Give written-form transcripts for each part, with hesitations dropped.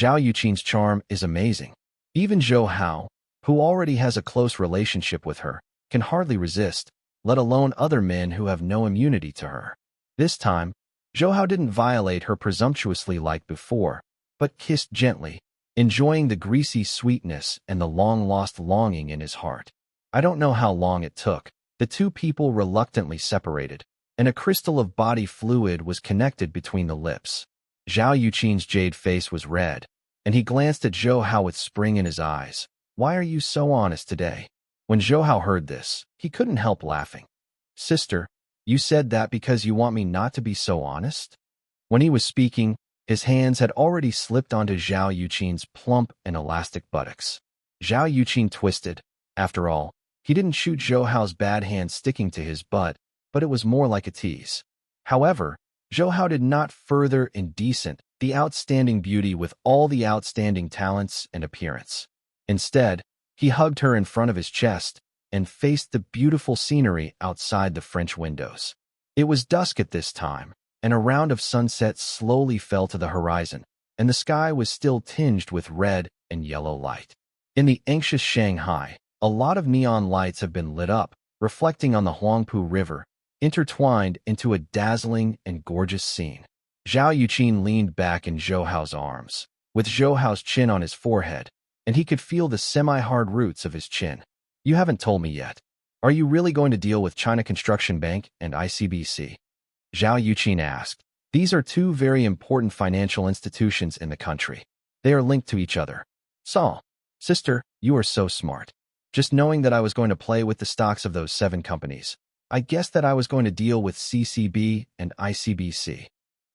Zhao Yuqing's charm is amazing. Even Zhou Hao, who already has a close relationship with her, can hardly resist, let alone other men who have no immunity to her. This time, Zhou Hao didn't violate her presumptuously like before, but kissed gently, enjoying the greasy sweetness and the long-lost longing in his heart. I don't know how long it took. The two people reluctantly separated, and a crystal of body fluid was connected between the lips. Zhao Yuqing's jade face was red, and he glanced at Zhou Hao with spring in his eyes. "Why are you so honest today?" When Zhou Hao heard this, he couldn't help laughing. "Sister, you said that because you want me not to be so honest?" When he was speaking, his hands had already slipped onto Zhao Yuqing's plump and elastic buttocks. Zhao Yuqing twisted. After all, he didn't shoot Zhou Hao's bad hand sticking to his butt, but it was more like a tease. However, Zhou Hao did not further indecent the outstanding beauty with all the outstanding talents and appearance. Instead, he hugged her in front of his chest and faced the beautiful scenery outside the French windows. It was dusk at this time, and a round of sunset slowly fell to the horizon, and the sky was still tinged with red and yellow light. In the anxious Shanghai, a lot of neon lights have been lit up, reflecting on the Huangpu River, intertwined into a dazzling and gorgeous scene. Zhao Yuqing leaned back in Zhou Hao's arms, with Zhou Hao's chin on his forehead, and he could feel the semi-hard roots of his chin. "You haven't told me yet. Are you really going to deal with China Construction Bank and ICBC?" Zhao Yuqing asked. "These are two very important financial institutions in the country. They are linked to each other." "So, sister, you are so smart. Just knowing that I was going to play with the stocks of those 7 companies, I guessed that I was going to deal with CCB and ICBC."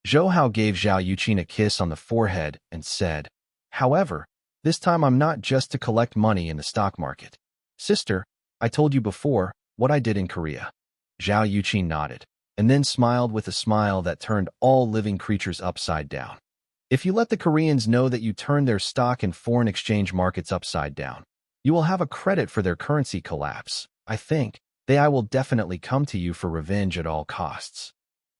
Zhou Hao gave Zhao Yuqing a kiss on the forehead and said, "However, this time I'm not just to collect money in the stock market. Sister, I told you before what I did in Korea." Zhao Yuqing nodded, and then smiled with a smile that turned all living creatures upside down. "If you let the Koreans know that you turned their stock and foreign exchange markets upside down, you will have a credit for their currency collapse. I think I will definitely come to you for revenge at all costs.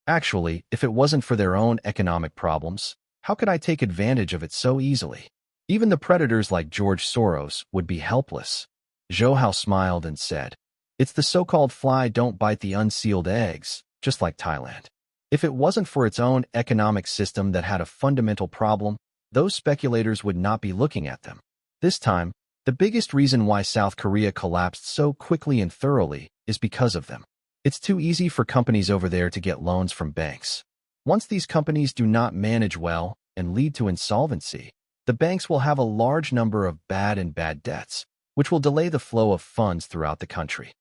Actually, if it wasn't for their own economic problems, how could I take advantage of it so easily? Even the predators like George Soros would be helpless." Zhou Hao smiled and said, "It's the so-called fly don't bite the unsealed eggs, just like Thailand. If it wasn't for its own economic system that had a fundamental problem, those speculators would not be looking at them. This time, the biggest reason why South Korea collapsed so quickly and thoroughly is because of them. It's too easy for companies over there to get loans from banks. Once these companies do not manage well and lead to insolvency, the banks will have a large number of bad debts, which will delay the flow of funds throughout the country."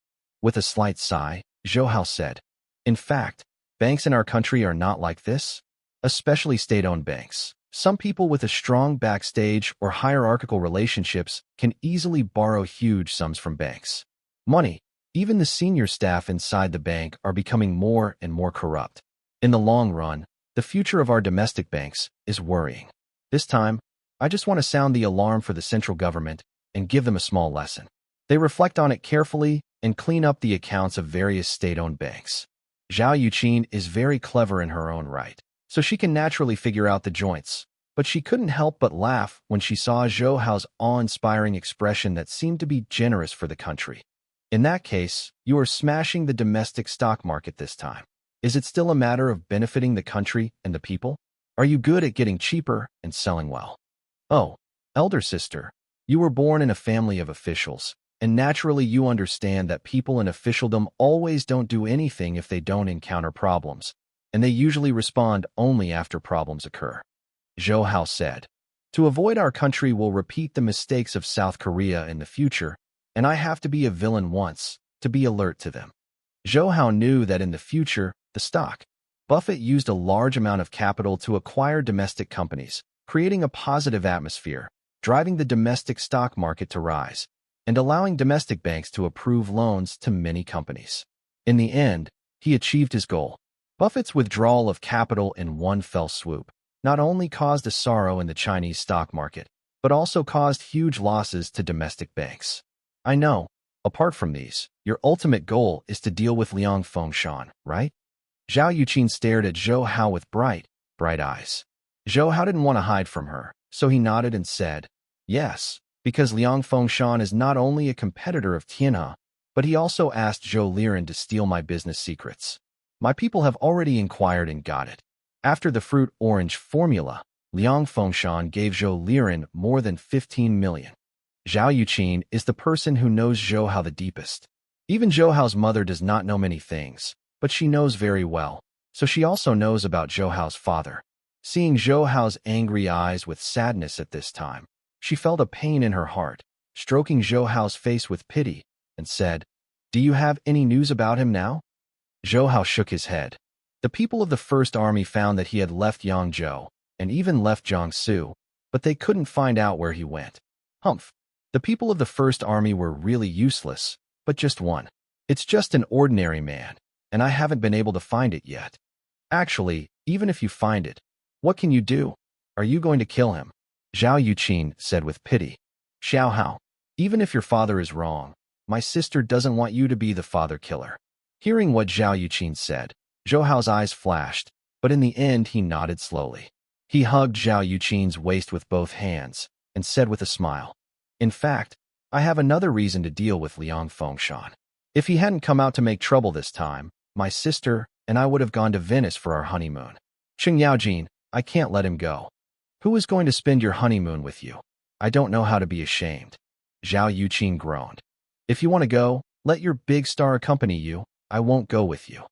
With a slight sigh, Zhou Hao said, "In fact, banks in our country are not like this, especially state-owned banks. Some people with a strong backstage or hierarchical relationships can easily borrow huge sums from banks. Money, even the senior staff inside the bank are becoming more and more corrupt. In the long run, the future of our domestic banks is worrying. This time, I just want to sound the alarm for the central government and give them a small lesson. They reflect on it carefully and clean up the accounts of various state-owned banks." Zhao Yuqing is very clever in her own right, so she can naturally figure out the joints, but she couldn't help but laugh when she saw Zhou Hao's awe-inspiring expression that seemed to be generous for the country. "In that case, you are smashing the domestic stock market this time. Is it still a matter of benefiting the country and the people? Are you good at getting cheaper and selling well?" "Oh, elder sister, you were born in a family of officials, and naturally you understand that people in officialdom always don't do anything if they don't encounter problems, and they usually respond only after problems occur," Zhou Hao said. "To avoid our country will repeat the mistakes of South Korea in the future, and I have to be a villain once to be alert to them." Zhou Hao knew that in the future, the stock Buffett used a large amount of capital to acquire domestic companies, creating a positive atmosphere, driving the domestic stock market to rise, and allowing domestic banks to approve loans to many companies. In the end, he achieved his goal. Buffett's withdrawal of capital in one fell swoop not only caused a sorrow in the Chinese stock market, but also caused huge losses to domestic banks. "I know, apart from these, your ultimate goal is to deal with Liang Fengshan, right?" Zhao Yuqing stared at Zhou Hao with bright eyes. Zhou Hao didn't want to hide from her, So he nodded and said, yes, because Liang Fengshan is not only a competitor of Tianhe, but he also asked Zhou Liren to steal my business secrets. My people have already inquired and got it. After the fruit orange formula, Liang Fengshan gave Zhou Liren more than 15 million. Zhao Yuqin is the person who knows Zhou Hao the deepest. Even Zhou Hao's mother does not know many things, but she knows very well, so she also knows about Zhou Hao's father. Seeing Zhou Hao's angry eyes with sadness at this time, she felt a pain in her heart, stroking Zhou Hao's face with pity, and said, do you have any news about him now? Zhou Hao shook his head. The people of the First Army found that he had left Yangzhou, and even left Jiangsu, but they couldn't find out where he went. Humph. The people of the First Army were really useless, but just one. It's just an ordinary man, and I haven't been able to find it yet. Actually, even if you find it, what can you do? Are you going to kill him? Zhao Yuqin said with pity. Xiao Hao, even if your father is wrong, my sister doesn't want you to be the father killer. Hearing what Zhao Yuqin said, Zhou Hao's eyes flashed, but in the end he nodded slowly. He hugged Zhao Yuqin's waist with both hands, and said with a smile, in fact, I have another reason to deal with Liang Fengshan. If he hadn't come out to make trouble this time, my sister and I would have gone to Venice for our honeymoon. Qing Yaojin, I can't let him go. Who is going to spend your honeymoon with you? I don't know how to be ashamed. Zhao Yuqin groaned. If you want to go, let your big star accompany you. I won't go with you.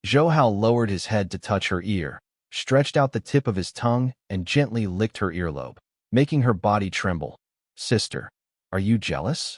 Zhou Hao lowered his head to touch her ear, stretched out the tip of his tongue, and gently licked her earlobe, making her body tremble. Sister, are you jealous?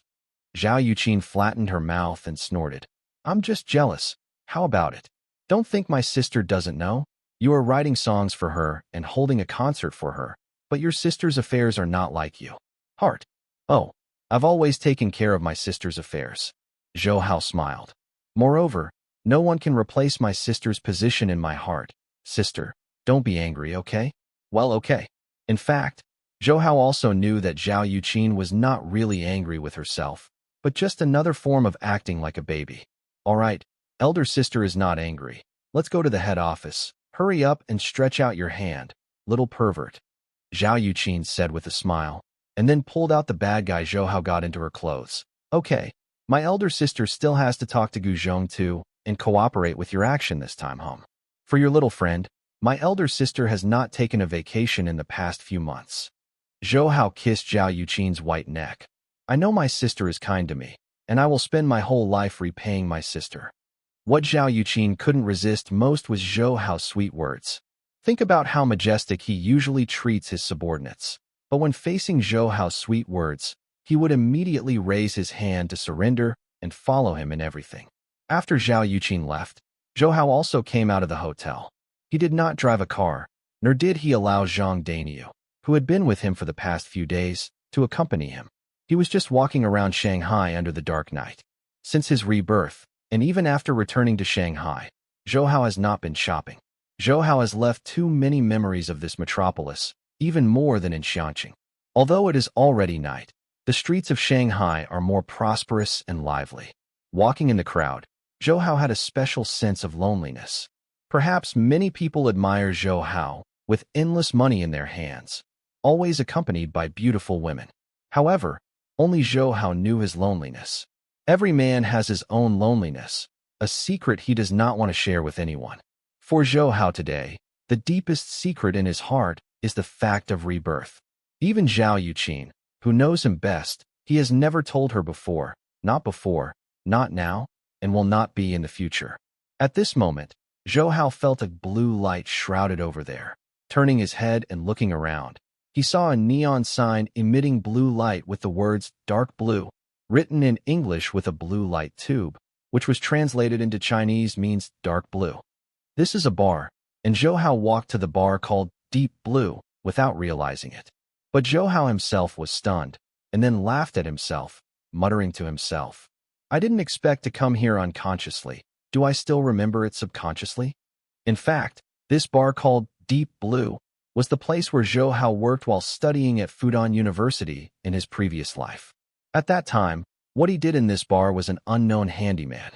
Zhao Yuqin flattened her mouth and snorted. I'm just jealous. How about it? Don't think my sister doesn't know. You are writing songs for her and holding a concert for her, but your sister's affairs are not like you. Heart. Oh, I've always taken care of my sister's affairs. Zhou Hao smiled. Moreover, no one can replace my sister's position in my heart. Sister, don't be angry, okay? Well, okay. In fact, Zhou Hao also knew that Zhao Yuqin was not really angry with herself, but just another form of acting like a baby. All right, elder sister is not angry. Let's go to the head office. Hurry up and stretch out your hand, little pervert. Zhao Yuqin said with a smile, and then pulled out the bad guy Zhou Hao got into her clothes. Okay, my elder sister still has to talk to Gu Zhong too, and cooperate with your action this time, home. For your little friend, my elder sister has not taken a vacation in the past few months. Zhou Hao kissed Zhao Yuqin's white neck. I know my sister is kind to me, and I will spend my whole life repaying my sister. What Zhao Yuqin couldn't resist most was Zhou Hao's sweet words. Think about how majestic he usually treats his subordinates. But when facing Zhou Hao's sweet words, he would immediately raise his hand to surrender and follow him in everything. After Zhao Yuqin left, Zhou Hao also came out of the hotel. He did not drive a car, nor did he allow Zhang Daniu, who had been with him for the past few days, to accompany him. He was just walking around Shanghai under the dark night. Since his rebirth, and even after returning to Shanghai, Zhou Hao has not been shopping. Zhou Hao has left too many memories of this metropolis, even more than in Xianqing. Although it is already night, the streets of Shanghai are more prosperous and lively. Walking in the crowd, Zhou Hao had a special sense of loneliness. Perhaps many people admire Zhou Hao, with endless money in their hands, always accompanied by beautiful women. However, only Zhou Hao knew his loneliness. Every man has his own loneliness, a secret he does not want to share with anyone. For Zhou Hao today, the deepest secret in his heart is the fact of rebirth. Even Zhao Yuqin, who knows him best, he has never told her before, not now, and will not be in the future. At this moment, Zhou Hao felt a blue light shrouded over there. Turning his head and looking around, he saw a neon sign emitting blue light with the words "dark blue," written in English with a blue light tube, which was translated into Chinese means dark blue. This is a bar, and Zhou Hao walked to the bar called Deep Blue without realizing it. But Zhou Hao himself was stunned, and then laughed at himself, muttering to himself, I didn't expect to come here unconsciously. Do I still remember it subconsciously? In fact, this bar called Deep Blue was the place where Zhou Hao worked while studying at Fudan University in his previous life. At that time, what he did in this bar was an unknown handyman.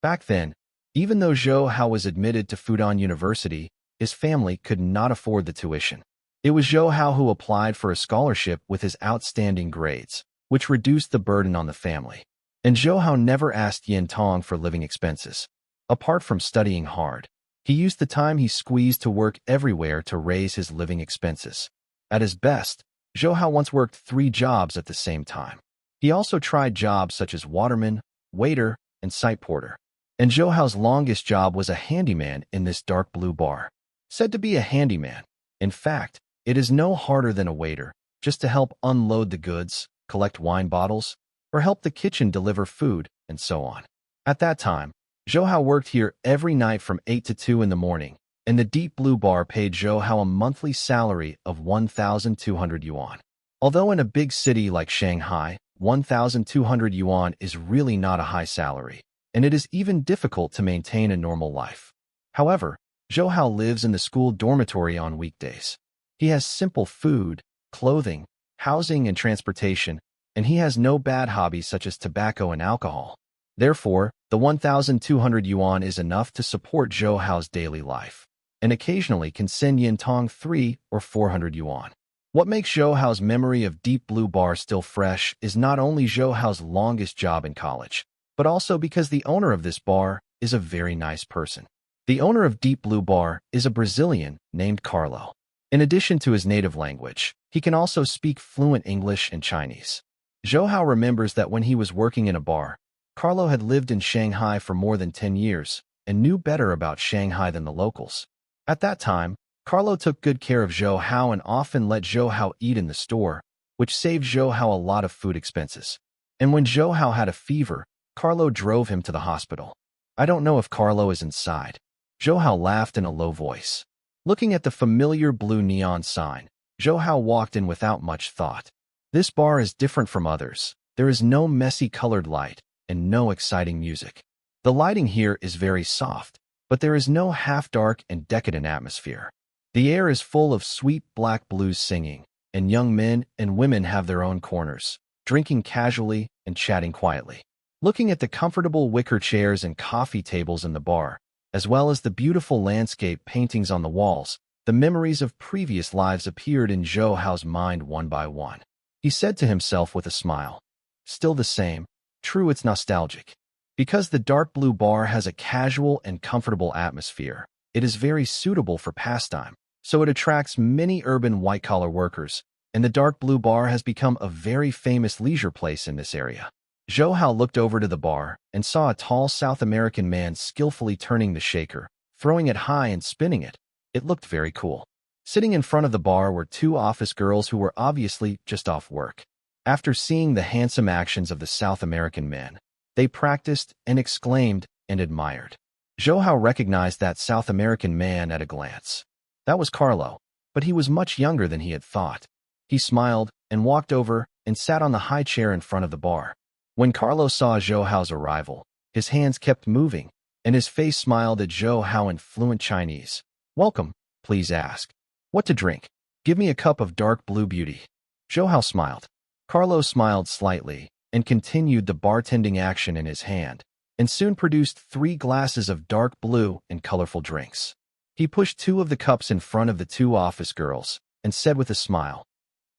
Back then, even though Zhou Hao was admitted to Fudan University, his family could not afford the tuition. It was Zhou Hao who applied for a scholarship with his outstanding grades, which reduced the burden on the family. And Zhou Hao never asked Yin Tong for living expenses. Apart from studying hard, he used the time he squeezed to work everywhere to raise his living expenses. At his best, Zhou Hao once worked 3 jobs at the same time. He also tried jobs such as waterman, waiter, and site porter. And Zhou Hao's longest job was a handyman in this dark blue bar. Said to be a handyman, in fact, it is no harder than a waiter, just to help unload the goods, collect wine bottles, or help the kitchen deliver food, and so on. At that time, Zhou Hao worked here every night from 8 to 2 in the morning, and the deep blue bar paid Zhou Hao a monthly salary of 1,200 yuan. Although in a big city like Shanghai, 1,200 yuan is really not a high salary, and it is even difficult to maintain a normal life. However, Zhou Hao lives in the school dormitory on weekdays. He has simple food, clothing, housing, and transportation, and he has no bad hobbies such as tobacco and alcohol. Therefore, the 1,200 yuan is enough to support Zhou Hao's daily life, and occasionally can send Yin Tong 3 or 400 yuan. What makes Zhou Hao's memory of Deep Blue Bar still fresh is not only Zhou Hao's longest job in college, but also because the owner of this bar is a very nice person. The owner of Deep Blue Bar is a Brazilian named Carlo. In addition to his native language, he can also speak fluent English and Chinese. Zhou Hao remembers that when he was working in a bar, Carlo had lived in Shanghai for more than 10 years and knew better about Shanghai than the locals. At that time, Carlo took good care of Zhou Hao and often let Zhou Hao eat in the store, which saved Zhou Hao a lot of food expenses. And when Zhou Hao had a fever, Carlo drove him to the hospital. I don't know if Carlo is inside. Zhou Hao laughed in a low voice. Looking at the familiar blue neon sign, Zhou Hao walked in without much thought. This bar is different from others. There is no messy colored light and no exciting music. The lighting here is very soft, but there is no half-dark and decadent atmosphere. The air is full of sweet black blues singing, and young men and women have their own corners, drinking casually and chatting quietly. Looking at the comfortable wicker chairs and coffee tables in the bar, as well as the beautiful landscape paintings on the walls, the memories of previous lives appeared in Zhou Hao's mind one by one. He said to himself with a smile, "Still the same. True, it's nostalgic." Because the dark blue bar has a casual and comfortable atmosphere, it is very suitable for pastime, so it attracts many urban white-collar workers, and the dark blue bar has become a very famous leisure place in this area. Zhou Hao looked over to the bar and saw a tall South American man skillfully turning the shaker, throwing it high and spinning it. It looked very cool. Sitting in front of the bar were 2 office girls who were obviously just off work. After seeing the handsome actions of the South American man, they practiced and exclaimed and admired. Zhou Hao recognized that South American man at a glance. That was Carlo, but he was much younger than he had thought. He smiled and walked over and sat on the high chair in front of the bar. When Carlo saw Zhou Hao's arrival, his hands kept moving, and his face smiled at Zhou Hao in fluent Chinese. "Welcome, please ask. What to drink? Give me a cup of dark blue beauty." Zhou Hao smiled. Carlo smiled slightly and continued the bartending action in his hand, and soon produced 3 glasses of dark blue and colorful drinks. He pushed 2 of the cups in front of the 2 office girls and said with a smile,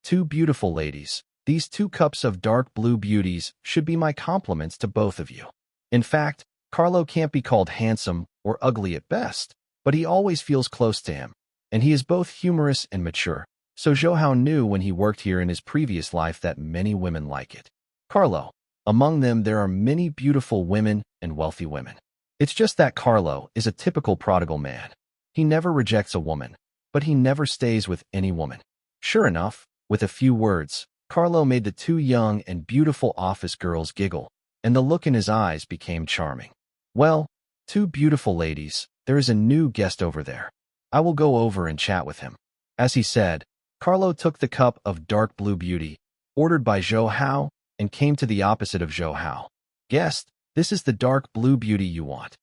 "2 beautiful ladies, these 2 cups of dark blue beauties should be my compliments to both of you." In fact, Carlo can't be called handsome or ugly at best, but he always feels close to him, and he is both humorous and mature. So Zhou Hao knew when he worked here in his previous life that many women like it. Carlo. Among them there are many beautiful women and wealthy women. It's just that Carlo is a typical prodigal man. He never rejects a woman, but he never stays with any woman. Sure enough, with a few words, Carlo made the 2 young and beautiful office girls giggle, and the look in his eyes became charming. "Well, 2 beautiful ladies, there is a new guest over there. I will go over and chat with him." As he said, Carlo took the cup of dark blue beauty, ordered by Zhou Hao, and came to the opposite of Zhou Hao. "Guest, this is the dark blue beauty you want."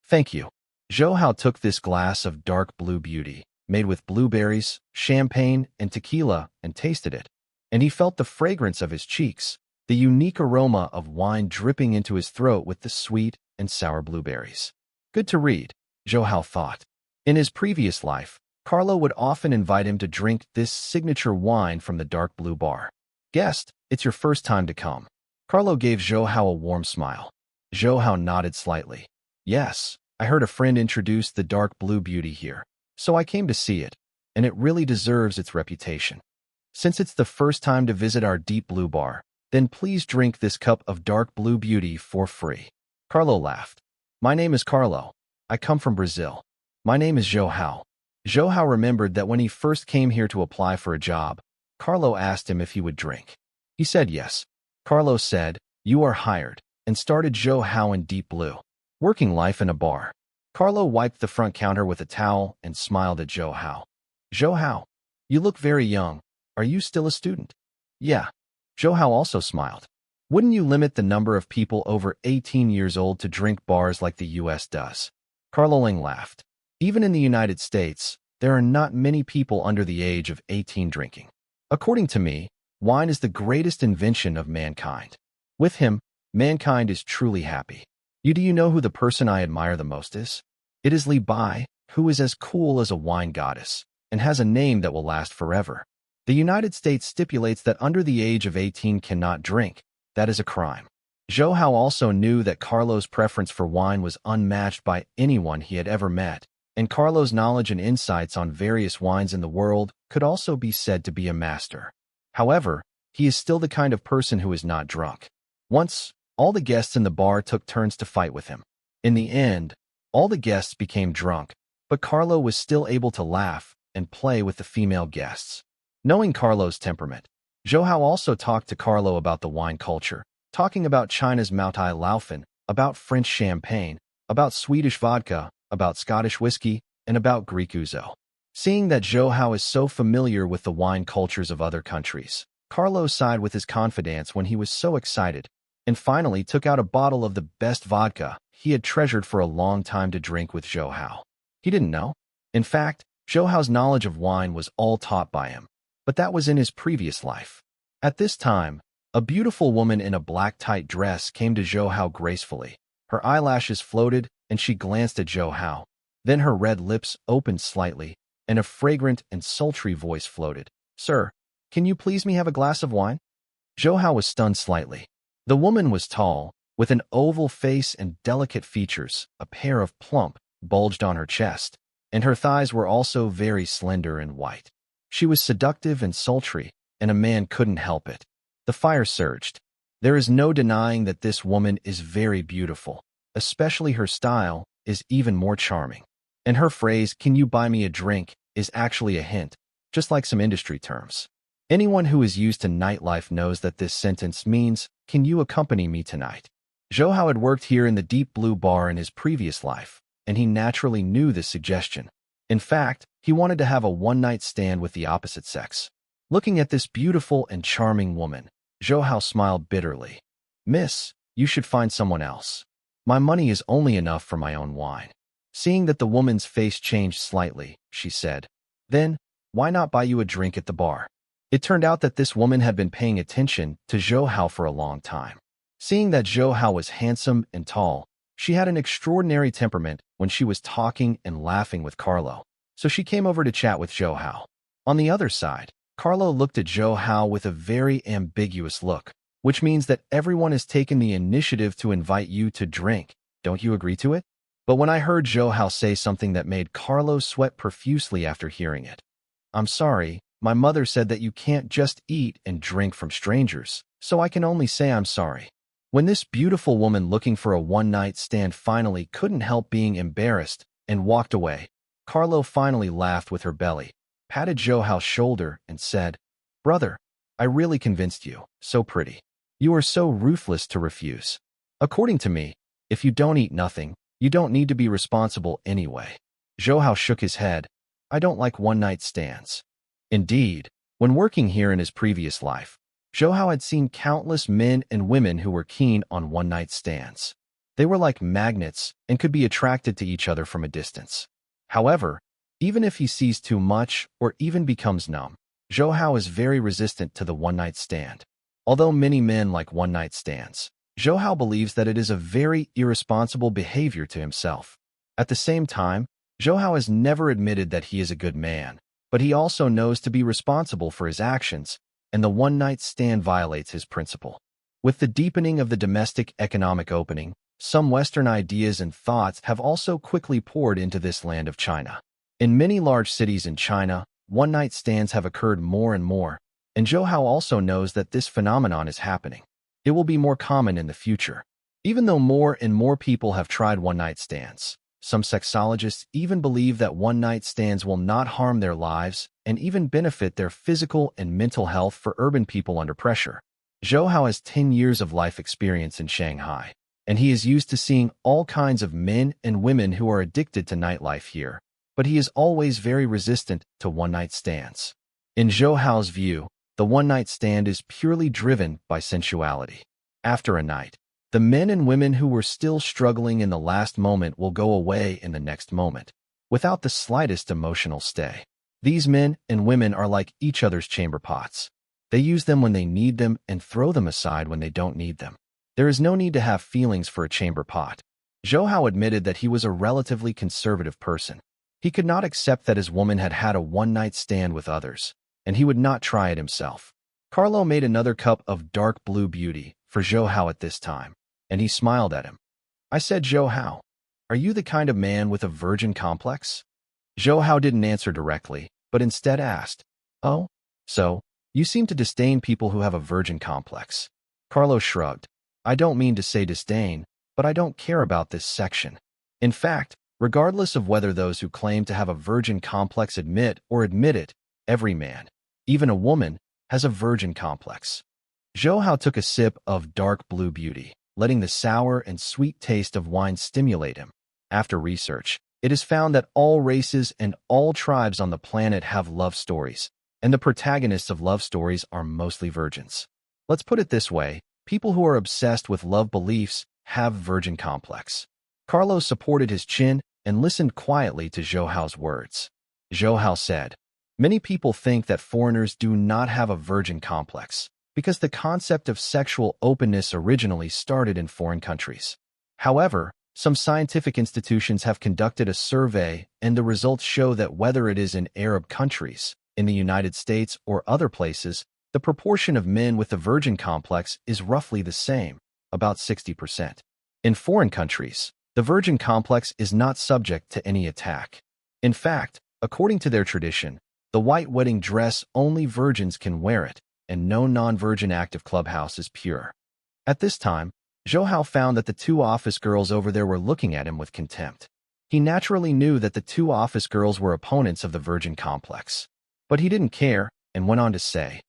"Thank you." Zhou Hao took this glass of dark blue beauty, made with blueberries, champagne, and tequila, and tasted it. And he felt the fragrance of his cheeks, the unique aroma of wine dripping into his throat with the sweet and sour blueberries. Good to read, Zhou Hao thought. In his previous life, Carlo would often invite him to drink this signature wine from the dark blue bar. Guest, it's your first time to come. Carlo gave Zhou Hao a warm smile. Zhou Hao nodded slightly. Yes, I heard a friend introduce the dark blue beauty here, so I came to see it, and it really deserves its reputation. Since it's the first time to visit our deep blue bar, then please drink this cup of dark blue beauty for free. Carlo laughed. My name is Carlo. I come from Brazil. My name is Zhou Hao. Zhou Hao remembered that when he first came here to apply for a job, Carlo asked him if he would drink. He said yes. Carlo said, "You are hired," and started Zhou Hao in deep blue. Working life in a bar. Carlo wiped the front counter with a towel and smiled at Zhou Hao. Zhou Hao, you look very young. Are you still a student? Yeah. Zhou Hao also smiled. Wouldn't you limit the number of people over 18 years old to drink bars like the US does? Carlo Ling laughed. Even in the United States, there are not many people under the age of 18 drinking. According to me, wine is the greatest invention of mankind. With him, mankind is truly happy. Do you know who the person I admire the most is? It is Li Bai, who is as cool as a wine goddess, and has a name that will last forever. The United States stipulates that under the age of 18 cannot drink. That is a crime. Zhou Hao also knew that Carlo's preference for wine was unmatched by anyone he had ever met, and Carlo's knowledge and insights on various wines in the world could also be said to be a master. However, he is still the kind of person who is not drunk. Once, all the guests in the bar took turns to fight with him. In the end, all the guests became drunk, but Carlo was still able to laugh and play with the female guests. Knowing Carlo's temperament, Zhou Hao also talked to Carlo about the wine culture, talking about China's Maotai Laufen, about French champagne, about Swedish vodka, about Scottish whiskey, and about Greek ouzo. Seeing that Zhou Hao is so familiar with the wine cultures of other countries, Carlo sighed with his confidence when he was so excited, and finally took out a bottle of the best vodka he had treasured for a long time to drink with Zhou Hao. He didn't know. In fact, Zhou Hao's knowledge of wine was all taught by him, but that was in his previous life. At this time, a beautiful woman in a black tight dress came to Zhou Hao gracefully. Her eyelashes floated, and she glanced at Zhou Hao. Then her red lips opened slightly, and a fragrant and sultry voice floated. Sir, can you please me have a glass of wine? Zhou Hao was stunned slightly. The woman was tall, with an oval face and delicate features. A pair of plump, bulged on her chest, and her thighs were also very slender and white. She was seductive and sultry, and a man couldn't help it. The fire surged. There is no denying that this woman is very beautiful, especially her style is even more charming. And her phrase, "Can you buy me a drink?" is actually a hint, just like some industry terms. Anyone who is used to nightlife knows that this sentence means, "Can you accompany me tonight?" Zhou Hao had worked here in the Deep Blue Bar in his previous life, and he naturally knew this suggestion. In fact, he wanted to have a one-night stand with the opposite sex. Looking at this beautiful and charming woman, Zhou Hao smiled bitterly. Miss, you should find someone else. My money is only enough for my own wine. Seeing that the woman's face changed slightly, she said, Then, why not buy you a drink at the bar? It turned out that this woman had been paying attention to Zhou Hao for a long time. Seeing that Zhou Hao was handsome and tall, she had an extraordinary temperament when she was talking and laughing with Carlo, so she came over to chat with Zhou Hao. On the other side, Carlo looked at Zhou Hao with a very ambiguous look, which means that everyone has taken the initiative to invite you to drink. Don't you agree to it? But when I heard Zhou Hao say something that made Carlo sweat profusely after hearing it. I'm sorry, my mother said that you can't just eat and drink from strangers, so I can only say I'm sorry. When this beautiful woman looking for a one-night stand finally couldn't help being embarrassed and walked away, Carlo finally laughed with her belly, patted Zhou Hao's shoulder, and said, Brother, I really convinced you. So pretty. You are so ruthless to refuse. According to me, if you don't eat nothing, you don't need to be responsible anyway. Zhou Hao shook his head. I don't like one-night stands. Indeed, when working here in his previous life, Zhou Hao had seen countless men and women who were keen on one-night stands. They were like magnets and could be attracted to each other from a distance. However, even if he sees too much or even becomes numb, Zhou Hao is very resistant to the one-night stand. Although many men like one-night stands, Zhou Hao believes that it is a very irresponsible behavior to himself. At the same time, Zhou Hao has never admitted that he is a good man, but he also knows to be responsible for his actions, and the one-night stand violates his principle. With the deepening of the domestic economic opening, some Western ideas and thoughts have also quickly poured into this land of China. In many large cities in China, one-night stands have occurred more and more, and Zhou Hao also knows that this phenomenon is happening. It will be more common in the future. Even though more and more people have tried one-night stands, some sexologists even believe that one-night stands will not harm their lives and even benefit their physical and mental health for urban people under pressure. Zhou Hao has 10 years of life experience in Shanghai, and he is used to seeing all kinds of men and women who are addicted to nightlife here, but he is always very resistant to one-night stands. In Zhou Hao's view, the one-night stand is purely driven by sensuality. After a night, the men and women who were still struggling in the last moment will go away in the next moment, without the slightest emotional stay. These men and women are like each other's chamber pots. They use them when they need them and throw them aside when they don't need them. There is no need to have feelings for a chamber pot. Zhou Hao admitted that he was a relatively conservative person. He could not accept that his woman had had a one-night stand with others, and he would not try it himself. Carlo made another cup of dark blue beauty for Zhou Hao at this time, and he smiled at him. I said, Zhou Hao, are you the kind of man with a virgin complex? Zhou Hao didn't answer directly, but instead asked, oh, so, you seem to disdain people who have a virgin complex. Carlo shrugged. I don't mean to say disdain, but I don't care about this section. In fact, regardless of whether those who claim to have a virgin complex admit it, every man, even a woman, has a virgin complex. Zhou Hao took a sip of dark blue beauty, letting the sour and sweet taste of wine stimulate him. After research, it is found that all races and all tribes on the planet have love stories, and the protagonists of love stories are mostly virgins. Let's put it this way, people who are obsessed with love beliefs have virgin complex. Carlo supported his chin and listened quietly to Zhou Hao's words. Zhou Hao said, many people think that foreigners do not have a virgin complex because the concept of sexual openness originally started in foreign countries. However, some scientific institutions have conducted a survey, and the results show that whether it is in Arab countries, in the United States, or other places, the proportion of men with the virgin complex is roughly the same, about 60%. In foreign countries, the virgin complex is not subject to any attack. In fact, according to their tradition, the white wedding dress only virgins can wear it, and no non-virgin active clubhouse is pure. At this time, Zhou Hao found that the two office girls over there were looking at him with contempt. He naturally knew that the two office girls were opponents of the virgin complex. But he didn't care, and went on to say,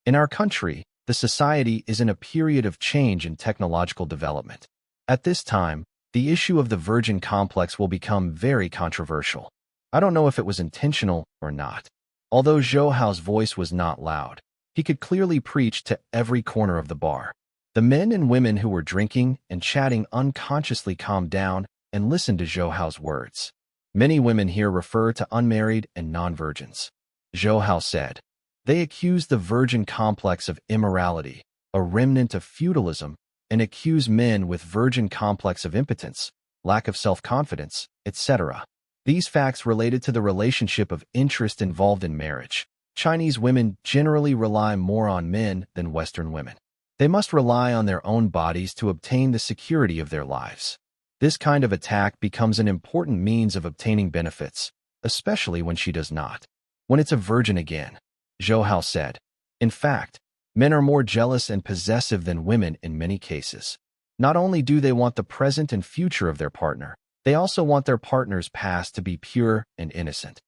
in our country, the society is in a period of change and technological development. At this time, the issue of the virgin complex will become very controversial. I don't know if it was intentional or not. Although Zhou Hao's voice was not loud, he could clearly preach to every corner of the bar. The men and women who were drinking and chatting unconsciously calmed down and listened to Zhou Hao's words. Many women here refer to unmarried and non-virgins. Zhou Hao said, they accuse the virgin complex of immorality, a remnant of feudalism, and accuse men with virgin complex of impotence, lack of self-confidence, etc. These facts related to the relationship of interest involved in marriage. Chinese women generally rely more on men than Western women. They must rely on their own bodies to obtain the security of their lives. This kind of attack becomes an important means of obtaining benefits, especially when she does not. When it's a virgin again, Zhou Hao said. In fact, men are more jealous and possessive than women in many cases. Not only do they want the present and future of their partner, they also want their partner's past to be pure and innocent.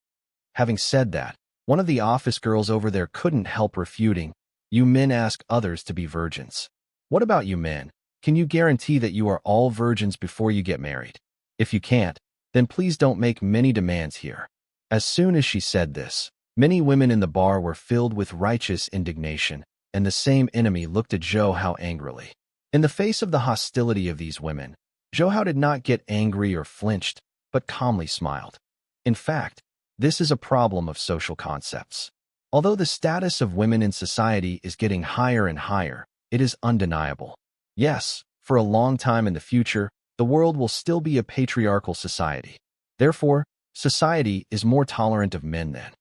Having said that, one of the office girls over there couldn't help refuting, you men ask others to be virgins. What about you men? Can you guarantee that you are all virgins before you get married? If you can't, then please don't make many demands here. As soon as she said this, many women in the bar were filled with righteous indignation, and the same enemy looked at Zhou Hao angrily. In the face of the hostility of these women, Zhou Hao did not get angry or flinched, but calmly smiled. In fact, this is a problem of social concepts. Although the status of women in society is getting higher and higher, it is undeniable. Yes, for a long time in the future, the world will still be a patriarchal society. Therefore, Society is more tolerant of men than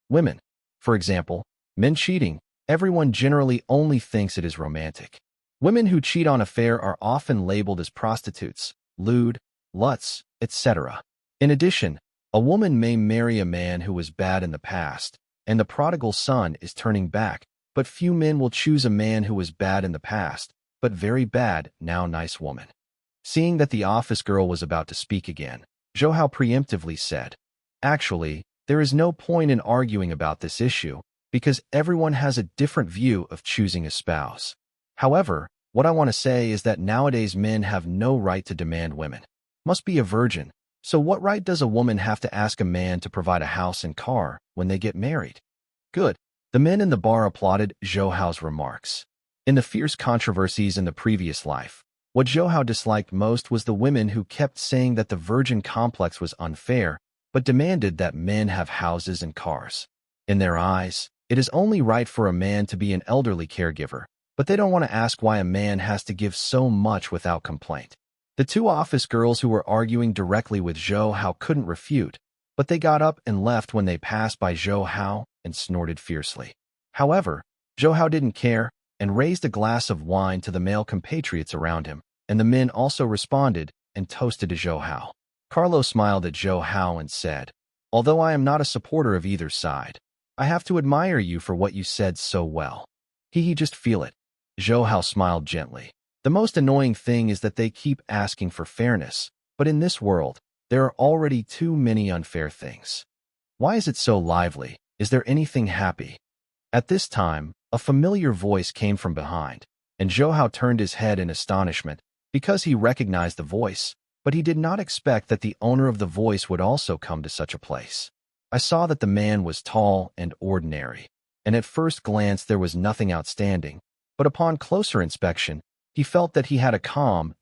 women. For example, men cheating, everyone generally only thinks it is romantic. Women who cheat on affair are often labeled as prostitutes, lewd, luts, etc. In addition, a woman may marry a man who was bad in the past, and the prodigal son is turning back, but few men will choose a man who was bad in the past, but very bad, now nice woman. Seeing that the office girl was about to speak again, Zhou preemptively said, "Actually, there is no point in arguing about this issue, because everyone has a different view of choosing a spouse. However, what I want to say is that nowadays men have no right to demand women must be a virgin. So what right does a woman have to ask a man to provide a house and car when they get married?" Good. The men in the bar applauded Zhou's remarks. In the fierce controversies in the previous life, what Zhou disliked most was the women who kept saying that the virgin complex was unfair, but demanded that men have houses and cars. In their eyes, it is only right for a man to be an elderly caregiver, but they don't want to ask why a man has to give so much without complaint. The two office girls who were arguing directly with Zhou couldn't refute, but they got up and left when they passed by Zhou and snorted fiercely. However, Zhou didn't care and raised a glass of wine to the male compatriots around him, and the men also responded and toasted to Zhou. Carlo smiled at Zhou and said, "Although I am not a supporter of either side, I have to admire you for what you said so well. Just feel it." Zhou smiled gently. The most annoying thing is that they keep asking for fairness, but in this world, there are already too many unfair things. Why is it so lively? Is there anything happy? At this time, a familiar voice came from behind, and Zhou turned his head in astonishment because he recognized the voice, but he did not expect that the owner of the voice would also come to such a place. I saw that the man was tall and ordinary, and at first glance there was nothing outstanding, but upon closer inspection, he felt that he had a calm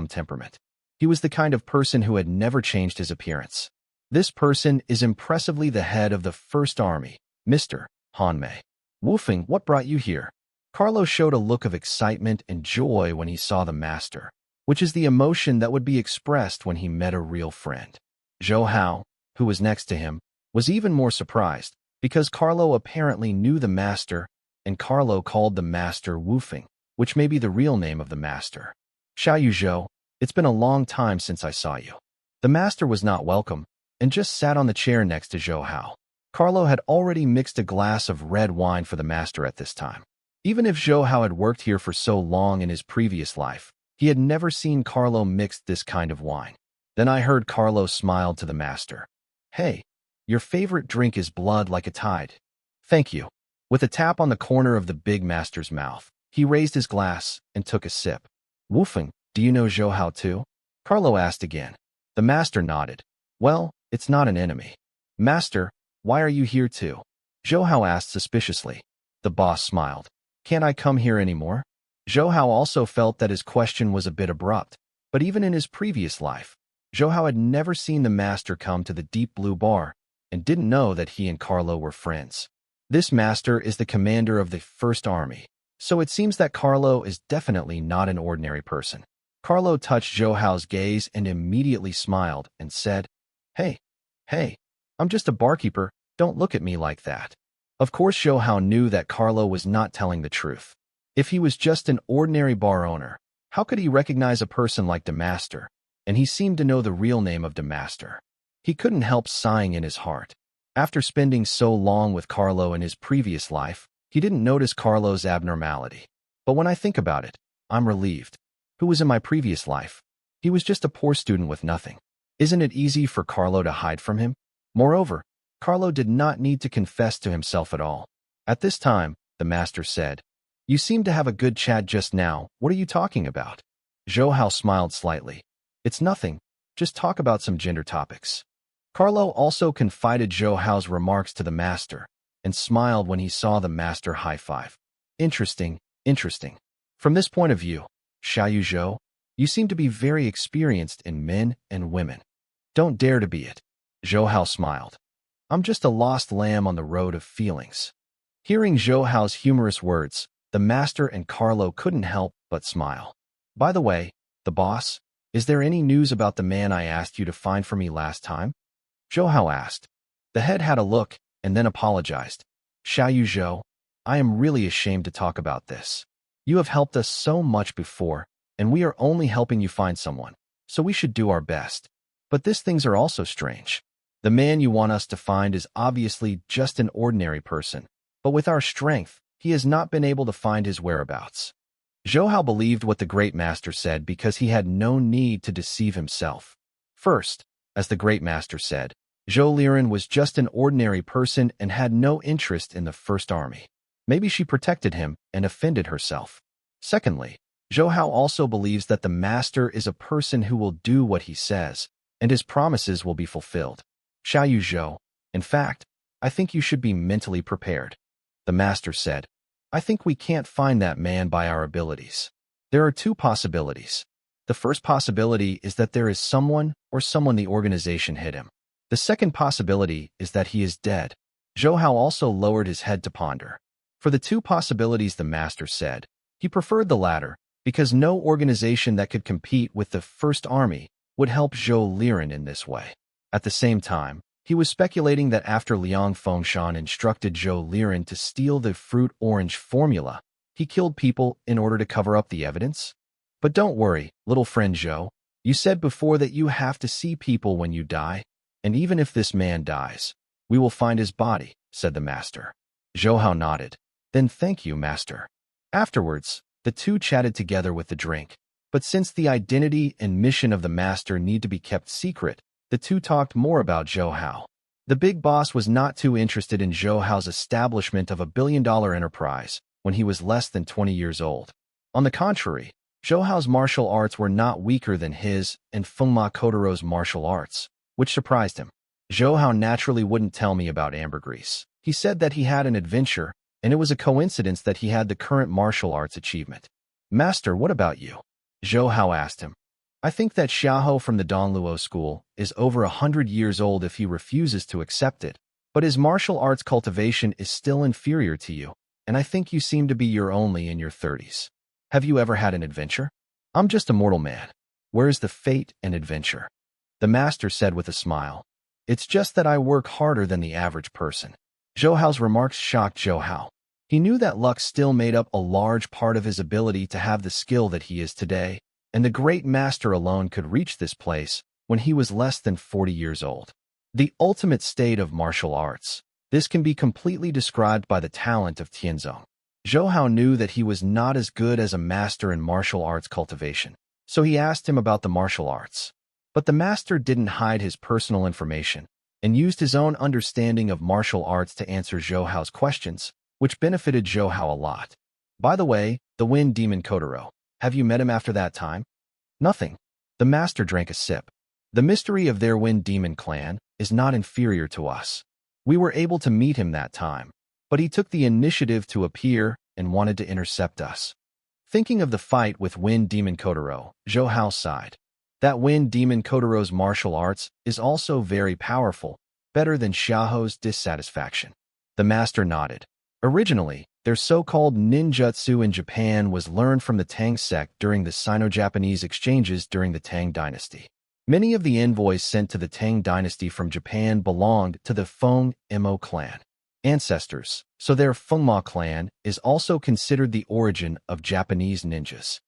temperament. He was the kind of person who had never changed his appearance. This person is impressively the head of the First Army, Mr. Hanmei. "Wufeng, what brought you here?" Carlo showed a look of excitement and joy when he saw the master, which is the emotion that would be expressed when he met a real friend. Zhou, who was next to him, was even more surprised, because Carlo apparently knew the master, and Carlo called the master Wufeng, which may be the real name of the master. "Xiaoyu Zhou, it's been a long time since I saw you." The master was not welcome, and just sat on the chair next to Zhou. Carlo had already mixed a glass of red wine for the master at this time. Even if Zhou had worked here for so long in his previous life, he had never seen Carlo mix this kind of wine. Then I heard Carlo smile to the master. "Hey, your favorite drink is blood like a tide." "Thank you." With a tap on the corner of the big master's mouth, he raised his glass and took a sip. "Wufeng, do you know Zhou too?" Carlo asked again. The master nodded. "Well, it's not an enemy." "Master, why are you here too?" Zhou asked suspiciously. The boss smiled. "Can't I come here anymore?" Zhou also felt that his question was a bit abrupt, but even in his previous life, Zhou had never seen the master come to the deep blue bar and didn't know that he and Carlo were friends. This master is the commander of the First Army, so it seems that Carlo is definitely not an ordinary person. Carlo touched Zhou's gaze and immediately smiled and said, Hey, I'm just a barkeeper, don't look at me like that." Of course Zhou knew that Carlo was not telling the truth. If he was just an ordinary bar owner, how could he recognize a person like the master? And he seemed to know the real name of the master. He couldn't help sighing in his heart. After spending so long with Carlo in his previous life, he didn't notice Carlo's abnormality. But when I think about it, I'm relieved. Who was in my previous life? He was just a poor student with nothing. Isn't it easy for Carlo to hide from him? Moreover, Carlo did not need to confess to himself at all. At this time, the master said, "You seem to have a good chat just now. What are you talking about?" Zhou smiled slightly. "It's nothing. Just talk about some gender topics." Carlo also confided Zhou's remarks to the master and smiled when he saw the master high-five. Interesting. From this point of view, Xiaoyu Zhou, you seem to be very experienced in men and women. Don't dare to be it. Zhou smiled. I'm just a lost lamb on the road of feelings. Hearing Zhou's humorous words, the master and Carlo couldn't help but smile. By the way, the boss, is there any news about the man I asked you to find for me last time? Zhou Hao asked. The head had a look and then apologized. Xiaoyu Zhou, I am really ashamed to talk about this. You have helped us so much before, and we are only helping you find someone, so we should do our best. But these things are also strange. The man you want us to find is obviously just an ordinary person, but with our strength, he has not been able to find his whereabouts. Zhou Hao believed what the great master said because he had no need to deceive himself. First, as the great master said, Zhou Liren was just an ordinary person and had no interest in the First Army. Maybe she protected him and offended herself. Secondly, Zhou Hao also believes that the master is a person who will do what he says, and his promises will be fulfilled. Xiaoyu Zhou, in fact, I think you should be mentally prepared. The master said, I think we can't find that man by our abilities. There are two possibilities. The first possibility is that there is someone or someone the organization hit him. The second possibility is that he is dead. Zhou Hao also lowered his head to ponder. For the two possibilities the master said, he preferred the latter because no organization that could compete with the First Army would help Zhou Liren in this way. At the same time, he was speculating that after Liang Fengshan instructed Zhou Liren to steal the fruit orange formula, he killed people in order to cover up the evidence. But don't worry, little friend Zhou. You said before that you have to see people when you die, and even if this man dies, we will find his body, said the master. Zhou Hao nodded. Then thank you, master. Afterwards, the two chatted together with the drink. But since the identity and mission of the master need to be kept secret, the two talked more about Zhou Hao. The big boss was not too interested in Zhou Hao's establishment of a billion-dollar enterprise when he was less than 20 years old. On the contrary, Zhou Hao's martial arts were not weaker than his and Fengma Kotaro's martial arts, which surprised him. Zhou Hao naturally wouldn't tell me about ambergris. He said that he had an adventure, and it was a coincidence that he had the current martial arts achievement. Master, what about you? Zhou Hao asked him. I think that Xiahou from the Donluo school is over 100 years old if he refuses to accept it, but his martial arts cultivation is still inferior to you, and I think you seem to be your only in your 30s. Have you ever had an adventure? I'm just a mortal man. Where is the fate and adventure? The master said with a smile. It's just that I work harder than the average person. Zhou Hao's remarks shocked Zhou Hao. He knew that luck still made up a large part of his ability to have the skill that he is today, and the great master alone could reach this place when he was less than 40 years old. The ultimate state of martial arts. This can be completely described by the talent of Tianzong. Zhou Hao knew that he was not as good as a master in martial arts cultivation, so he asked him about the martial arts. But the master didn't hide his personal information and used his own understanding of martial arts to answer Zhou Hao's questions, which benefited Zhou Hao a lot. By the way, the Wind Demon Kotaro, have you met him after that time? Nothing. The master drank a sip. The mystery of their Wind Demon clan is not inferior to us. We were able to meet him that time, but he took the initiative to appear and wanted to intercept us. Thinking of the fight with Wind Demon Kotaro, Zhou Hao sighed. That Wind Demon Kotaro's martial arts is also very powerful, better than Xiaohu's dissatisfaction. The master nodded. Originally, their so-called ninjutsu in Japan was learned from the Tang sect during the Sino-Japanese exchanges during the Tang dynasty. Many of the envoys sent to the Tang dynasty from Japan belonged to the Feng Mo clan ancestors, so their Fengma clan is also considered the origin of Japanese ninjas.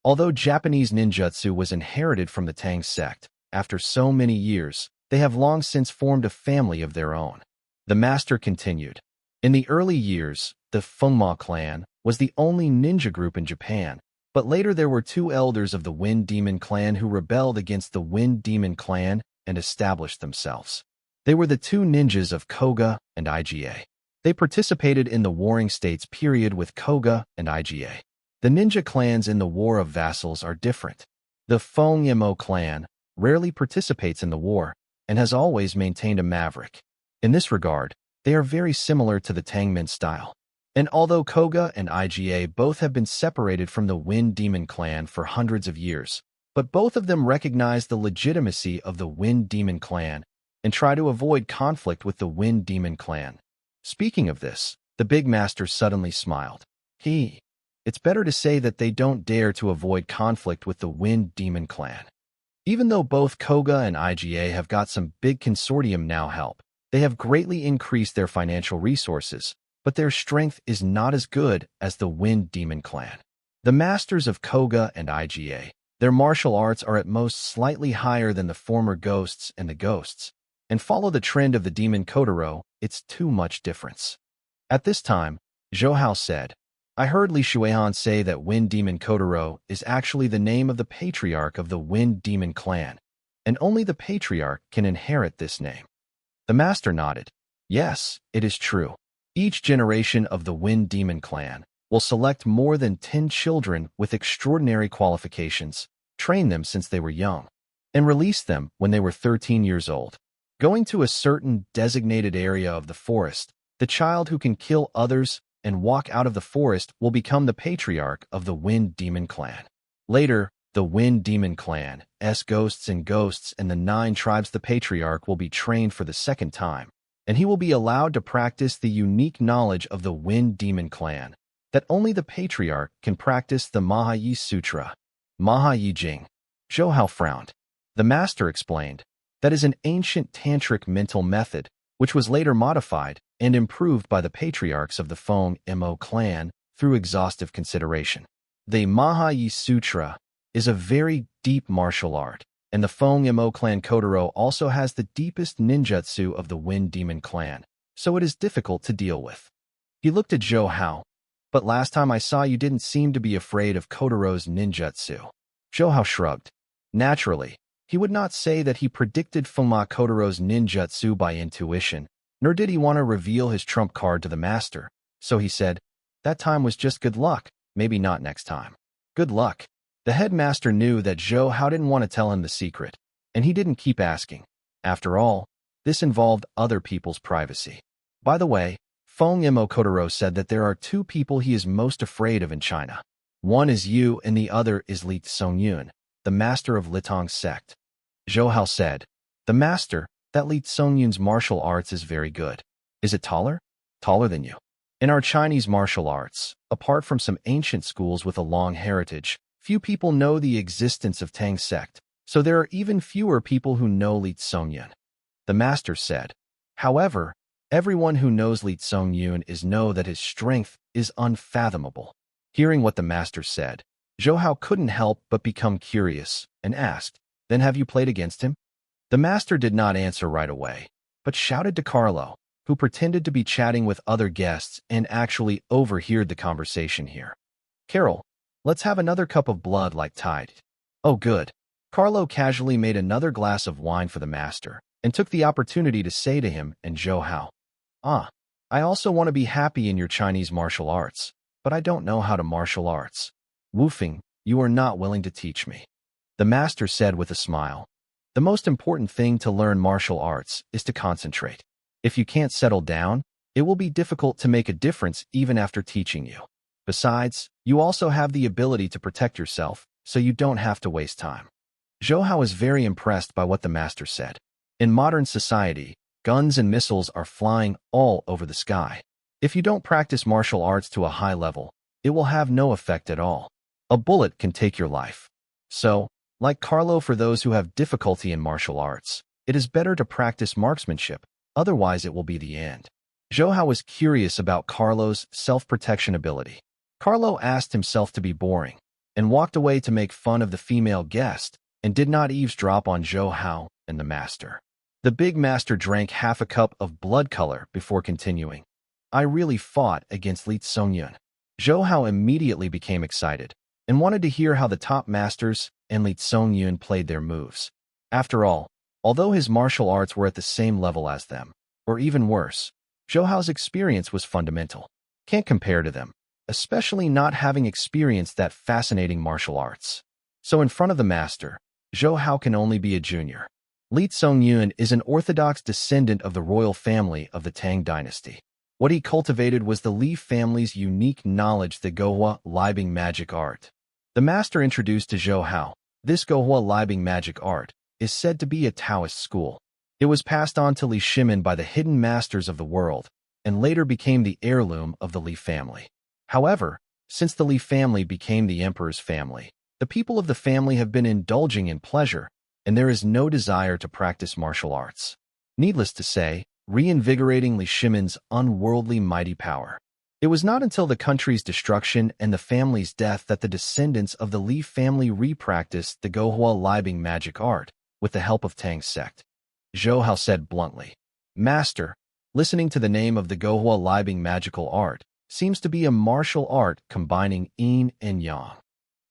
Although Japanese ninjutsu was inherited from the Tang sect, after so many years, they have long since formed a family of their own. The master continued. In the early years, the Fengma clan was the only ninja group in Japan, but later there were two elders of the Wind Demon clan who rebelled against the Wind Demon clan and established themselves. They were the two ninjas of Koga and Iga. They participated in the Warring States period with Koga and Iga. The ninja clans in the War of Vassals are different. The Feng Mo clan rarely participates in the war and has always maintained a maverick. In this regard, they are very similar to the Tangmen style. And although Koga and Iga both have been separated from the Wind Demon clan for hundreds of years, but both of them recognize the legitimacy of the Wind Demon clan and try to avoid conflict with the Wind Demon clan. Speaking of this, the big master suddenly smiled. It's better to say that they don't dare to avoid conflict with the Wind Demon clan. Even though both Koga and IGA have got some big consortium now help, they have greatly increased their financial resources, but their strength is not as good as the Wind Demon clan. The masters of Koga and IGA, their martial arts are at most slightly higher than the former ghosts and the ghosts, and follow the trend of the demon Kotaro, it's too much difference. At this time, Zhou Hao said, I heard Li Shuihan say that Wind Demon Kotaro is actually the name of the patriarch of the Wind Demon clan, and only the patriarch can inherit this name. The master nodded. Yes, it is true. Each generation of the Wind Demon clan will select more than 10 children with extraordinary qualifications, train them since they were young, and release them when they were 13 years old. Going to a certain designated area of the forest, the child who can kill others and walk out of the forest will become the patriarch of the Wind Demon clan. Later, the Wind Demon clan's ghosts and the 9 tribes the patriarch will be trained for the second time, and he will be allowed to practice the unique knowledge of the Wind Demon clan, that only the patriarch can practice the Manhwa Sutra. Manhwa Jing. Zhou Hao frowned. The master explained, that is an ancient tantric mental method, which was later modified and improved by the patriarchs of the Feng Mo clan through exhaustive consideration. The Manhwa Sutra is a very deep martial art, and the Feng Mo clan Kotaro also has the deepest ninjutsu of the Wind Demon clan, so it is difficult to deal with. He looked at Zhou Hao. But last time I saw you didn't seem to be afraid of Kotaro's ninjutsu. Zhou Hao shrugged. Naturally, he would not say that he predicted Fengma Kotaro's ninjutsu by intuition, nor did he want to reveal his trump card to the master, so he said, that time was just good luck, maybe not next time. Good luck. The headmaster knew that Zhou Hao didn't want to tell him the secret, and he didn't keep asking. After all, this involved other people's privacy. By the way, Feng Mo Kotaro said that there are 2 people he is most afraid of in China. One is you and the other is Li Tsongyun, the master of Litong's sect. Zhou Hao said, the master, that Li Tsongyun's martial arts is very good. Is it taller? Taller than you. In our Chinese martial arts, apart from some ancient schools with a long heritage, few people know the existence of Tang's sect, so there are even fewer people who know Li Tsongyun. The master said, however, everyone who knows Li Tsongyun know that his strength is unfathomable. Hearing what the master said, Zhou Hao couldn't help but become curious and asked, then have you played against him? The master did not answer right away, but shouted to Carlo, who pretended to be chatting with other guests and actually overheard the conversation here. Carol, let's have another cup of blood like Tide. Oh good. Carlo casually made another glass of wine for the master and took the opportunity to say to him and Zhou Hao, I also want to be happy in your Chinese martial arts, but I don't know how to martial arts. Wu-Fing, you are not willing to teach me. The master said with a smile, the most important thing to learn martial arts is to concentrate. If you can't settle down, it will be difficult to make a difference even after teaching you. Besides, you also have the ability to protect yourself, so you don't have to waste time. Zhou Hao is very impressed by what the master said. In modern society, guns and missiles are flying all over the sky. If you don't practice martial arts to a high level, it will have no effect at all. A bullet can take your life. So, like Carlo, for those who have difficulty in martial arts, it is better to practice marksmanship, otherwise it will be the end. Zhou Hao was curious about Carlo's self-protection ability. Carlo asked himself to be boring, and walked away to make fun of the female guest, and did not eavesdrop on Zhou Hao and the master. The big master drank half a cup of blood color before continuing. I really fought against Li Tsongyun. Zhou Hao immediately became excited, and wanted to hear how the top masters and Li Tsongyun played their moves. After all, although his martial arts were at the same level as them, or even worse, Zhou Hao's experience was fundamental. Can't compare to them, especially not having experienced that fascinating martial arts. So in front of the master, Zhou Hao can only be a junior. Li Tsongyun is an orthodox descendant of the royal family of the Tang dynasty. What he cultivated was the Li family's unique knowledge, the Gohua Libing magic art. The master introduced to Zhou Hao, this Gohua Libing magic art is said to be a Taoist school. It was passed on to Li Shimin by the hidden masters of the world, and later became the heirloom of the Li family. However, since the Li family became the emperor's family, the people of the family have been indulging in pleasure, and there is no desire to practice martial arts. Needless to say, reinvigorating Li Shimin's unworldly mighty power. It was not until the country's destruction and the family's death that the descendants of the Li family re-practiced the Gohua Libing magic art with the help of Tang's sect. Zhou Hao said bluntly, "Master, listening to the name of the Gohua Libing magical art seems to be a martial art combining yin and yang."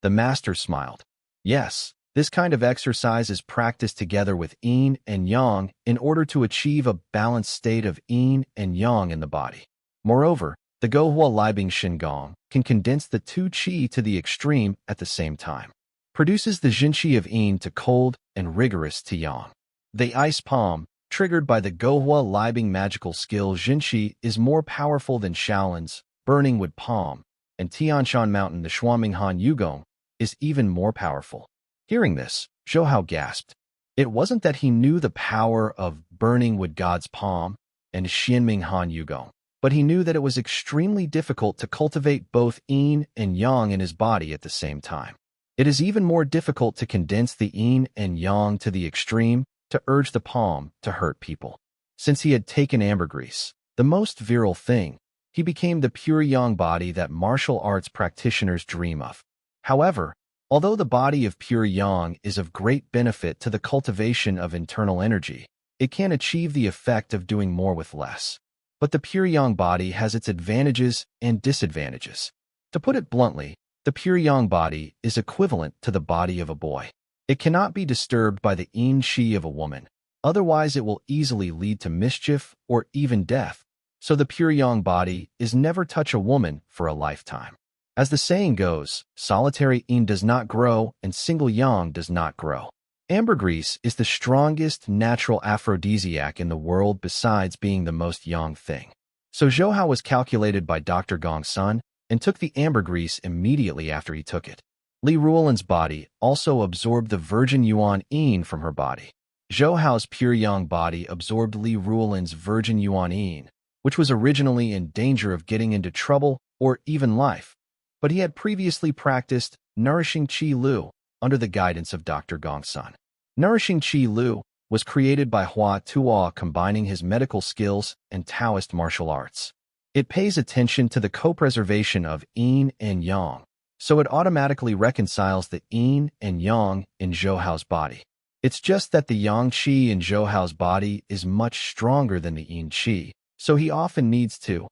The master smiled. "Yes, this kind of exercise is practiced together with yin and yang in order to achieve a balanced state of yin and yang in the body. Moreover, the Gohua Libing Shingong can condense the two qi to the extreme at the same time. Produces the jinqi of yin to cold and rigorous to yang. The ice palm, triggered by the Gohua Libing magical skill jinqi, is more powerful than Shaolin's burning wood palm, and Tianshan Mountain the Shuaminghan Yugong is even more powerful." Hearing this, Zhou Hao gasped. It wasn't that he knew the power of burning wood god's palm and Xianminghan Yugong, but he knew that it was extremely difficult to cultivate both yin and yang in his body at the same time. It is even more difficult to condense the yin and yang to the extreme to urge the palm to hurt people. Since he had taken ambergris, the most virile thing, he became the pure yang body that martial arts practitioners dream of. However, although the body of pure yang is of great benefit to the cultivation of internal energy, it can achieve the effect of doing more with less. But the pure yang body has its advantages and disadvantages. To put it bluntly, the pure yang body is equivalent to the body of a boy. It cannot be disturbed by the yin qi of a woman, otherwise it will easily lead to mischief or even death, so the pure yang body is never touch a woman for a lifetime. As the saying goes, solitary yin does not grow and single yang does not grow. Ambergris is the strongest natural aphrodisiac in the world besides being the most yang thing. So Zhou Hao was calculated by Dr. Gong's son and took the ambergris immediately after he took it. Li Ruolin's body also absorbed the virgin yuan yin from her body. Zhou Hao's pure yang body absorbed Li Ruolin's virgin yuan yin, which was originally in danger of getting into trouble or even life. But he had previously practiced Nourishing Qi Lu under the guidance of Dr. Gong's son. Nourishing Qi Lu was created by Hua Tuo combining his medical skills and Taoist martial arts. It pays attention to the co-preservation of yin and yang, so it automatically reconciles the yin and yang in Zhou Hao's body. It's just that the yang qi in Zhou Hao's body is much stronger than the yin qi, so he often needs to,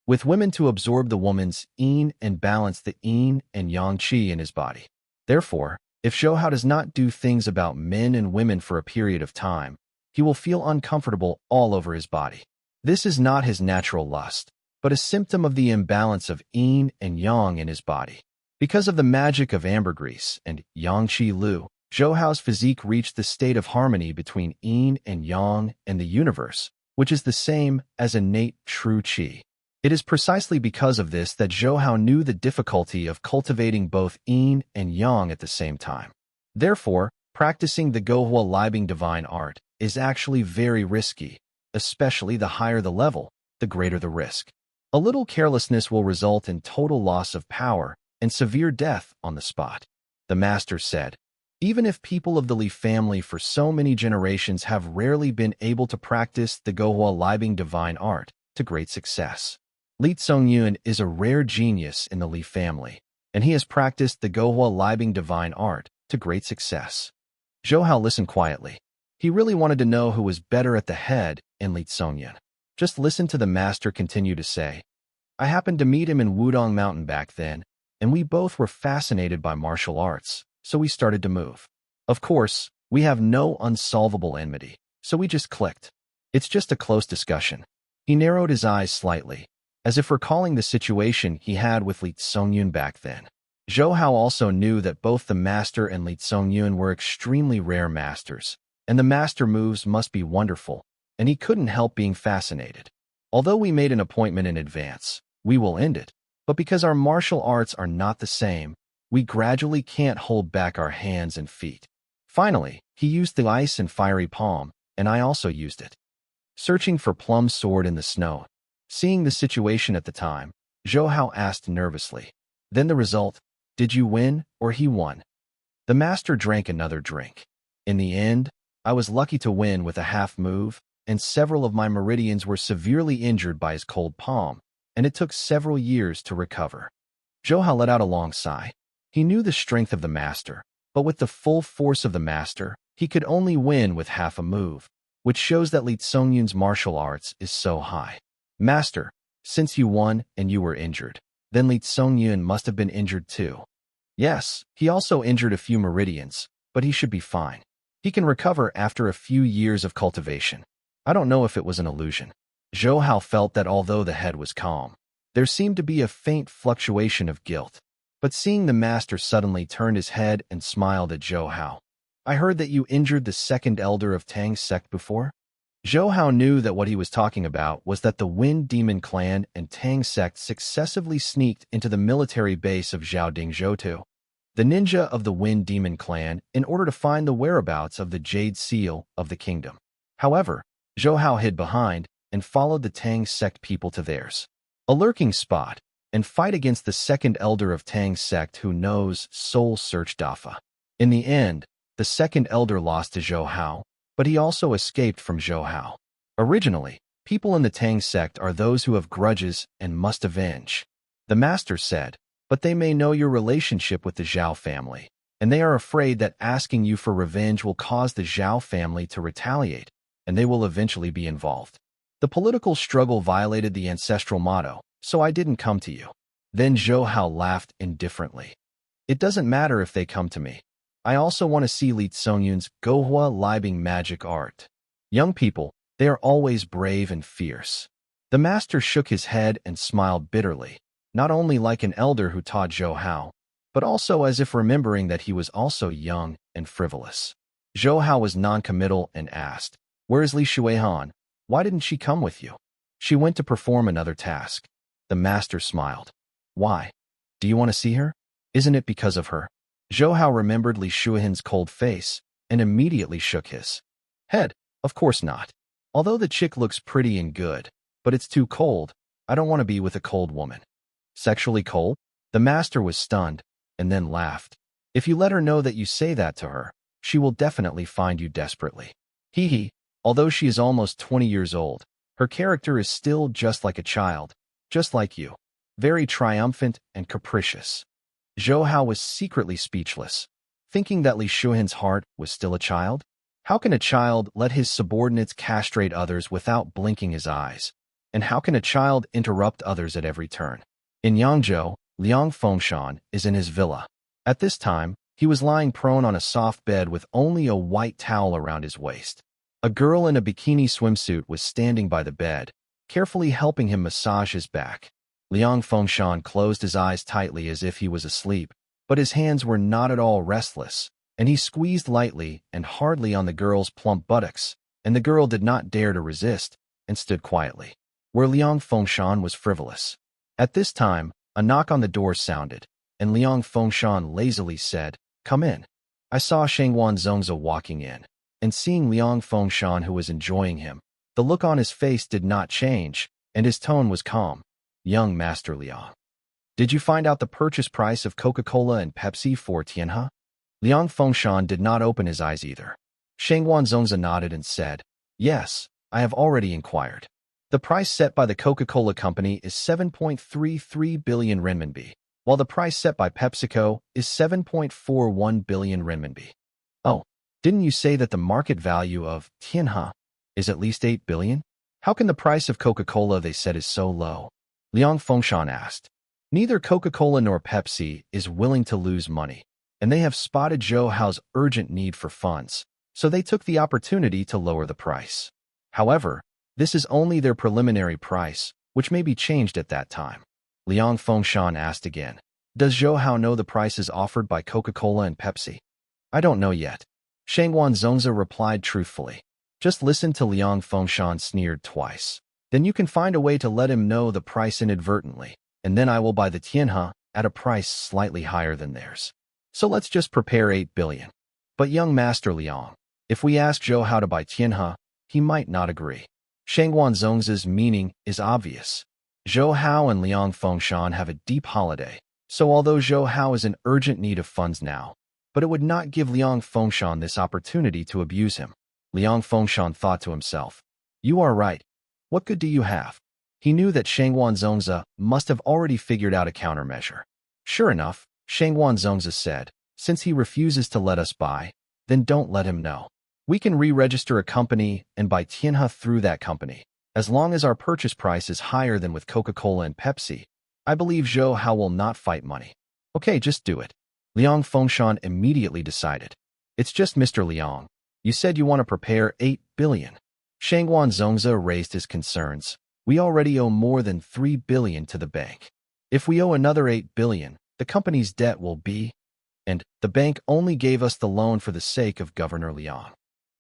with women, to absorb the woman's yin and balance the yin and yang qi in his body. Therefore, if Zhou Hao does not do things about men and women for a period of time, he will feel uncomfortable all over his body. This is not his natural lust, but a symptom of the imbalance of yin and yang in his body. Because of the magic of ambergris and yang qi lu, Zhou Hao's physique reached the state of harmony between yin and yang and the universe, which is the same as innate true qi. It is precisely because of this that Zhou Hao knew the difficulty of cultivating both yin and yang at the same time. Therefore, practicing the Gohua Libing divine art is actually very risky, especially the higher the level, the greater the risk. A little carelessness will result in total loss of power and severe death on the spot. The master said, even if people of the Li family for so many generations have rarely been able to practice the Gohua Libing divine art to great success. Li Tsongyun is a rare genius in the Li family, and he has practiced the Gohua Libing divine art to great success. Zhou Hao listened quietly. He really wanted to know who was better at the head in Li Tsongyun. Just listen to the master continue to say, I happened to meet him in Wudong Mountain back then, and we both were fascinated by martial arts, so we started to move. Of course, we have no unsolvable enmity, so we just clicked. It's just a close discussion. He narrowed his eyes slightly, as if recalling the situation he had with Li Tsongyun back then. Zhou Hao also knew that both the master and Li Tsongyun were extremely rare masters, and the master moves must be wonderful, and he couldn't help being fascinated. Although we made an appointment in advance, we will end it, but because our martial arts are not the same, we gradually can't hold back our hands and feet. Finally, he used the ice and fiery palm, and I also used it. Searching for Plum's sword in the snow. Seeing the situation at the time, Zhou Hao asked nervously. Then the result, did you win or he won? The master drank another drink. In the end, I was lucky to win with a half move, and several of my meridians were severely injured by his cold palm, and it took several years to recover. Zhou Hao let out a long sigh. He knew the strength of the master, but with the full force of the master, he could only win with half a move, which shows that Li Songyun's martial arts is so high. Master, since you won and you were injured, then Li Songyun must have been injured too. Yes, he also injured a few meridians, but he should be fine. He can recover after a few years of cultivation. I don't know if it was an illusion. Zhou Hao felt that although the head was calm, there seemed to be a faint fluctuation of guilt. But seeing the master suddenly turned his head and smiled at Zhou Hao. I heard that you injured the second elder of Tang's sect before? Zhou Hao knew that what he was talking about was that the Wind Demon clan and Tang sect successively sneaked into the military base of Zhaoding Zhoutu, the ninja of the Wind Demon clan, in order to find the whereabouts of the Jade Seal of the kingdom. However, Zhou Hao hid behind and followed the Tang sect people to theirs. A lurking spot, and fight against the second elder of Tang's sect who knows Soul Search Dafa. In the end, the second elder lost to Zhou Hao, but he also escaped from Zhou Hao. Originally, people in the Tang sect are those who have grudges and must avenge. The master said, but they may know your relationship with the Zhao family, and they are afraid that asking you for revenge will cause the Zhao family to retaliate, and they will eventually be involved. The political struggle violated the ancestral motto, so I didn't come to you. Then Zhou Hao laughed indifferently. It doesn't matter if they come to me. I also want to see Li Songyun's Gohua Libing magic art. Young people, they are always brave and fierce. The master shook his head and smiled bitterly, not only like an elder who taught Zhou Hao, but also as if remembering that he was also young and frivolous. Zhou Hao was non-committal and asked, "Where is Li Shuihan? Why didn't she come with you?" "She went to perform another task." The master smiled. "Why? Do you want to see her? Isn't it because of her?" Zhou Hao remembered Li Shuihan's cold face and immediately shook his head. "Of course not. Although the chick looks pretty and good, but it's too cold. I don't want to be with a cold woman." "Sexually cold?" The master was stunned and then laughed. "If you let her know that you say that to her, she will definitely find you desperately." Hee hee. Although she is almost 20 years old, her character is still just like a child, just like you, very triumphant and capricious. Zhou Hao was secretly speechless, thinking that Li Shuihan's heart was still a child. How can a child let his subordinates castrate others without blinking his eyes? And how can a child interrupt others at every turn? In Yangzhou, Liang Fengshan is in his villa. At this time, he was lying prone on a soft bed with only a white towel around his waist. A girl in a bikini swimsuit was standing by the bed, carefully helping him massage his back. Liang Fengshan closed his eyes tightly as if he was asleep, but his hands were not at all restless, and he squeezed lightly and hardly on the girl's plump buttocks, and the girl did not dare to resist and stood quietly, where Liang Fengshan was frivolous. At this time, a knock on the door sounded, and Liang Fengshan lazily said, "Come in." I saw Shangwan Zongzi walking in, and seeing Liang Fengshan who was enjoying him, the look on his face did not change, and his tone was calm. "Young Master Liang, did you find out the purchase price of Coca-Cola and Pepsi for Tianhe?" Liang Fengshan did not open his eyes either. Shangwan Zongzi nodded and said, "Yes, I have already inquired. The price set by the Coca-Cola company is 7.33 billion renminbi, while the price set by PepsiCo is 7.41 billion renminbi. Oh, didn't you say that the market value of Tianhe is at least 8 billion? How can the price of Coca-Cola they said is so low?" Liang Fengshan asked. Neither Coca-Cola nor Pepsi is willing to lose money, and they have spotted Zhou Hao's urgent need for funds, so they took the opportunity to lower the price. However, this is only their preliminary price, which may be changed at that time. Liang Fengshan asked again, "Does Zhou Hao know the prices offered by Coca-Cola and Pepsi?" "I don't know yet." Shangwan Zongzi replied truthfully. "Just listen to Liang Fengshan sneered twice. Then you can find a way to let him know the price inadvertently, and then I will buy the Tianhe at a price slightly higher than theirs. So let's just prepare 8 billion. But young Master Liang, if we ask Zhou Hao to buy Tianhe, he might not agree." Shangwan Zongzi's meaning is obvious. Zhou Hao and Liang Fengshan have a deep holiday, so although Zhou Hao is in urgent need of funds now, but it would not give Liang Fengshan this opportunity to abuse him. Liang Fengshan thought to himself, "You are right. What good do you have?" He knew that Shangwan Zongzi must have already figured out a countermeasure. Sure enough, Shangwan Zongzi said, "Since he refuses to let us buy, then don't let him know. We can re-register a company and buy Tianhe through that company. As long as our purchase price is higher than with Coca-Cola and Pepsi, I believe Zhou Hao will not fight money." "Okay, just do it." Liang Fengshan immediately decided. "It's just Mr. Liang. You said you want to prepare 8 billion. Shangwan Zongzi raised his concerns. "We already owe more than 3 billion to the bank. If we owe another 8 billion, the company's debt will be, and the bank only gave us the loan for the sake of Governor Liang."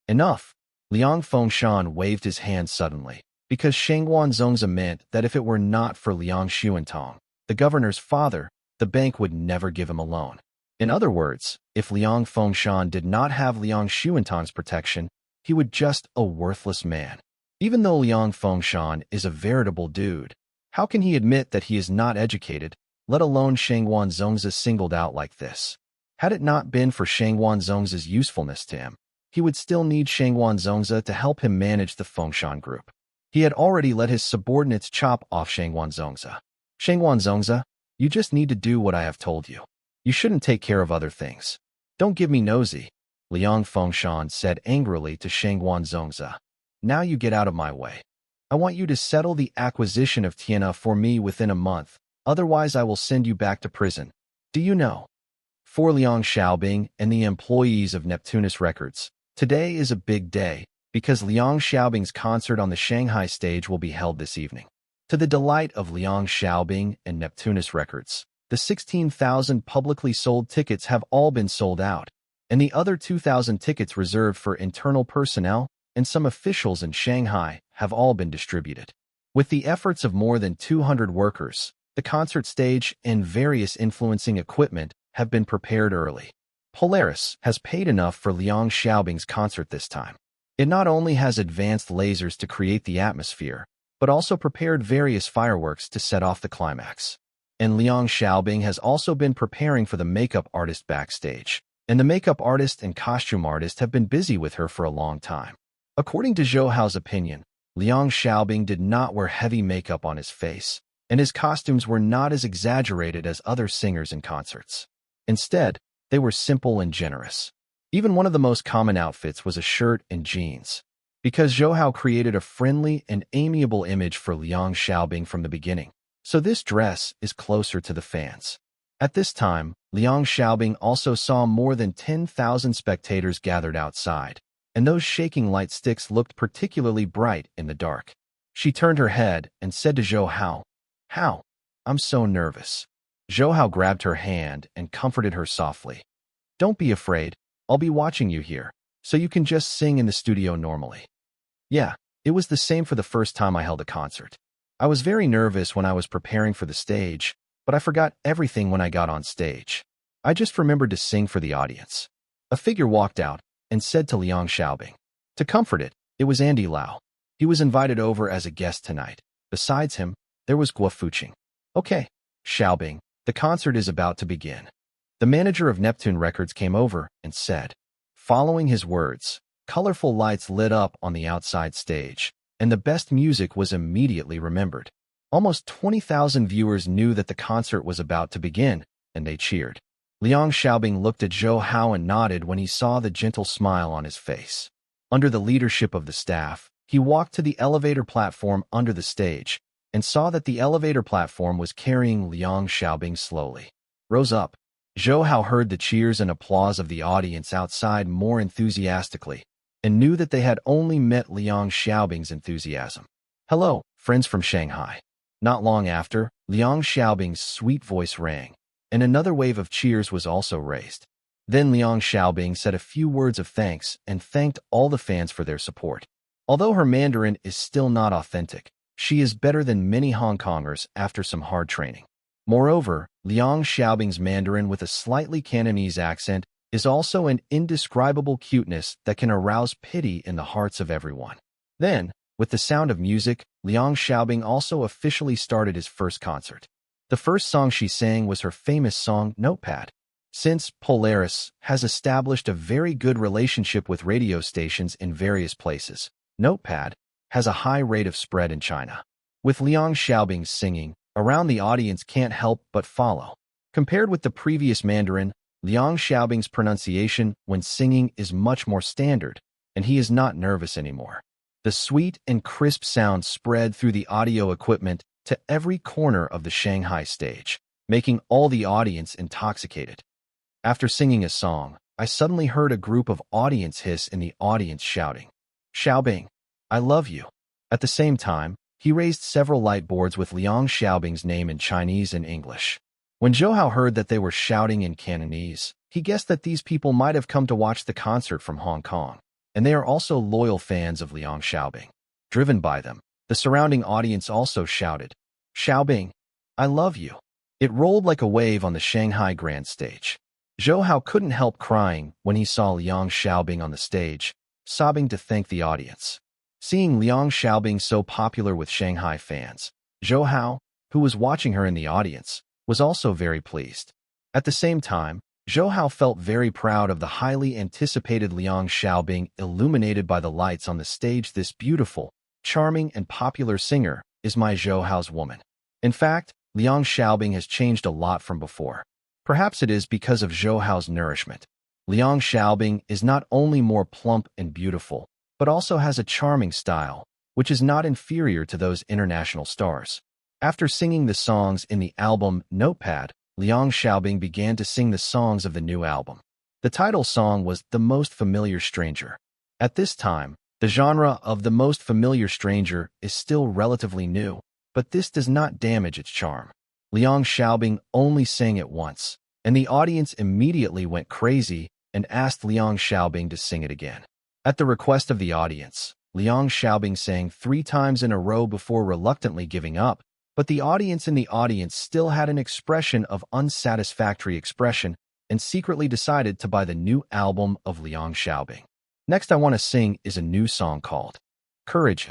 "Enough." Liang Fengshan waved his hand suddenly, because Shangwan Zongzi meant that if it were not for Liang Xuantong, the governor's father, the bank would never give him a loan. In other words, if Liang Fengshan did not have Liang Xuantong's protection, he would just a worthless man. Even though Liang Fengshan is a veritable dude, how can he admit that he is not educated, let alone Shangwan Zongzi singled out like this? Had it not been for Shangwan Zongzi's usefulness to him, he would still need Shangwan Zongzi to help him manage the Fengshan group. He had already let his subordinates chop off Shangwan Zongzi. "Shangwan Zongzi, you just need to do what I have told you. You shouldn't take care of other things. Don't give me nosy," Liang Fengshan said angrily to Shangwan Zongzi. "Now you get out of my way. I want you to settle the acquisition of Tianhe for me within a month, otherwise I will send you back to prison. Do you know?" For Liang Xiaobing and the employees of Neptunus Records, today is a big day, because Liang Xiaobing's concert on the Shanghai stage will be held this evening. To the delight of Liang Xiaobing and Neptunus Records, the 16,000 publicly sold tickets have all been sold out, and the other 2,000 tickets reserved for internal personnel and some officials in Shanghai have all been distributed. With the efforts of more than 200 workers, the concert stage and various influencing equipment have been prepared early. Polaris has paid enough for Liang Xiaobing's concert this time. It not only has advanced lasers to create the atmosphere, but also prepared various fireworks to set off the climax. And Liang Xiaobing has also been preparing for the makeup artist backstage, and the makeup artist and costume artist have been busy with her for a long time. According to Zhou Hao's opinion, Liang Xiaobing did not wear heavy makeup on his face, and his costumes were not as exaggerated as other singers in concerts. Instead, they were simple and generous. Even one of the most common outfits was a shirt and jeans. Because Zhou Hao created a friendly and amiable image for Liang Xiaobing from the beginning, so this dress is closer to the fans. At this time, Liang Xiaobing also saw more than 10,000 spectators gathered outside, and those shaking light sticks looked particularly bright in the dark. She turned her head and said to Zhou Hao, "Hao, I'm so nervous." Zhou Hao grabbed her hand and comforted her softly. "Don't be afraid. I'll be watching you here, so you can just sing in the studio normally." Yeah, it was the same for the first time I held a concert. I was very nervous when I was preparing for the stage, but I forgot everything when I got on stage. I just remembered to sing for the audience. A figure walked out and said to Liang Xiaobing. To comfort it, it was Andy Lau. He was invited over as a guest tonight. Besides him, there was Guo Fuqing. "Okay, Xiaobing, the concert is about to begin." The manager of Neptune Records came over and said. Following his words, colorful lights lit up on the outside stage, and the best music was immediately remembered. Almost 20,000 viewers knew that the concert was about to begin, and they cheered. Liang Xiaobing looked at Zhou Hao and nodded when he saw the gentle smile on his face. Under the leadership of the staff, he walked to the elevator platform under the stage and saw that the elevator platform was carrying Liang Xiaobing slowly. Rose up. Zhou Hao heard the cheers and applause of the audience outside more enthusiastically, and knew that they had only met Liang Xiaobing's enthusiasm. "Hello, friends from Shanghai." Not long after, Liang Xiaobing's sweet voice rang, and another wave of cheers was also raised. Then Liang Xiaobing said a few words of thanks and thanked all the fans for their support. Although her Mandarin is still not authentic, she is better than many Hong Kongers after some hard training. Moreover, Liang Xiaobing's Mandarin with a slightly Cantonese accent is also an indescribable cuteness that can arouse pity in the hearts of everyone. Then, with the sound of music, Liang Xiaobing also officially started his first concert. The first song she sang was her famous song, Notepad. since Polaris has established a very good relationship with radio stations in various places. Notepad has a high rate of spread in China. With Liang Xiaobing singing, around the audience can't help but follow. Compared with the previous Mandarin, Liang Xiaobing's pronunciation when singing is much more standard, and he is not nervous anymore. The sweet and crisp sound spread through the audio equipment to every corner of the Shanghai stage, making all the audience intoxicated. After singing a song, I suddenly heard a group of audience hiss in the audience shouting, "Xiaobing, I love you." At the same time, he raised several light boards with Liang Xiaobing's name in Chinese and English. When Zhou Hao heard that they were shouting in Cantonese, he guessed that these people might have come to watch the concert from Hong Kong, and they are also loyal fans of Liang Xiaobing. Driven by them, the surrounding audience also shouted, "Xiaobing, I love you." It rolled like a wave on the Shanghai Grand Stage. Zhou Hao couldn't help crying when he saw Liang Xiaobing on the stage, sobbing to thank the audience. Seeing Liang Xiaobing so popular with Shanghai fans, Zhou Hao, who was watching her in the audience, was also very pleased. At the same time, Zhou Hao felt very proud of the highly anticipated Liang Xiaobing illuminated by the lights on the stage. This beautiful, charming, and popular singer is my Zhou Hao's woman. In fact, Liang Xiaobing has changed a lot from before. Perhaps it is because of Zhou Hao's nourishment. Liang Xiaobing is not only more plump and beautiful, but also has a charming style, which is not inferior to those international stars. After singing the songs in the album Notepad, Liang Xiaobing began to sing the songs of the new album. The title song was The Most Familiar Stranger. At this time, the genre of The Most Familiar Stranger is still relatively new, but this does not damage its charm. Liang Xiaobing only sang it once, and the audience immediately went crazy and asked Liang Xiaobing to sing it again. At the request of the audience, Liang Xiaobing sang 3 times in a row before reluctantly giving up, but the audience in the audience still had an expression of unsatisfactory expression and secretly decided to buy the new album of Liang Xiaobing. Next I want to sing is a new song called Courage.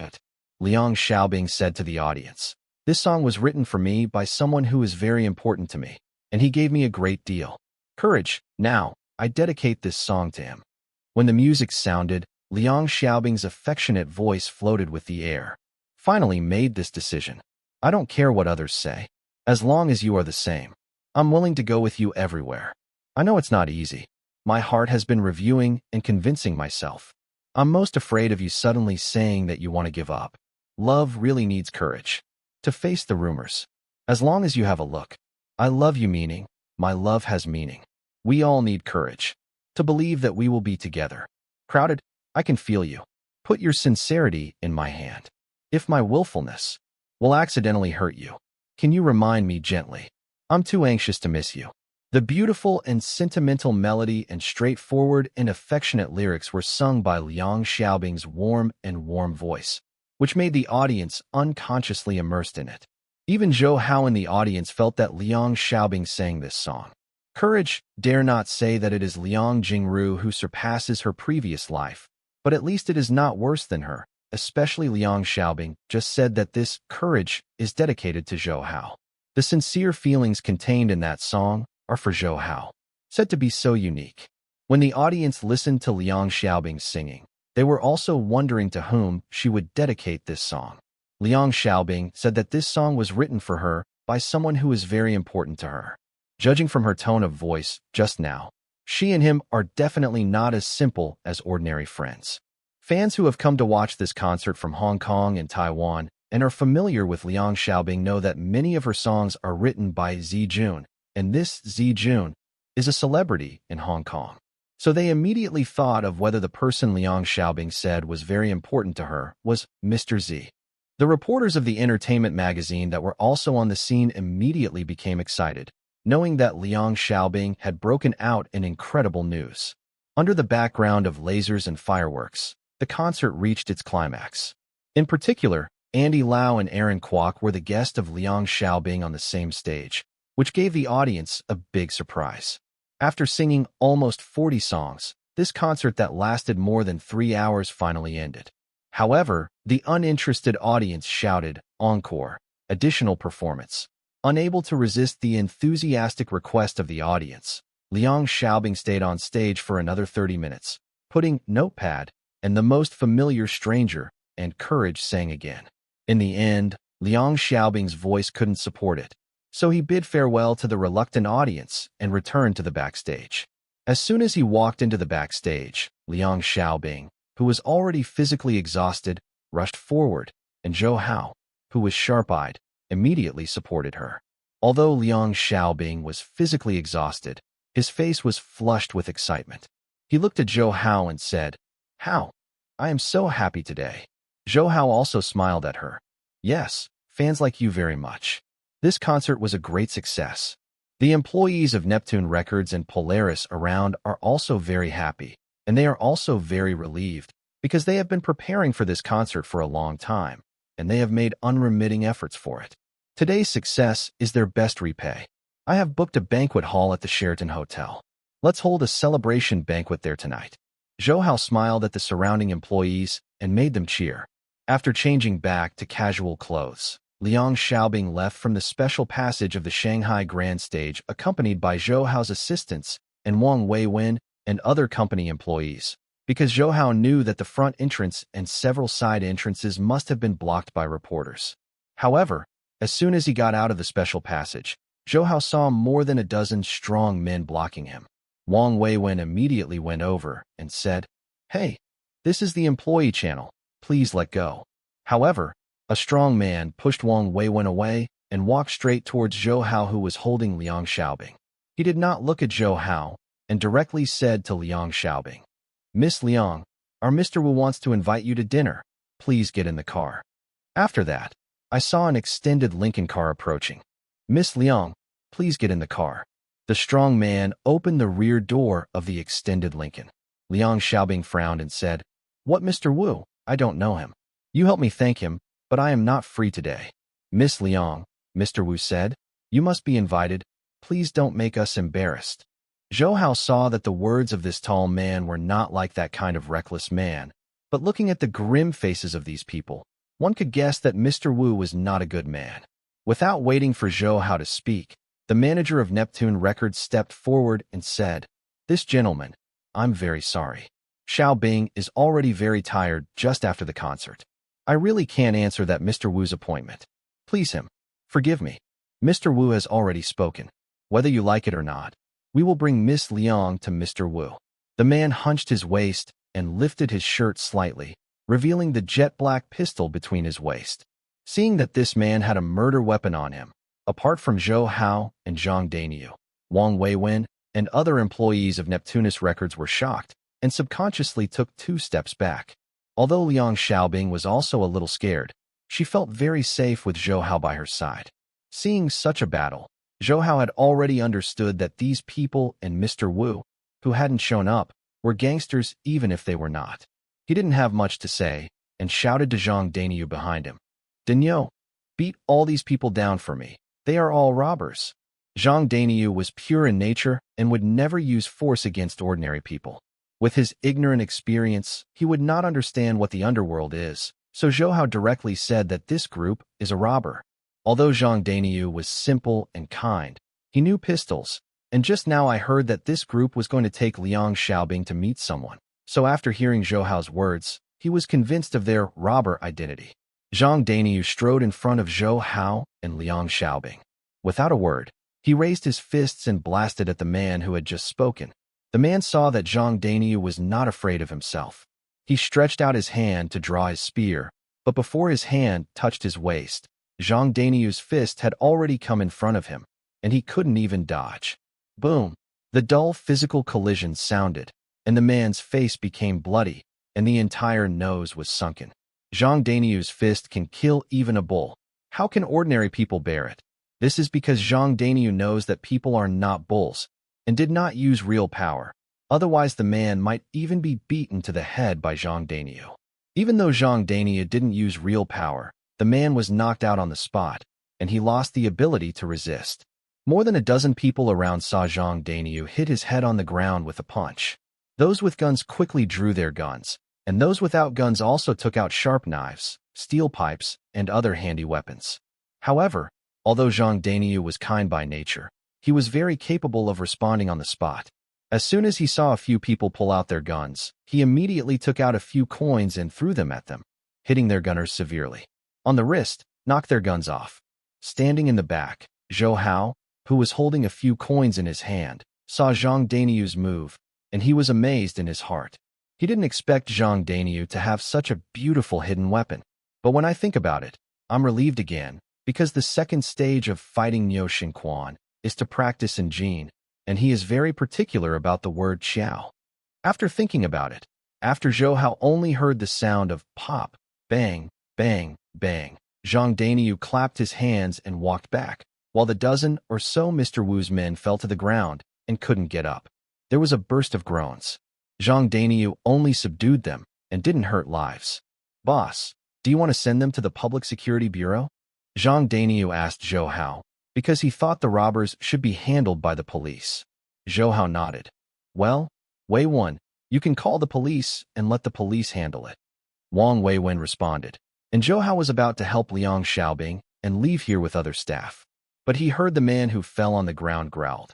Liang Xiaobing said to the audience, "This song was written for me by someone who is very important to me, and he gave me a great deal. Courage. Now, I dedicate this song to him." When the music sounded, Liang Xiaobing's affectionate voice floated with the air. Finally made this decision. "I don't care what others say. As long as you are the same, I'm willing to go with you everywhere. I know it's not easy. My heart has been reviewing and convincing myself. I'm most afraid of you suddenly saying that you want to give up. Love really needs courage. To face the rumors. As long as you have a look. I love you meaning. My love has meaning. We all need courage. To believe that we will be together. Crowded, I can feel you. Put your sincerity in my hand. If my willfulness will accidentally hurt you, can you remind me gently? I'm too anxious to miss you." The beautiful and sentimental melody and straightforward and affectionate lyrics were sung by Liang Xiaobing's warm voice, which made the audience unconsciously immersed in it. Even Zhou Hao in the audience felt that Liang Xiaobing sang this song. Courage, dare not say that it is Liang Jingru who surpasses her previous life, but at least it is not worse than her, especially Liang Xiaobing just said that this courage is dedicated to Zhou Hao. The sincere feelings contained in that song are for Zhou Hao, said to be so unique. When the audience listened to Liang Xiaobing singing, they were also wondering to whom she would dedicate this song. Liang Xiaobing said that this song was written for her by someone who is very important to her. Judging from her tone of voice just now, she and him are definitely not as simple as ordinary friends. Fans who have come to watch this concert from Hong Kong and Taiwan and are familiar with Liang Xiaobing know that many of her songs are written by Zi Jun, and this Zi Jun is a celebrity in Hong Kong. So they immediately thought of whether the person Liang Xiaobing said was very important to her was Mr. Z. The reporters of the entertainment magazine that were also on the scene immediately became excited, knowing that Liang Xiaobing had broken out in incredible news. Under the background of lasers and fireworks, the concert reached its climax. In particular, Andy Lau and Aaron Kwok were the guests of Liang Xiaobing on the same stage, which gave the audience a big surprise. After singing almost 40 songs, this concert that lasted more than 3 hours finally ended. However, the uninterested audience shouted, "Encore! Additional performance!" Unable to resist the enthusiastic request of the audience, Liang Xiaobing stayed on stage for another 30 minutes, putting notepad and the most familiar stranger and courage sang again. In the end, Liang Xiaobing's voice couldn't support it, so he bid farewell to the reluctant audience and returned to the backstage. As soon as he walked into the backstage, Liang Xiaobing, who was already physically exhausted, rushed forward, and Zhou Hao, who was sharp-eyed, immediately supported her. Although Liang Xiaobing was physically exhausted, his face was flushed with excitement. He looked at Zhou Hao and said, "Hao, I am so happy today." Zhou Hao also smiled at her. "Yes, fans like you very much. This concert was a great success. The employees of Neptune Records and Polaris around are also very happy, and they are also very relieved because they have been preparing for this concert for a long time, and they have made unremitting efforts for it. Today's success is their best repay. I have booked a banquet hall at the Sheraton Hotel. Let's hold a celebration banquet there tonight." Zhou Hao smiled at the surrounding employees and made them cheer. After changing back to casual clothes, Liang Xiaobing left from the special passage of the Shanghai Grand Stage accompanied by Zhou Hao's assistants and Wang Weiwen and other company employees, because Zhou Hao knew that the front entrance and several side entrances must have been blocked by reporters. However, as soon as he got out of the special passage, Zhou Hao saw more than a dozen strong men blocking him. Wang Weiwen immediately went over and said, "Hey, this is the employee channel. Please let go." However, a strong man pushed Wang Weiwen away and walked straight towards Zhou Hao, who was holding Liang Xiaobing. He did not look at Zhou Hao and directly said to Liang Xiaobing, "Miss Liang, our Mr. Wu wants to invite you to dinner. Please get in the car." After that, I saw an extended Lincoln car approaching. "Miss Liang, please get in the car." The strong man opened the rear door of the extended Lincoln. Liang Xiaobing frowned and said, "What, Mr. Wu? I don't know him. You help me thank him, but I am not free today." "Miss Liang," Mr. Wu said, "you must be invited. Please don't make us embarrassed." Zhou Hao saw that the words of this tall man were not like that kind of reckless man, but looking at the grim faces of these people, one could guess that Mr. Wu was not a good man. Without waiting for Zhou Hao to speak, the manager of Neptune Records stepped forward and said, "This gentleman, I'm very sorry. Xiaobing is already very tired just after the concert. I really can't answer that Mr. Wu's appointment. Please him. Forgive me. Mr. Wu has already spoken. Whether you like it or not, we will bring Miss Liang to Mr. Wu." The man hunched his waist and lifted his shirt slightly, revealing the jet black pistol between his waist. Seeing that this man had a murder weapon on him, apart from Zhou Hao and Zhang Daniu, Wang Weiwen, and other employees of Neptunus Records were shocked and subconsciously took 2 steps back. Although Liang Xiaobing was also a little scared, she felt very safe with Zhou Hao by her side. Seeing such a battle, Zhou Hao had already understood that these people and Mr. Wu, who hadn't shown up, were gangsters even if they were not. He didn't have much to say and shouted to Zhang Daniu behind him, "Daniu, beat all these people down for me. They are all robbers." Zhang Daniu was pure in nature and would never use force against ordinary people. With his ignorant experience, he would not understand what the underworld is, so Zhou Hao directly said that this group is a robber. Although Zhang Daniu was simple and kind, he knew pistols, and just now I heard that this group was going to take Liang Xiaobing to meet someone. So after hearing Zhou Hao's words, he was convinced of their robber identity. Zhang Daniu strode in front of Zhou Hao and Liang Xiaobing. Without a word, he raised his fists and blasted at the man who had just spoken. The man saw that Zhang Daniu was not afraid of himself. He stretched out his hand to draw his spear, but before his hand touched his waist, Zhang Daniu's fist had already come in front of him, and he couldn't even dodge. Boom! The dull physical collision sounded, and the man's face became bloody, and the entire nose was sunken. Zhang Daniu's fist can kill even a bull. How can ordinary people bear it? This is because Zhang Daniu knows that people are not bulls, and did not use real power. Otherwise, the man might even be beaten to the head by Zhang Daniu. Even though Zhang Daniu didn't use real power, the man was knocked out on the spot, and he lost the ability to resist. More than a dozen people around saw Zhang Daniu hit his head on the ground with a punch. Those with guns quickly drew their guns, and those without guns also took out sharp knives, steel pipes, and other handy weapons. However, although Zhang Daniu was kind by nature, He was very capable of responding on the spot. As soon as he saw a few people pull out their guns, he immediately took out a few coins and threw them at them, hitting their gunners severely. On the wrist, knocked their guns off. Standing in the back, Zhou Hao, who was holding a few coins in his hand, saw Zhang Daniu's move, and he was amazed in his heart. He didn't expect Zhang Daniu to have such a beautiful hidden weapon. But when I think about it, I'm relieved again, because the second stage of fighting Niu Xingquan is to practice in Jin, and he is very particular about the word qiao. After thinking about it, after Zhou Hao only heard the sound of pop, bang, bang, bang, Zhang Daniu clapped his hands and walked back, while the dozen or so Mr. Wu's men fell to the ground and couldn't get up. There was a burst of groans. Zhang Daniu only subdued them and didn't hurt lives. Boss, do you want to send them to the Public Security Bureau? Zhang Daniu asked Zhou Hao, because he thought the robbers should be handled by the police. Zhou Hao nodded. Well, Wei Wen, you can call the police and let the police handle it. Wang Weiwen responded, and Zhou Hao was about to help Liang Xiaobing and leave here with other staff. But he heard the man who fell on the ground growled.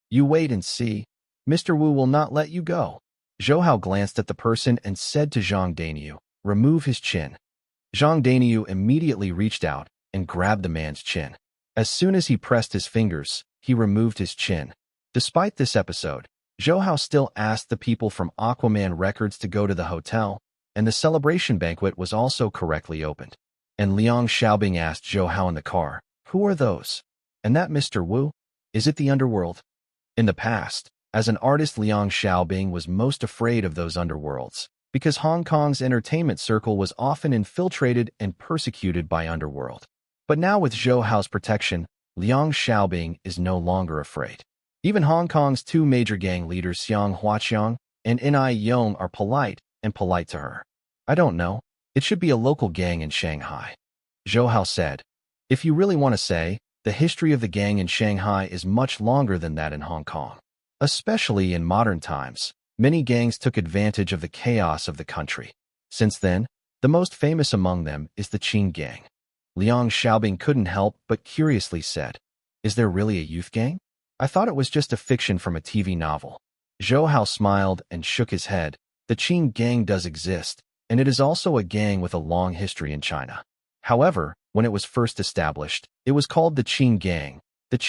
You wait and see. Mr. Wu will not let you go. Zhou Hao glanced at the person and said to Zhang Daniu, remove his chin. Zhang Daniu immediately reached out and grabbed the man's chin. As soon as he pressed his fingers, he removed his chin. Despite this episode, Zhou Hao still asked the people from Aquaman Records to go to the hotel, and the celebration banquet was also correctly opened. And Liang Xiaobing asked Zhou Hao in the car, who are those? And that Mr. Wu? Is it the underworld? In the past, as an artist, Liang Xiaobing was most afraid of those underworlds, because Hong Kong's entertainment circle was often infiltrated and persecuted by underworld. But now with Zhou Hao's protection, Liang Xiaobing is no longer afraid. Even Hong Kong's two major gang leaders Xiang Huaqiang and Ni Yong are polite to her. I don't know. It should be a local gang in Shanghai. Zhou Hao said. If you really want to say, the history of the gang in Shanghai is much longer than that in Hong Kong. Especially in modern times, many gangs took advantage of the chaos of the country. Since then, the most famous among them is the Qing gang. Liang Xiaobing couldn't help but curiously said, is there really a youth gang? I thought it was just a fiction from a TV novel. Zhou Hao smiled and shook his head. The Qing gang does exist, and it is also a gang with a long history in China. However, when it was first established, it was called the Qing gang at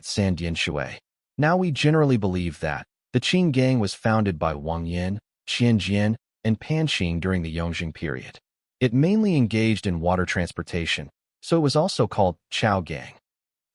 Sandian Shui. Now we generally believe that the Qing gang was founded by Wang Yin, Qian Jian, and Pan Qing during the Yongjing period. It mainly engaged in water transportation, so it was also called Chao Gang.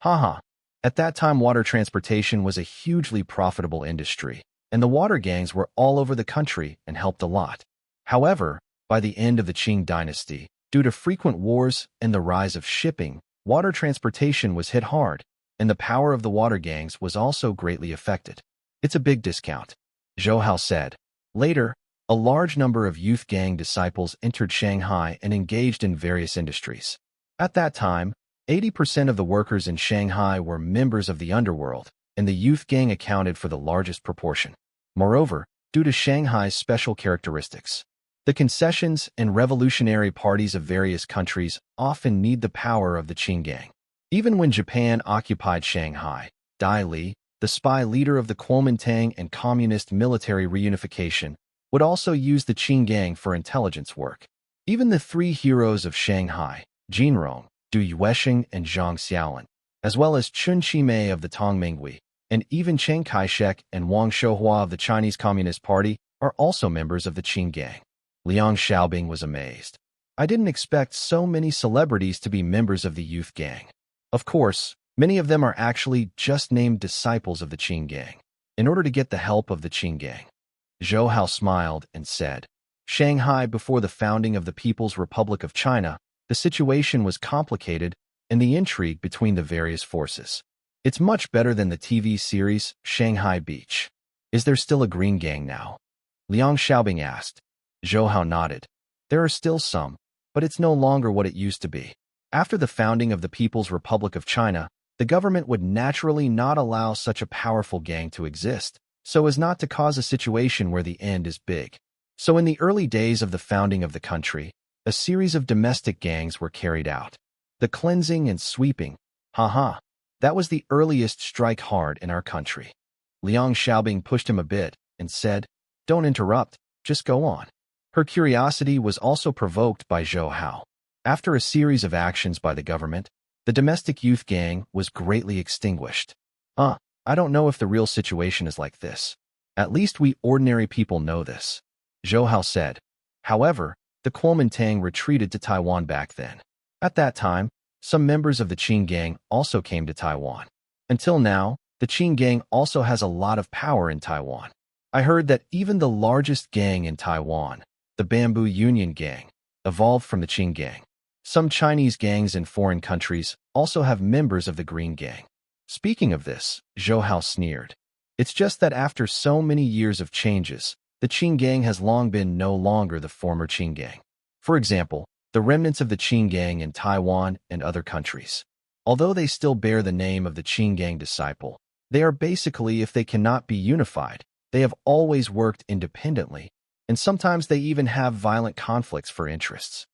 Haha. At that time, water transportation was a hugely profitable industry, and the water gangs were all over the country and helped a lot. However, by the end of the Qing dynasty, due to frequent wars and the rise of shipping, water transportation was hit hard, and the power of the water gangs was also greatly affected. It's a big discount, Zhou Hao said. Later, a large number of youth gang disciples entered Shanghai and engaged in various industries. At that time, 80% of the workers in Shanghai were members of the underworld, and the youth gang accounted for the largest proportion. Moreover, due to Shanghai's special characteristics, the concessions and revolutionary parties of various countries often need the power of the Qing gang. Even when Japan occupied Shanghai, Dai Li, the spy leader of the Kuomintang and communist military reunification, would also use the Qing gang for intelligence work. Even the three heroes of Shanghai, Jinrong, Du Yuesheng, and Zhang Xiaolin, as well as Chun Chi-mei of the Tongminghui, and even Chiang Kai-shek and Wang Shouhua of the Chinese Communist Party are also members of the Qing gang. Liang Xiaobing was amazed. I didn't expect so many celebrities to be members of the youth gang. Of course, many of them are actually just named disciples of the Qing gang, in order to get the help of the Qing gang. Zhou Hao smiled and said, Shanghai before the founding of the People's Republic of China, the situation was complicated and the intrigue between the various forces. It's much better than the TV series Shanghai Beach. Is there still a green gang now? Liang Xiaobing asked. Zhou Hao nodded. There are still some, but it's no longer what it used to be. After the founding of the People's Republic of China, the government would naturally not allow such a powerful gang to exist, so as not to cause a situation where the end is big. So in the early days of the founding of the country, a series of domestic gangs were carried out. The cleansing and sweeping. Haha. That was the earliest strike hard in our country. Liang Xiaobing pushed him a bit and said, "Don't interrupt, just go on." Her curiosity was also provoked by Zhou Hao. After a series of actions by the government, the domestic youth gang was greatly extinguished. I don't know if the real situation is like this. At least we ordinary people know this, Zhou Hao said. However, the Kuomintang retreated to Taiwan back then. At that time, some members of the Qing gang also came to Taiwan. Until now, the Qing gang also has a lot of power in Taiwan. I heard that even the largest gang in Taiwan, the Bamboo Union Gang, evolved from the Qing gang. Some Chinese gangs in foreign countries also have members of the Green Gang. Speaking of this, Zhou Hao sneered. It's just that after so many years of changes, the Qing gang has long been no longer the former Qing gang. For example, the remnants of the Qing gang in Taiwan and other countries. Although they still bear the name of the Qing gang disciple, they are basically, if they cannot be unified, they have always worked independently, and sometimes they even have violent conflicts for interests.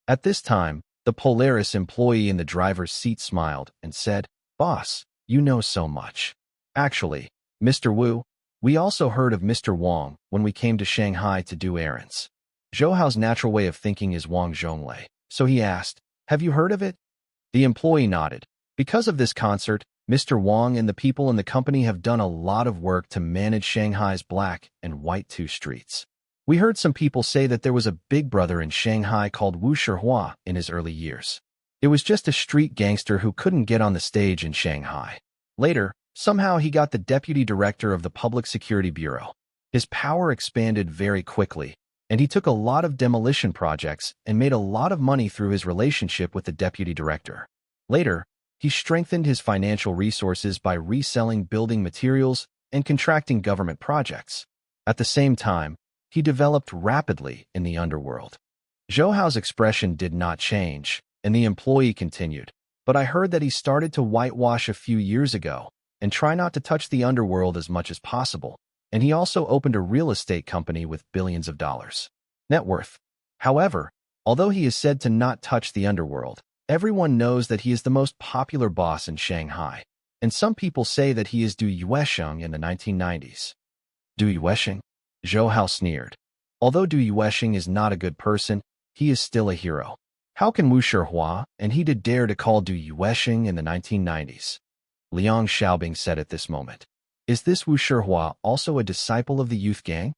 At this time, the Polaris employee in the driver's seat smiled and said, "Boss, you know so much. Actually, Mr. Wu, we also heard of Mr. Wang when we came to Shanghai to do errands." Zhou Hao's natural way of thinking is Wang Zhonglei, so he asked, "Have you heard of it?" The employee nodded. Because of this concert, Mr. Wang and the people in the company have done a lot of work to manage Shanghai's Black and White 2 streets. We heard some people say that there was a big brother in Shanghai called Wu Shihua in his early years. It was just a street gangster who couldn't get on the stage in Shanghai. Later, somehow he got the deputy director of the Public Security Bureau. His power expanded very quickly, and he took a lot of demolition projects and made a lot of money through his relationship with the deputy director. Later, he strengthened his financial resources by reselling building materials and contracting government projects. At the same time, he developed rapidly in the underworld. Zhou Hao's expression did not change, and the employee continued, "But I heard that he started to whitewash a few years ago and try not to touch the underworld as much as possible, and he also opened a real estate company with billions of dollars net worth. However, although he is said to not touch the underworld, everyone knows that he is the most popular boss in Shanghai, and some people say that he is Du Yuesheng in the 1990s. Du Yuesheng? Zhou Hao sneered. Although Du Yuesheng is not a good person, he is still a hero. How can Wu Shihua and he did dare to call Du Yuesheng in the 1990s? Liang Xiaobing said at this moment. Is this Wu Shihua also a disciple of the youth gang?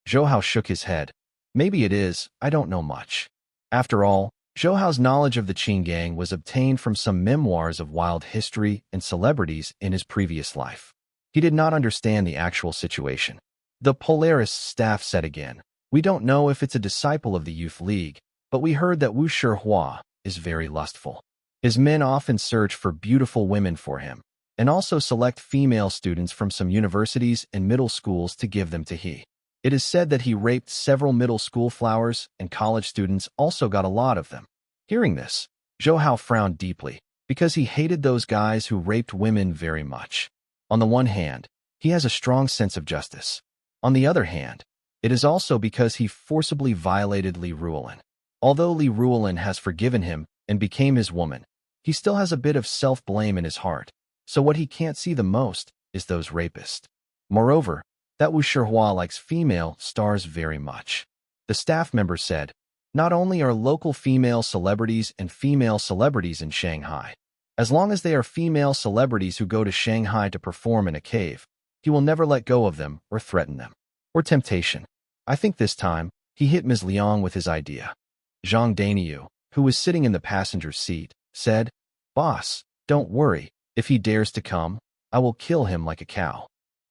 Zhou Hao shook his head. Maybe it is, I don't know much. After all, Zhou Hao's knowledge of the Qing gang was obtained from some memoirs of wild history and celebrities in his previous life. He did not understand the actual situation. The Polaris staff said again, "We don't know if it's a disciple of the Youth League, but we heard that Wu Shihua is very lustful. His men often search for beautiful women for him, and also select female students from some universities and middle schools to give them to he. It is said that he raped several middle school flowers, and college students also got a lot of them." Hearing this, Zhou Hao frowned deeply, because he hated those guys who raped women very much. On the one hand, he has a strong sense of justice. On the other hand, it is also because he forcibly violated Li Ruolin. Although Li Ruolin has forgiven him and became his woman, he still has a bit of self-blame in his heart, so what he can't see the most is those rapists. Moreover, that Wu Shihua likes female stars very much. The staff member said, "Not only are local female celebrities and female celebrities in Shanghai, as long as they are female celebrities who go to Shanghai to perform in a cave, he will never let go of them or threaten them. Or temptation." I think this time, he hit Ms. Liang with his idea. Zhang Daniu, who was sitting in the passenger's seat, said, "Boss, don't worry, if he dares to come, I will kill him like a cow."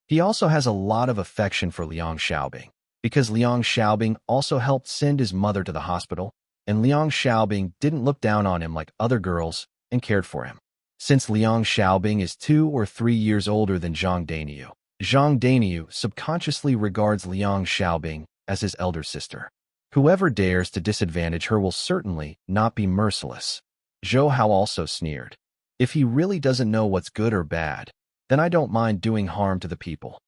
He also has a lot of affection for Liang Xiaobing, because Liang Xiaobing also helped send his mother to the hospital, and Liang Xiaobing didn't look down on him like other girls and cared for him. Since Liang Xiaobing is 2 or 3 years older than Zhang Daniu subconsciously regards Liang Xiaobing as his elder sister. Whoever dares to disadvantage her will certainly not be merciless. Zhou Hao also sneered. If he really doesn't know what's good or bad, then I don't mind doing harm to the people.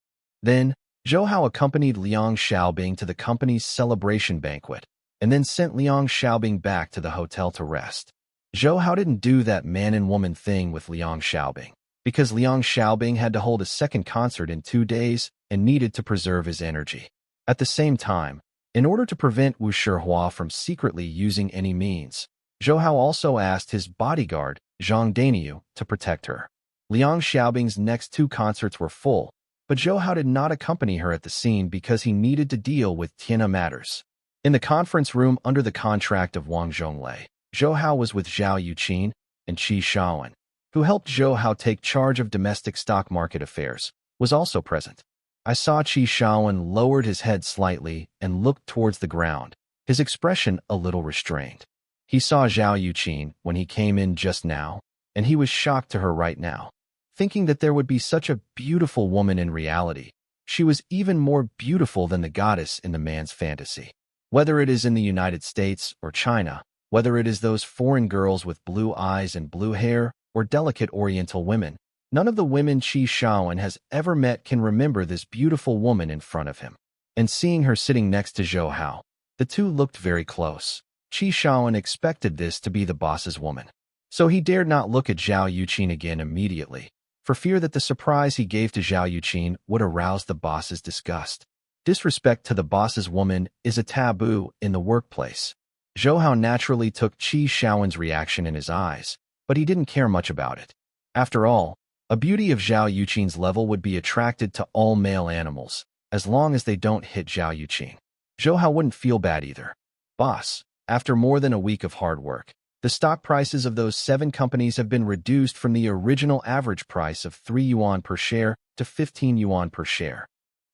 Then, Zhou Hao accompanied Liang Xiaobing to the company's celebration banquet, and then sent Liang Xiaobing back to the hotel to rest. Zhou Hao didn't do that man and woman thing with Liang Xiaobing, because Liang Xiaobing had to hold a second concert in 2 days and needed to preserve his energy. At the same time, in order to prevent Wu Shihua from secretly using any means, Zhou Hao also asked his bodyguard, Zhang Daniu, to protect her. Liang Xiaobing's next 2 concerts were full, but Zhou Hao did not accompany her at the scene because he needed to deal with Tiana matters. In the conference room under the contract of Wang Zhonglei, Zhou Hao was with Zhao Yuqin and Qi Shaoan, who helped Zhou Hao take charge of domestic stock market affairs, was also present. I saw Qi Shaoan lowered his head slightly and looked towards the ground, his expression a little restrained. He saw Zhao Yuqin when he came in just now, and he was shocked to her right now, thinking that there would be such a beautiful woman in reality. She was even more beautiful than the goddess in the man's fantasy. Whether it is in the United States or China, whether it is those foreign girls with blue eyes and blue hair or delicate oriental women, none of the women Qi Shaoan has ever met can remember this beautiful woman in front of him. And seeing her sitting next to Zhou Hao, the two looked very close. Qi Shaoan expected this to be the boss's woman, so he dared not look at Zhao Yuqin again immediately, for fear that the surprise he gave to Zhao Yuqin would arouse the boss's disgust. Disrespect to the boss's woman is a taboo in the workplace. Zhou Hao naturally took Qi Shaoan's reaction in his eyes, but he didn't care much about it. After all, a beauty of Zhao Yuqin's level would be attracted to all male animals, as long as they don't hit Zhao Yuqin. Zhou Hao wouldn't feel bad either. Boss, after more than a week of hard work, the stock prices of those 7 companies have been reduced from the original average price of 3 yuan per share to 15 yuan per share.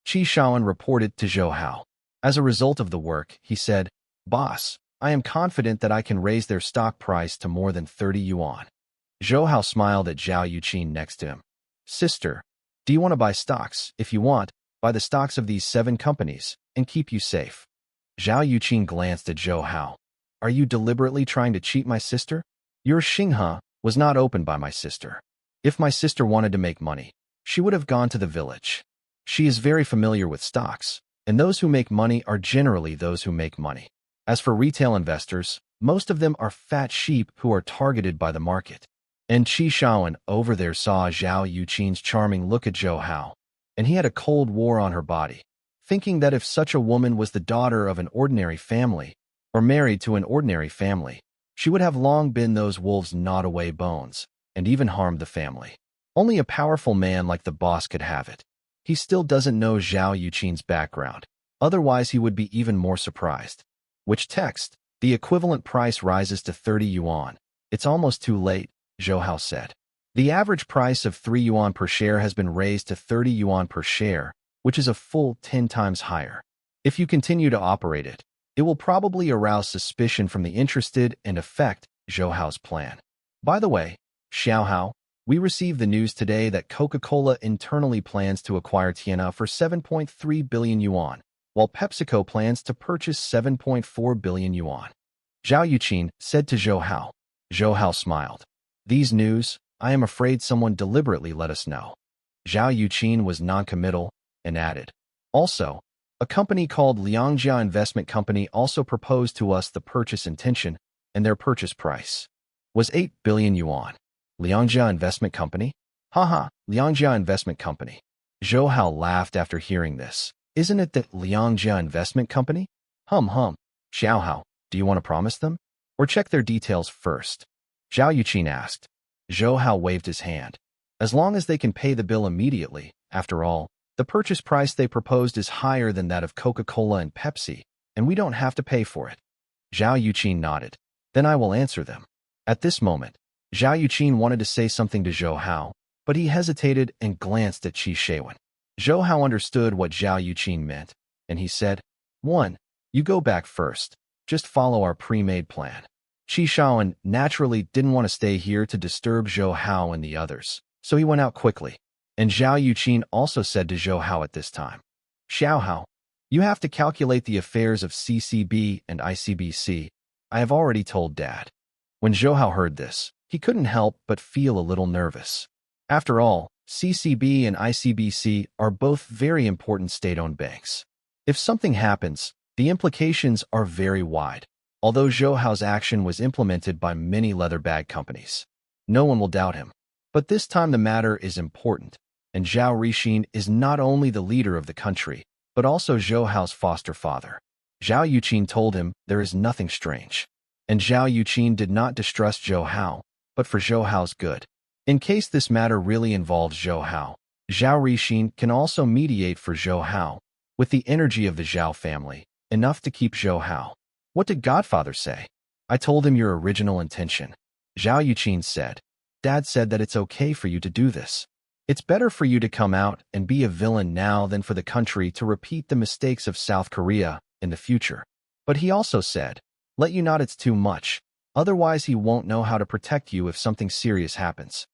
Qi Shaoan reported to Zhou Hao. As a result of the work, he said, "Boss, I am confident that I can raise their stock price to more than 30 yuan. Zhou Hao smiled at Zhao Yuqin next to him. Sister, do you want to buy stocks? If you want, buy the stocks of these 7 companies and keep you safe. Zhao Yuqin glanced at Zhou Hao. Are you deliberately trying to cheat my sister? Your Xinghe was not opened by my sister. If my sister wanted to make money, she would have gone to the village. She is very familiar with stocks, and those who make money are generally those who make money. As for retail investors, most of them are fat sheep who are targeted by the market." And Qi Shaoan over there saw Zhao Yuqin's charming look at Zhou Hao, and he had a cold war on her body, thinking that if such a woman was the daughter of an ordinary family, or married to an ordinary family, she would have long been those wolves gnawed away bones, and even harmed the family. Only a powerful man like the boss could have it. He still doesn't know Zhao Yuqin's background, otherwise he would be even more surprised. Which text? The equivalent price rises to 30 yuan. It's almost too late, Zhou Hao said. The average price of 3 yuan per share has been raised to 30 yuan per share, which is a full 10 times higher. If you continue to operate it, it will probably arouse suspicion from the interested and affect Zhou Hao's plan. By the way, Xiao Hao, we received the news today that Coca-Cola internally plans to acquire Tiana for 7.3 billion yuan, while PepsiCo plans to purchase 7.4 billion yuan. Zhao Yuqin said to Zhou Hao. Zhou Hao smiled. These news, I am afraid someone deliberately let us know. Zhao Yuqin was non-committal and added, also, a company called Liangjia Investment Company also proposed to us the purchase intention, and their purchase price was 8 billion yuan. Liangjia Investment Company? Haha, Liangjia Investment Company. Zhou Hao laughed after hearing this. Isn't it that Liangjia Investment Company? Hum. Xiao Hao, do you want to promise them? Or check their details first? Zhao Yuqin asked. Zhou Hao waved his hand. As long as they can pay the bill immediately, after all, the purchase price they proposed is higher than that of Coca-Cola and Pepsi, and we don't have to pay for it. Zhao Yuqin nodded. Then I will answer them. At this moment, Zhao Yuqin wanted to say something to Zhou Hao, but he hesitated and glanced at Qi Shaoan. Zhou Hao understood what Zhao Yuqin meant, and he said, 1. You go back first. Just follow our pre-made plan. Qi Shaoan naturally didn't want to stay here to disturb Zhou Hao and the others, so he went out quickly. And Zhao Yuqin also said to Zhou Hao at this time, Xiao Hao, you have to calculate the affairs of CCB and ICBC. I have already told Dad. When Zhou Hao heard this, he couldn't help but feel a little nervous. After all, CCB and ICBC are both very important state-owned banks. If something happens, the implications are very wide. Although Zhou Hao's action was implemented by many leather bag companies, no one will doubt him. But this time the matter is important, and Zhao Rixin is not only the leader of the country, but also Zhou Hao's foster father. Zhao Yuqin told him there is nothing strange, and Zhao Yuqin did not distrust Zhou Hao, but for Zhou Hao's good. In case this matter really involves Zhou Hao, Zhao Rixin can also mediate for Zhou Hao, with the energy of the Zhao family, enough to keep Zhou Hao. What did Godfather say? I told him your original intention. Zhao Yuqin said. Dad said that it's okay for you to do this. It's better for you to come out and be a villain now than for the country to repeat the mistakes of South Korea in the future. But he also said, let you not it's too much, otherwise he won't know how to protect you if something serious happens.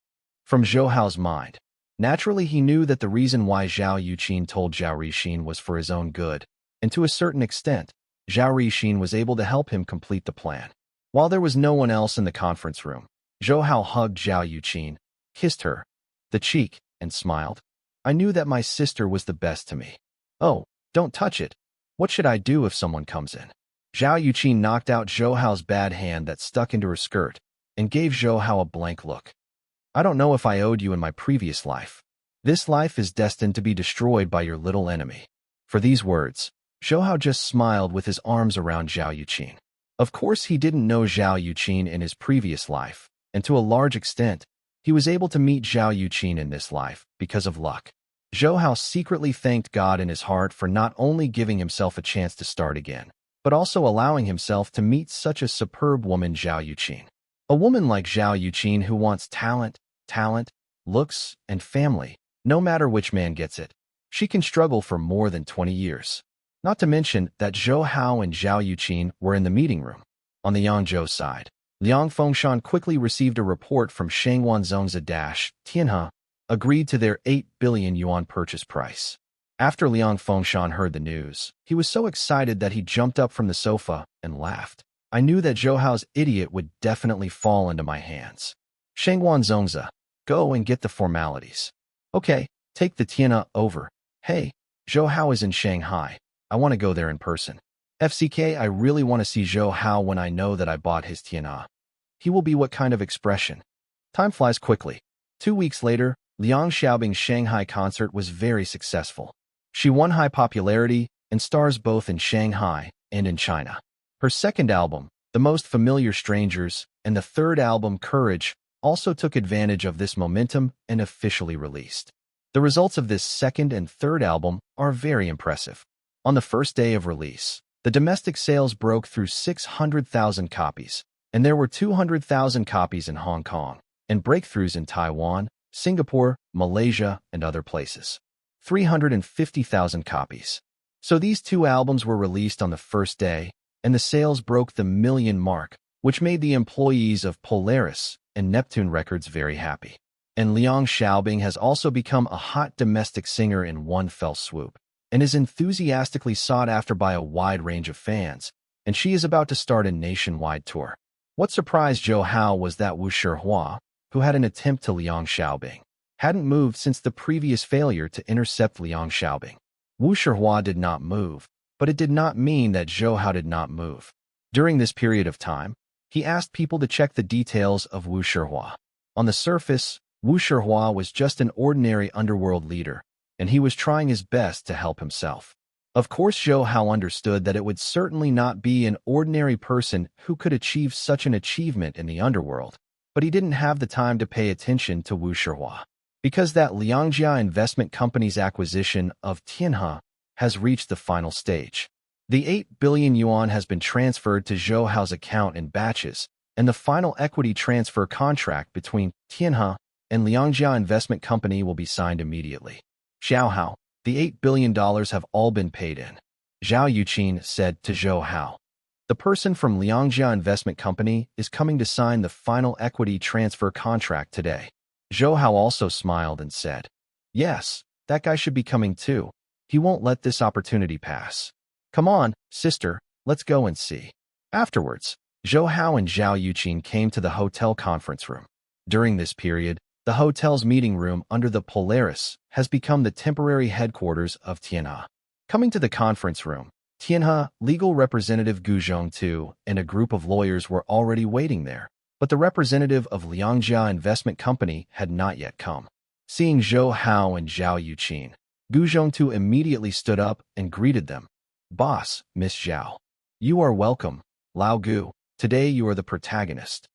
From Zhou Hao's mind, naturally he knew that the reason why Zhao Yuqin told Zhao Rixin was for his own good, and to a certain extent, Zhao Rixin was able to help him complete the plan. While there was no one else in the conference room, Zhou Hao hugged Zhao Yuqin, kissed her, the cheek, and smiled. I knew that my sister was the best to me. Oh, don't touch it. What should I do if someone comes in? Zhao Yuqin knocked out Zhou Hao's bad hand that stuck into her skirt, and gave Zhou Hao a blank look. I don't know if I owed you in my previous life. This life is destined to be destroyed by your little enemy. For these words, Zhou Hao just smiled with his arms around Zhao Yuqin. Of course he didn't know Zhao Yuqin in his previous life, and to a large extent, he was able to meet Zhao Yuqin in this life because of luck. Zhou Hao secretly thanked God in his heart for not only giving himself a chance to start again, but also allowing himself to meet such a superb woman Zhao Yuqin. A woman like Zhao Yuqin who wants talent, looks, and family, no matter which man gets it. She can struggle for more than 20 years. Not to mention that Zhou Hao and Zhao Yuqin were in the meeting room. On the Yangzhou side, Liang Fengshan quickly received a report from Shangwan Tianhe, agreed to their 8 billion yuan purchase price. After Liang Fengshan heard the news, he was so excited that he jumped up from the sofa and laughed. I knew that Zhou Hao's idiot would definitely fall into my hands. Shangwan Zongzi, go and get the formalities. Okay, take the Tianhe over. Hey, Zhou Hao is in Shanghai. I want to go there in person. FCK, I really want to see Zhou Hao when I know that I bought his Tianhe. He will be what kind of expression? Time flies quickly. 2 weeks later, Liang Xiaobing's Shanghai concert was very successful. She won high popularity and stars both in Shanghai and in China. Her second album, The Most Familiar Strangers, and the third album, Courage, also took advantage of this momentum and officially released. The results of this second and third album are very impressive. On the first day of release, the domestic sales broke through 600,000 copies, and there were 200,000 copies in Hong Kong, and breakthroughs in Taiwan, Singapore, Malaysia, and other places. 350,000 copies. So these two albums were released on the first day, and the sales broke the million mark, which made the employees of Polaris and Neptune Records very happy. And Liang Xiaobing has also become a hot domestic singer in one fell swoop, and is enthusiastically sought after by a wide range of fans, and she is about to start a nationwide tour. What surprised Zhou Hao was that Wu Shihua, who had an attempt to Liang Xiaobing, hadn't moved since the previous failure to intercept Liang Xiaobing. Wu Shihua did not move, but it did not mean that Zhou Hao did not move. During this period of time, he asked people to check the details of Wu Shihua. On the surface, Wu Shihua was just an ordinary underworld leader, and he was trying his best to help himself. Of course, Zhou Hao understood that it would certainly not be an ordinary person who could achieve such an achievement in the underworld, but he didn't have the time to pay attention to Wu Shihua, because that Liangjia Investment Company's acquisition of Tianhe has reached the final stage. The 8 billion yuan has been transferred to Zhou Hao's account in batches, and the final equity transfer contract between Tianhe and Liangjia Investment Company will be signed immediately. Zhou Hao, the $8 billion have all been paid in. Zhao Yuqin said to Zhou Hao. The person from Liangjia Investment Company is coming to sign the final equity transfer contract today. Zhou Hao also smiled and said, yes, that guy should be coming too. He won't let this opportunity pass. Come on, sister, let's go and see. Afterwards, Zhou Hao and Zhao Yuqin came to the hotel conference room. During this period, the hotel's meeting room under the Polaris has become the temporary headquarters of Tianhe. Coming to the conference room, Tianhe legal representative Gu Zhongtu and a group of lawyers were already waiting there. But the representative of Liangjia Investment Company had not yet come. Seeing Zhou Hao and Zhao Yuqin, Gu Zhongtu immediately stood up and greeted them. "Boss, Miss Zhao. You are welcome, Lao Gu. Today you are the protagonist,"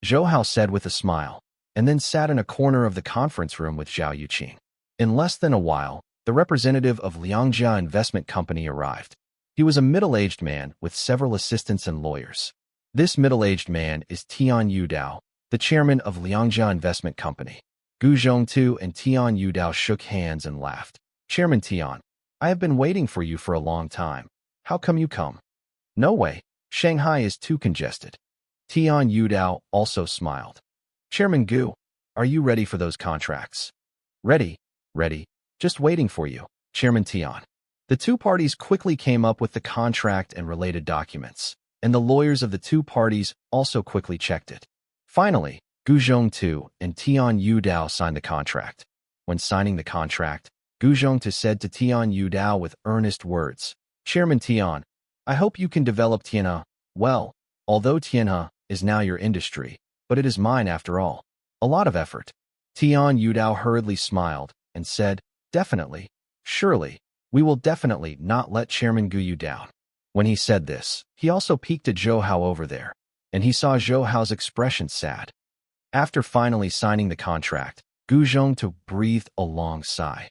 Zhou Hao said with a smile, and then sat in a corner of the conference room with Zhao Yuqin. In less than a while, the representative of Liangjia Investment Company arrived. He was a middle-aged man with several assistants and lawyers. This middle-aged man is Tian Yudao, the chairman of Liangjia Investment Company. Gu Zhongtu and Tian Yudao shook hands and laughed. "Chairman Tian, I have been waiting for you for a long time. How come you come?" "No way. Shanghai is too congested." Tian Yudao also smiled. "Chairman Gu, are you ready for those contracts?" "Ready. Just waiting for you, Chairman Tian." The two parties quickly came up with the contract and related documents, and the lawyers of the two parties also quickly checked it. Finally, Gu Zhongtu and Tian Yudao signed the contract. When signing the contract, Gu Zhongtu said to Tian Yudao with earnest words, "Chairman Tian, I hope you can develop Tianhe well, although Tianhe is now your industry, but it is mine after all. A lot of effort." Tian Yudao hurriedly smiled and said, "Definitely, surely, we will definitely not let Chairman Gu you down." When he said this, he also peeked at Zhou Hao over there, and he saw Zhou Hao's expression sad. After finally signing the contract, Gu Zhongtu breathed a long sigh.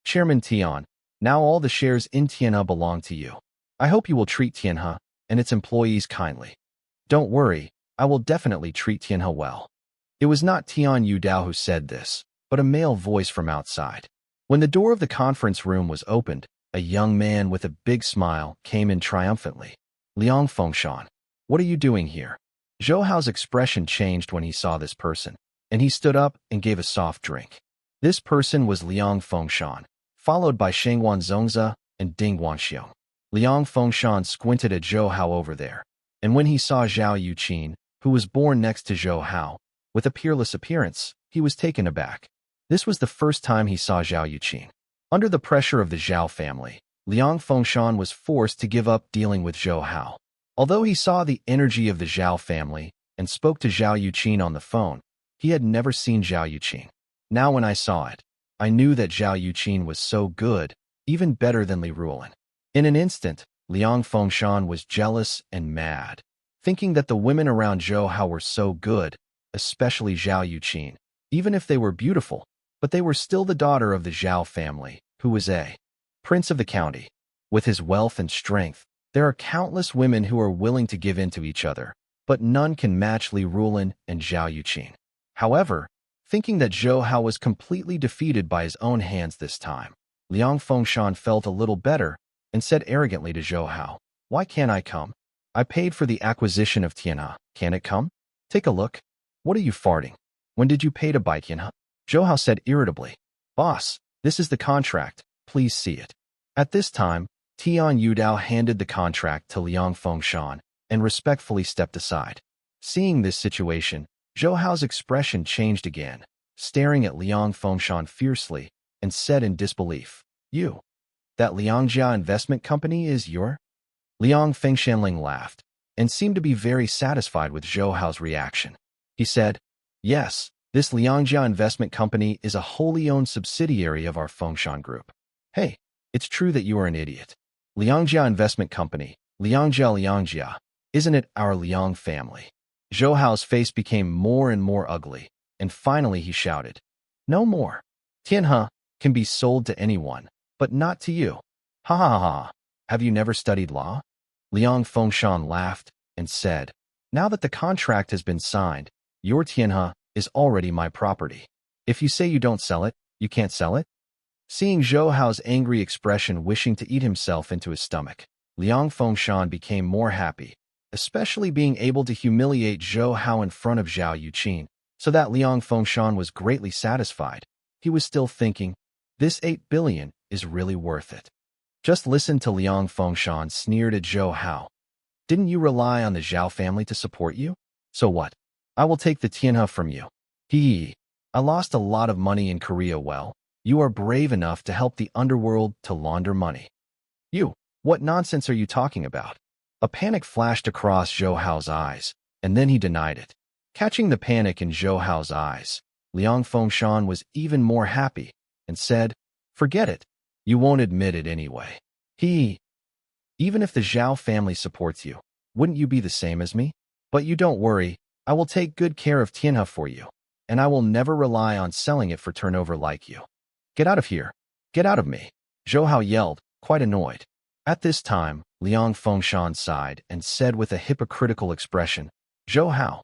"Chairman Tian, now all the shares in Tianhe belong to you. I hope you will treat Tianhe and its employees kindly." "Don't worry, I will definitely treat Tianhe well." It was not Tian Yudao who said this, but a male voice from outside. When the door of the conference room was opened, a young man with a big smile came in triumphantly. "Liang Fengshan, what are you doing here?" Zhou Hao's expression changed when he saw this person, and he stood up and gave a soft drink. This person was Liang Fengshan, followed by Shengwan Zongzi and Ding Guanxiong. Liang Fengshan squinted at Zhou Hao over there, and when he saw Zhao Yuqin, who was born next to Zhou Hao, with a peerless appearance, he was taken aback. This was the first time he saw Zhao Yuqin. Under the pressure of the Zhao family, Liang Fengshan was forced to give up dealing with Zhou Hao. Although he saw the energy of the Zhao family and spoke to Zhao Yuqin on the phone, he had never seen Zhao Yuqin. Now when I saw it, I knew that Zhao Yuqin was so good, even better than Li Ruolin. In an instant, Liang Fengshan was jealous and mad, thinking that the women around Zhou Hao were so good, especially Zhao Yuqin, even if they were beautiful, but they were still the daughter of the Zhao family, who was a prince of the county. With his wealth and strength, there are countless women who are willing to give in to each other, but none can match Li Ruolin and Zhao Yuqin. However, thinking that Zhou Hao was completely defeated by his own hands this time, Liang Fengshan felt a little better and said arrogantly to Zhou Hao, "Why can't I come? I paid for the acquisition of Tianhe. Can it come? Take a look. What are you farting? When did you pay to buy Tianhe?" Zhou Hao said irritably, "Boss, this is the contract. Please see it." At this time, Tian Yudao handed the contract to Liang Fengshan and respectfully stepped aside. Seeing this situation, Zhou Hao's expression changed again, staring at Liang Fengshan fiercely, and said in disbelief, "You? That Liangjia Investment Company is your?" Liang Fengshanling laughed, and seemed to be very satisfied with Zhou Hao's reaction. He said, "Yes, this Liangjia Investment Company is a wholly owned subsidiary of our Fengshan Group. Hey, it's true that you are an idiot. Liangjia Investment Company, Liangjia, isn't it our Liang family?" Zhou Hao's face became more and more ugly, and finally he shouted, "No more. Tianhe can be sold to anyone, but not to you. Ha ha ha. Have you never studied law?" Liang Fengshan laughed and said, "Now that the contract has been signed, your Tianhe is already my property. If you say you don't sell it, you can't sell it?" Seeing Zhou Hao's angry expression wishing to eat himself into his stomach, Liang Fengshan became more happy, especially being able to humiliate Zhou Hao in front of Zhao Yuqin, so that Liang Fengshan was greatly satisfied. He was still thinking, this 8 billion is really worth it. Just listen to Liang Fengshan sneered at Zhou Hao. "Didn't you rely on the Zhao family to support you? So what? I will take the Tianhe from you. Hee. I lost a lot of money in Korea. Well, you are brave enough to help the underworld to launder money. You, what nonsense are you talking about?" A panic flashed across Zhou Hao's eyes, and then he denied it. Catching the panic in Zhou Hao's eyes, Liang Fengshan was even more happy and said, "Forget it. You won't admit it anyway. Even if the Zhao family supports you, wouldn't you be the same as me? But you don't worry, I will take good care of Tianhe for you, and I will never rely on selling it for turnover like you. Get out of here. Get out of me." Zhou Hao yelled, quite annoyed. At this time, Liang Fengshan sighed and said with a hypocritical expression, "Zhou Hao,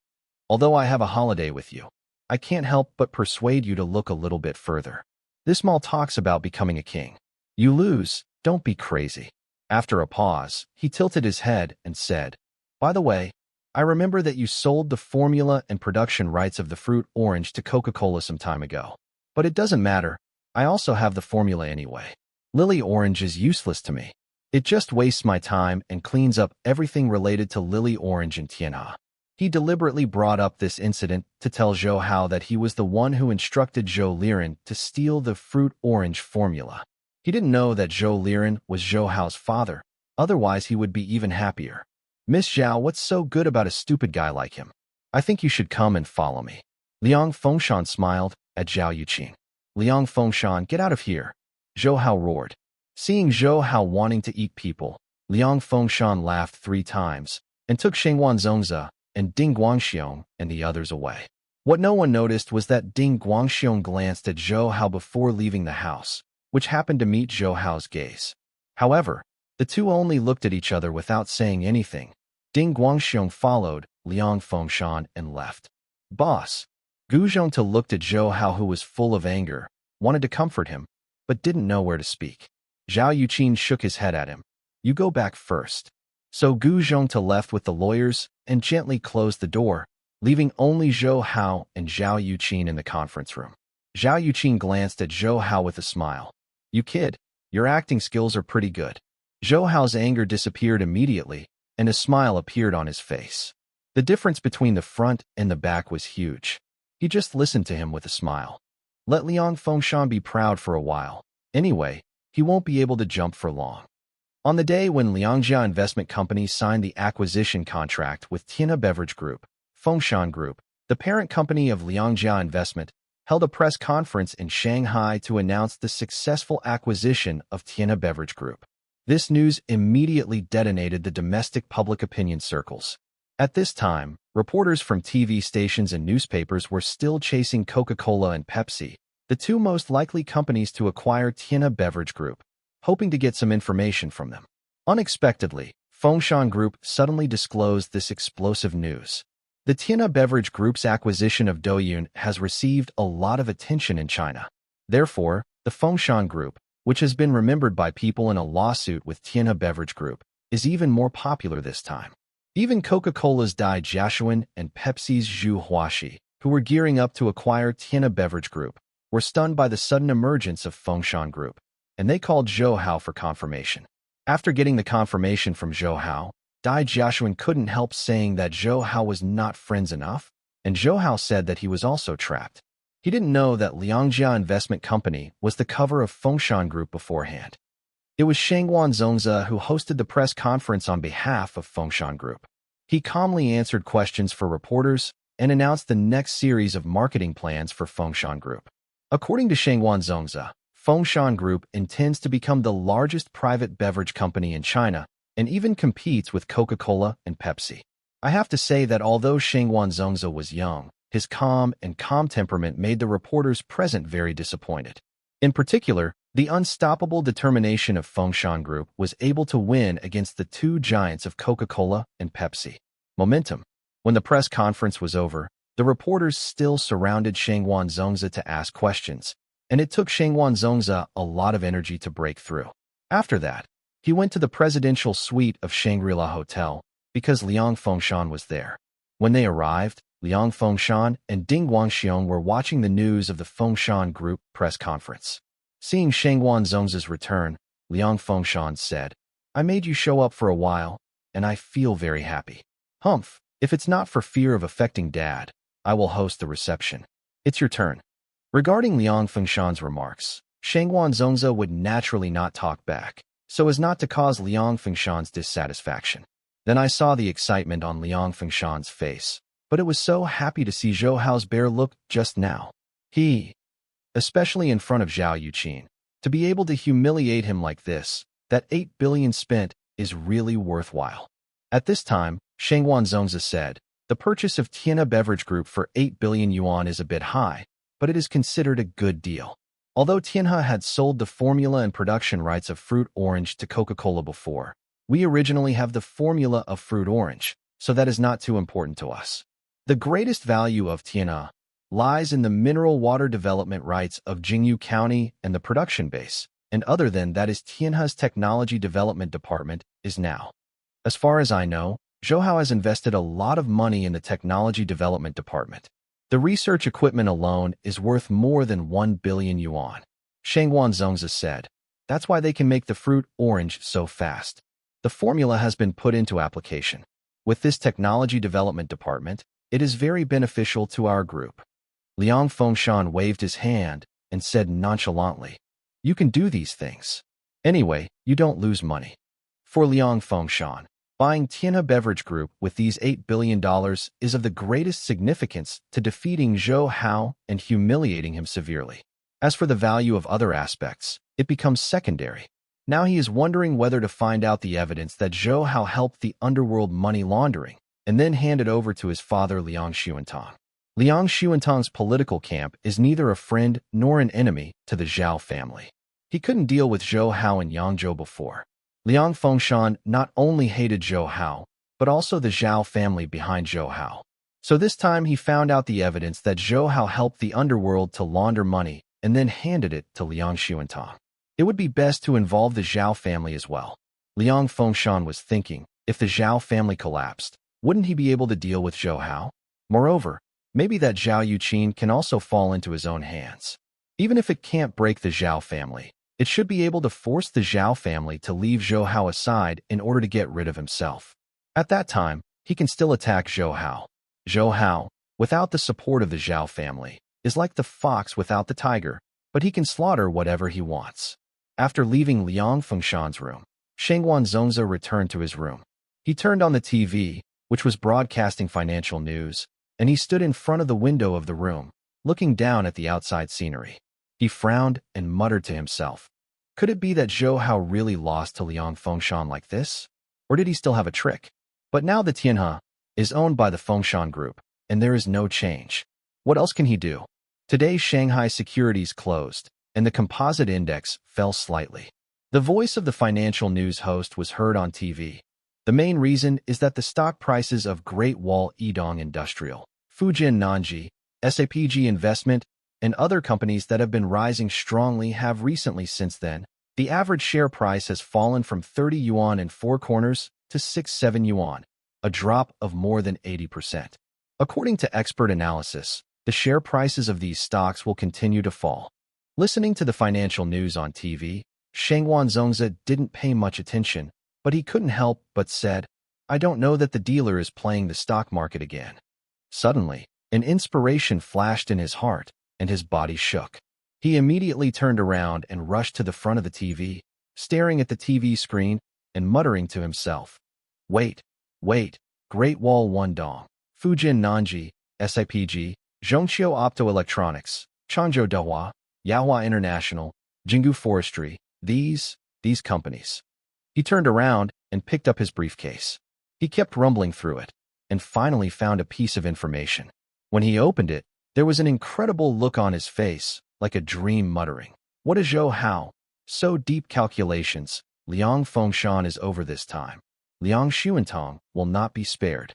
although I have a holiday with you, I can't help but persuade you to look a little bit further. This mall talks about becoming a king. You lose, don't be crazy." After a pause, he tilted his head and said, "By the way, I remember that you sold the formula and production rights of the fruit orange to Coca-Cola some time ago. But it doesn't matter, I also have the formula anyway. Lily orange is useless to me. It just wastes my time and cleans up everything related to Lily orange and Tianhe." He deliberately brought up this incident to tell Zhou Hao that he was the one who instructed Zhou Liren to steal the fruit orange formula. He didn't know that Zhou Liren was Zhou Hao's father, otherwise he would be even happier. "Miss Zhao, what's so good about a stupid guy like him? I think you should come and follow me." Liang Fengshan smiled at Zhao Yuqing. "Liang Fengshan, get out of here," Zhou Hao roared. Seeing Zhou Hao wanting to eat people, Liang Fengshan laughed 3 times and took Shengwan Zongzi and Ding Guangxiong and the others away. What no one noticed was that Ding Guangxiong glanced at Zhou Hao before leaving the house, which happened to meet Zhou Hao's gaze. However, the two only looked at each other without saying anything. Ding Guangxiong followed Liang Fengshan and left. "Boss." Gu Zhongta looked at Zhou Hao, who was full of anger, wanted to comfort him, but didn't know where to speak. Zhao Yuqing shook his head at him. "You go back first." So Gu Zhongta left with the lawyers and gently closed the door, leaving only Zhou Hao and Zhao Yuqing in the conference room. Zhao Yuqing glanced at Zhou Hao with a smile. "You kid, your acting skills are pretty good." Zhou Hao's anger disappeared immediately, and a smile appeared on his face. The difference between the front and the back was huge. He just listened to him with a smile. Let Liang Fengshan be proud for a while. Anyway, he won't be able to jump for long. On the day when Liangjia Investment Company signed the acquisition contract with Tianhe Beverage Group, Fengshan Group, the parent company of Liangjia Investment, held a press conference in Shanghai to announce the successful acquisition of Tianhe Beverage Group. This news immediately detonated the domestic public opinion circles. At this time, reporters from TV stations and newspapers were still chasing Coca-Cola and Pepsi, the two most likely companies to acquire Tianhe Beverage Group, hoping to get some information from them. Unexpectedly, Fengshan Group suddenly disclosed this explosive news. The Tianhe Beverage Group's acquisition of Douyin has received a lot of attention in China. Therefore, the Fengshan Group, which has been remembered by people in a lawsuit with Tianhe Beverage Group, is even more popular this time. Even Coca-Cola's Dai Jiaxuan and Pepsi's Zhu Huaxi, who were gearing up to acquire Tianhe Beverage Group, were stunned by the sudden emergence of Fengshan Group, and they called Zhou Hao for confirmation. After getting the confirmation from Zhou Hao, Dai Jiaxuan couldn't help saying that Zhou Hao was not friends enough, and Zhou Hao said that he was also trapped. He didn't know that Liangjia Investment Company was the cover of Fengshan Group beforehand. It was Shengwan Zongzi who hosted the press conference on behalf of Fengshan Group. He calmly answered questions for reporters and announced the next series of marketing plans for Fengshan Group. According to Shengwan Zongzi, Fengshan Group intends to become the largest private beverage company in China and even competes with Coca-Cola and Pepsi. I have to say that although Shengwan Zongzi was young, his calm temperament made the reporters present very disappointed. In particular, the unstoppable determination of Fengshan Group was able to win against the two giants of Coca-Cola and Pepsi. Momentum. When the press conference was over, the reporters still surrounded Shengwan Zongzi to ask questions, and it took Shengwan Zongzi a lot of energy to break through. After that, he went to the presidential suite of Shangri-La Hotel because Liang Fengshan was there. When they arrived, Liang Fengshan and Ding Guangxiong were watching the news of the Fengshan Group press conference. Seeing Shengwan Zongzi's return, Liang Fengshan said, "I made you show up for a while, and I feel very happy. Humph, if it's not for fear of affecting Dad, I will host the reception. It's your turn." Regarding Liang Fengshan's remarks, Shengwan Zongzi would naturally not talk back, so as not to cause Liang Fengshan's dissatisfaction. Then I saw the excitement on Liang Fengshan's face, but it was so happy to see Zhou Hao's bear look just now. Especially in front of Zhao Yuqin, to be able to humiliate him like this, that 8 billion spent is really worthwhile. At this time, Shangwan Zongzi said, the purchase of Tianhe Beverage Group for 8 billion yuan is a bit high, but it is considered a good deal. Although Tianhe had sold the formula and production rights of fruit orange to Coca-Cola before, we originally have the formula of fruit orange, so that is not too important to us. The greatest value of Tianhe lies in the mineral water development rights of Jingyu County and the production base, and other than that is Tianhe's technology development department is now. As far as I know, Zhou Hao has invested a lot of money in the technology development department. The research equipment alone is worth more than 1 billion yuan. Shangwan Zongzi said, that's why they can make the fruit orange so fast. The formula has been put into application. With this technology development department, it is very beneficial to our group. Liang Fengshan waved his hand and said nonchalantly, you can do these things. Anyway, you don't lose money. For Liang Fengshan, buying Tianhe Beverage Group with these $8 billion is of the greatest significance to defeating Zhou Hao and humiliating him severely. As for the value of other aspects, it becomes secondary. Now he is wondering whether to find out the evidence that Zhou Hao helped the underworld money laundering and then hand it over to his father Liang Xuantong. Liang Xuantong's political camp is neither a friend nor an enemy to the Zhao family. He couldn't deal with Zhou Hao and Yangzhou before. Liang Fengshan not only hated Zhou Hao, but also the Zhao family behind Zhou Hao. So this time he found out the evidence that Zhou Hao helped the underworld to launder money and then handed it to Liang Xuantong. It would be best to involve the Zhao family as well. Liang Fengshan was thinking, if the Zhao family collapsed, wouldn't he be able to deal with Zhou Hao? Moreover, maybe that Zhao Yuqin can also fall into his own hands. Even if it can't break the Zhao family, it should be able to force the Zhao family to leave Zhou Hao aside in order to get rid of himself. At that time, he can still attack Zhou Hao. Zhou Hao, without the support of the Zhao family, is like the fox without the tiger, but he can slaughter whatever he wants. After leaving Liang Fengshan's room, Shangwan Zongzi returned to his room. He turned on the TV, which was broadcasting financial news, and he stood in front of the window of the room, looking down at the outside scenery. He frowned and muttered to himself. Could it be that Zhou Hao really lost to Liang Fengshan like this? Or did he still have a trick? But now the Tianhe is owned by the Fengshan Group, and there is no change. What else can he do? Today Shanghai securities closed, and the composite index fell slightly. The voice of the financial news host was heard on TV. The main reason is that the stock prices of Great Wall Yidong Industrial, Fujin Nanji, SAPG Investment, and other companies that have been rising strongly have recently since then. The average share price has fallen from 30 yuan and 4 corners to 6-7 yuan, a drop of more than 80%. According to expert analysis, the share prices of these stocks will continue to fall. Listening to the financial news on TV, Shangwan Zongzi didn't pay much attention, but he couldn't help but said, I don't know that the dealer is playing the stock market again. Suddenly, an inspiration flashed in his heart, and his body shook. He immediately turned around and rushed to the front of the TV, staring at the TV screen and muttering to himself, Wait, Great Wall Wandong, Fujin Nanji, SIPG, Zhongqiu Optoelectronics, Changzhou Dehua, Yahua International, Jinggu Forestry, these companies. He turned around and picked up his briefcase. He kept rumbling through it, and finally found a piece of information. When he opened it, there was an incredible look on his face, like a dream muttering. What is Zhou Hao? So deep calculations. Liang Fengshan is over this time. Liang Xuantong will not be spared.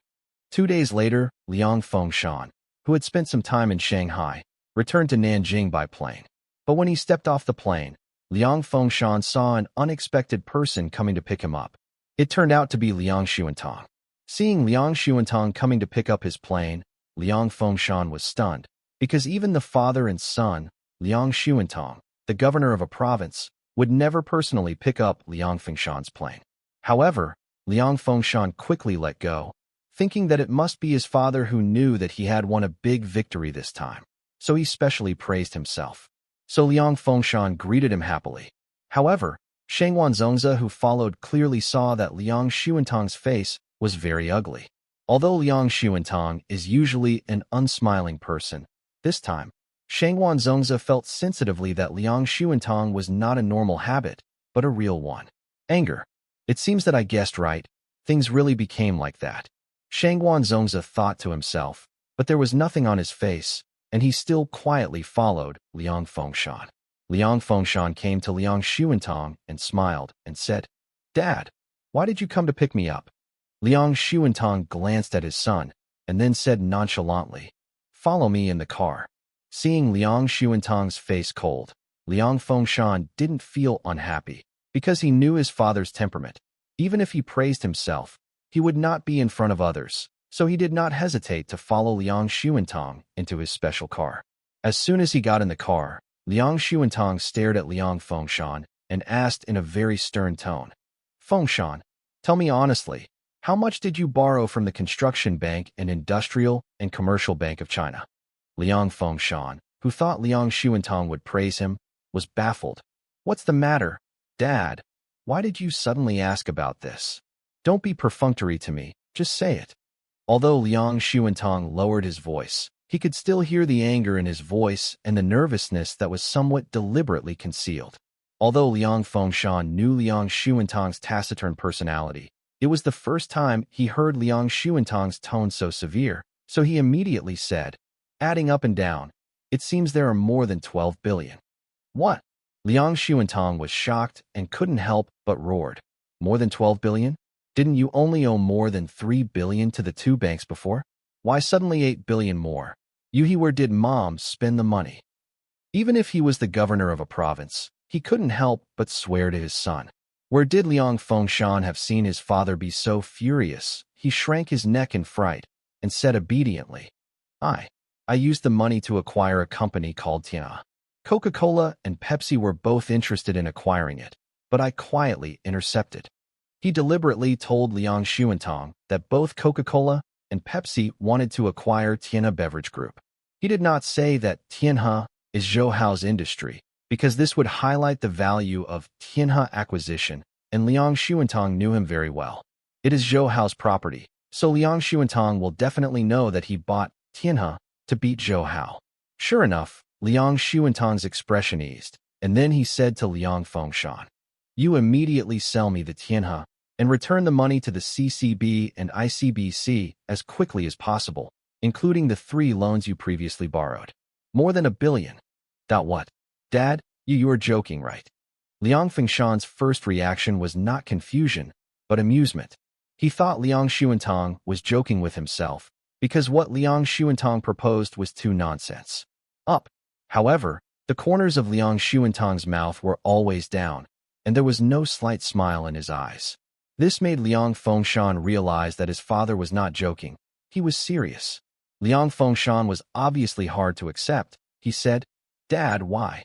2 days later, Liang Fengshan, who had spent some time in Shanghai, returned to Nanjing by plane. But when he stepped off the plane, Liang Fengshan saw an unexpected person coming to pick him up. It turned out to be Liang Xuantong. Seeing Liang Xuantong coming to pick up his plane, Liang Fengshan was stunned, because even the father and son, Liang Xuantong, the governor of a province, would never personally pick up Liang Fengshan's plane. However, Liang Fengshan quickly let go, thinking that it must be his father who knew that he had won a big victory this time, so he specially praised himself. So Liang Fengshan greeted him happily. However, Shangwan Zongzi, who followed, clearly saw that Liang Xuantong's face was very ugly. Although Liang Xuantong is usually an unsmiling person, this time, Shangwan Zongzi felt sensitively that Liang Xuantong was not a normal habit, but a real one. Anger. It seems that I guessed right. Things really became like that. Shangwan Zongzi thought to himself, but there was nothing on his face, and he still quietly followed Liang Fengshan. Liang Fengshan came to Liang Xuantong and smiled and said, "Dad, why did you come to pick me up?" Liang Xuantong glanced at his son and then said nonchalantly, "Follow me in the car." Seeing Liang Xuantong's face cold, Liang Fengshan didn't feel unhappy because he knew his father's temperament. Even if he praised himself, he would not be in front of others, so he did not hesitate to follow Liang Xuantong into his special car. As soon as he got in the car, Liang Xuantong stared at Liang Fengshan and asked in a very stern tone, "Fengshan, tell me honestly, how much did you borrow from the Construction Bank and Industrial and Commercial Bank of China?" Liang Fengshan, who thought Liang Xuantong would praise him, was baffled. "What's the matter, Dad? Why did you suddenly ask about this? Don't be perfunctory to me, just say it." Although Liang Xuantong lowered his voice, he could still hear the anger in his voice and the nervousness that was somewhat deliberately concealed. Although Liang Fengshan knew Liang Xuantong's taciturn personality, it was the first time he heard Liang Xuantong's tone so severe, so he immediately said, adding up and down, "It seems there are more than 12 billion. "What?" Liang Xuantong was shocked and couldn't help but roared. "More than 12 billion? Didn't you only owe more than 3 billion to the two banks before? Why suddenly 8 billion more? Where did Mom spend the money?" Even if he was the governor of a province, he couldn't help but swear to his son. Where did Liang Fengshan have seen his father be so furious? He shrank his neck in fright and said obediently, I used the money to acquire a company called Tianha. Coca-Cola and Pepsi were both interested in acquiring it, but I quietly intercepted." He deliberately told Liang Xuantong that both Coca-Cola and Pepsi wanted to acquire Tianha Beverage Group. He did not say that Tianha is Zhou Hao's industry, because this would highlight the value of Tianha acquisition, and Liang Xuantong knew him very well. It is Zhou Hao's property, so Liang Xuantong will definitely know that he bought Tianha to beat Zhou Hao. Sure enough, Liang Xuantong's expression eased, and then he said to Liang Fengshan, "You immediately sell me the Tianha and return the money to the CCB and ICBC as quickly as possible, including the 3 loans you previously borrowed. More than 1 billion. What? Dad, you are joking, right?" Liang Fengshan's first reaction was not confusion, but amusement. He thought Liang Xuantong was joking with himself, because what Liang Xuantong proposed was too nonsense. However, the corners of Liang Xuantong's mouth were always down, and there was no slight smile in his eyes. This made Liang Fengshan realize that his father was not joking. He was serious. Liang Fengshan was obviously hard to accept. He said, "Dad, why?"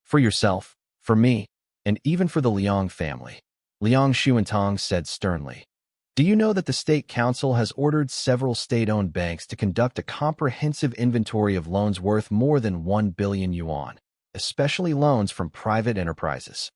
"For yourself, for me, and even for the Liang family." Liang Xuantong said sternly, "Do you know that the State Council has ordered several state-owned banks to conduct a comprehensive inventory of loans worth more than 1 billion yuan, especially loans from private enterprises?"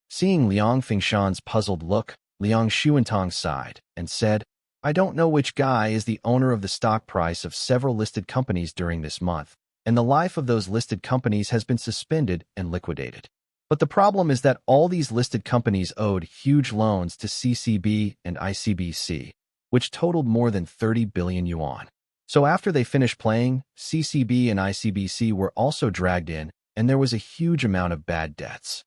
Seeing Liang Fengshan's puzzled look, Liang Xuantong sighed and said, "I don't know which guy is the owner of the stock price of several listed companies during this month, and the life of those listed companies has been suspended and liquidated. But the problem is that all these listed companies owed huge loans to CCB and ICBC, which totaled more than 30 billion yuan. So after they finished playing, CCB and ICBC were also dragged in, and there was a huge amount of bad debts.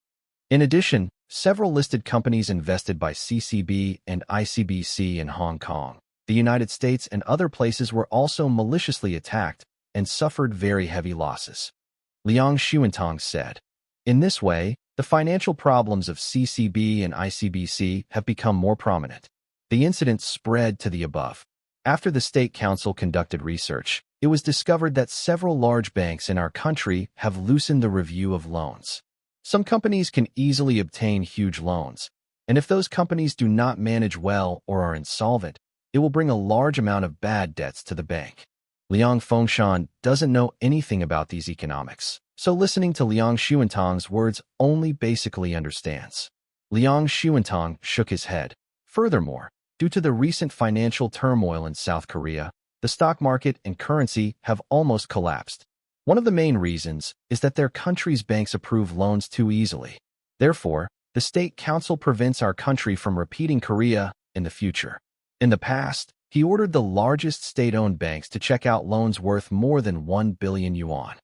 In addition, several listed companies invested by CCB and ICBC in Hong Kong, the United States, and other places were also maliciously attacked and suffered very heavy losses." Liang Xuantong said, "In this way, the financial problems of CCB and ICBC have become more prominent. The incident spread to the above. After the State Council conducted research, it was discovered that several large banks in our country have loosened the review of loans. Some companies can easily obtain huge loans, and if those companies do not manage well or are insolvent, it will bring a large amount of bad debts to the bank." Liang Fengshan doesn't know anything about these economics, so listening to Liang Xuantong's words only basically understands. Liang Xuantong shook his head. "Furthermore, Due to the recent financial turmoil in South Korea, the stock market and currency have almost collapsed. One of the main reasons is that their country's banks approve loans too easily. Therefore, the State Council prevents our country from repeating Korea in the future. In the past, he ordered the largest state-owned banks to check out loans worth more than 1 billion yuan.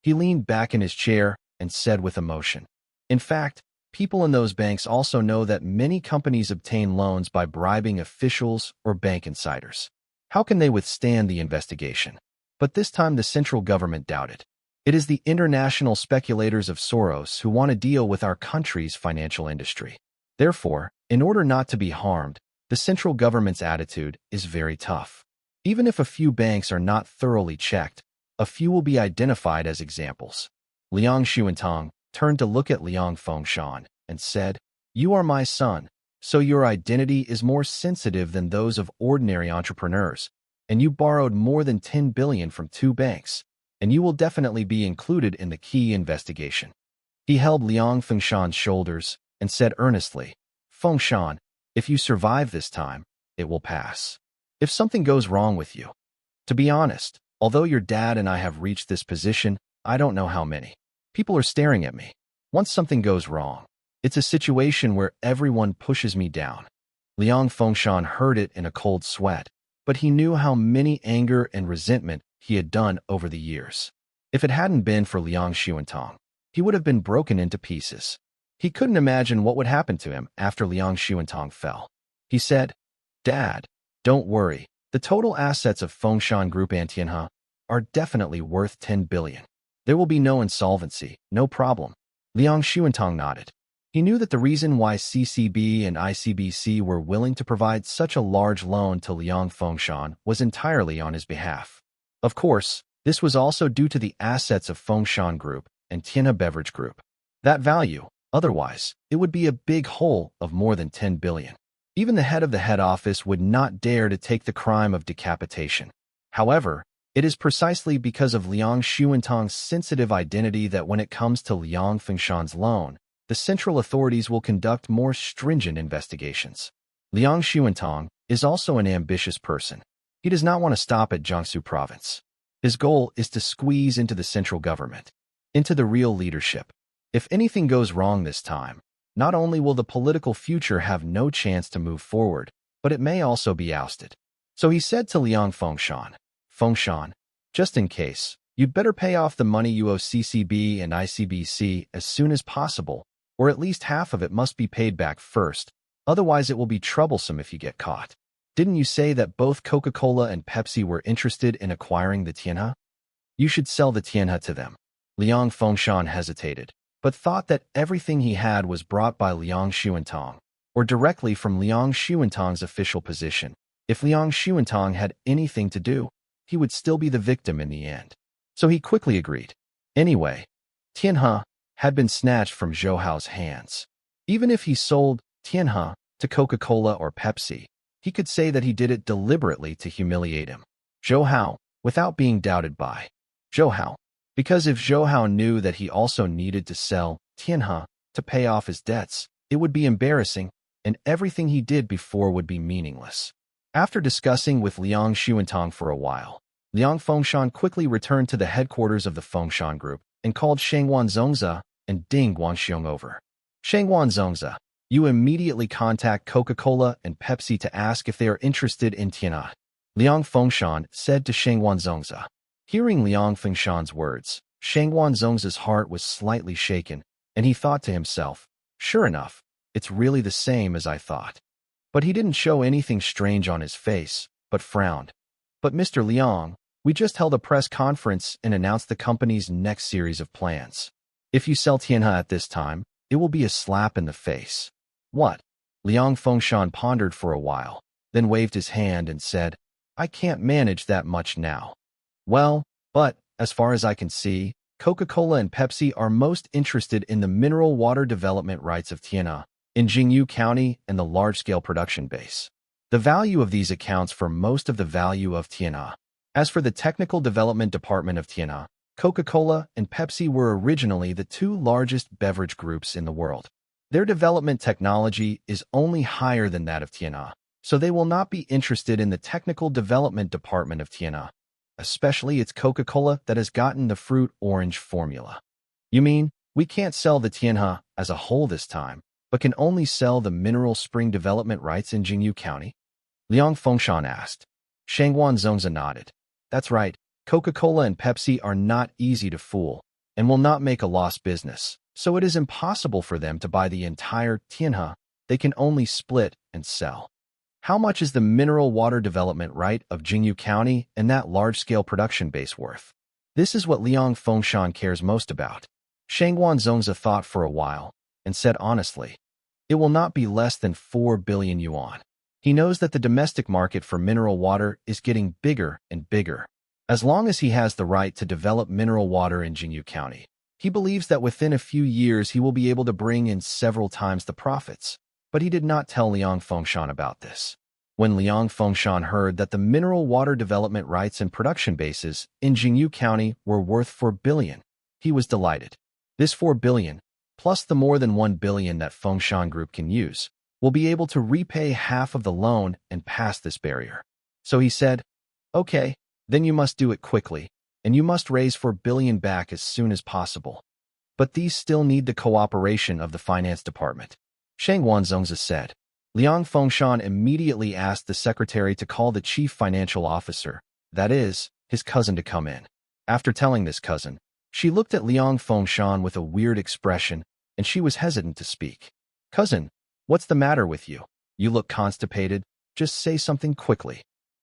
He leaned back in his chair and said with emotion, "In fact, people in those banks also know that many companies obtain loans by bribing officials or bank insiders. How can they withstand the investigation?" But this time the central government doubted. It is the international speculators of Soros who want to deal with our country's financial industry. Therefore, in order not to be harmed, the central government's attitude is very tough. Even if a few banks are not thoroughly checked, a few will be identified as examples. Liang Xuantong turned to look at Liang Fengshan and said, "You are my son, so your identity is more sensitive than those of ordinary entrepreneurs, and you borrowed more than 10 billion from 2 banks, and you will definitely be included in the key investigation." He held Liang Fengshan's shoulders and said earnestly, "Fengshan, if you survive this time, it will pass. If something goes wrong with you, to be honest, although your dad and I have reached this position, I don't know how many people are staring at me. Once something goes wrong, it's a situation where everyone pushes me down." Liang Fengshan heard it in a cold sweat, but he knew how many anger and resentment he had done over the years. If it hadn't been for Liang Xuantong, he would have been broken into pieces. He couldn't imagine what would happen to him after Liang Xuantong fell. He said, "Dad, don't worry. The total assets of Fengshan Group and Tianhe are definitely worth 10 billion. There will be no insolvency, no problem." Liang Xuantong nodded. He knew that the reason why CCB and ICBC were willing to provide such a large loan to Liang Fengshan was entirely on his behalf. Of course, this was also due to the assets of Fengshan Group and Tianhe Beverage Group. That value, otherwise, it would be a big hole of more than 10 billion. Even the head of the head office would not dare to take the crime of decapitation. However, it is precisely because of Liang Xuantong's sensitive identity that when it comes to Liang Fengshan's loan, the central authorities will conduct more stringent investigations. Liang Xuantong is also an ambitious person. He does not want to stop at Jiangsu province. His goal is to squeeze into the central government, into the real leadership. If anything goes wrong this time, not only will the political future have no chance to move forward, but it may also be ousted. So he said to Liang Fengshan, "Fengshan, just in case, you'd better pay off the money you owe CCB and ICBC as soon as possible, or at least half of it must be paid back first, otherwise it will be troublesome if you get caught. Didn't you say that both Coca-Cola and Pepsi were interested in acquiring the Tianhe? You should sell the Tianhe to them." Liang Fengshan hesitated, but thought that everything he had was brought by Liang Xuantong, or directly from Liang Xuantong's official position. If Liang Xuantong had anything to do, he would still be the victim in the end. So he quickly agreed. Anyway, Tianhe had been snatched from Zhou Hao's hands. Even if he sold Tianhe to Coca-Cola or Pepsi, he could say that he did it deliberately to humiliate him. Zhou Hao, without being doubted by Zhou Hao, because if Zhou Hao knew that he also needed to sell Tianhe to pay off his debts, it would be embarrassing, and everything he did before would be meaningless. After discussing with Liang Xuantong for a while, Liang Fengshan quickly returned to the headquarters of the Fengshan Group and called Shangwan Zongzi and Ding Guangxiong over. "Shangwan Zongzi, you immediately contact Coca-Cola and Pepsi to ask if they are interested in Tianhe," Liang Fengshan said to Shangwan Zongzi. Hearing Liang Fengshan's words, Shangwan Zongzi's heart was slightly shaken, and he thought to himself, "Sure enough, it's really the same as I thought." But he didn't show anything strange on his face, but frowned. "But Mr. Liang, we just held a press conference and announced the company's next series of plans. If you sell Tianhe at this time, it will be a slap in the face." "What?" Liang Fengshan pondered for a while, then waved his hand and said, "I can't manage that much now." "Well, but, as far as I can see, Coca-Cola and Pepsi are most interested in the mineral water development rights of Tianhe in Jingyu County and the large-scale production base. The value of these accounts for most of the value of Tianhe. As for the technical development department of Tianhe, Coca-Cola and Pepsi were originally the 2 largest beverage groups in the world. Their development technology is only higher than that of Tianhe. so they will not be interested in the technical development department of Tianhe, especially its Coca-Cola that has gotten the fruit orange formula. You mean, we can't sell the Tianhe as a whole this time, but can only sell the mineral spring development rights in Jingyu County? Liang Fengshan asked. Shangguan Zongzi nodded. That's right, Coca-Cola and Pepsi are not easy to fool and will not make a loss business, so it is impossible for them to buy the entire Tianhe. They can only split and sell. How much is the mineral water development right of Jingyu County and that large-scale production base worth? This is what Liang Fengshan cares most about. Shangguan Zongzi thought for a while and said honestly, it will not be less than 4 billion yuan. He knows that the domestic market for mineral water is getting bigger and bigger. As long as he has the right to develop mineral water in Jingyu County, he believes that within a few years he will be able to bring in several times the profits. But he did not tell Liang Fengshan about this. When Liang Fengshan heard that the mineral water development rights and production bases in Jingyu County were worth 4 billion, he was delighted. This 4 billion, plus the more than 1 billion that Fengshan Group can use, will be able to repay half of the loan and pass this barrier. So he said, okay, then you must do it quickly, and you must raise 4 billion back as soon as possible. But these still need the cooperation of the finance department. Shangguan Zongzi said. Liang Fengshan immediately asked the secretary to call the chief financial officer, that is, his cousin, to come in. After telling this cousin, she looked at Liang Fengshan with a weird expression, and she was hesitant to speak. Cousin, what's the matter with you? You look constipated. Just say something quickly.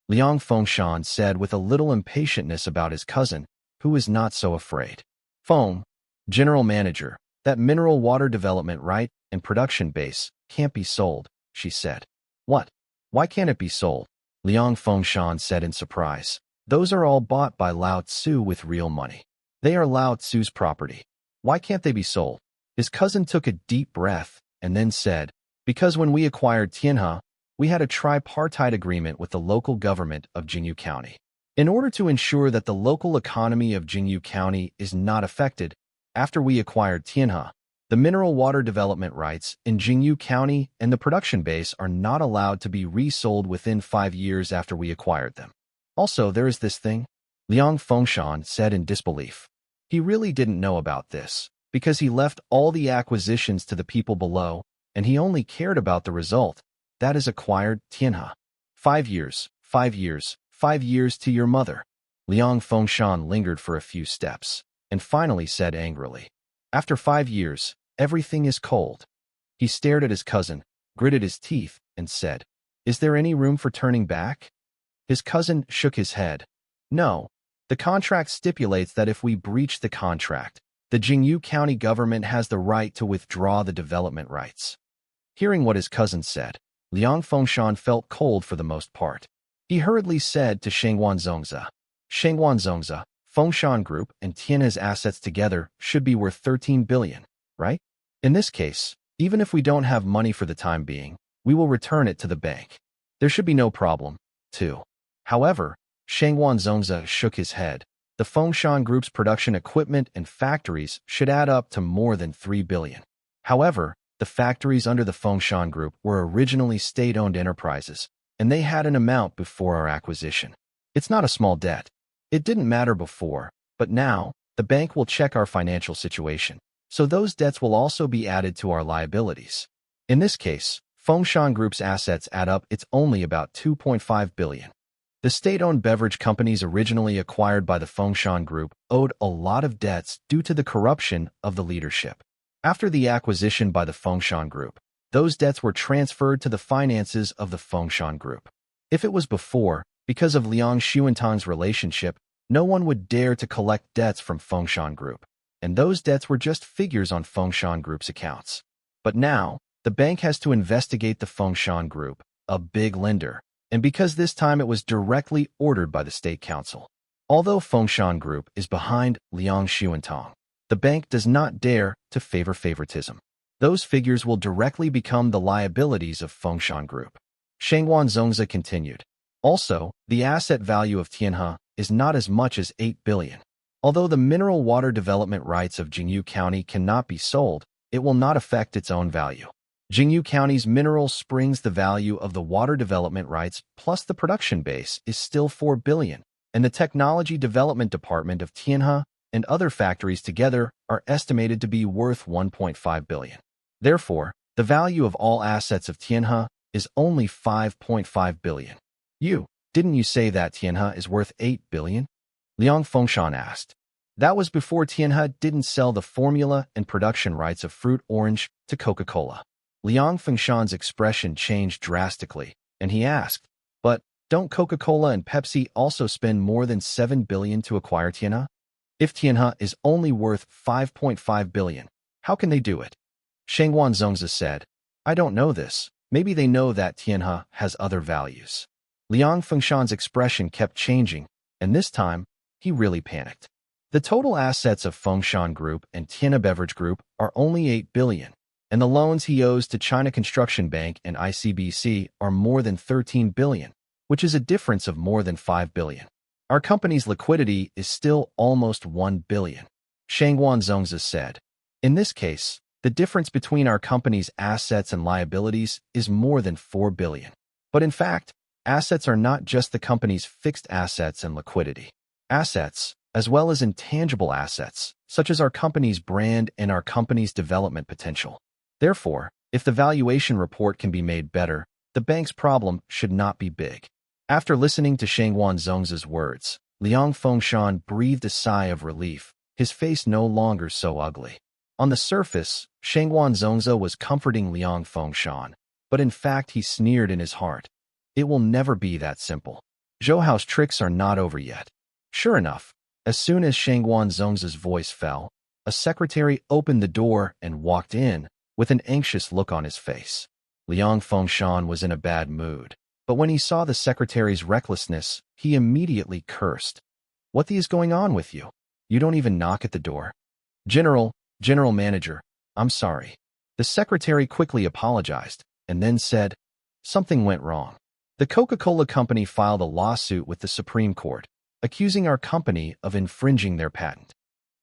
Liang Fengshan said with a little impatientness about his cousin, who is not so afraid. Feng, general manager, that mineral water development right and production base can't be sold, she said. What? Why can't it be sold? Liang Fengshan said in surprise. Those are all bought by Lao Tzu with real money. They are Lao Tzu's property. Why can't they be sold? His cousin took a deep breath and then said, because when we acquired Tianhe, we had a tripartite agreement with the local government of Jingyu County. In order to ensure that the local economy of Jingyu County is not affected, after we acquired Tianhe, the mineral water development rights in Jingyu County and the production base are not allowed to be resold within 5 years after we acquired them. Also, there is this thing, Liang Fengshan said in disbelief. He really didn't know about this, because he left all the acquisitions to the people below, and he only cared about the result, that is acquired Tianhe. 5 years, 5 years, 5 years to your mother. Liang Fengshan lingered for a few steps, and finally said angrily, after 5 years, everything is cold. He stared at his cousin, gritted his teeth, and said, is there any room for turning back? His cousin shook his head. No. The contract stipulates that if we breach the contract, the Jingyu County government has the right to withdraw the development rights. Hearing what his cousin said, Liang Fengshan felt cold for the most part. He hurriedly said to Shangguan Zongzi, Shangguan Zongzi, Fengshan Group and Tianhe's assets together should be worth 13 billion, right? In this case, even if we don't have money for the time being, we will return it to the bank. There should be no problem, too. However, Shangguan Zongzi shook his head. The Fengshan Group's production equipment and factories should add up to more than 3 billion. However, the factories under the Fengshan Group were originally state-owned enterprises, and they had an amount before our acquisition. It's not a small debt. It didn't matter before, but now, the bank will check our financial situation, so those debts will also be added to our liabilities. In this case, Fengshan Group's assets add up, it's only about 2.5 billion. The state-owned beverage companies originally acquired by the Fengshan Group owed a lot of debts due to the corruption of the leadership. After the acquisition by the Fengshan Group, those debts were transferred to the finances of the Fengshan Group. If it was before, because of Liang Xuantang's relationship, no one would dare to collect debts from Fengshan Group, and those debts were just figures on Fengshan Group's accounts. But now, the bank has to investigate the Fengshan Group, a big lender, and because this time it was directly ordered by the State Council. Although Fengshan Group is behind Liang Xuantang, the bank does not dare to favor favoritism. Those figures will directly become the liabilities of Fengshan Group. Shangguan Zongzi continued. Also, the asset value of Tianhe is not as much as 8 billion. Although the mineral water development rights of Jingyu County cannot be sold, it will not affect its own value. Jingyu County's mineral springs, the value of the water development rights plus the production base is still 4 billion, and the technology development department of Tianhe and other factories together are estimated to be worth 1.5 billion. Therefore, the value of all assets of Tianhe is only 5.5 billion. Didn't you say that Tianhe is worth 8 billion? Liang Fengshan asked. That was before Tianhe didn't sell the formula and production rights of fruit orange to Coca-Cola. Liang Fengshan's expression changed drastically, and he asked, but don't Coca-Cola and Pepsi also spend more than 7 billion to acquire Tianhe? If Tianhe is only worth 5.5 billion, how can they do it? Shengwan Zongzi said, I don't know this. Maybe they know that Tianhe has other values. Liang Fengshan's expression kept changing, and this time, he really panicked. The total assets of Fengshan Group and Tianhe Beverage Group are only 8 billion, and the loans he owes to China Construction Bank and ICBC are more than 13 billion, which is a difference of more than 5 billion. Our company's liquidity is still almost 1 billion, Shengwan Zongzi said. In this case, the difference between our company's assets and liabilities is more than 4 billion. But in fact, assets are not just the company's fixed assets and liquidity. Assets, as well as intangible assets, such as our company's brand and our company's development potential. Therefore, if the valuation report can be made better, the bank's problem should not be big. After listening to Shengwan Zongzi's words, Liang Fengshan breathed a sigh of relief, his face no longer so ugly. On the surface, Shengwan Zongzi was comforting Liang Fengshan, but in fact he sneered in his heart. It will never be that simple. Zhou Hao's tricks are not over yet. Sure enough, as soon as Shengwan Zongzi's voice fell, a secretary opened the door and walked in, with an anxious look on his face. Liang Fengshan was in a bad mood, but when he saw the secretary's recklessness, he immediately cursed. What is going on with you? You don't even knock at the door. General Manager, I'm sorry. The secretary quickly apologized, and then said, something went wrong. The Coca-Cola Company filed a lawsuit with the Supreme Court, accusing our company of infringing their patent.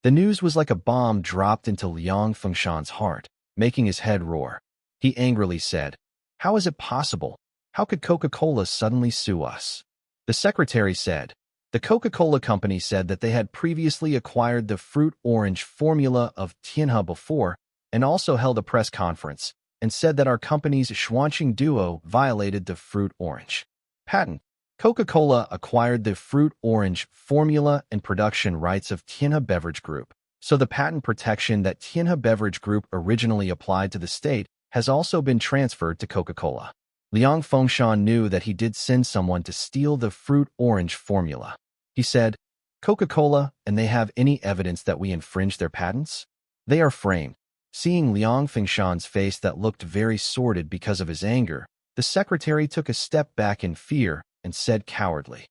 The news was like a bomb dropped into Liang Fengshan's heart, making his head roar. He angrily said, how is it possible? How could Coca-Cola suddenly sue us? The secretary said, the Coca-Cola Company said that they had previously acquired the fruit orange formula of Tianhe before and also held a press conference and said that our company's Xuanqing duo violated the fruit orange patent. Coca-Cola acquired the fruit orange formula and production rights of Tianhe Beverage Group, so the patent protection that Tianhe Beverage Group originally applied to the state has also been transferred to Coca-Cola. Liang Fengshan knew that he did send someone to steal the fruit orange formula. He said, Coca-Cola, and they have any evidence that we infringed their patents? They are framed. Seeing Liang Fengshan's face that looked very sordid because of his anger, the secretary took a step back in fear and said cowardly.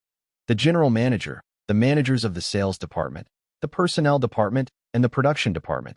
The general manager, the managers of the sales department, the personnel department, and the production department,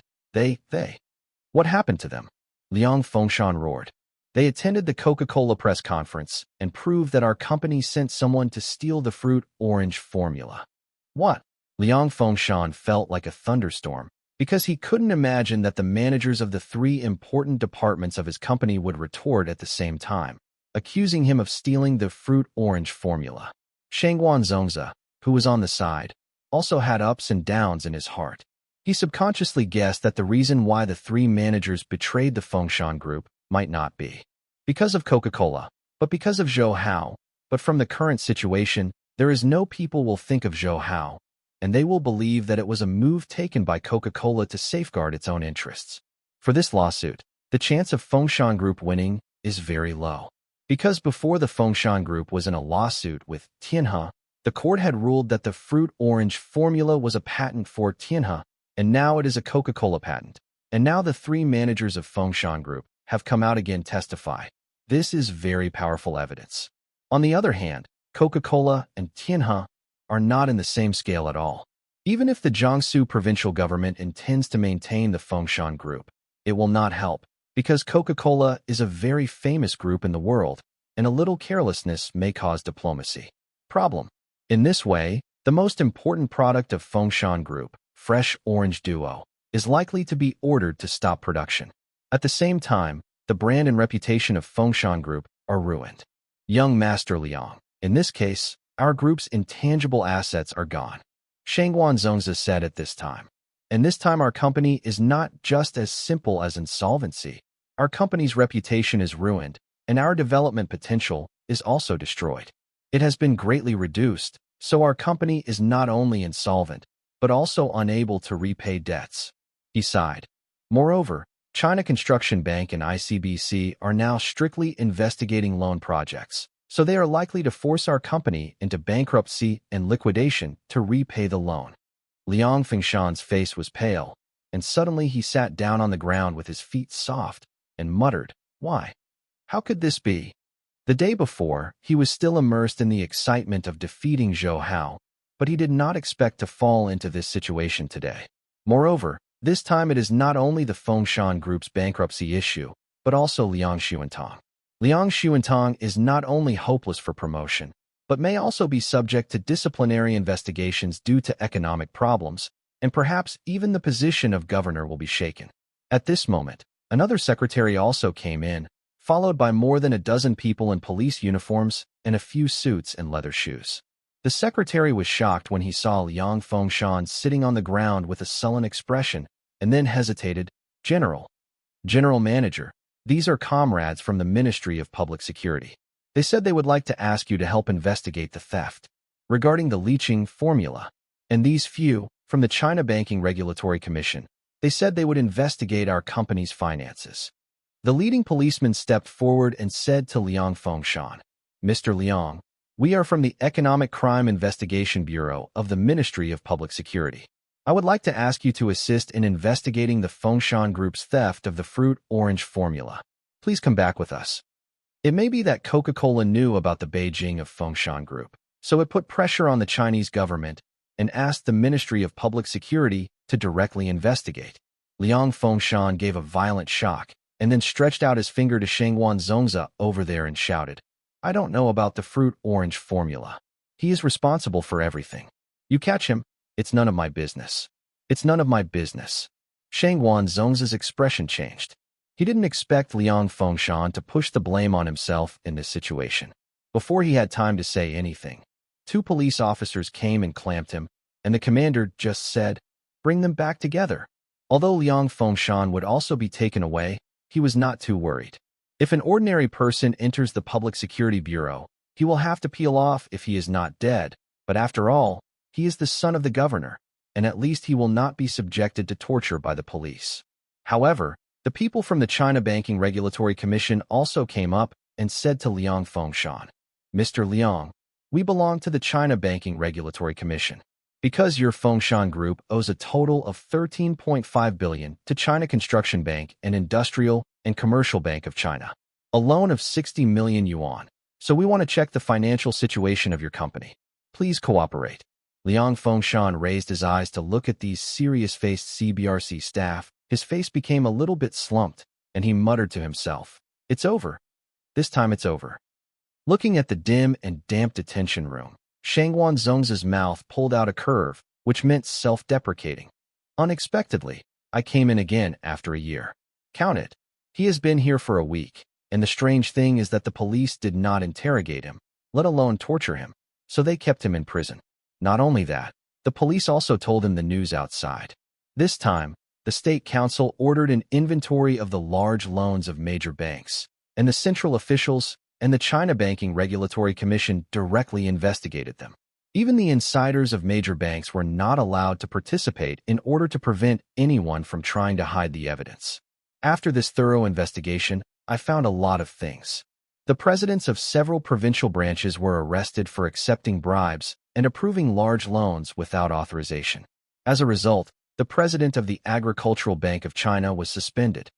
what happened to them? Liang Fengshan roared. They attended the Coca-Cola press conference and proved that our company sent someone to steal the fruit orange formula. What? Liang Fengshan felt like a thunderstorm because he couldn't imagine that the managers of the three important departments of his company would retort at the same time, accusing him of stealing the fruit orange formula. Shengwan Zongzi, who was on the side, also had ups and downs in his heart. He subconsciously guessed that the reason why the three managers betrayed the Fengshan Group might not be because of Coca-Cola, but because of Zhou Hao. But from the current situation, there is no people will think of Zhou Hao, and they will believe that it was a move taken by Coca-Cola to safeguard its own interests. For this lawsuit, the chance of Fengshan Group winning is very low. Because before the Fengshan Group was in a lawsuit with Tianhe, the court had ruled that the fruit orange formula was a patent for Tianhe, and now it is a Coca-Cola patent. And now the three managers of Fengshan Group have come out again testify. This is very powerful evidence. On the other hand, Coca-Cola and Tianhe are not in the same scale at all. Even if the Jiangsu provincial government intends to maintain the Fengshan Group, it will not help, because Coca-Cola is a very famous group in the world, and a little carelessness may cause diplomacy problem. In this way, the most important product of Fengshan Group, Fresh Orange Duo, is likely to be ordered to stop production. At the same time, the brand and reputation of Fengshan Group are ruined. Young Master Liang, in this case, our group's intangible assets are gone. Shangguan Zongzi said at this time. And this time our company is not just as simple as insolvency. Our company's reputation is ruined, and our development potential is also destroyed. It has been greatly reduced, so our company is not only insolvent, but also unable to repay debts. He sighed. Moreover, China Construction Bank and ICBC are now strictly investigating loan projects, so they are likely to force our company into bankruptcy and liquidation to repay the loan. Liang Fengshan's face was pale, and suddenly he sat down on the ground with his feet soft and muttered, "Why? How could this be?" The day before, he was still immersed in the excitement of defeating Zhou Hao, but he did not expect to fall into this situation today. Moreover, this time it is not only the Fengshan Group's bankruptcy issue, but also Liang Xuantong. Liang Xuantong is not only hopeless for promotion, but may also be subject to disciplinary investigations due to economic problems, and perhaps even the position of governor will be shaken. At this moment, another secretary also came in, followed by more than a dozen people in police uniforms and a few suits and leather shoes. The secretary was shocked when he saw Liang Fengshan sitting on the ground with a sullen expression, and then hesitated. General Manager, these are comrades from the Ministry of Public Security. They said they would like to ask you to help investigate the theft regarding the leaching formula. And these few, from the China Banking Regulatory Commission, they said they would investigate our company's finances. The leading policeman stepped forward and said to Liang Fengshan, "Mr. Liang, we are from the Economic Crime Investigation Bureau of the Ministry of Public Security. I would like to ask you to assist in investigating the Fengshan Group's theft of the fruit orange formula. Please come back with us." It may be that Coca-Cola knew about the Beijing of Fengshan Group, so it put pressure on the Chinese government and asked the Ministry of Public Security to directly investigate. Liang Fengshan gave a violent shock and then stretched out his finger to Shangguan Zongzi over there and shouted, "I don't know about the fruit orange formula. He is responsible for everything. You catch him, it's none of my business. It's none of my business." Shangguan Zongzi's expression changed. He didn't expect Liang Fengshan to push the blame on himself in this situation. Before he had time to say anything, two police officers came and clamped him, and the commander just said, "Bring them back together." Although Liang Fengshan would also be taken away, he was not too worried. If an ordinary person enters the Public Security Bureau, he will have to peel off if he is not dead, but after all, he is the son of the governor, and at least he will not be subjected to torture by the police. However, the people from the China Banking Regulatory Commission also came up and said to Liang Fengshan, "Mr. Liang, we belong to the China Banking Regulatory Commission. Because your Fengshan Group owes a total of 13.5 billion to China Construction Bank and Industrial and Commercial Bank of China, a loan of 60 million yuan. So we want to check the financial situation of your company. Please cooperate." Liang Fengshan raised his eyes to look at these serious-faced CBRC staff. His face became a little bit slumped, and he muttered to himself, "It's over. This time it's over." Looking at the dim and damp detention room, Shangguan Zongzi's mouth pulled out a curve, which meant self-deprecating. "Unexpectedly, I came in again after a year. Count it. He has been here for a week, and the strange thing is that the police did not interrogate him, let alone torture him, so they kept him in prison. Not only that, the police also told him the news outside. This time, the State Council ordered an inventory of the large loans of major banks, and the central officials and the China Banking Regulatory Commission directly investigated them. Even the insiders of major banks were not allowed to participate in order to prevent anyone from trying to hide the evidence. After this thorough investigation, I found a lot of things. The presidents of several provincial branches were arrested for accepting bribes and approving large loans without authorization. As a result, the president of the Agricultural Bank of China was suspended.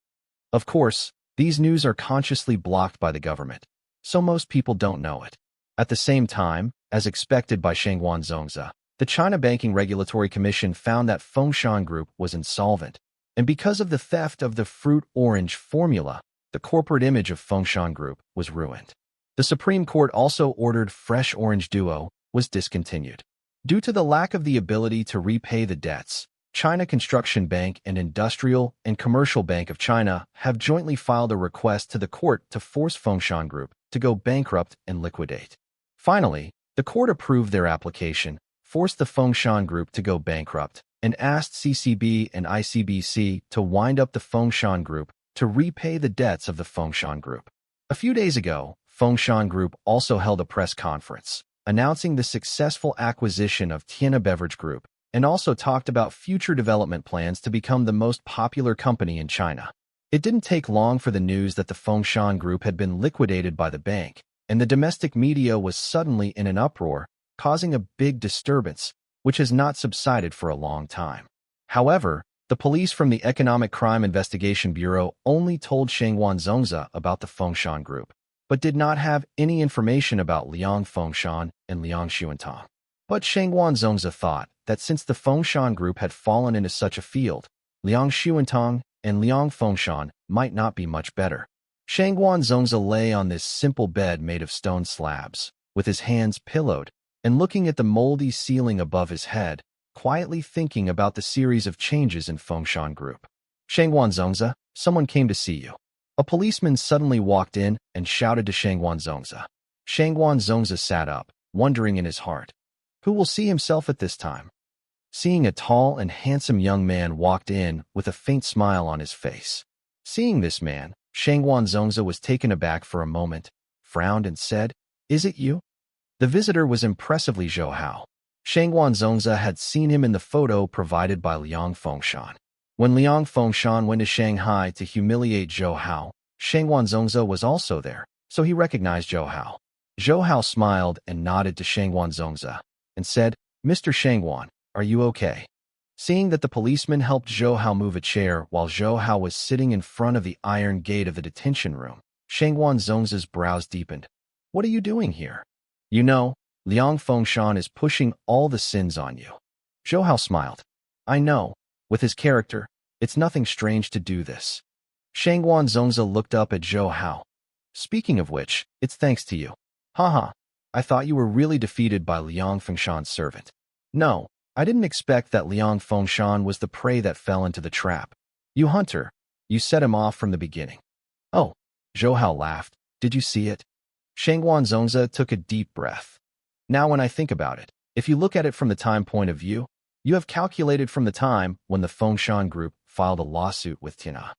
Of course, these news are consciously blocked by the government, so most people don't know it. At the same time, as expected by Shangguan Zongzi, the China Banking Regulatory Commission found that Fengshan Group was insolvent, and because of the theft of the fruit orange formula, the corporate image of Fengshan Group was ruined. The Supreme Court also ordered Fresh Orange Duo was discontinued. Due to the lack of the ability to repay the debts, China Construction Bank and Industrial and Commercial Bank of China have jointly filed a request to the court to force Fengshan Group to go bankrupt and liquidate. Finally, the court approved their application, forced the Fengshan Group to go bankrupt, and asked CCB and ICBC to wind up the Fengshan Group to repay the debts of the Fengshan Group. A few days ago, Fengshan Group also held a press conference, announcing the successful acquisition of Tiana Beverage Group, and also talked about future development plans to become the most popular company in China. It didn't take long for the news that the Fengshan Group had been liquidated by the bank, and the domestic media was suddenly in an uproar, causing a big disturbance, which has not subsided for a long time. However, the police from the Economic Crime Investigation Bureau only told Shengwan Zongzi about the Fengshan Group, but did not have any information about Liang Fengshan and Liang Xuantong. But Shengwan Zongzi thought that since the Fengshan Group had fallen into such a field, Liang Xuantong and Liang Fengshan might not be much better. Shengwan Zongzi lay on this simple bed made of stone slabs, with his hands pillowed, and looking at the moldy ceiling above his head, quietly thinking about the series of changes in Fengshan Group. Shengwan Zongzi, someone came to see you. A policeman suddenly walked in and shouted to Shengwan Zongzi. Shengwan Zongzi sat up, wondering in his heart, who will see himself at this time? Seeing a tall and handsome young man walked in with a faint smile on his face. Seeing this man, Shengwan Zongzi was taken aback for a moment, frowned and said, "Is it you?" The visitor was impressively Zhou Hao. Shengwan Zongzi had seen him in the photo provided by Liang Fengshan. When Liang Fengshan went to Shanghai to humiliate Zhou Hao, Shengwan Zongzi was also there, so he recognized Zhou Hao. Zhou Hao smiled and nodded to Shengwan Zongzi and said, "Mr. Shengwan, are you okay?" Seeing that the policeman helped Zhou Hao move a chair while Zhou Hao was sitting in front of the iron gate of the detention room, Shengwan Zongzi's brows deepened. "What are you doing here?" "You know, Liang Fengshan is pushing all the sins on you." Zhou Hao smiled. "I know. With his character, it's nothing strange to do this." Shengwan Zongzi looked up at Zhou Hao. "Speaking of which, it's thanks to you." "Haha, I thought you were really defeated by Liang Fengshan's servant." "No, I didn't expect that Liang Fengshan was the prey that fell into the trap. You hunter, you set him off from the beginning." "Oh," Zhou Hao laughed. "Did you see it?" Shengwan Zongzi took a deep breath. "Now when I think about it, if you look at it from the time point of view, you have calculated from the time when the Fengshan Group filed a lawsuit with Tianhe.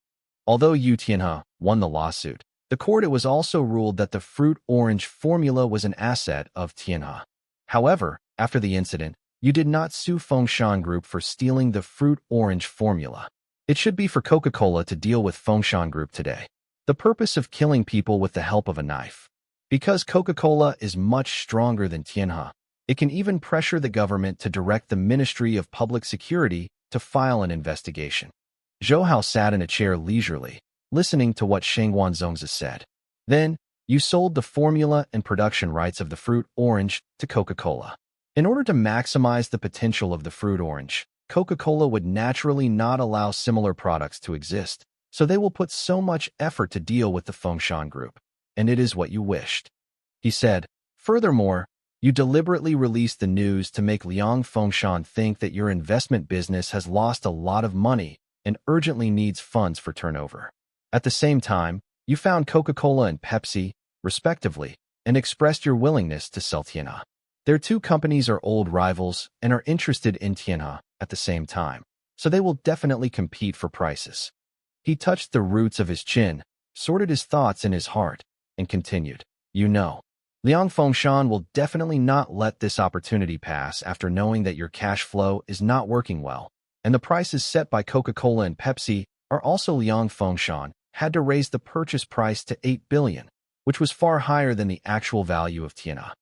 Although Tianhe won the lawsuit, the court it was also ruled that the fruit orange formula was an asset of Tianhe. However, after the incident, you did not sue Fengshan Group for stealing the fruit orange formula. It should be for Coca-Cola to deal with Fengshan Group today. The purpose of killing people with the help of a knife. Because Coca-Cola is much stronger than Tianhe, it can even pressure the government to direct the Ministry of Public Security to file an investigation." Zhou Hao sat in a chair leisurely, listening to what Shengwan Zongzi said. "Then, you sold the formula and production rights of the fruit orange to Coca-Cola. In order to maximize the potential of the fruit orange, Coca-Cola would naturally not allow similar products to exist, so they will put so much effort to deal with the Fengshan Group. And it is what you wished." He said, "Furthermore, you deliberately released the news to make Liang Fengshan think that your investment business has lost a lot of money and urgently needs funds for turnover. At the same time, you found Coca-Cola and Pepsi, respectively, and expressed your willingness to sell Tianhe. Their two companies are old rivals and are interested in Tianhe at the same time, so they will definitely compete for prices." He touched the roots of his chin, sorted his thoughts in his heart, and continued, "You know, Liang Fengshan will definitely not let this opportunity pass after knowing that your cash flow is not working well, and the prices set by Coca-Cola and Pepsi are also Liang Fengshan had to raise the purchase price to 8 billion, which was far higher than the actual value of Tianhe.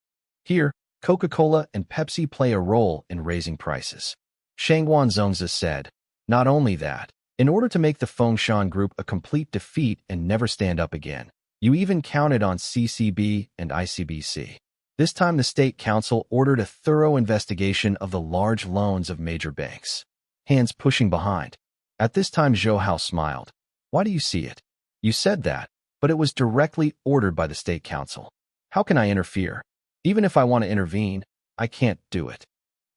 Here, Coca-Cola and Pepsi play a role in raising prices." Shengwan Zongzi said, "Not only that, in order to make the Fengshan Group a complete defeat and never stand up again, you even counted on CCB and ICBC. This time the State Council ordered a thorough investigation of the large loans of major banks." Hands pushing behind. At this time Zhou Hao smiled. "Why do you see it? You said that, but it was directly ordered by the State Council. How can I interfere? Even if I want to intervene, I can't do it."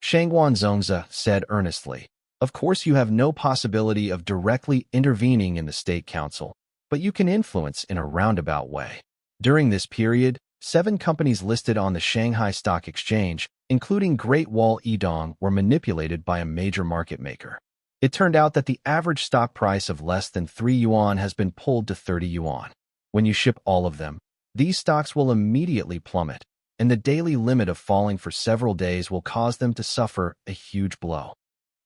Shengwan Zongzi said earnestly, Of course, you have no possibility of directly intervening in the state council, but you can influence in a roundabout way. During this period, 7 companies listed on the Shanghai Stock Exchange, including Great Wall Edong, were manipulated by a major market maker. It turned out that the average stock price of less than 3 yuan has been pulled to 30 yuan. When you ship all of them, these stocks will immediately plummet, and the daily limit of falling for several days will cause them to suffer a huge blow.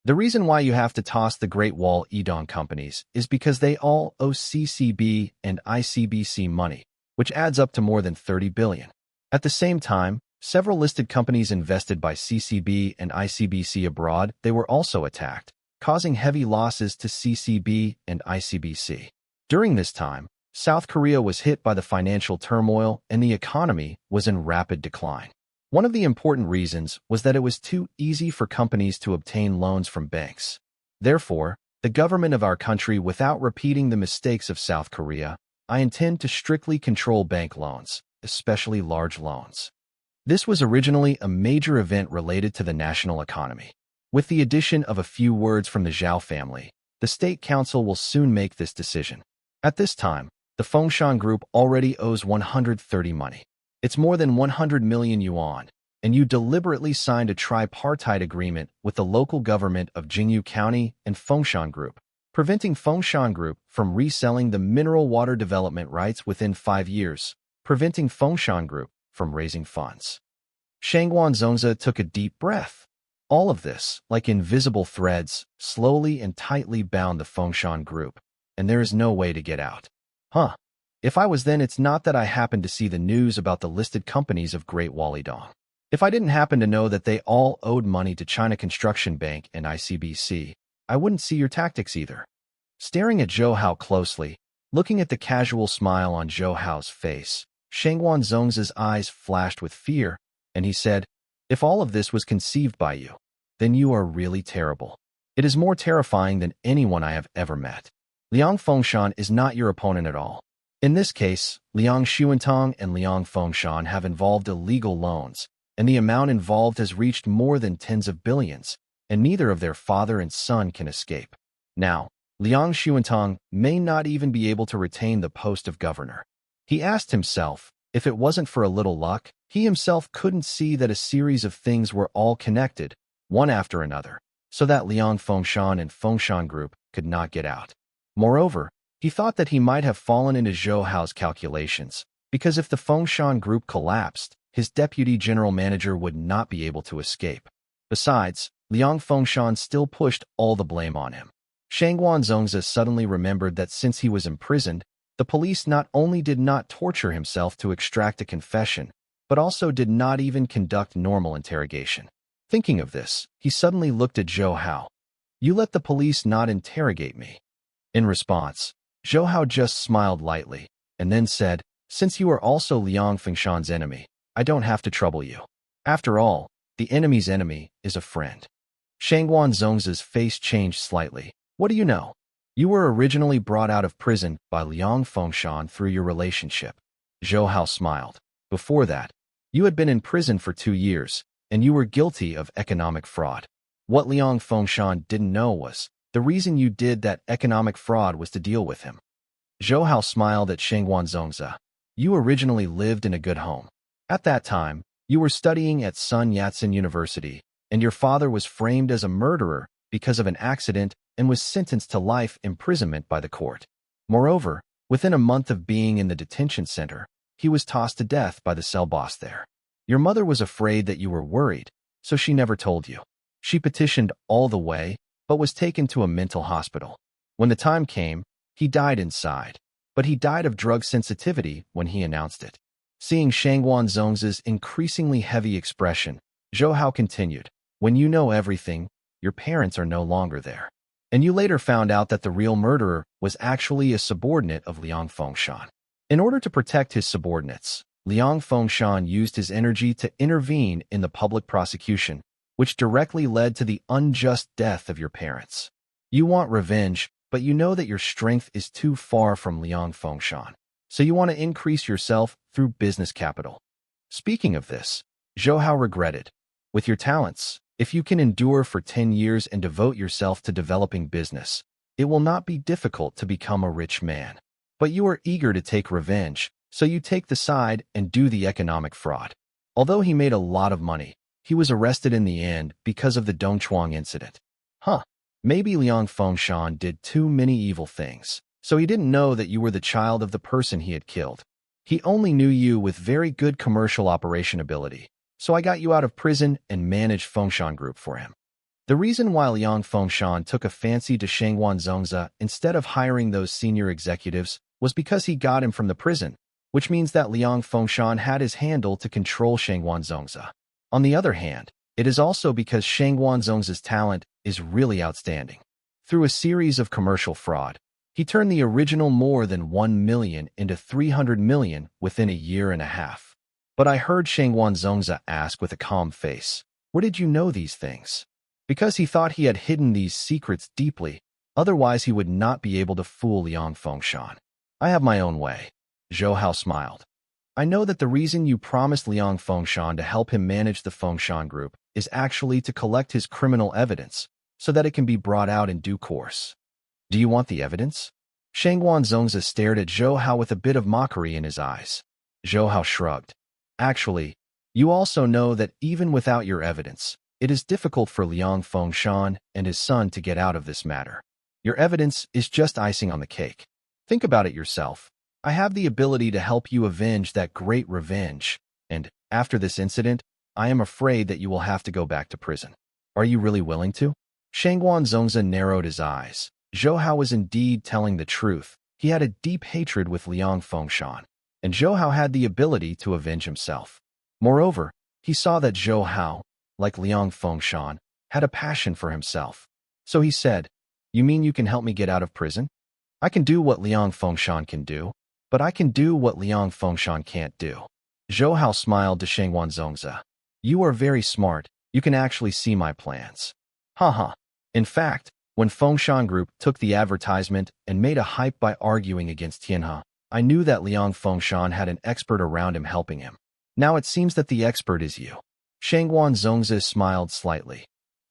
The reason why you have to toss the Great Wall Edong companies is because they all owe CCB and ICBC money, which adds up to more than 30 billion. At the same time, several listed companies invested by CCB and ICBC abroad, they were also attacked, causing heavy losses to CCB and ICBC. During this time, South Korea was hit by the financial turmoil and the economy was in rapid decline. One of the important reasons was that it was too easy for companies to obtain loans from banks. Therefore, the government of our country, without repeating the mistakes of South Korea, I intend to strictly control bank loans, especially large loans. This was originally a major event related to the national economy. With the addition of a few words from the Zhao family, the State Council will soon make this decision. At this time, the Fengshan Group already owes 130 money. It's more than 100 million yuan, and you deliberately signed a tripartite agreement with the local government of Jingyu County and Fengshan Group, preventing Fengshan Group from reselling the mineral water development rights within 5 years, preventing Fengshan Group from raising funds. Shangguan Zongzi took a deep breath. All of this, like invisible threads, slowly and tightly bound the Fengshan Group, and there is no way to get out. If I was then, it's not that I happened to see the news about the listed companies of Great Wall Edong. If I didn't happen to know that they all owed money to China Construction Bank and ICBC, I wouldn't see your tactics either. Staring at Zhou Hao closely, looking at the casual smile on Zhou Hao's face, Shangguan Zongzi's eyes flashed with fear, and he said, "If all of this was conceived by you, then you are really terrible. It is more terrifying than anyone I have ever met. Liang Fengshan is not your opponent at all. In this case, Liang Xuantong and Liang Fengshan have involved illegal loans, and the amount involved has reached more than tens of billions, and neither of their father and son can escape. Now, Liang Xuantong may not even be able to retain the post of governor." He asked himself, if it wasn't for a little luck, he himself couldn't see that a series of things were all connected, one after another, so that Liang Fengshan and Fengshan Group could not get out. Moreover, he thought that he might have fallen into Zhou Hao's calculations, because if the Fengshan Group collapsed, his deputy general manager would not be able to escape. Besides, Liang Fengshan still pushed all the blame on him. Shangguan Zongzi suddenly remembered that since he was imprisoned, the police not only did not torture himself to extract a confession, but also did not even conduct normal interrogation. Thinking of this, he suddenly looked at Zhou Hao. "You let the police not interrogate me." In response, Zhou Hao just smiled lightly, and then said, "Since you are also Liang Fengshan's enemy, I don't have to trouble you. After all, the enemy's enemy is a friend." Shangguan Zongzi's face changed slightly. "What do you know? You were originally brought out of prison by Liang Fengshan through your relationship." Zhou Hao smiled. "Before that, you had been in prison for 2 years, and you were guilty of economic fraud. What Liang Fengshan didn't know was, the reason you did that economic fraud was to deal with him." Zhou Hao smiled at Shangguan Zongzi. "You originally lived in a good home. At that time, you were studying at Sun Yat-sen University, and your father was framed as a murderer because of an accident and was sentenced to life imprisonment by the court. Moreover, within a month of being in the detention center, he was tossed to death by the cell boss there. Your mother was afraid that you were worried, so she never told you. She petitioned all the way, but was taken to a mental hospital. When the time came, he died inside, but he died of drug sensitivity when he announced it." Seeing Shangguan Zongzi's increasingly heavy expression, Zhou Hao continued, "When you know everything, your parents are no longer there. And you later found out that the real murderer was actually a subordinate of Liang Fengshan. In order to protect his subordinates, Liang Fengshan used his energy to intervene in the public prosecution, which directly led to the unjust death of your parents. You want revenge, but you know that your strength is too far from Liang Fengshan, so you want to increase yourself through business capital." Speaking of this, Zhou Hao regretted, "With your talents, If you can endure for 10 years and devote yourself to developing business, it will not be difficult to become a rich man. But you are eager to take revenge, so you take the side and do the economic fraud. Although he made a lot of money, he was arrested in the end because of the Dongchuang incident. Maybe Liang Fengshan did too many evil things, so he didn't know that you were the child of the person he had killed. He only knew you with very good commercial operation ability, so I got you out of prison and managed Fengshan Group for him. The reason why Liang Fengshan took a fancy to Shangwan Zongzi instead of hiring those senior executives was because he got him from the prison, which means that Liang Fengshan had his handle to control Shangwan Zongzi. On the other hand, it is also because Shangwan Zongzi's talent is really outstanding. Through a series of commercial fraud, he turned the original more than 1 million into 300 million within a year and a half. But I heard Shangwan Zongzi ask with a calm face, "Where did you know these things?" Because he thought he had hidden these secrets deeply, otherwise he would not be able to fool Liang Fengshan. I have my own way. Zhou Hao smiled. I know that the reason you promised Liang Fengshan to help him manage the Fengshan Group is actually to collect his criminal evidence, so that it can be brought out in due course. Do you want the evidence? Shangwan Zongzi stared at Zhou Hao with a bit of mockery in his eyes. Zhou Hao shrugged. Actually, you also know that even without your evidence, it is difficult for Liang Fengshan and his son to get out of this matter. Your evidence is just icing on the cake. Think about it yourself. I have the ability to help you avenge that great revenge, and after this incident, I am afraid that you will have to go back to prison. Are you really willing to? Shangwan Zongzi narrowed his eyes. Zhou Hao was indeed telling the truth. He had a deep hatred with Liang Fengshan, and Zhou Hao had the ability to avenge himself. Moreover, he saw that Zhou Hao, like Liang Fengshan, had a passion for himself. So he said, "You mean you can help me get out of prison? I can do what Liang Fengshan can do, but I can do what Liang Fengshan can't do." Zhou Hao smiled to Shangwan Zongzi. "You are very smart. You can actually see my plans." Haha. In fact, when Fengshan Group took the advertisement and made a hype by arguing against Tianhe, I knew that Liang Fengshan had an expert around him helping him. Now it seems that the expert is you. Shangwan Zongzi smiled slightly.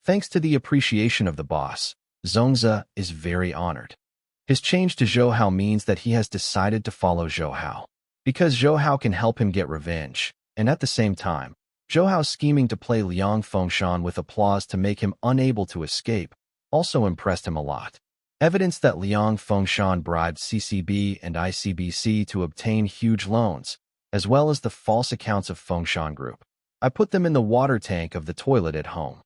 Thanks to the appreciation of the boss, Zongzi is very honored. His change to Zhou Hao means that he has decided to follow Zhou Hao, because Zhou Hao can help him get revenge, and at the same time, Zhou Hao's scheming to play Liang Fengshan with applause to make him unable to escape also impressed him a lot. Evidence that Liang Fengshan bribed CCB and ICBC to obtain huge loans, as well as the false accounts of Fengshan Group. I put them in the water tank of the toilet at home.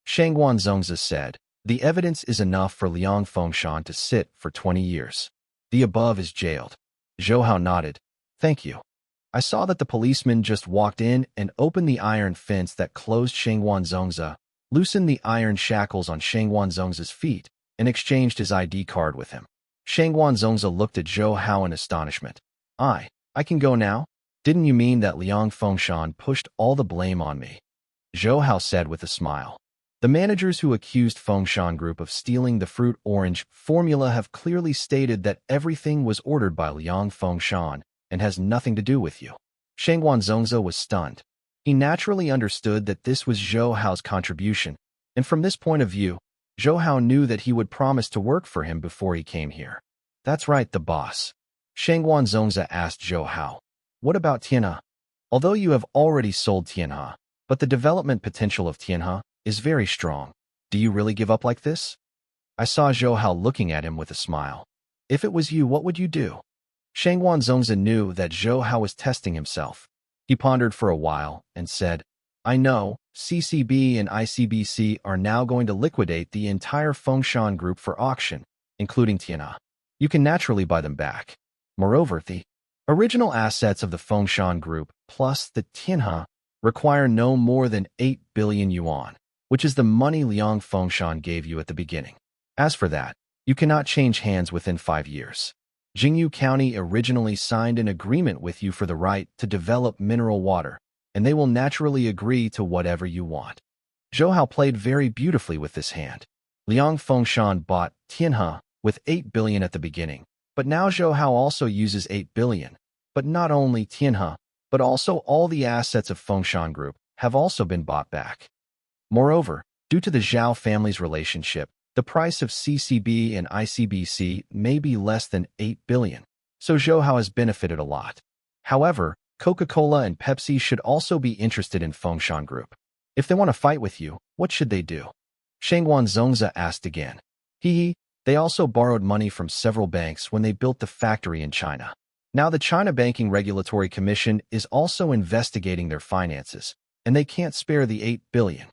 Shangwan Zongzi said, "The evidence is enough for Liang Fengshan to sit for 20 years. The above is jailed." Zhou Hao nodded. "Thank you. I saw that the policeman just walked in and opened the iron fence that closed Shangwan Zongzi, loosened the iron shackles on Shangwan Zongzi's feet, and exchanged his ID card with him." Shangwan Zongzi looked at Zhou Hao in astonishment. I can go now? Didn't you mean that Liang Fengshan pushed all the blame on me?" Zhou Hao said with a smile. The managers who accused Fengshan Group of stealing the fruit orange formula have clearly stated that everything was ordered by Liang Fengshan and has nothing to do with you. Shangwan Zongzi was stunned. He naturally understood that this was Zhou Hao's contribution, and from this point of view, Zhou Hao knew that he would promise to work for him before he came here. "That's right, the boss." Shangwan Zongzi asked Zhou Hao, "What about Tianhe? Although you have already sold Tianhe, but the development potential of Tianhe is very strong. Do you really give up like this?" I saw Zhou Hao looking at him with a smile. "If it was you, what would you do?" Shangwan Zongzi knew that Zhou Hao was testing himself. He pondered for a while and said, "I know, CCB and ICBC are now going to liquidate the entire Fengshan Group for auction, including Tianhe. You can naturally buy them back. Moreover, the original assets of the Fengshan Group plus the Tianhe require no more than 8 billion yuan, which is the money Liang Fengshan gave you at the beginning. As for that, you cannot change hands within 5 years. Jingyu County originally signed an agreement with you for the right to develop mineral water, and they will naturally agree to whatever you want." Zhou Hao played very beautifully with this hand. Liang Fengshan bought Tianhe with 8 billion at the beginning, but now Zhou Hao also uses 8 billion. But not only Tianhe, but also all the assets of Fengshan Group have also been bought back. Moreover, due to the Zhao family's relationship, the price of CCB and ICBC may be less than 8 billion, so Zhou Hao has benefited a lot. However, Coca-Cola and Pepsi should also be interested in Fengshan Group. If they want to fight with you, what should they do? Shangguan Zongzi asked again. They also borrowed money from several banks when they built the factory in China. Now the China Banking Regulatory Commission is also investigating their finances, and they can't spare the 8 billion.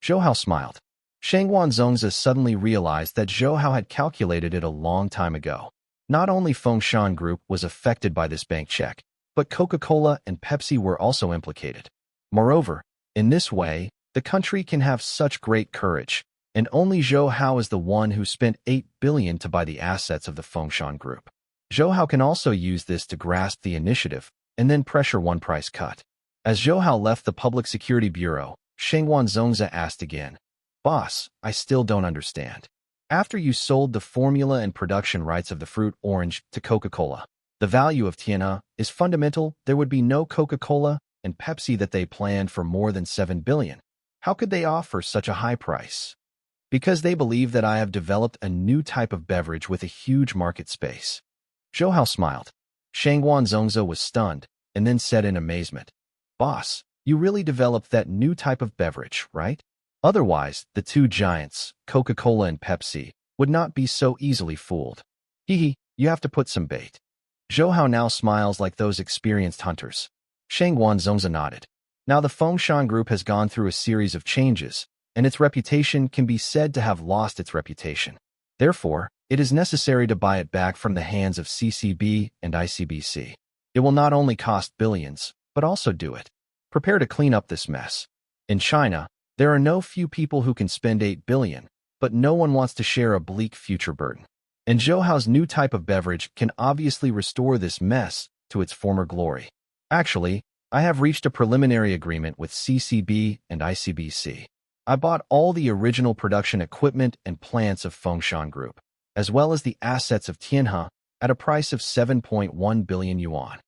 Zhou Hao smiled. Shangguan Zongzi suddenly realized that Zhou Hao had calculated it a long time ago. Not only Fengshan Group was affected by this bank check, but Coca-Cola and Pepsi were also implicated. Moreover, in this way, the country can have such great courage, and only Zhou Hao is the one who spent 8 billion to buy the assets of the Fengshan Group. Zhou Hao can also use this to grasp the initiative and then pressure one price cut. As Zhou Hao left the Public Security Bureau, Shangguan Zongzi asked again, "Boss, I still don't understand. After you sold the formula and production rights of the fruit orange to Coca-Cola, the value of Tianhe is fundamental. There would be no Coca-Cola and Pepsi that they planned for more than 7 billion. How could they offer such a high price? Because they believe that I have developed a new type of beverage with a huge market space." Zhou Hao smiled. Shangguan Zongzi was stunned and then said in amazement, "Boss, you really developed that new type of beverage, right? Otherwise, the two giants, Coca-Cola and Pepsi, would not be so easily fooled. You have to put some bait." Zhou Hao now smiles like those experienced hunters. Shangguan Zongzi nodded. Now the Fengshan Group has gone through a series of changes, and its reputation can be said to have lost its reputation. Therefore, it is necessary to buy it back from the hands of CCB and ICBC. It will not only cost billions, but also do it. Prepare to clean up this mess. In China, there are no few people who can spend 8 billion, but no one wants to share a bleak future burden. And Zhou Hao's new type of beverage can obviously restore this mess to its former glory. Actually, I have reached a preliminary agreement with CCB and ICBC. I bought all the original production equipment and plants of Fengshan Group, as well as the assets of Tianhe, at a price of 7.1 billion yuan.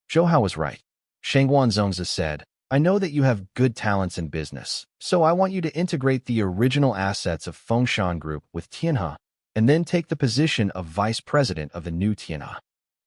Zhou Hao was right. Shangguan Zongzi said, "I know that you have good talents in business, so I want you to integrate the original assets of Fengshan Group with Tianhe, and then take the position of vice president of the new Tianhe."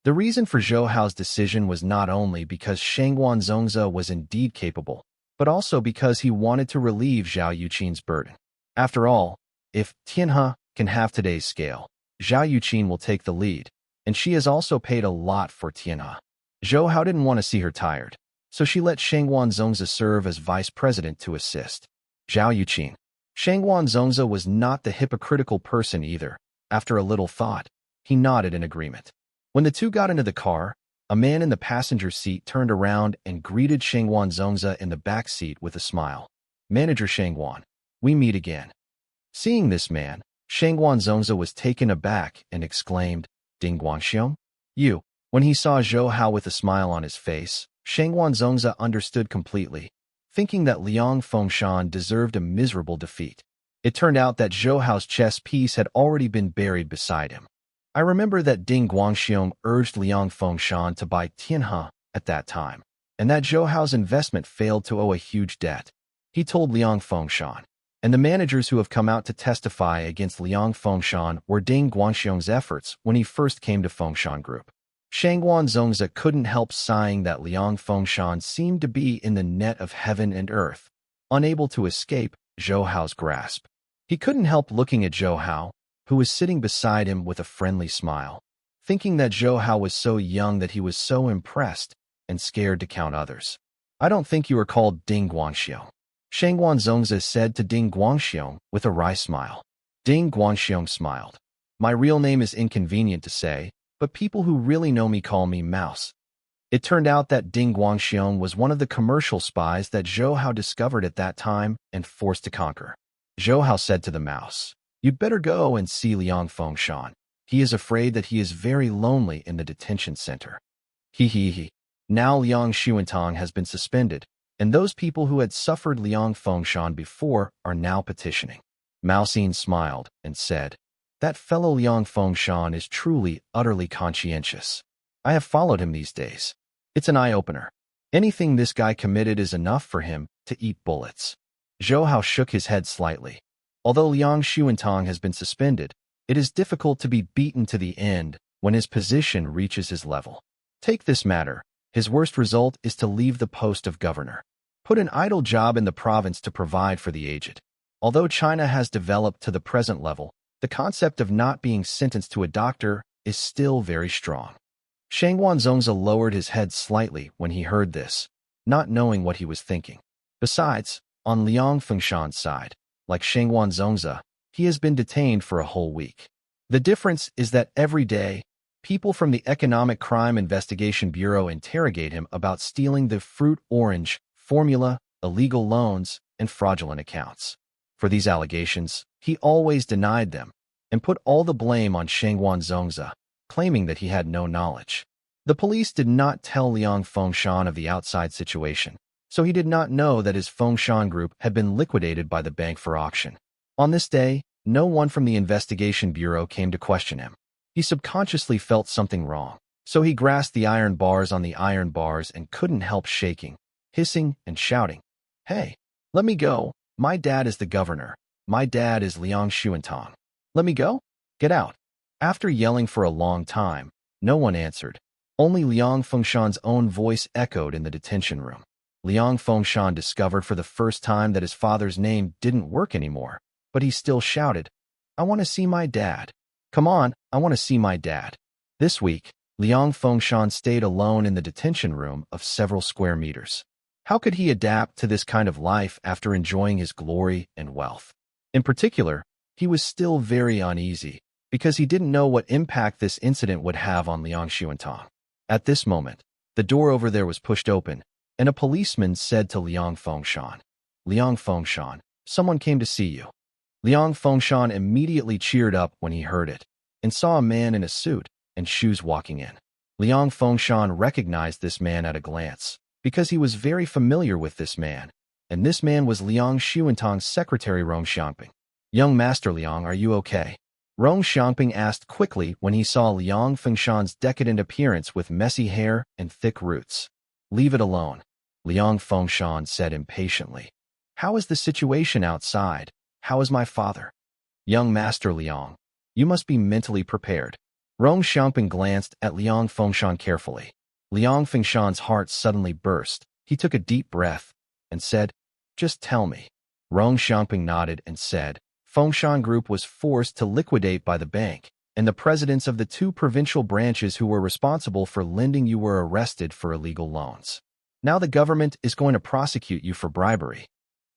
The reason for Zhou Hao's decision was not only because Shangguan Zongzi was indeed capable, but also because he wanted to relieve Zhao Yuqin's burden. After all, if Tianhe can have today's scale, Zhao Yuqin will take the lead, and she has also paid a lot for Tianhe. Zhou Hao didn't want to see her tired, so she let Shangguan Zongzi serve as vice president to assist Zhao Yuqin. Shangguan Zongzi was not the hypocritical person either. After a little thought, he nodded in agreement. When the two got into the car, a man in the passenger seat turned around and greeted Shangguan Zongzi in the back seat with a smile. "Manager Shangguan, we meet again." Seeing this man, Shangguan Zongzi was taken aback and exclaimed, "Ding Guangxiong? You?" When he saw Zhou Hao with a smile on his face, Shangguan Zongzi understood completely, thinking that Liang Fengshan deserved a miserable defeat. It turned out that Zhou Hao's chess piece had already been buried beside him. "I remember that Ding Guangxiong urged Liang Fengshan to buy Tianhe at that time, and that Zhou Hao's investment failed to owe a huge debt," he told Liang Fengshan. And the managers who have come out to testify against Liang Fengshan were Ding Guangxiong's efforts when he first came to Fengshan Group. Shangguan Zongzi couldn't help sighing that Liang Fengshan seemed to be in the net of heaven and earth, unable to escape Zhou Hao's grasp. He couldn't help looking at Zhou Hao, who was sitting beside him with a friendly smile, thinking that Zhou Hao was so young that he was so impressed and scared to count others. "I don't think you are called Ding Guangxiong," Shangguan Zongzi said to Ding Guangxiong with a wry smile. Ding Guangxiong smiled. "My real name is inconvenient to say, but people who really know me call me Mouse." It turned out that Ding Guangxiong was one of the commercial spies that Zhou Hao discovered at that time and forced to conquer. Zhou Hao said to the mouse, "You'd better go and see Liang Fengshan. He is afraid that he is very lonely in the detention center." Now Liang Xuantong has been suspended, and those people who had suffered Liang Fengshan before are now petitioning. Mao Xin smiled and said, "That fellow Liang Fengshan is truly, utterly conscientious. I have followed him these days. It's an eye-opener. Anything this guy committed is enough for him to eat bullets." Zhou Hao shook his head slightly. Although Liang Xuantong has been suspended, it is difficult to be beaten to the end when his position reaches his level. Take this matter. His worst result is to leave the post of governor. Put an idle job in the province to provide for the aged. Although China has developed to the present level, the concept of not being sentenced to a doctor is still very strong. Shang Wanzongzi lowered his head slightly when he heard this, not knowing what he was thinking. Besides, on Liang Fengshan's side, like Shang Wanzongzi, he has been detained for a whole week. The difference is that every day, people from the Economic Crime Investigation Bureau interrogate him about stealing the fruit orange formula, illegal loans, and fraudulent accounts. For these allegations, he always denied them and put all the blame on Shang Wanzongzi, claiming that he had no knowledge. The police did not tell Liang Fengshan of the outside situation, so he did not know that his Fengshan group had been liquidated by the bank for auction. On this day, no one from the investigation bureau came to question him. He subconsciously felt something wrong, so he grasped the iron bars on the iron bars and couldn't help shaking, hissing, and shouting, "Hey, let me go. My dad is the governor. My dad is Liang Xuantong. Let me go? Get out." After yelling for a long time, no one answered. Only Liang Fengshan's own voice echoed in the detention room. Liang Fengshan discovered for the first time that his father's name didn't work anymore, but he still shouted, "I want to see my dad. Come on, I want to see my dad." This week, Liang Fengshan stayed alone in the detention room of several square meters. How could he adapt to this kind of life after enjoying his glory and wealth? In particular, he was still very uneasy because he didn't know what impact this incident would have on Liang Xuantong. At this moment, the door over there was pushed open, and a policeman said to Liang Fengshan, "Liang Fengshan, someone came to see you." Liang Fengshan immediately cheered up when he heard it and saw a man in a suit and shoes walking in. Liang Fengshan recognized this man at a glance because he was very familiar with this man, and this man was Liang Xuantong's secretary Rong Xiangping. "Young Master Liang, are you okay?" Rong Xiangping asked quickly when he saw Liang Fengshan's decadent appearance with messy hair and thick roots. "Leave it alone," Liang Fengshan said impatiently. "How is the situation outside? How is my father?" "Young Master Liang, you must be mentally prepared." Rong Xiangping glanced at Liang Fengshan carefully. Liang Fengshan's heart suddenly burst. He took a deep breath and said, "Just tell me." Rong Xiangping nodded and said, "Fengshan Group was forced to liquidate by the bank, and the presidents of the two provincial branches who were responsible for lending you were arrested for illegal loans. Now the government is going to prosecute you for bribery.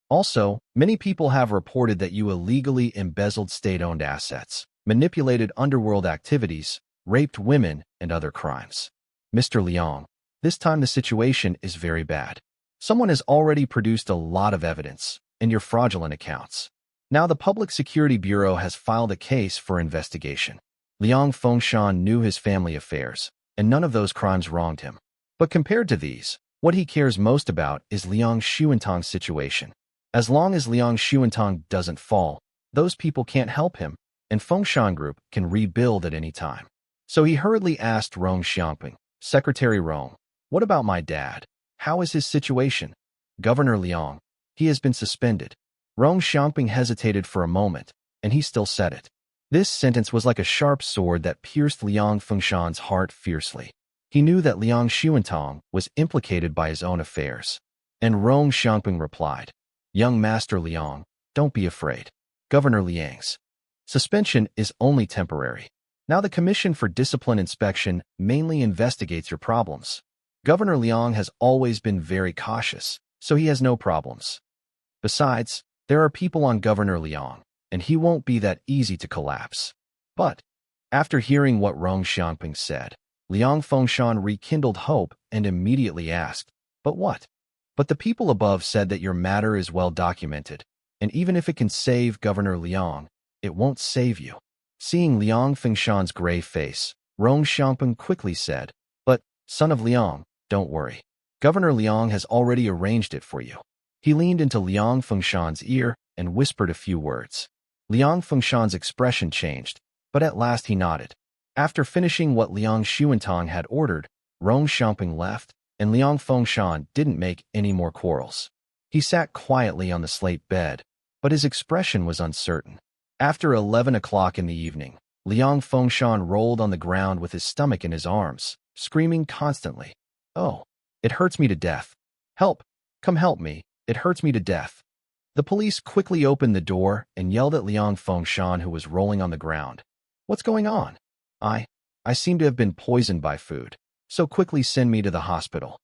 Also, many people have reported that you illegally embezzled state-owned assets, manipulated underworld activities, raped women, and other crimes. Mr. Liang, this time the situation is very bad. Someone has already produced a lot of evidence in your fraudulent accounts. Now the Public Security Bureau has filed a case for investigation. Liang Fengshan knew his family affairs, and none of those crimes wronged him. But compared to these, what he cares most about is Liang Xuantong's situation. As long as Liang Xuantong doesn't fall, those people can't help him, and Fengshan Group can rebuild at any time. So he hurriedly asked Rong Xiangping, "Secretary Rong, what about my dad? How is his situation?" "Governor Liang, he has been suspended." Rong Xiangping hesitated for a moment, and he still said it. This sentence was like a sharp sword that pierced Liang Fengshan's heart fiercely. He knew that Liang Xuantong was implicated by his own affairs. And Rong Xiangping replied, "Young Master Liang, don't be afraid. Governor Liang's suspension is only temporary. Now the Commission for Discipline Inspection mainly investigates your problems. Governor Liang has always been very cautious, so he has no problems. Besides, there are people on Governor Liang, and he won't be that easy to collapse." But, after hearing what Rong Xiangping said, Liang Fengshan rekindled hope and immediately asked, "But what?" "But the people above said that your matter is well documented, and even if it can save Governor Liang, it won't save you." Seeing Liang Fengshan's gray face, Rong Xiangping quickly said, "But, son of Liang, don't worry. Governor Liang has already arranged it for you." He leaned into Liang Fengshan's ear and whispered a few words. Liang Fengshan's expression changed, but at last he nodded. After finishing what Liang Xuantong had ordered, Rong Xiangping left, and Liang Fengshan didn't make any more quarrels. He sat quietly on the slate bed, but his expression was uncertain. After 11 o'clock in the evening, Liang Fengshan rolled on the ground with his stomach in his arms, screaming constantly, "Oh, it hurts me to death. Help! Come help me, it hurts me to death." The police quickly opened the door and yelled at Liang Fengshan, who was rolling on the ground. "What's going on?" I seem to have been poisoned by food, so quickly send me to the hospital,"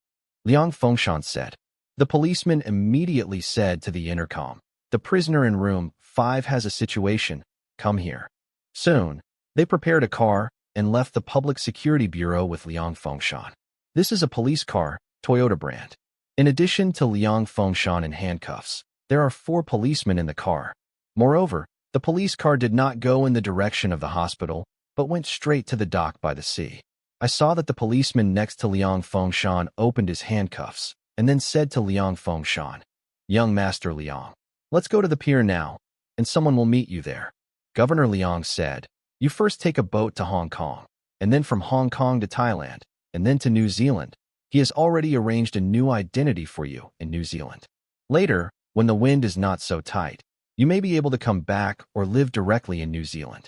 Liang Fengshan said. The policeman immediately said to the intercom, "The prisoner in room 5 has a situation, come here." Soon, they prepared a car and left the Public Security Bureau with Liang Fengshan. This is a police car, Toyota brand. In addition to Liang Fengshan in handcuffs, there are 4 policemen in the car. Moreover, the police car did not go in the direction of the hospital, but went straight to the dock by the sea. I saw that the policeman next to Liang Fengshan opened his handcuffs and then said to Liang Fengshan, "Young Master Liang, let's go to the pier now, and someone will meet you there." Governor Liang said, "You first take a boat to Hong Kong, and then from Hong Kong to Thailand, and then to New Zealand. He has already arranged a new identity for you in New Zealand. Later, when the wind is not so tight, you may be able to come back or live directly in New Zealand."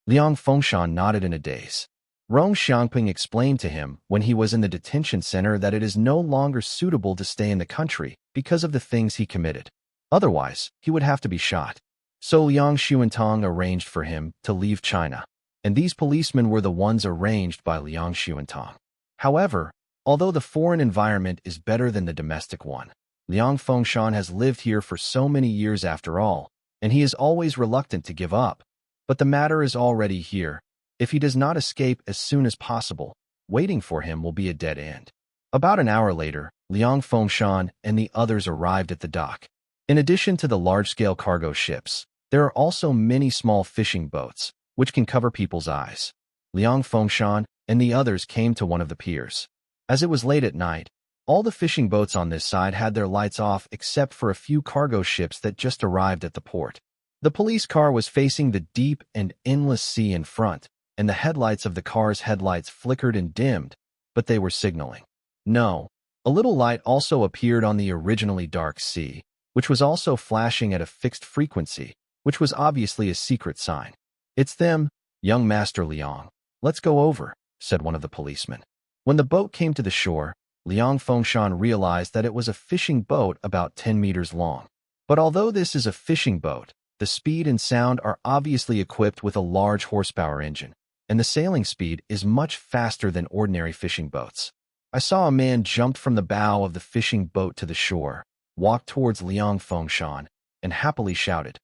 Liang Fengshan nodded in a daze. Rong Xiangping explained to him when he was in the detention center that it is no longer suitable to stay in the country because of the things he committed. Otherwise, he would have to be shot. So Liang Xuantong arranged for him to leave China, and these policemen were the ones arranged by Liang Xuantong. However, although the foreign environment is better than the domestic one, Liang Fengshan has lived here for so many years after all, and he is always reluctant to give up. But the matter is already here. If he does not escape as soon as possible, waiting for him will be a dead end. About an hour later, Liang Fengshan and the others arrived at the dock. In addition to the large-scale cargo ships, there are also many small fishing boats, which can cover people's eyes. Liang Fengshan and the others came to one of the piers. As it was late at night, all the fishing boats on this side had their lights off except for a few cargo ships that just arrived at the port. The police car was facing the deep and endless sea in front, and the headlights of the car's headlights flickered and dimmed, but they were signaling. No, a little light also appeared on the originally dark sea, which was also flashing at a fixed frequency, which was obviously a secret sign. "It's them, young Master Liang. Let's go over," said one of the policemen. When the boat came to the shore, Liang Fengshan realized that it was a fishing boat about 10 meters long. But although this is a fishing boat, the speed and sound are obviously equipped with a large horsepower engine, and the sailing speed is much faster than ordinary fishing boats. I saw a man jumped from the bow of the fishing boat to the shore, walked towards Liang Fengshan, and happily shouted,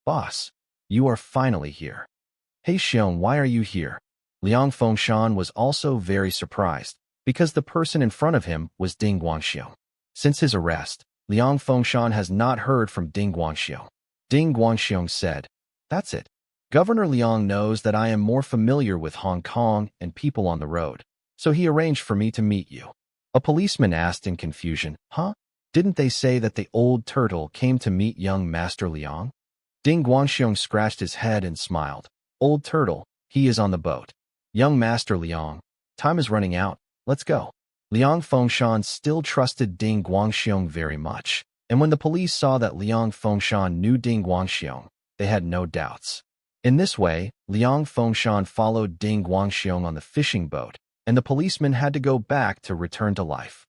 "Boss, you are finally here." "Hey Xiong, why are you here?" Liang Fengshan was also very surprised, because the person in front of him was Ding Guangxiong. Since his arrest, Liang Fengshan has not heard from Ding Guangxiong. Ding Guangxiong said, "That's it. Governor Liang knows that I am more familiar with Hong Kong and people on the road, so he arranged for me to meet you." A policeman asked in confusion, "Huh? Didn't they say that the old turtle came to meet young Master Liang?" Ding Guangxiong scratched his head and smiled. "Old turtle, he is on the boat. Young Master Liang, time is running out. Let's go." Liang Fengshan still trusted Ding Guangxiong very much, and when the police saw that Liang Fengshan knew Ding Guangxiong, they had no doubts. In this way, Liang Fengshan followed Ding Guangxiong on the fishing boat, and the policeman had to go back to return to life.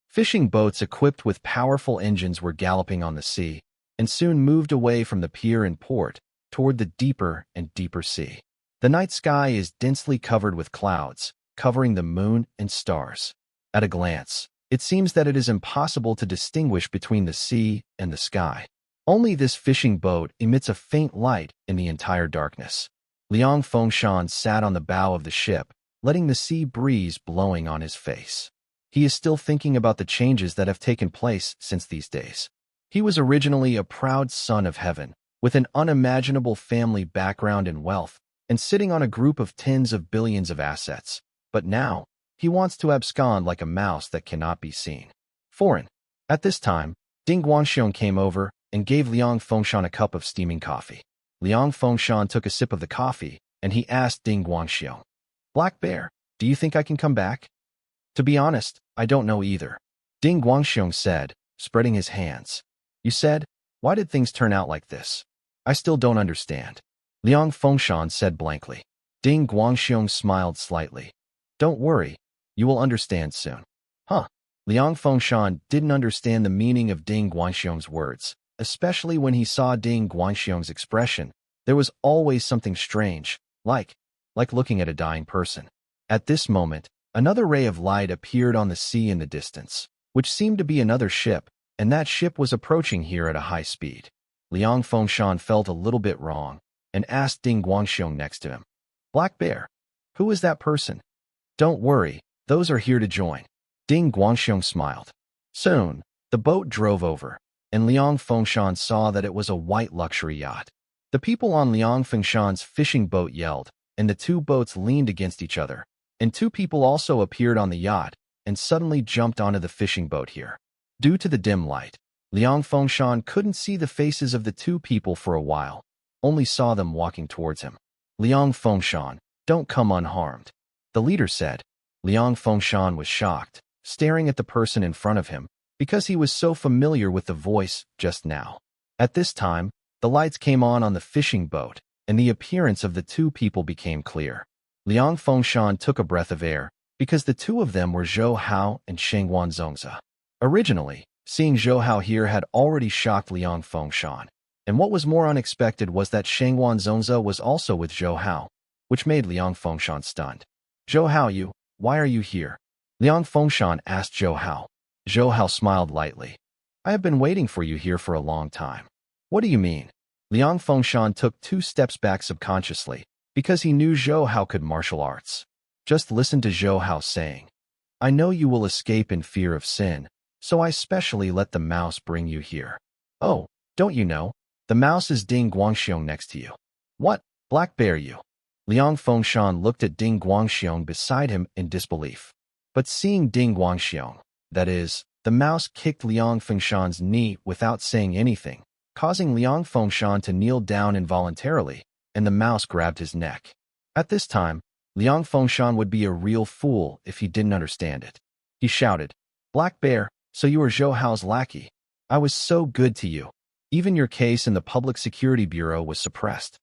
Fishing boats equipped with powerful engines were galloping on the sea, and soon moved away from the pier and port toward the deeper and deeper sea. The night sky is densely covered with clouds, covering the moon and stars. At a glance, it seems that it is impossible to distinguish between the sea and the sky. Only this fishing boat emits a faint light in the entire darkness. Liang Fengshan sat on the bow of the ship, letting the sea breeze blowing on his face. He is still thinking about the changes that have taken place since these days. He was originally a proud son of heaven, with an unimaginable family background and wealth, and sitting on a group of tens of billions of assets. But now, he wants to abscond like a mouse that cannot be seen. Foreign. At this time, Ding Guangxiong came over and gave Liang Fengshan a cup of steaming coffee. Liang Fengshan took a sip of the coffee, and he asked Ding Guangxiong, "Black Bear, do you think I can come back?" "To be honest, I don't know either," Ding Guangxiong said, spreading his hands. You said, why did things turn out like this? I still don't understand. Liang Fengshan said blankly. Ding Guangxiong smiled slightly. Don't worry, you will understand soon. Huh? Liang Fengshan didn't understand the meaning of Ding Guangxiong's words, especially when he saw Ding Guangxiong's expression. There was always something strange, like looking at a dying person. At this moment, another ray of light appeared on the sea in the distance, which seemed to be another ship, and that ship was approaching here at a high speed. Liang Fengshan felt a little bit wrong and asked Ding Guangxiong next to him, Black Bear, who is that person? Don't worry, those are here to join. Ding Guangxiong smiled. Soon, the boat drove over, and Liang Fengshan saw that it was a white luxury yacht. The people on Liang Fengshan's fishing boat yelled, and the two boats leaned against each other, and two people also appeared on the yacht and suddenly jumped onto the fishing boat here. Due to the dim light, Liang Fengshan couldn't see the faces of the two people for a while, only saw them walking towards him. Liang Fengshan, don't come unharmed, the leader said. Liang Fengshan was shocked, staring at the person in front of him, because he was so familiar with the voice just now. At this time, the lights came on the fishing boat, and the appearance of the two people became clear. Liang Fengshan took a breath of air, because the two of them were Zhou Hao and Shengwan Zongzi. Originally, seeing Zhou Hao here had already shocked Liang Fengshan, and what was more unexpected was that Shengwan Zongzi was also with Zhou Hao, which made Liang Fengshan stunned. Zhou Hao, why are you here? Liang Fengshan asked Zhou Hao. Zhou Hao smiled lightly. I have been waiting for you here for a long time. What do you mean? Liang Fengshan took 2 steps back subconsciously, because he knew Zhou Hao could martial arts. Just listen to Zhou Hao saying, I know you will escape in fear of sin, so I specially let the mouse bring you here. Oh, don't you know? The mouse is Ding Guangxiong next to you. What? Black Bear you? Liang Fengshan looked at Ding Guangxiong beside him in disbelief. But seeing Ding Guangxiong, that is, the mouse kicked Liang Fengshan's knee without saying anything, causing Liang Fengshan to kneel down involuntarily, and the mouse grabbed his neck. At this time, Liang Fengshan would be a real fool if he didn't understand it. He shouted, Black Bear, so you are Zhou Hao's lackey. I was so good to you. Even your case in the Public Security Bureau was suppressed.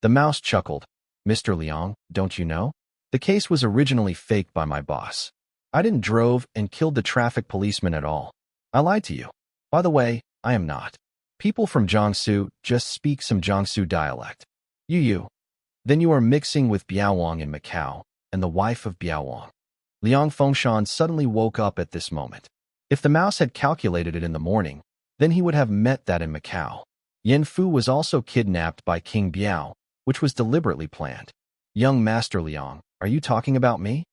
The mouse chuckled. Mr. Liang, don't you know? The case was originally faked by my boss. I didn't drove and killed the traffic policeman at all. I lied to you. By the way, I am not. People from Jiangsu just speak some Jiangsu dialect. You. Then you are mixing with Biaowang in Macau, and the wife of Biaowang. Liang Fengshan suddenly woke up at this moment. If the mouse had calculated it in the morning, then he would have met that in Macau. Yen Fu was also kidnapped by King Biao, which was deliberately planned. Young Master Liang, are you talking about me?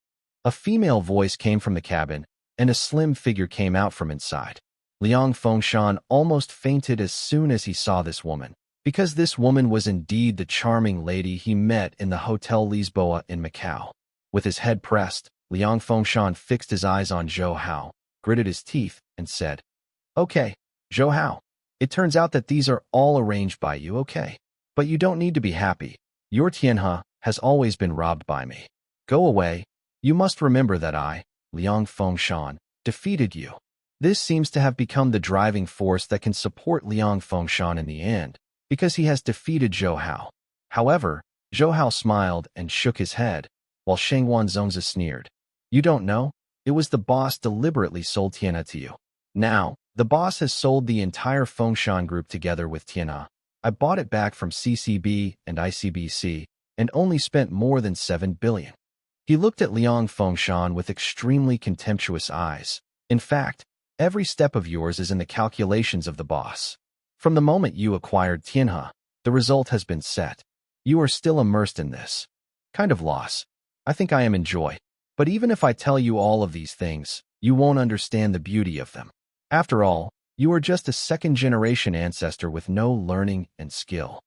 A female voice came from the cabin, and a slim figure came out from inside. Liang Fengshan almost fainted as soon as he saw this woman, because this woman was indeed the charming lady he met in the Hotel Lisboa in Macau. With his head pressed, Liang Fengshan fixed his eyes on Zhou Hao, gritted his teeth, and said, Okay, Zhou Hao, it turns out that these are all arranged by you, okay? But you don't need to be happy. Your Tianhe has always been robbed by me. Go away. You must remember that I, Liang Fengshan, defeated you. This seems to have become the driving force that can support Liang Fengshan in the end, because he has defeated Zhou Hao. However, Zhou Hao smiled and shook his head, while Shengwan Zongzi sneered. You don't know? It was the boss deliberately sold Tianhe to you. Now, the boss has sold the entire Fengshan group together with Tianhe. I bought it back from CCB and ICBC, and only spent more than 7 billion. He looked at Liang Fengshan with extremely contemptuous eyes. In fact, every step of yours is in the calculations of the boss. From the moment you acquired Tianhe, the result has been set. You are still immersed in this kind of loss. I think I am in joy. But even if I tell you all of these things, you won't understand the beauty of them. After all, you are just a second-generation ancestor with no learning and skill.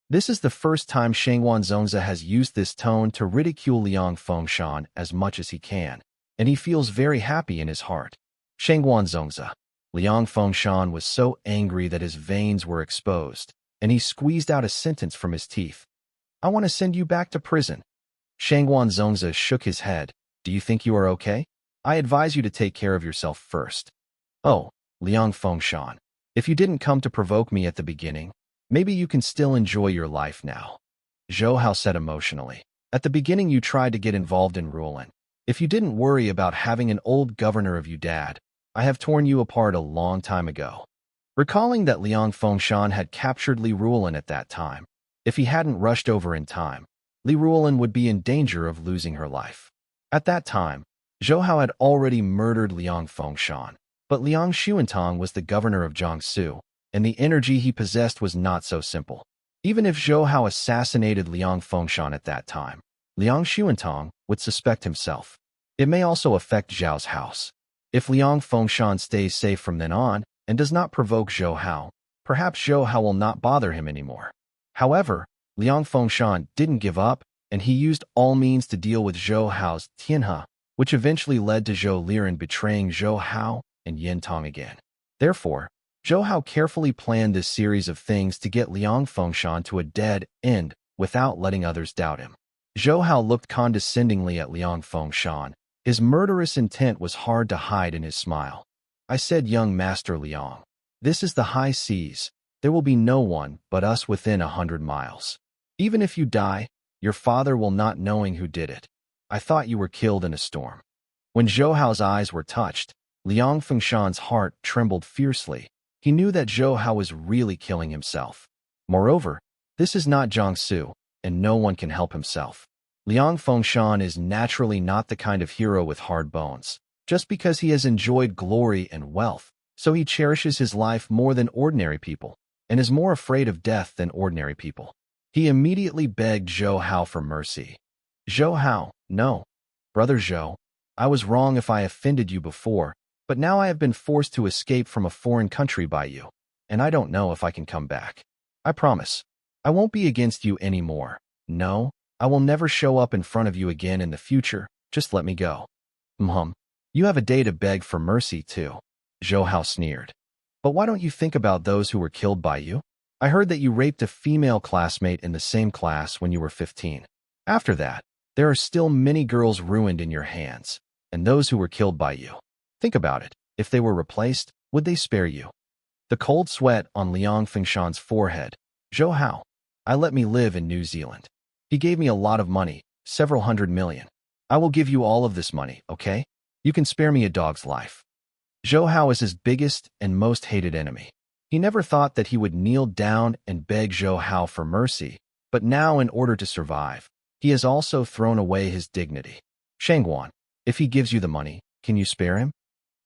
This is the first time Shengwan Zongzi has used this tone to ridicule Liang Fengshan as much as he can, and he feels very happy in his heart. Shengwan Zongzi. Liang Fengshan was so angry that his veins were exposed, and he squeezed out a sentence from his teeth. I want to send you back to prison. Shengwan Zongzi shook his head. Do you think you are okay? I advise you to take care of yourself first. Oh, Liang Fengshan. If you didn't come to provoke me at the beginning, maybe you can still enjoy your life now. Zhou Hao said emotionally. At the beginning you tried to get involved in ruling. If you didn't worry about having an old governor of you dad, I have torn you apart a long time ago. Recalling that Liang Fengshan had captured Li Ruolin at that time, if he hadn't rushed over in time, Li Ruolin would be in danger of losing her life. At that time, Zhou Hao had already murdered Liang Fengshan, but Liang Xuantong was the governor of Jiangsu, and the energy he possessed was not so simple. Even if Zhou Hao assassinated Liang Fengshan at that time, Liang Xuantong would suspect himself. It may also affect Zhao's house. If Liang Fengshan stays safe from then on and does not provoke Zhou Hao, perhaps Zhou Hao will not bother him anymore. However, Liang Fengshan didn't give up, and he used all means to deal with Zhou Hao's Tianhe, which eventually led to Zhou Liren betraying Zhou Hao and Yin Tong again. Therefore, Zhou Hao carefully planned this series of things to get Liang Fengshan to a dead end without letting others doubt him. Zhou Hao looked condescendingly at Liang Fengshan. His murderous intent was hard to hide in his smile. I said, young Master Liang, this is the high seas. There will be no one but us within 100 miles. Even if you die, your father will not knowing who did it. I thought you were killed in a storm. When Zhou Hao's eyes were touched, Liang Fengshan's heart trembled fiercely. He knew that Zhou Hao was really killing himself. Moreover, this is not Jiangsu, and no one can help himself. Liang Fengshan is naturally not the kind of hero with hard bones, just because he has enjoyed glory and wealth, so he cherishes his life more than ordinary people, and is more afraid of death than ordinary people. He immediately begged Zhou Hao for mercy. Zhou Hao, no. Brother Zhou, I was wrong if I offended you before, but now I have been forced to escape from a foreign country by you, and I don't know if I can come back. I promise, I won't be against you anymore. No, I will never show up in front of you again in the future. Just let me go. You have a day to beg for mercy too. Zhou Hao sneered. But why don't you think about those who were killed by you? I heard that you raped a female classmate in the same class when you were 15. After that, there are still many girls ruined in your hands, and those who were killed by you. Think about it. If they were replaced, would they spare you? The cold sweat on Liang Fengshan's forehead. Zhou Hao, I let me live in New Zealand. He gave me a lot of money, several hundred million. I will give you all of this money, okay? You can spare me a dog's life. Zhou Hao is his biggest and most hated enemy. He never thought that he would kneel down and beg Zhou Hao for mercy, but now in order to survive, he has also thrown away his dignity. Shangguan, if he gives you the money, can you spare him?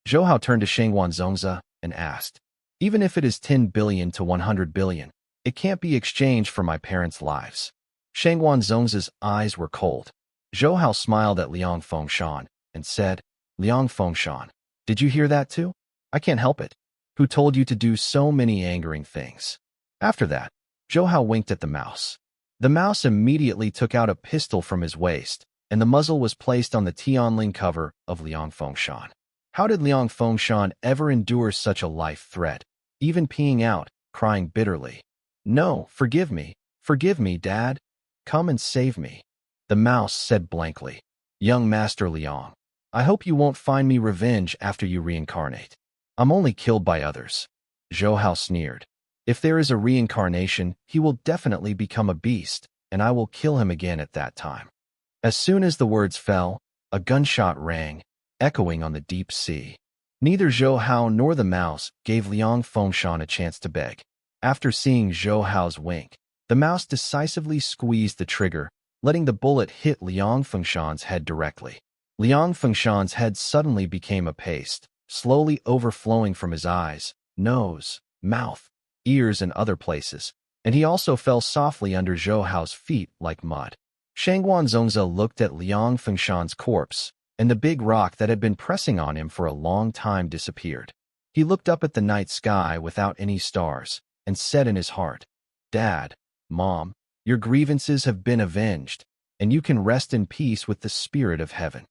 Zhou Hao turned to Shangguan Zongzi and asked, even if it is 10 billion to 100 billion, it can't be exchanged for my parents' lives. Shangguan Zongzi's eyes were cold. Zhou Hao smiled at Liang Fengshan and said, Liang Fengshan, did you hear that too? I can't help it. Who told you to do so many angering things? After that, Zhou Hao winked at the mouse. The mouse immediately took out a pistol from his waist, and the muzzle was placed on the Tianling cover of Liang Fengshan. How did Liang Fengshan ever endure such a life threat, even peeing out, crying bitterly? No, forgive me, Dad. Come and save me. The mouse said blankly, young Master Liang, I hope you won't find me revenge after you reincarnate. I'm only killed by others. Zhou Hao sneered. If there is a reincarnation, he will definitely become a beast, and I will kill him again at that time. As soon as the words fell, a gunshot rang, echoing on the deep sea. Neither Zhou Hao nor the mouse gave Liang Fengshan a chance to beg. After seeing Zhou Hao's wink, the mouse decisively squeezed the trigger, letting the bullet hit Liang Fengshan's head directly. Liang Fengshan's head suddenly became a paste, slowly overflowing from his eyes, nose, mouth, ears, and other places, and he also fell softly under Zhou Hao's feet like mud. Shangguan Zongzi looked at Liang Fengshan's corpse, and the big rock that had been pressing on him for a long time disappeared. He looked up at the night sky without any stars, and said in his heart, Dad, Mom, your grievances have been avenged, and you can rest in peace with the spirit of heaven.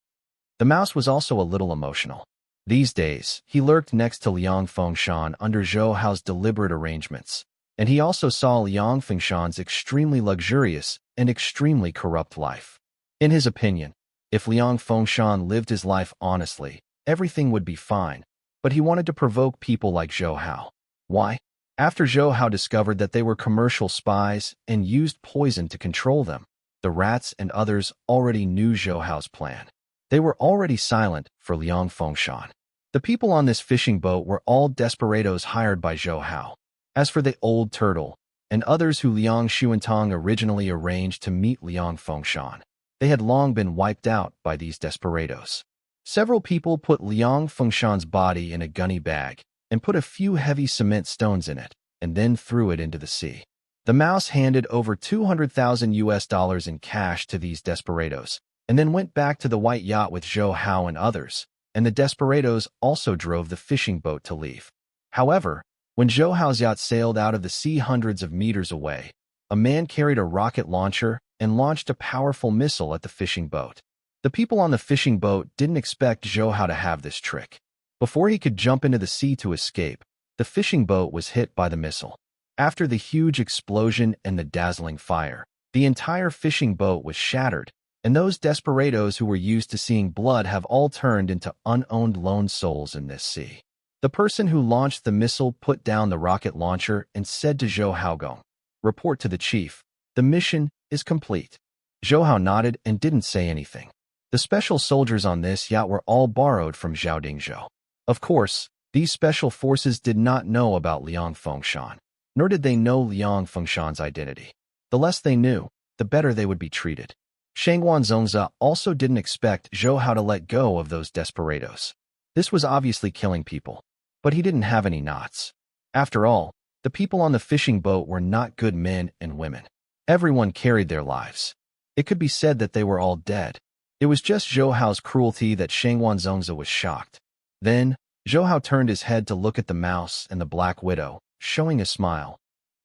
The mouse was also a little emotional. These days, he lurked next to Liang Fengshan under Zhou Hao's deliberate arrangements, and he also saw Liang Fengshan's extremely luxurious and extremely corrupt life. In his opinion, if Liang Fengshan lived his life honestly, everything would be fine, but he wanted to provoke people like Zhou Hao. Why? After Zhou Hao discovered that they were commercial spies and used poison to control them, the rats and others already knew Zhou Hao's plan. They were already silent for Liang Fengshan. The people on this fishing boat were all desperados hired by Zhou Hao. As for the old turtle and others who Liang Xuantong originally arranged to meet Liang Fengshan, they had long been wiped out by these desperados. Several people put Liang Fengshan's body in a gunny bag and put a few heavy cement stones in it, and then threw it into the sea. The mouse handed over $200,000 in cash to these desperados, and then went back to the white yacht with Zhou Hao and others, and the desperados also drove the fishing boat to leave. However, when Zhou Hao's yacht sailed out of the sea hundreds of meters away, a man carried a rocket launcher and launched a powerful missile at the fishing boat. The people on the fishing boat didn't expect Zhou Hao to have this trick. Before he could jump into the sea to escape, the fishing boat was hit by the missile. After the huge explosion and the dazzling fire, the entire fishing boat was shattered, and those desperados who were used to seeing blood have all turned into unowned lone souls in this sea. The person who launched the missile put down the rocket launcher and said to Zhou Haogong, "Report to the chief. The mission is complete." Zhou Hao nodded and didn't say anything. The special soldiers on this yacht were all borrowed from Zhao Dingzhou. Of course, these special forces did not know about Liang Fengshan, nor did they know Liang Fengshan's identity. The less they knew, the better they would be treated. Shangguan Zongzi also didn't expect Zhou Hao to let go of those desperados. This was obviously killing people, but he didn't have any knots. After all, the people on the fishing boat were not good men and women. Everyone carried their lives. It could be said that they were all dead. It was just Zhou Hao's cruelty that Shangguan Zongzi was shocked. Then, Zhou Hao turned his head to look at the mouse and the Black Widow, showing a smile.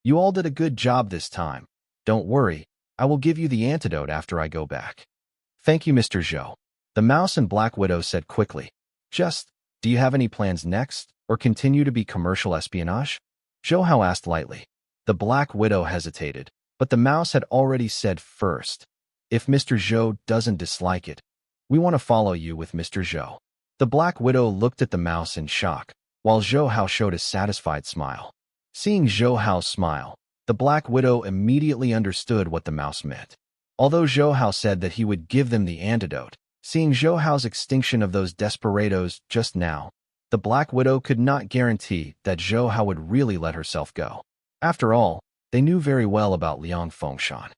"You all did a good job this time. Don't worry, I will give you the antidote after I go back." "Thank you, Mr. Zhou," the mouse and Black Widow said quickly. Do you have any plans next, or continue to be commercial espionage?" Zhou Hao asked lightly. The Black Widow hesitated, but the mouse had already said first, "If Mr. Zhou doesn't dislike it, we want to follow you with Mr. Zhou." The Black Widow looked at the mouse in shock, while Zhou Hao showed a satisfied smile. Seeing Zhou Hao smile, the Black Widow immediately understood what the mouse meant. Although Zhou Hao said that he would give them the antidote, seeing Zhou Hao's extinction of those desperados just now, the Black Widow could not guarantee that Zhou Hao would really let herself go. After all, they knew very well about Liang Fengshan.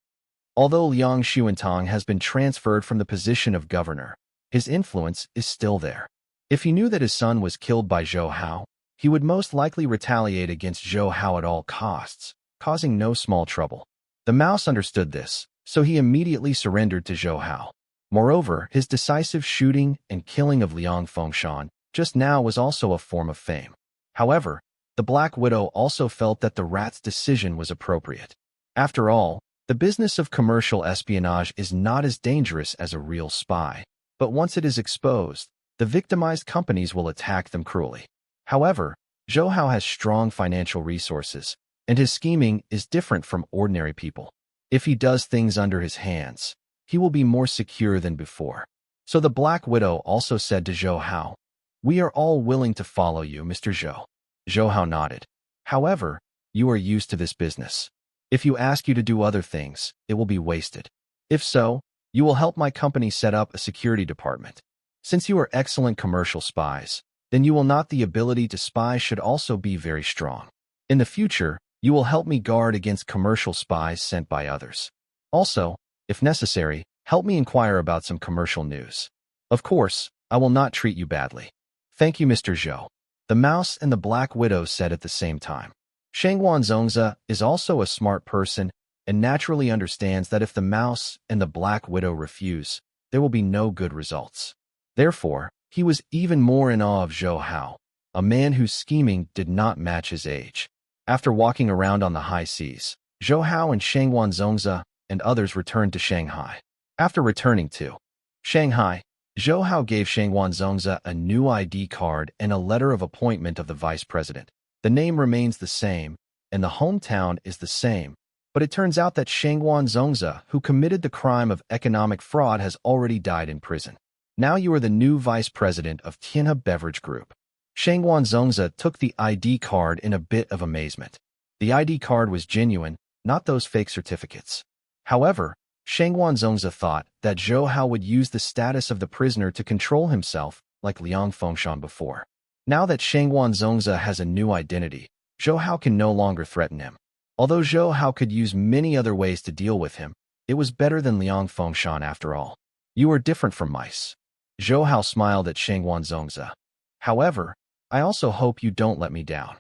Although Liang Xuantong has been transferred from the position of governor, his influence is still there. If he knew that his son was killed by Zhou Hao, he would most likely retaliate against Zhou Hao at all costs, causing no small trouble. The mouse understood this, so he immediately surrendered to Zhou Hao. Moreover, his decisive shooting and killing of Liang Fengshan just now was also a form of fame. However, the Black Widow also felt that the rat's decision was appropriate. After all, the business of commercial espionage is not as dangerous as a real spy, but once it is exposed, the victimized companies will attack them cruelly. However, Zhou Hao has strong financial resources, and his scheming is different from ordinary people. If he does things under his hands, he will be more secure than before. So the Black Widow also said to Zhou Hao, "We are all willing to follow you, Mr. Zhou." Zhou Hao nodded. "However, you are used to this business. If you ask you to do other things, it will be wasted. If so, you will help my company set up a security department. Since you are excellent commercial spies, then you will not the ability to spy should also be very strong. In the future, you will help me guard against commercial spies sent by others. Also, if necessary, help me inquire about some commercial news. Of course, I will not treat you badly." "Thank you, Mr. Zhou," the mouse and the Black Widow said at the same time. Shangguan Zongzi is also a smart person and naturally understands that if the mouse and the Black Widow refuse, there will be no good results. Therefore, he was even more in awe of Zhou Hao, a man whose scheming did not match his age. After walking around on the high seas, Zhou Hao and Shangguan Zongzi and others returned to Shanghai. After returning to Shanghai, Zhou Hao gave Shangguan Zongzi a new ID card and a letter of appointment of the vice president. The name remains the same, and the hometown is the same, but it turns out that Shangguan Zongzi, who committed the crime of economic fraud, has already died in prison. Now you are the new vice president of Tianhe Beverage Group. Shangguan Zongzi took the ID card in a bit of amazement. The ID card was genuine, not those fake certificates. However, Shangguan Zongzi thought that Zhou Hao would use the status of the prisoner to control himself, like Liang Fengshan before. Now that Shangguan Zongzi has a new identity, Zhou Hao can no longer threaten him. Although Zhou Hao could use many other ways to deal with him, it was better than Liang Fengshan after all. You are different from mice. Zhou Hao smiled at Shangguan Zongzi. However, I also hope you don't let me down.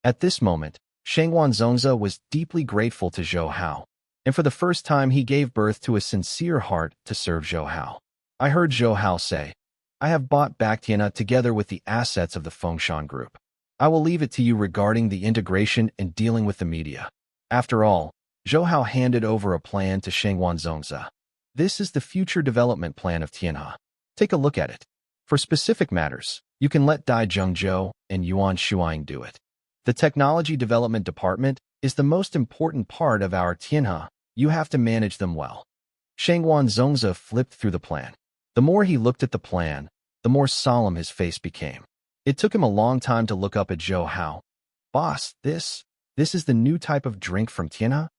At this moment, Shangguan Zongzi was deeply grateful to Zhou Hao, and for the first time he gave birth to a sincere heart to serve Zhou Hao. I heard Zhou Hao say, I have bought back Tiana together with the assets of the Fengshan Group. I will leave it to you regarding the integration and dealing with the media. After all, Zhou Hao handed over a plan to Shangguan Zongzi. This is the future development plan of Tianhe. Take a look at it. For specific matters, you can let Dai Zhengzhou and Yuan Shuang do it. The Technology Development Department is the most important part of our Tianhe. You have to manage them well. Shangguan Zongzi flipped through the plan. The more he looked at the plan, the more solemn his face became. It took him a long time to look up at Zhou Hao. Boss, this is the new type of drink from Tianhe?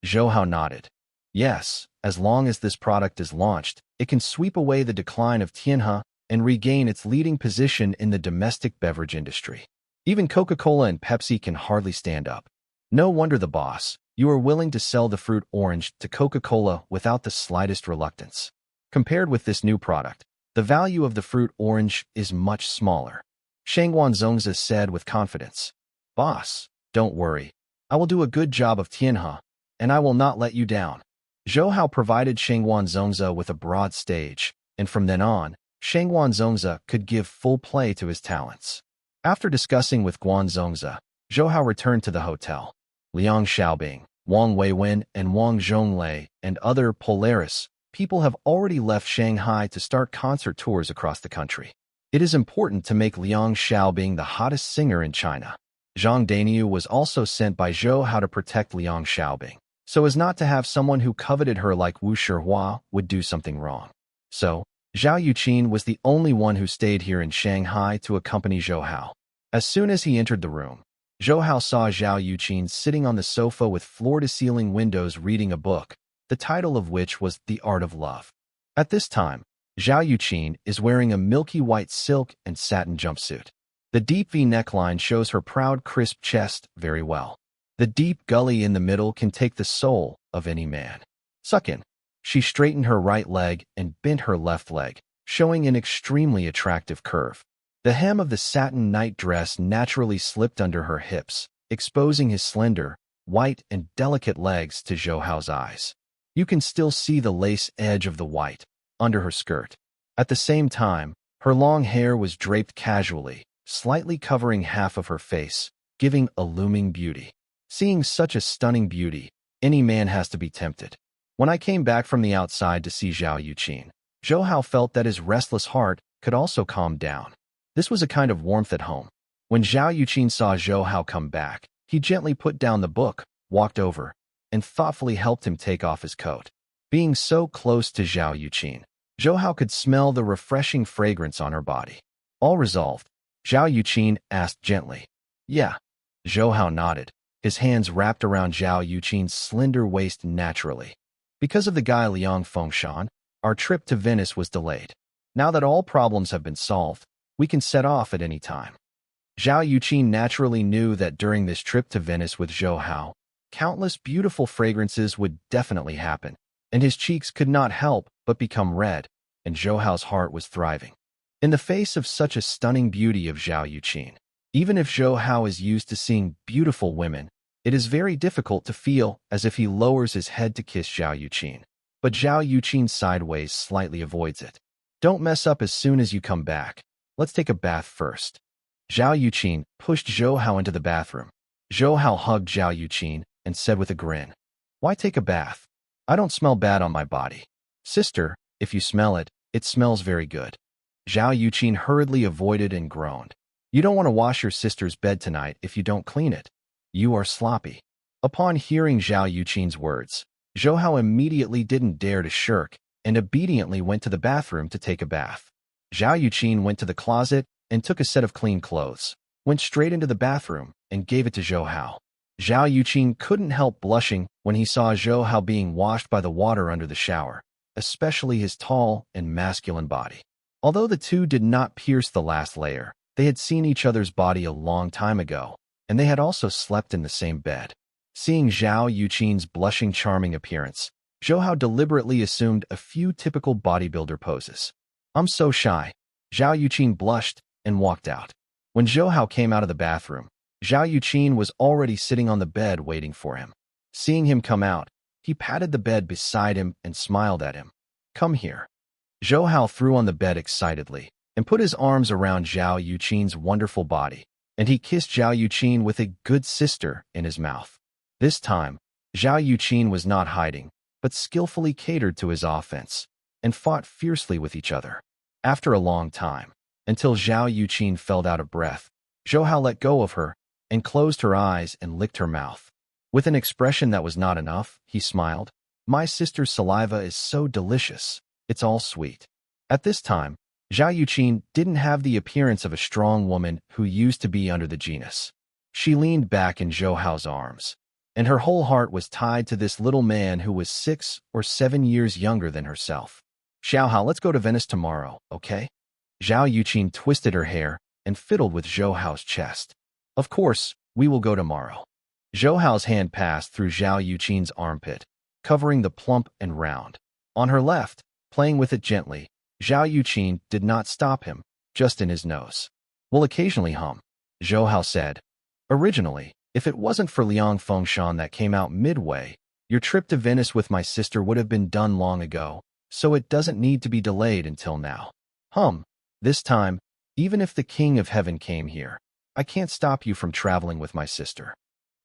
Zhou Hao nodded. Yes, as long as this product is launched, it can sweep away the decline of Tianhe and regain its leading position in the domestic beverage industry. Even Coca-Cola and Pepsi can hardly stand up. No wonder the boss, you are willing to sell the fruit orange to Coca-Cola without the slightest reluctance. Compared with this new product, the value of the fruit orange is much smaller. Shangguan Zongzi said with confidence. Boss, don't worry. I will do a good job of Tianhe, and I will not let you down. Zhou Hao provided Shangguan Zongzi with a broad stage, and from then on, Shangguan Zongzi could give full play to his talents. After discussing with Guan Zongzi, Zhou Hao returned to the hotel. Liang Xiaobing, Wang Weiwen, and Wang Zhonglei, and other Polaris people have already left Shanghai to start concert tours across the country. It is important to make Liang Xiaobing the hottest singer in China. Zhang Daniu was also sent by Zhou Hao to protect Liang Xiaobing, so as not to have someone who coveted her like Wu Shihua would do something wrong. So, Zhao Yuqin was the only one who stayed here in Shanghai to accompany Zhou Hao. As soon as he entered the room, Zhou Hao saw Zhao Yuqin sitting on the sofa with floor-to-ceiling windows reading a book, the title of which was The Art of Love. At this time, Zhao Yuqin is wearing a milky white silk and satin jumpsuit. The deep V neckline shows her proud, crisp chest very well. The deep gully in the middle can take the soul of any man. Second, she straightened her right leg and bent her left leg, showing an extremely attractive curve. The hem of the satin night dress naturally slipped under her hips, exposing his slender, white and delicate legs to Zhou Hao's eyes. You can still see the lace edge of the white under her skirt. At the same time, her long hair was draped casually, slightly covering half of her face, giving a looming beauty. Seeing such a stunning beauty, any man has to be tempted. When I came back from the outside to see Zhao Yuqin, Zhou Hao felt that his restless heart could also calm down. This was a kind of warmth at home. When Zhao Yuqin saw Zhou Hao come back, he gently put down the book, walked over, and thoughtfully helped him take off his coat. Being so close to Zhao Yuqin, Zhou Hao could smell the refreshing fragrance on her body. All resolved, Zhao Yuqin asked gently, Yeah. Zhou Hao nodded, his hands wrapped around Zhao Yuqin's slender waist naturally. Because of the guy Liang Fengshan, our trip to Venice was delayed. Now that all problems have been solved, we can set off at any time. Zhao Yuqin naturally knew that during this trip to Venice with Zhou Hao, countless beautiful fragrances would definitely happen, and his cheeks could not help but become red, and Zhou Hao's heart was thriving. In the face of such a stunning beauty of Zhao Yuqin, even if Zhou Hao is used to seeing beautiful women, it is very difficult to feel as if he lowers his head to kiss Zhao Yuqin. But Zhao Yuqin sideways slightly avoids it. Don't mess up as soon as you come back. Let's take a bath first. Zhao Yuqin pushed Zhou Hao into the bathroom. Zhou Hao hugged Zhao Yuqin and said with a grin, Why take a bath? I don't smell bad on my body. Sister, if you smell it, it smells very good. Zhao Yuqin hurriedly avoided and groaned. You don't want to wash your sister's bed tonight if you don't clean it. You are sloppy. Upon hearing Zhao Yuqin's words, Zhou Hao immediately didn't dare to shirk and obediently went to the bathroom to take a bath. Zhao Yuqin went to the closet and took a set of clean clothes, went straight into the bathroom, and gave it to Zhou Hao. Zhao Yuqin couldn't help blushing when he saw Zhou Hao being washed by the water under the shower, especially his tall and masculine body. Although the two did not pierce the last layer, they had seen each other's body a long time ago, and they had also slept in the same bed. Seeing Zhao Yuqin's blushing, charming appearance, Zhou Hao deliberately assumed a few typical bodybuilder poses. "I'm so shy." Zhao Yuqin blushed and walked out. When Zhou Hao came out of the bathroom, Zhao Yuqin was already sitting on the bed waiting for him. Seeing him come out, he patted the bed beside him and smiled at him. "Come here." Zhou Hao threw on the bed excitedly and put his arms around Zhao Yuqin's wonderful body, and he kissed Zhao Yuqin with a "good sister" in his mouth. This time, Zhao Yuqin was not hiding, but skillfully catered to his offense, and fought fiercely with each other. After a long time, until Zhao Yuqin fell out of breath, Zhou Hao let go of her and closed her eyes and licked her mouth. With an expression that was not enough, he smiled. "My sister's saliva is so delicious. It's all sweet." At this time, Zhao Yuqin didn't have the appearance of a strong woman who used to be under the genus. She leaned back in Zhou Hao's arms, and her whole heart was tied to this little man who was 6 or 7 years younger than herself. "Zhao Hao, let's go to Venice tomorrow, okay?" Zhao Yuqin twisted her hair and fiddled with Zhou Hao's chest. "Of course, we will go tomorrow." Zhou Hao's hand passed through Zhao Yuqin's armpit, covering the plump and round. On her left, playing with it gently, Zhao Yuqin did not stop him, just in his nose. "We'll occasionally hum," Zhou Hao said. "Originally, if it wasn't for Liang Fengshan that came out midway, your trip to Venice with my sister would have been done long ago, so it doesn't need to be delayed until now. Hum. This time, even if the King of Heaven came here, I can't stop you from traveling with my sister."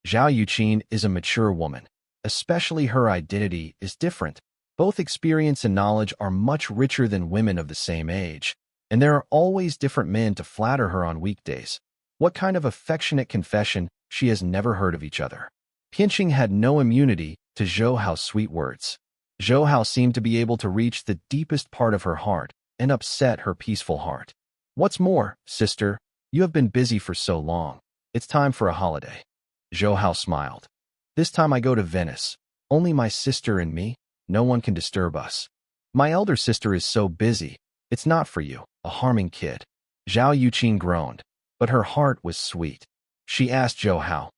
Zhao Yuqin is a mature woman. Especially her identity is different. Both experience and knowledge are much richer than women of the same age, and there are always different men to flatter her on weekdays. What kind of affectionate confession she has never heard of each other. Pianqing had no immunity to Zhou Hao's sweet words. Zhou Hao seemed to be able to reach the deepest part of her heart and upset her peaceful heart. "What's more, sister, you have been busy for so long. It's time for a holiday." Zhou Hao smiled. "This time I go to Venice. Only my sister and me. No one can disturb us. My elder sister is so busy. It's not for you, a harming kid." Zhao Yuqin groaned, but her heart was sweet. She asked Zhou Hao,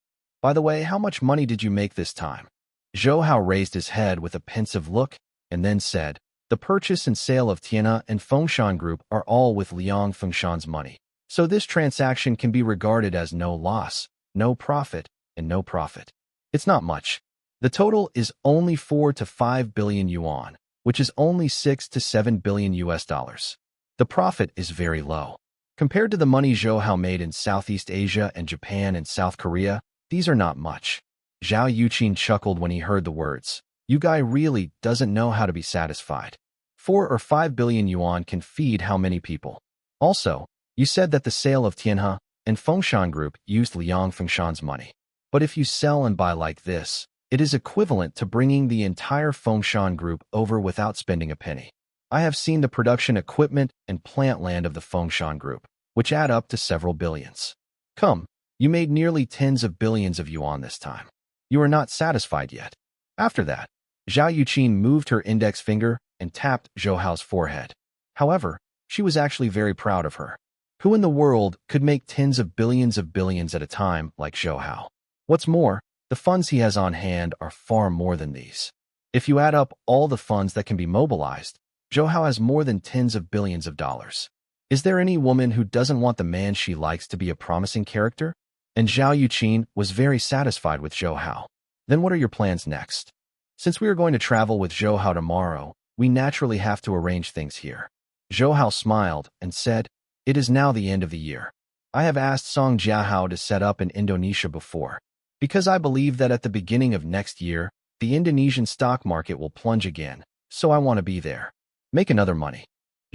"By the way, how much money did you make this time?" Zhou Hao raised his head with a pensive look and then said, "The purchase and sale of Tianhe and Fengshan Group are all with Liang Fengshan's money. So this transaction can be regarded as no loss, no profit, and no profit. It's not much. The total is only 4 to 5 billion yuan, which is only 6 to 7 billion US dollars. The profit is very low. Compared to the money Zhou Hao made in Southeast Asia and Japan and South Korea, these are not much." Zhao Yuqin chuckled when he heard the words. "You guy really doesn't know how to be satisfied. 4 or 5 billion yuan can feed how many people? Also, you said that the sale of Tianhe and Fengshan Group used Liang Fengshan's money. But if you sell and buy like this, it is equivalent to bringing the entire Fengshan Group over without spending a penny. I have seen the production equipment and plant land of the Fengshan Group, which add up to several billions. Come, you made nearly tens of billions of yuan this time. You are not satisfied yet." After that, Zhao Yuqin moved her index finger and tapped Zhou Hao's forehead. However, she was actually very proud of her. Who in the world could make tens of billions at a time like Zhou Hao? What's more, the funds he has on hand are far more than these. If you add up all the funds that can be mobilized, Zhou Hao has more than tens of billions of dollars. Is there any woman who doesn't want the man she likes to be a promising character? And Zhao Yuqin was very satisfied with Zhou Hao. "Then what are your plans next?" "Since we are going to travel with Zhou Hao tomorrow, we naturally have to arrange things here." Zhou Hao smiled and said, "It is now the end of the year. I have asked Song Jiahao to set up in Indonesia before, because I believe that at the beginning of next year, the Indonesian stock market will plunge again, so I want to be there. Make another money."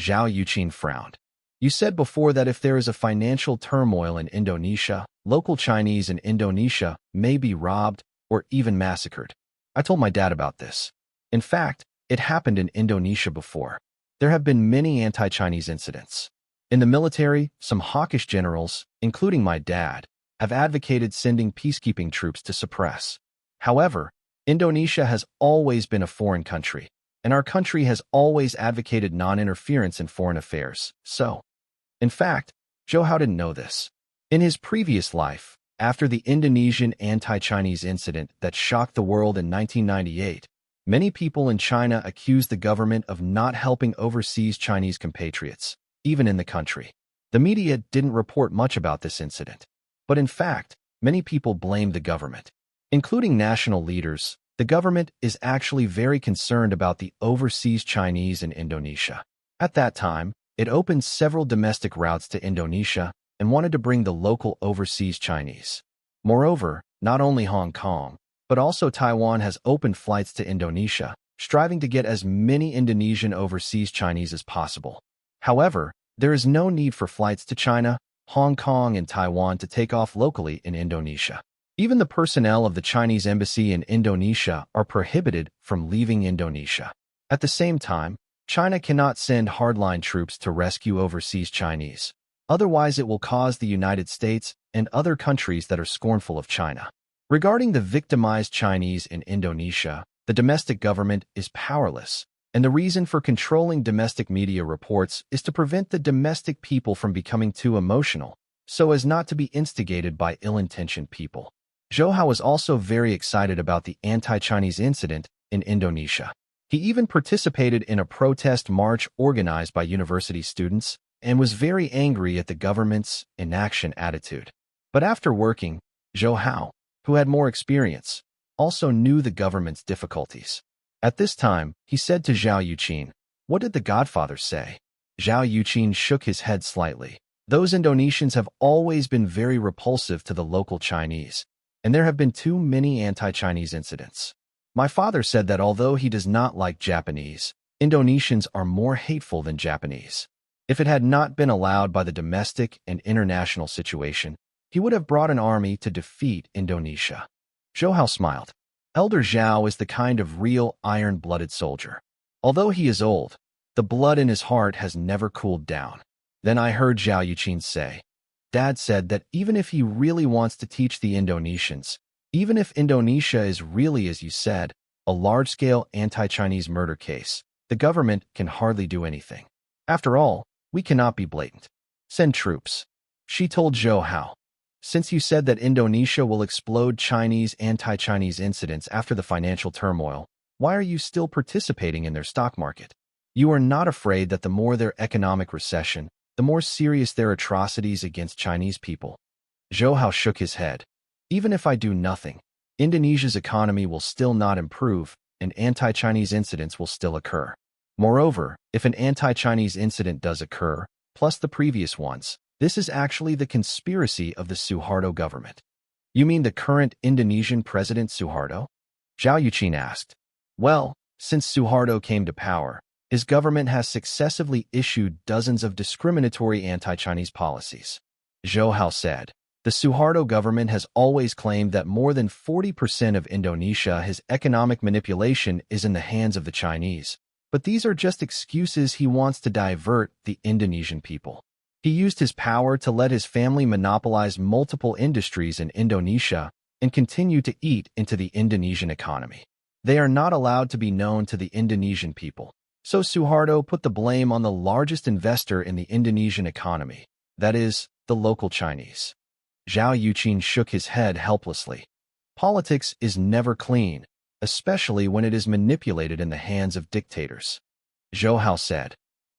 Zhao Yuqin frowned. "You said before that if there is a financial turmoil in Indonesia, local Chinese in Indonesia may be robbed or even massacred. I told my dad about this. In fact, it happened in Indonesia before. There have been many anti-Chinese incidents. In the military, some hawkish generals, including my dad, have advocated sending peacekeeping troops to suppress. However, Indonesia has always been a foreign country, and our country has always advocated non-interference in foreign affairs. So, in fact, Zhou Hao didn't know this. In his previous life, after the Indonesian anti-Chinese incident that shocked the world in 1998, many people in China accused the government of not helping overseas Chinese compatriots, even in the country. The media didn't report much about this incident, but in fact, many people blamed the government. Including national leaders, the government is actually very concerned about the overseas Chinese in Indonesia. At that time, it opened several domestic routes to Indonesia and wanted to bring the local overseas Chinese. Moreover, not only Hong Kong, but also Taiwan has opened flights to Indonesia, striving to get as many Indonesian overseas Chinese as possible. However, there is no need for flights to China, Hong Kong, and Taiwan to take off locally in Indonesia. Even the personnel of the Chinese embassy in Indonesia are prohibited from leaving Indonesia. At the same time, China cannot send hardline troops to rescue overseas Chinese. Otherwise, it will cause the United States and other countries that are scornful of China. Regarding the victimized Chinese in Indonesia, the domestic government is powerless, and the reason for controlling domestic media reports is to prevent the domestic people from becoming too emotional, so as not to be instigated by ill-intentioned people. Zhou Hao was also very excited about the anti-Chinese incident in Indonesia. He even participated in a protest march organized by university students and was very angry at the government's inaction attitude. But after working, Zhou Hao, who had more experience, also knew the government's difficulties. At this time, he said to Zhao Yuqin, "What did the Godfather say?" Zhao Yuqin shook his head slightly. Those Indonesians have always been very repulsive to the local Chinese, and there have been too many anti-Chinese incidents. My father said that although he does not like Japanese, Indonesians are more hateful than Japanese. If it had not been allowed by the domestic and international situation, he would have brought an army to defeat Indonesia. Zhou Hao smiled. Elder Zhao is the kind of real iron-blooded soldier. Although he is old, the blood in his heart has never cooled down. Then I heard Zhao Yuqin say, "Dad said that even if he really wants to teach the Indonesians, even if Indonesia is really, as you said, a large-scale anti-Chinese murder case, the government can hardly do anything. After all, we cannot be blatant. Send troops." She told Zhou Hao, "Since you said that Indonesia will explode Chinese anti-Chinese incidents after the financial turmoil, why are you still participating in their stock market? You are not afraid that the more their economic recession, the more serious their atrocities against Chinese people?" Zhou Hao shook his head. "Even if I do nothing, Indonesia's economy will still not improve, and anti-Chinese incidents will still occur. Moreover, if an anti-Chinese incident does occur, plus the previous ones, this is actually the conspiracy of the Suharto government." "You mean the current Indonesian President Suharto?" Zhao Yuqin asked. "Well, since Suharto came to power, his government has successively issued dozens of discriminatory anti-Chinese policies." Zhou Hao said, "The Suharto government has always claimed that more than 40% of Indonesia, his economic manipulation is in the hands of the Chinese. But these are just excuses. He wants to divert the Indonesian people. He used his power to let his family monopolize multiple industries in Indonesia and continue to eat into the Indonesian economy. They are not allowed to be known to the Indonesian people. So Suharto put the blame on the largest investor in the Indonesian economy, that is, the local Chinese." Zhao Yuqin shook his head helplessly. "Politics is never clean, especially when it is manipulated in the hands of dictators." Zhou Hao said,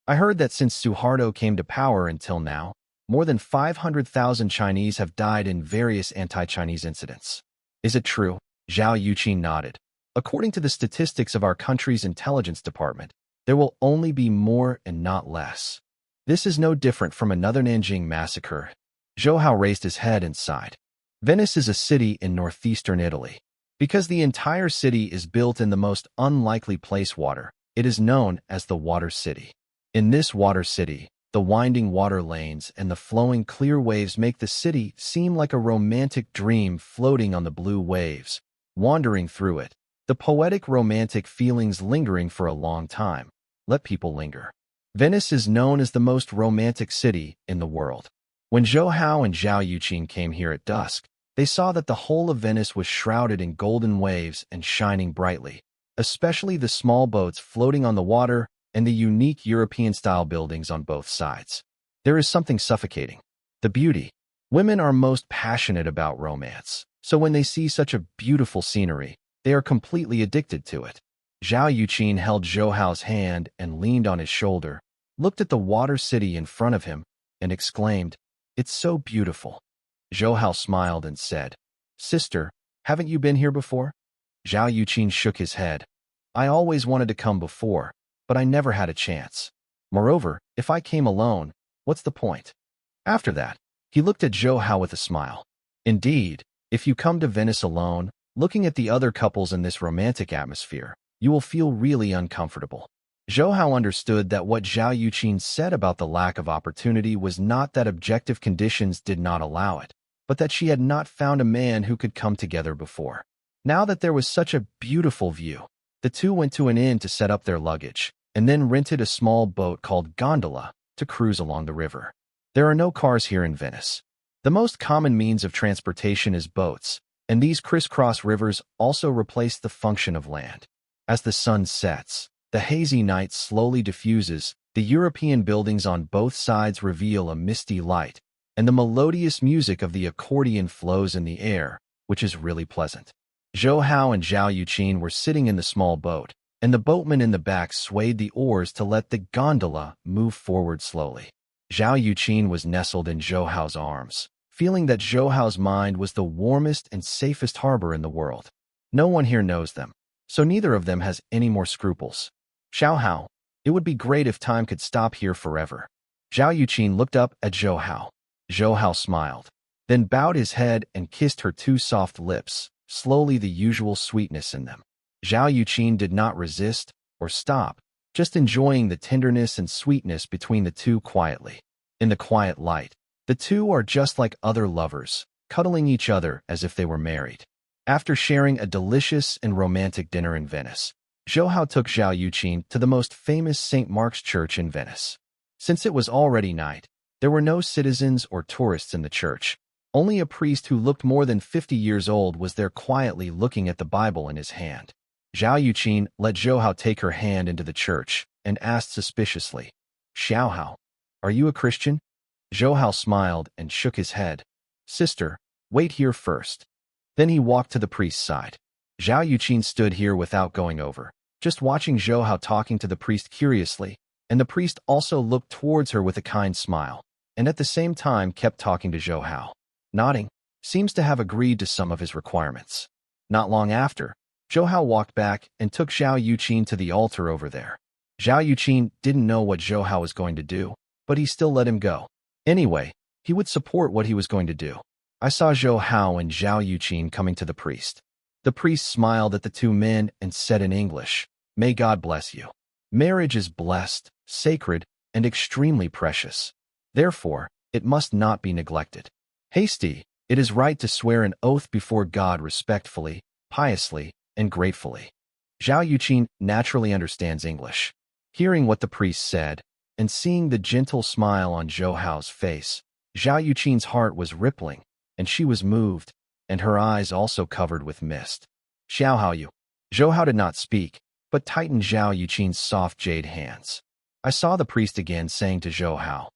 "I heard that since Suharto came to power until now, more than 500,000 Chinese have died in various anti-Chinese incidents. Is it true?" Zhao Yuqin nodded. "According to the statistics of our country's intelligence department, there will only be more and not less. This is no different from another Nanjing massacre." Zhou Hao raised his head and sighed. Venice is a city in northeastern Italy. Because the entire city is built in the most unlikely place, water, it is known as the Water City. In this water city, the winding water lanes and the flowing clear waves make the city seem like a romantic dream floating on the blue waves, wandering through it. The poetic romantic feelings lingering for a long time. Let people linger. Venice is known as the most romantic city in the world. When Zhou Hao and Zhao Yuqin came here at dusk, they saw that the whole of Venice was shrouded in golden waves and shining brightly, especially the small boats floating on the water and the unique European-style buildings on both sides. There is something suffocating. The beauty. Women are most passionate about romance, so when they see such a beautiful scenery, they are completely addicted to it. Zhao Yuqin held Zhou Hao's hand and leaned on his shoulder, looked at the water city in front of him, and exclaimed, "It's so beautiful." Zhou Hao smiled and said, "Sister, haven't you been here before?" Zhao Yuqin shook his head. "I always wanted to come before, but I never had a chance. Moreover, if I came alone, what's the point?" After that, he looked at Zhou Hao with a smile. "Indeed, if you come to Venice alone, looking at the other couples in this romantic atmosphere, you will feel really uncomfortable." Zhou Hao understood that what Zhao Yuqin said about the lack of opportunity was not that objective conditions did not allow it, but that she had not found a man who could come together before. Now that there was such a beautiful view, the two went to an inn to set up their luggage, and then rented a small boat called gondola to cruise along the river. There are no cars here in Venice. The most common means of transportation is boats, and these crisscross rivers also replace the function of land. As the sun sets, the hazy night slowly diffuses, the European buildings on both sides reveal a misty light, and the melodious music of the accordion flows in the air, which is really pleasant. Zhou Hao and Zhao Yuqin were sitting in the small boat, and the boatman in the back swayed the oars to let the gondola move forward slowly. Zhao Yuqin was nestled in Zhou Hao's arms, feeling that Zhou Hao's mind was the warmest and safest harbor in the world. No one here knows them, so neither of them has any more scruples. "Xiao Hao, it would be great if time could stop here forever." Zhao Yuqin looked up at Zhou Hao. Zhou Hao smiled, then bowed his head and kissed her two soft lips, slowly the usual sweetness in them. Zhao Yuqin did not resist or stop, just enjoying the tenderness and sweetness between the two quietly. In the quiet light, the two are just like other lovers, cuddling each other as if they were married. After sharing a delicious and romantic dinner in Venice, Zhou Hao took Zhao Yuqin to the most famous St. Mark's Church in Venice. Since it was already night, there were no citizens or tourists in the church. Only a priest who looked more than 50 years old was there quietly looking at the Bible in his hand. Zhao Yuqin let Zhou Hao take her hand into the church and asked suspiciously, "Xiao Hao, are you a Christian?" Zhou Hao smiled and shook his head. "Sister, wait here first." Then he walked to the priest's side. Zhao Yuqin stood here without going over, just watching Zhou Hao talking to the priest curiously, and the priest also looked towards her with a kind smile, and at the same time kept talking to Zhou Hao. Nodding, seems to have agreed to some of his requirements. Not long after, Zhou Hao walked back and took Zhao Yuqin to the altar over there. Zhao Yuqin didn't know what Zhou Hao was going to do, but he still let him go. Anyway, he would support what he was going to do. I saw Zhou Hao and Zhao Yuqin coming to the priest. The priest smiled at the two men and said in English, "May God bless you. Marriage is blessed, sacred, and extremely precious. Therefore, it must not be neglected. Hasty, it is right to swear an oath before God respectfully, piously, and gratefully." Zhao Yuqin naturally understands English. Hearing what the priest said, and seeing the gentle smile on Zhou Hao's face, Zhao Yuqin's heart was rippling, and she was moved, and her eyes also covered with mist. "Xiao Hao you." Zhou Hao did not speak, but tightened Zhao Yuqin's soft jade hands. I saw the priest again saying to Zhou Hao,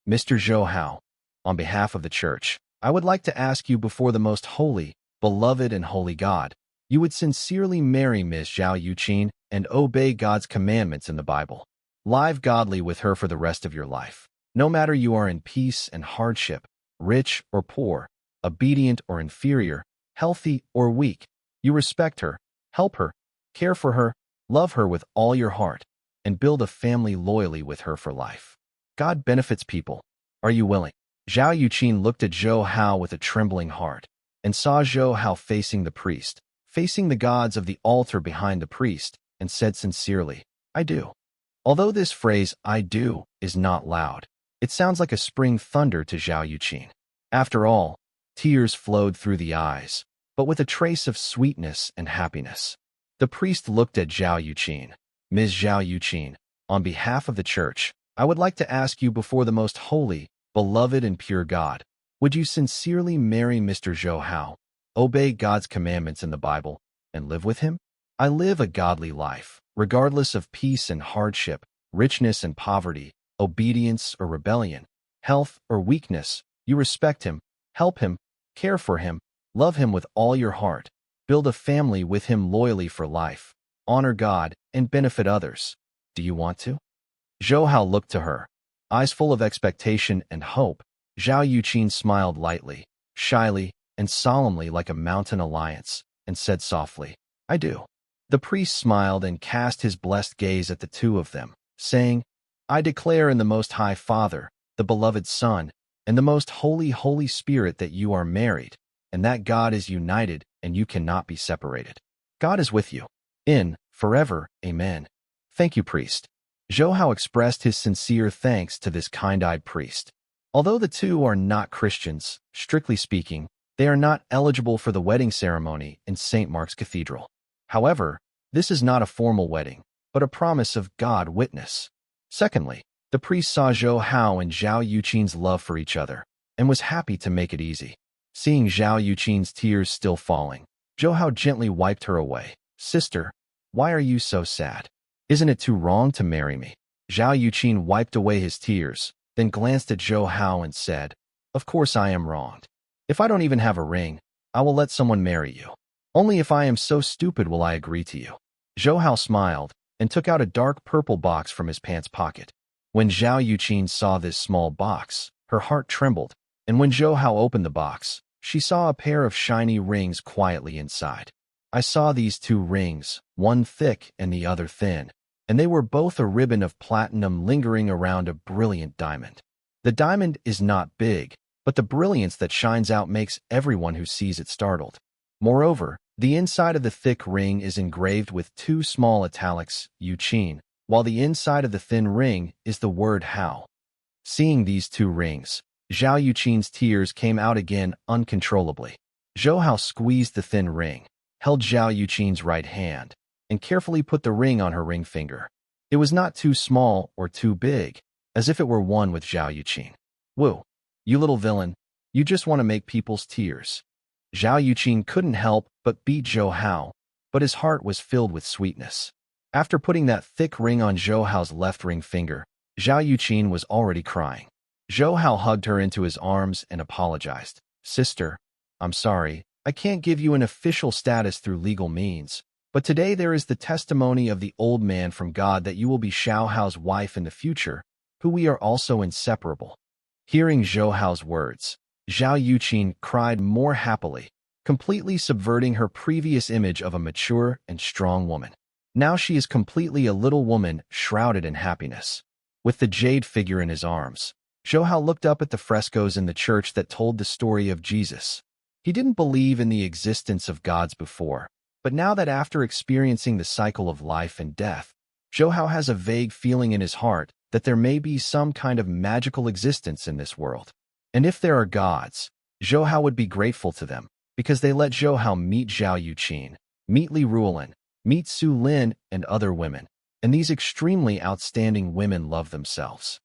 "Mr. Zhou Hao, on behalf of the church, I would like to ask you before the most holy, beloved and holy God, you would sincerely marry Miss Zhao Yuqin and obey God's commandments in the Bible. Live godly with her for the rest of your life. No matter you are in peace and hardship, rich or poor, obedient or inferior, healthy or weak, you respect her, help her, care for her, love her with all your heart, and build a family loyally with her for life. God benefits people. Are you willing?" Zhao Yuqin looked at Zhou Hao with a trembling heart, and saw Zhou Hao facing the priest, facing the gods of the altar behind the priest, and said sincerely, "I do." Although this phrase, "I do," is not loud, it sounds like a spring thunder to Zhao Yuqin. After all, tears flowed through the eyes, but with a trace of sweetness and happiness. The priest looked at Zhao Yuqin. "Ms. Zhao Yuqin, on behalf of the church, I would like to ask you before the most holy, beloved, and pure God, would you sincerely marry Mr. Zhou Hao, obey God's commandments in the Bible, and live with him? I live a godly life, regardless of peace and hardship, richness and poverty, obedience or rebellion, health or weakness. You respect him, help him, care for him, love him with all your heart, build a family with him loyally for life, honor God, and benefit others. Do you want to? Zhou Hao looked to her, eyes full of expectation and hope. Zhao Yuqin smiled lightly, shyly, and solemnly like a mountain alliance, and said softly, I do. The priest smiled and cast his blessed gaze at the two of them, saying, I declare in the Most High Father, the beloved Son, and the most holy Holy Spirit that you are married, and that God is united and you cannot be separated. God is with you. Forever, Amen. Thank you, priest. Zhou Hao expressed his sincere thanks to this kind-eyed priest. Although the two are not Christians, strictly speaking, they are not eligible for the wedding ceremony in St. Mark's Cathedral. However, this is not a formal wedding, but a promise of God witness. Secondly, the priest saw Zhou Hao and Zhao Yuqin's love for each other, and was happy to make it easy. Seeing Zhao Yuqin's tears still falling, Zhou Hao gently wiped her away. Sister, why are you so sad? Isn't it too wrong to marry me? Zhao Yuqin wiped away his tears, then glanced at Zhou Hao and said, Of course I am wronged. If I don't even have a ring, I will let someone marry you. Only if I am so stupid will I agree to you. Zhou Hao smiled and took out a dark purple box from his pants pocket. When Zhao Yuqin saw this small box, her heart trembled, and when Zhou Hao opened the box, she saw a pair of shiny rings quietly inside. I saw these two rings, one thick and the other thin, and they were both a ribbon of platinum lingering around a brilliant diamond. The diamond is not big, but the brilliance that shines out makes everyone who sees it startled. Moreover, the inside of the thick ring is engraved with two small italics, Yuqin, while the inside of the thin ring is the word Hao. Seeing these two rings, Zhao Yuqin's tears came out again uncontrollably. Zhou Hao squeezed the thin ring, held Zhao Yuqin's right hand, and carefully put the ring on her ring finger. It was not too small or too big, as if it were one with Zhao Yuqin. Woo, you little villain, you just want to make people's tears. Zhao Yuqin couldn't help but beat Zhou Hao, but his heart was filled with sweetness. After putting that thick ring on Zhou Hao's left ring finger, Zhao Yuqin was already crying. Zhou Hao hugged her into his arms and apologized. Sister, I'm sorry, I can't give you an official status through legal means, but today there is the testimony of the old man from God that you will be Zhou Hao's wife in the future, who we are also inseparable. Hearing Zhou Hao's words, Zhao Yuqin cried more happily, completely subverting her previous image of a mature and strong woman. Now she is completely a little woman shrouded in happiness. With the jade figure in his arms, Zhou Hao looked up at the frescoes in the church that told the story of Jesus. He didn't believe in the existence of gods before, but now that after experiencing the cycle of life and death, Zhou Hao has a vague feeling in his heart that there may be some kind of magical existence in this world. And if there are gods, Zhou Hao would be grateful to them, because they let Zhou Hao meet Zhao Yuqin, meet Li Ruolin, meet Su Lin and other women, and these extremely outstanding women love themselves.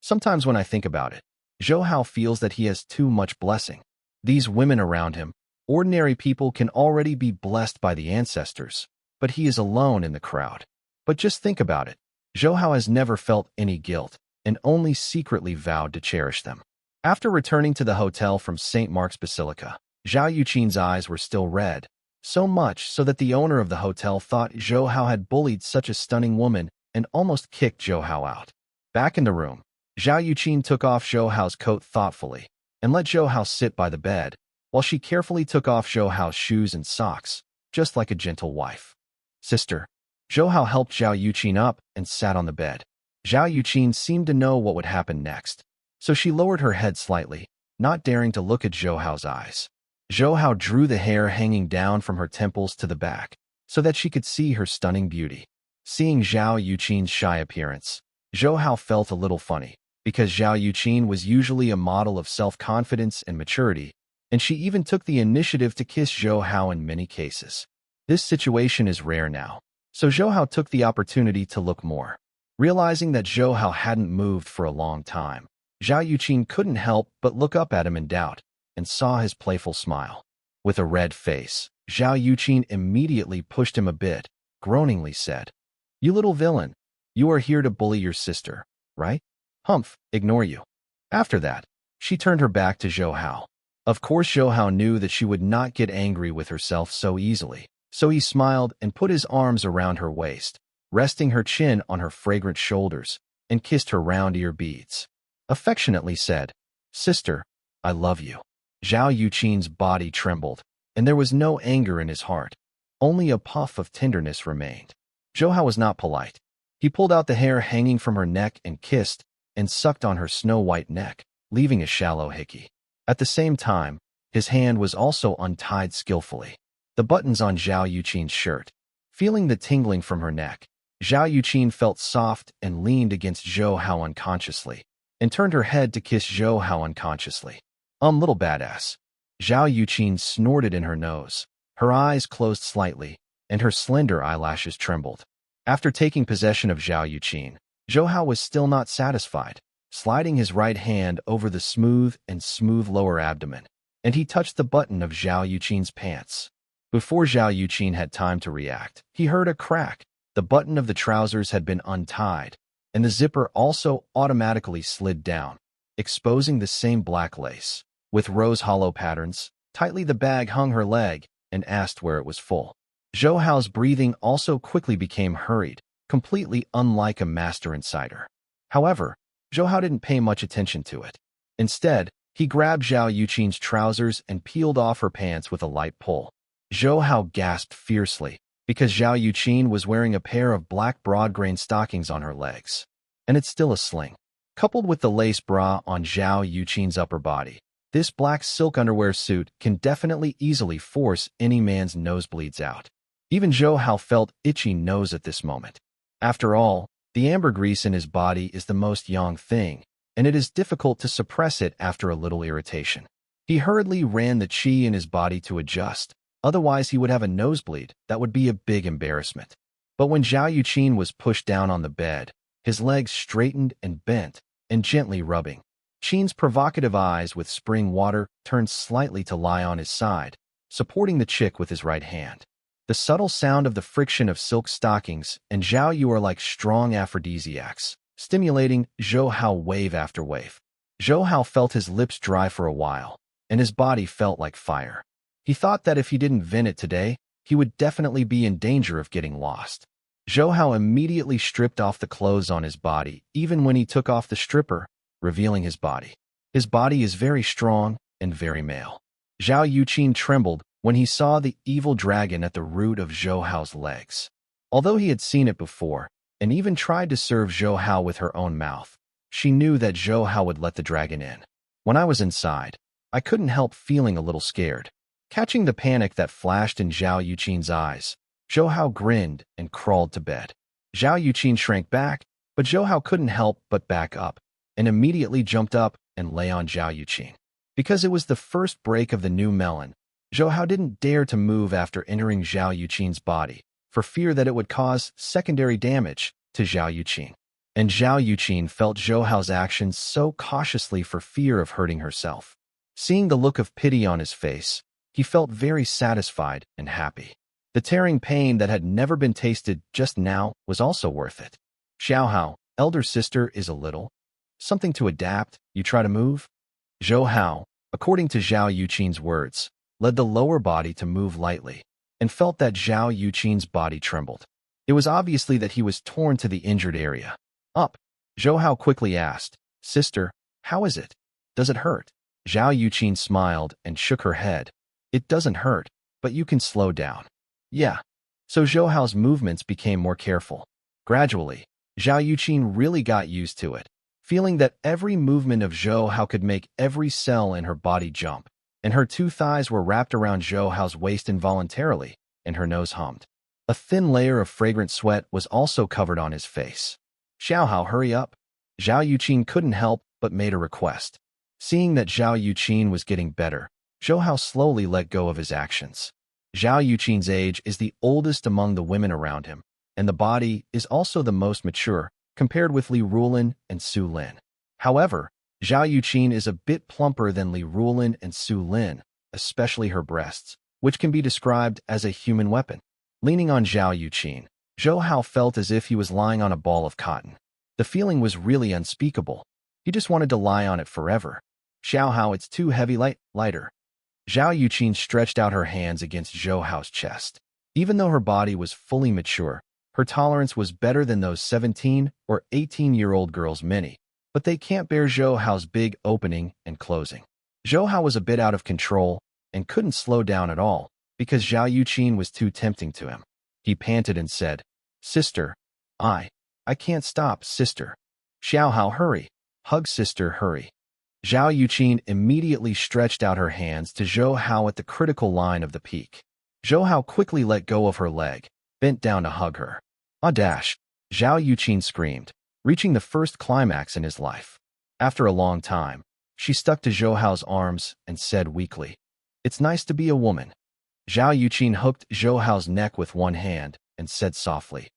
Sometimes when I think about it, Zhou Hao feels that he has too much blessing. These women around him, ordinary people, can already be blessed by the ancestors, but he is alone in the crowd. But just think about it. Zhou Hao has never felt any guilt, and only secretly vowed to cherish them. After returning to the hotel from St. Mark's Basilica, Zhao Yuqin's eyes were still red, so much so that the owner of the hotel thought Zhou Hao had bullied such a stunning woman and almost kicked Zhou Hao out. Back in the room, Zhao Yuqin took off Zhou Hao's coat thoughtfully and let Zhou Hao sit by the bed, while she carefully took off Zhou Hao's shoes and socks, just like a gentle wife. Sister, Zhou Hao helped Zhao Yuqin up and sat on the bed. Zhao Yuqin seemed to know what would happen next, so she lowered her head slightly, not daring to look at Zhou Hao's eyes. Zhou Hao drew the hair hanging down from her temples to the back, so that she could see her stunning beauty. Seeing Zhao Yuqin's shy appearance, Zhou Hao felt a little funny, because Zhao Yuqin was usually a model of self-confidence and maturity, and she even took the initiative to kiss Zhou Hao in many cases. This situation is rare now, so Zhou Hao took the opportunity to look more Realizing that Zhou Hao hadn't moved for a long time, Zhao Yuqin couldn't help but look up at him in doubt and saw his playful smile. With a red face, Zhao Yuqin immediately pushed him a bit, groaningly said, "You little villain, you are here to bully your sister, right? Humph, ignore you." After that, she turned her back to Zhou Hao. Of course, Zhou Hao knew that she would not get angry with herself so easily, so he smiled and put his arms around her waist, resting her chin on her fragrant shoulders, and kissed her round ear beads. Affectionately said, "Sister, I love you." Zhao Yuqin's body trembled, and there was no anger in his heart. Only a puff of tenderness remained. Zhou Hao was not polite. He pulled out the hair hanging from her neck and kissed and sucked on her snow-white neck, leaving a shallow hickey. At the same time, his hand was also untied skillfully, the buttons on Zhao Yuqin's shirt. Feeling the tingling from her neck, Zhao Yuqin felt soft and leaned against Zhou Hao unconsciously, and turned her head to kiss Zhou Hao unconsciously. Little badass." Zhao Yuqin snorted in her nose. Her eyes closed slightly, and her slender eyelashes trembled. After taking possession of Zhao Yuqin, Zhou Hao was still not satisfied, sliding his right hand over the smooth lower abdomen, and he touched the button of Zhao Yuqin's pants. Before Zhao Yuqin had time to react, he heard a crack. The button of the trousers had been untied, and the zipper also automatically slid down, exposing the same black lace. With rose-hollow patterns, tightly the bag hung her leg and asked where it was full. Zhou Hao's breathing also quickly became hurried, completely unlike a master insider. However, Zhou Hao didn't pay much attention to it. Instead, he grabbed Zhao Yuqin's trousers and peeled off her pants with a light pull. Zhou Hao gasped fiercely, because Zhao Yuqin was wearing a pair of black broad-grain stockings on her legs. And it's still a sling. Coupled with the lace bra on Zhao Yuqin's upper body, this black silk underwear suit can definitely easily force any man's nosebleeds out. Even Zhou Hao felt itchy nose at this moment. After all, the ambergris in his body is the most yang thing, and it is difficult to suppress it after a little irritation. He hurriedly ran the qi in his body to adjust, otherwise he would have a nosebleed that would be a big embarrassment. But when Zhao Yuqin was pushed down on the bed, his legs straightened and bent, and gently rubbing. Qin's provocative eyes with spring water turned slightly to lie on his side, supporting the chick with his right hand. The subtle sound of the friction of silk stockings and Zhao Yu are like strong aphrodisiacs, stimulating Zhou Hao wave after wave. Zhou Hao felt his lips dry for a while, and his body felt like fire. He thought that if he didn't vent it today, he would definitely be in danger of getting lost. Zhou Hao immediately stripped off the clothes on his body, even when he took off the stripper, revealing his body. His body is very strong and very male. Zhao Yuqin trembled when he saw the evil dragon at the root of Zhou Hao's legs. Although he had seen it before, and even tried to serve Zhou Hao with her own mouth, she knew that Zhou Hao would let the dragon in. When I was inside, I couldn't help feeling a little scared. Catching the panic that flashed in Zhao Yuqin's eyes, Zhou Hao grinned and crawled to bed. Zhao Yuqin shrank back, but Zhou Hao couldn't help but back up, and immediately jumped up and lay on Zhao Yuqin. Because it was the first break of the new melon, Zhou Hao didn't dare to move after entering Zhao Yuqin's body, for fear that it would cause secondary damage to Zhao Yuqin. And Zhao Yuqin felt Zhou Hao's actions so cautiously for fear of hurting herself. Seeing the look of pity on his face, he felt very satisfied and happy. The tearing pain that had never been tasted just now was also worth it. Xiao Hao, elder sister, is a little something to adapt. You try to move? Zhou Hao, according to Zhao Yuqin's words, led the lower body to move lightly, and felt that Zhao Yuqin's body trembled. It was obviously that he was torn to the injured area. Up. Zhou Hao quickly asked, "Sister, how is it? Does it hurt?" Zhao Yuqin smiled and shook her head. "It doesn't hurt, but you can slow down." Yeah. So Zhou Hao's movements became more careful. Gradually, Zhao Yuqin really got used to it, feeling that every movement of Zhou Hao could make every cell in her body jump, and her two thighs were wrapped around Zhou Hao's waist involuntarily, and her nose hummed. A thin layer of fragrant sweat was also covered on his face. "Xiao Hao, hurry up." Zhao Yuqin couldn't help but made a request. Seeing that Zhao Yuqin was getting better, Zhou Hao slowly let go of his actions. Zhao Yuqin's age is the oldest among the women around him, and the body is also the most mature, compared with Li Rulin and Su Lin. However, Zhao Yuqin is a bit plumper than Li Rulin and Su Lin, especially her breasts, which can be described as a human weapon. Leaning on Zhao Yuqin, Zhou Hao felt as if he was lying on a ball of cotton. The feeling was really unspeakable. He just wanted to lie on it forever. Xiao Hao, it's too heavy, lighter. Zhao Yuqin stretched out her hands against Zhou Hao's chest. Even though her body was fully mature, her tolerance was better than those 17 or 18-year-old girls many, but they can't bear Zhou Hao's big opening and closing. Zhou Hao was a bit out of control and couldn't slow down at all because Zhao Yuqin was too tempting to him. He panted and said, "Sister, I can't stop, sister." Xiao Hao, hurry. Hug sister, hurry. Zhao Yuqin immediately stretched out her hands to Zhou Hao at the critical line of the peak. Zhou Hao quickly let go of her leg, bent down to hug her. "Ah dash!" Zhao Yuqin screamed, reaching the first climax in his life. After a long time, she stuck to Zhou Hao's arms and said weakly, "It's nice to be a woman." Zhao Yuqin hooked Zhou Hao's neck with one hand and said softly,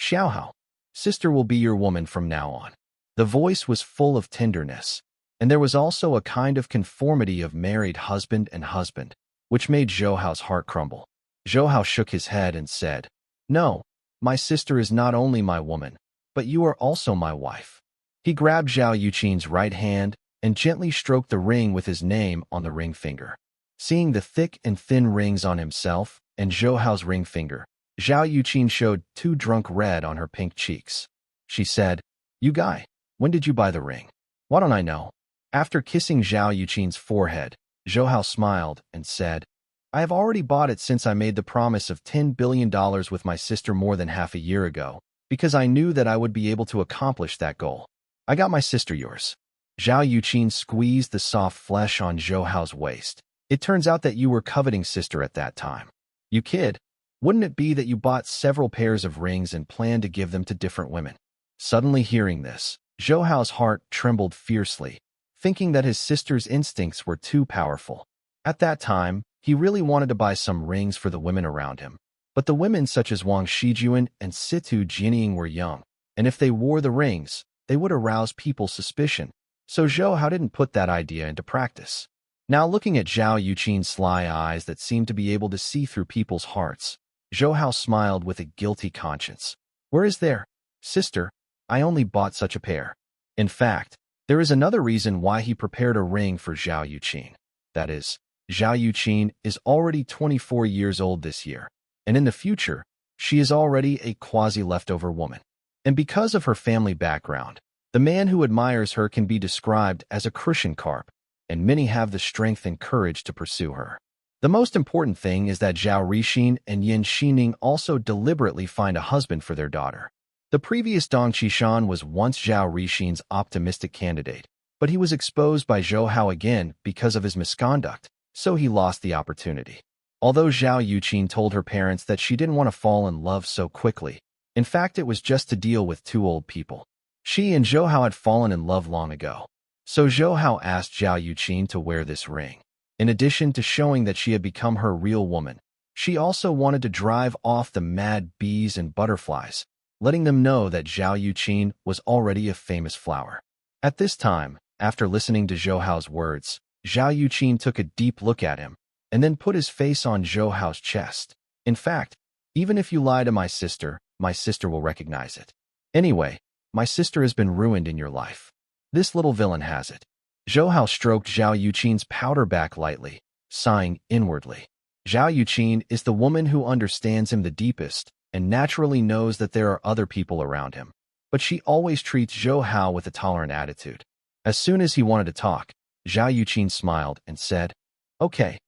"Xiao Hao, sister will be your woman from now on." The voice was full of tenderness, and there was also a kind of conformity of married husband and husband, which made Zhou Hao's heart crumble. Zhou Hao shook his head and said, "No, my sister is not only my woman, but you are also my wife." He grabbed Zhao Yuqin's right hand and gently stroked the ring with his name on the ring finger. Seeing the thick and thin rings on himself and Zhou Hao's ring finger, Zhao Yuqin showed two drunk red on her pink cheeks. She said, "You guy, when did you buy the ring? Why don't I know?" After kissing Zhao Yuqin's forehead, Zhou Hao smiled and said, "I have already bought it since I made the promise of $10 billion with my sister more than half a year ago, because I knew that I would be able to accomplish that goal. I got my sister yours." Zhao Yuqin squeezed the soft flesh on Zhou Hao's waist. "It turns out that you were coveting sister at that time. You kid. Wouldn't it be that you bought several pairs of rings and planned to give them to different women?" Suddenly hearing this, Zhou Hao's heart trembled fiercely, thinking that his sister's instincts were too powerful. At that time, he really wanted to buy some rings for the women around him. But the women such as Wang Shijuan and Situ Jinying were young, and if they wore the rings, they would arouse people's suspicion. So Zhou Hao didn't put that idea into practice. Now looking at Zhao Yuqin's sly eyes that seemed to be able to see through people's hearts, Zhou Hao smiled with a guilty conscience. "Where is there? Sister, I only bought such a pair." In fact, there is another reason why he prepared a ring for Zhao Yuqin. That is, Zhao Yuqin is already 24 years old this year, and in the future, she is already a quasi-leftover woman. And because of her family background, the man who admires her can be described as a cushion carp, and many have the strength and courage to pursue her. The most important thing is that Zhao Rixin and Yin Xining also deliberately find a husband for their daughter. The previous Dong Qishan was once Zhao Rixin's optimistic candidate, but he was exposed by Zhou Hao again because of his misconduct, so he lost the opportunity. Although Zhao Yuqin told her parents that she didn't want to fall in love so quickly, in fact it was just to deal with two old people. She and Zhou Hao had fallen in love long ago. So Zhou Hao asked Zhao Yuqin to wear this ring. In addition to showing that she had become her real woman, she also wanted to drive off the mad bees and butterflies, letting them know that Zhao Yuqin was already a famous flower. At this time, after listening to Zhou Hao's words, Zhao Yuqin took a deep look at him, and then put his face on Zhou Hao's chest. "In fact, even if you lie to my sister will recognize it. Anyway, my sister has been ruined in your life. This little villain has it." Zhou Hao stroked Zhao Yuqin's powder back lightly, sighing inwardly. Zhao Yuqin is the woman who understands him the deepest, and naturally knows that there are other people around him. But she always treats Zhou Hao with a tolerant attitude. As soon as he wanted to talk, Zhao Yuqin smiled and said, Okay,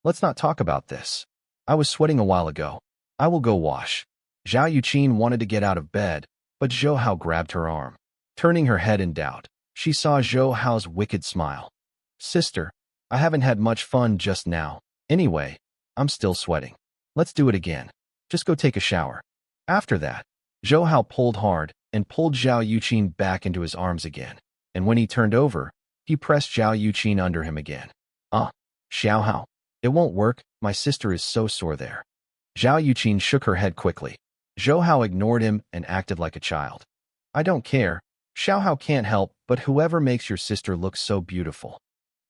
let's not talk about this. I was sweating a while ago. I will go wash." Zhao Yuqin wanted to get out of bed, but Zhou Hao grabbed her arm. Turning her head in doubt, she saw Zhou Hao's wicked smile. "Sister, I haven't had much fun just now. Anyway, I'm still sweating. Let's do it again. Just go take a shower." After that, Zhou Hao pulled hard and pulled Zhao Yuqin back into his arms again, and when he turned over, he pressed Zhao Yuqin under him again. Xiao Hao, it won't work, my sister is so sore there." Zhao Yuqin shook her head quickly. Zhou Hao ignored him and acted like a child. I don't care. Xiao Hao can't help but whoever makes your sister look so beautiful.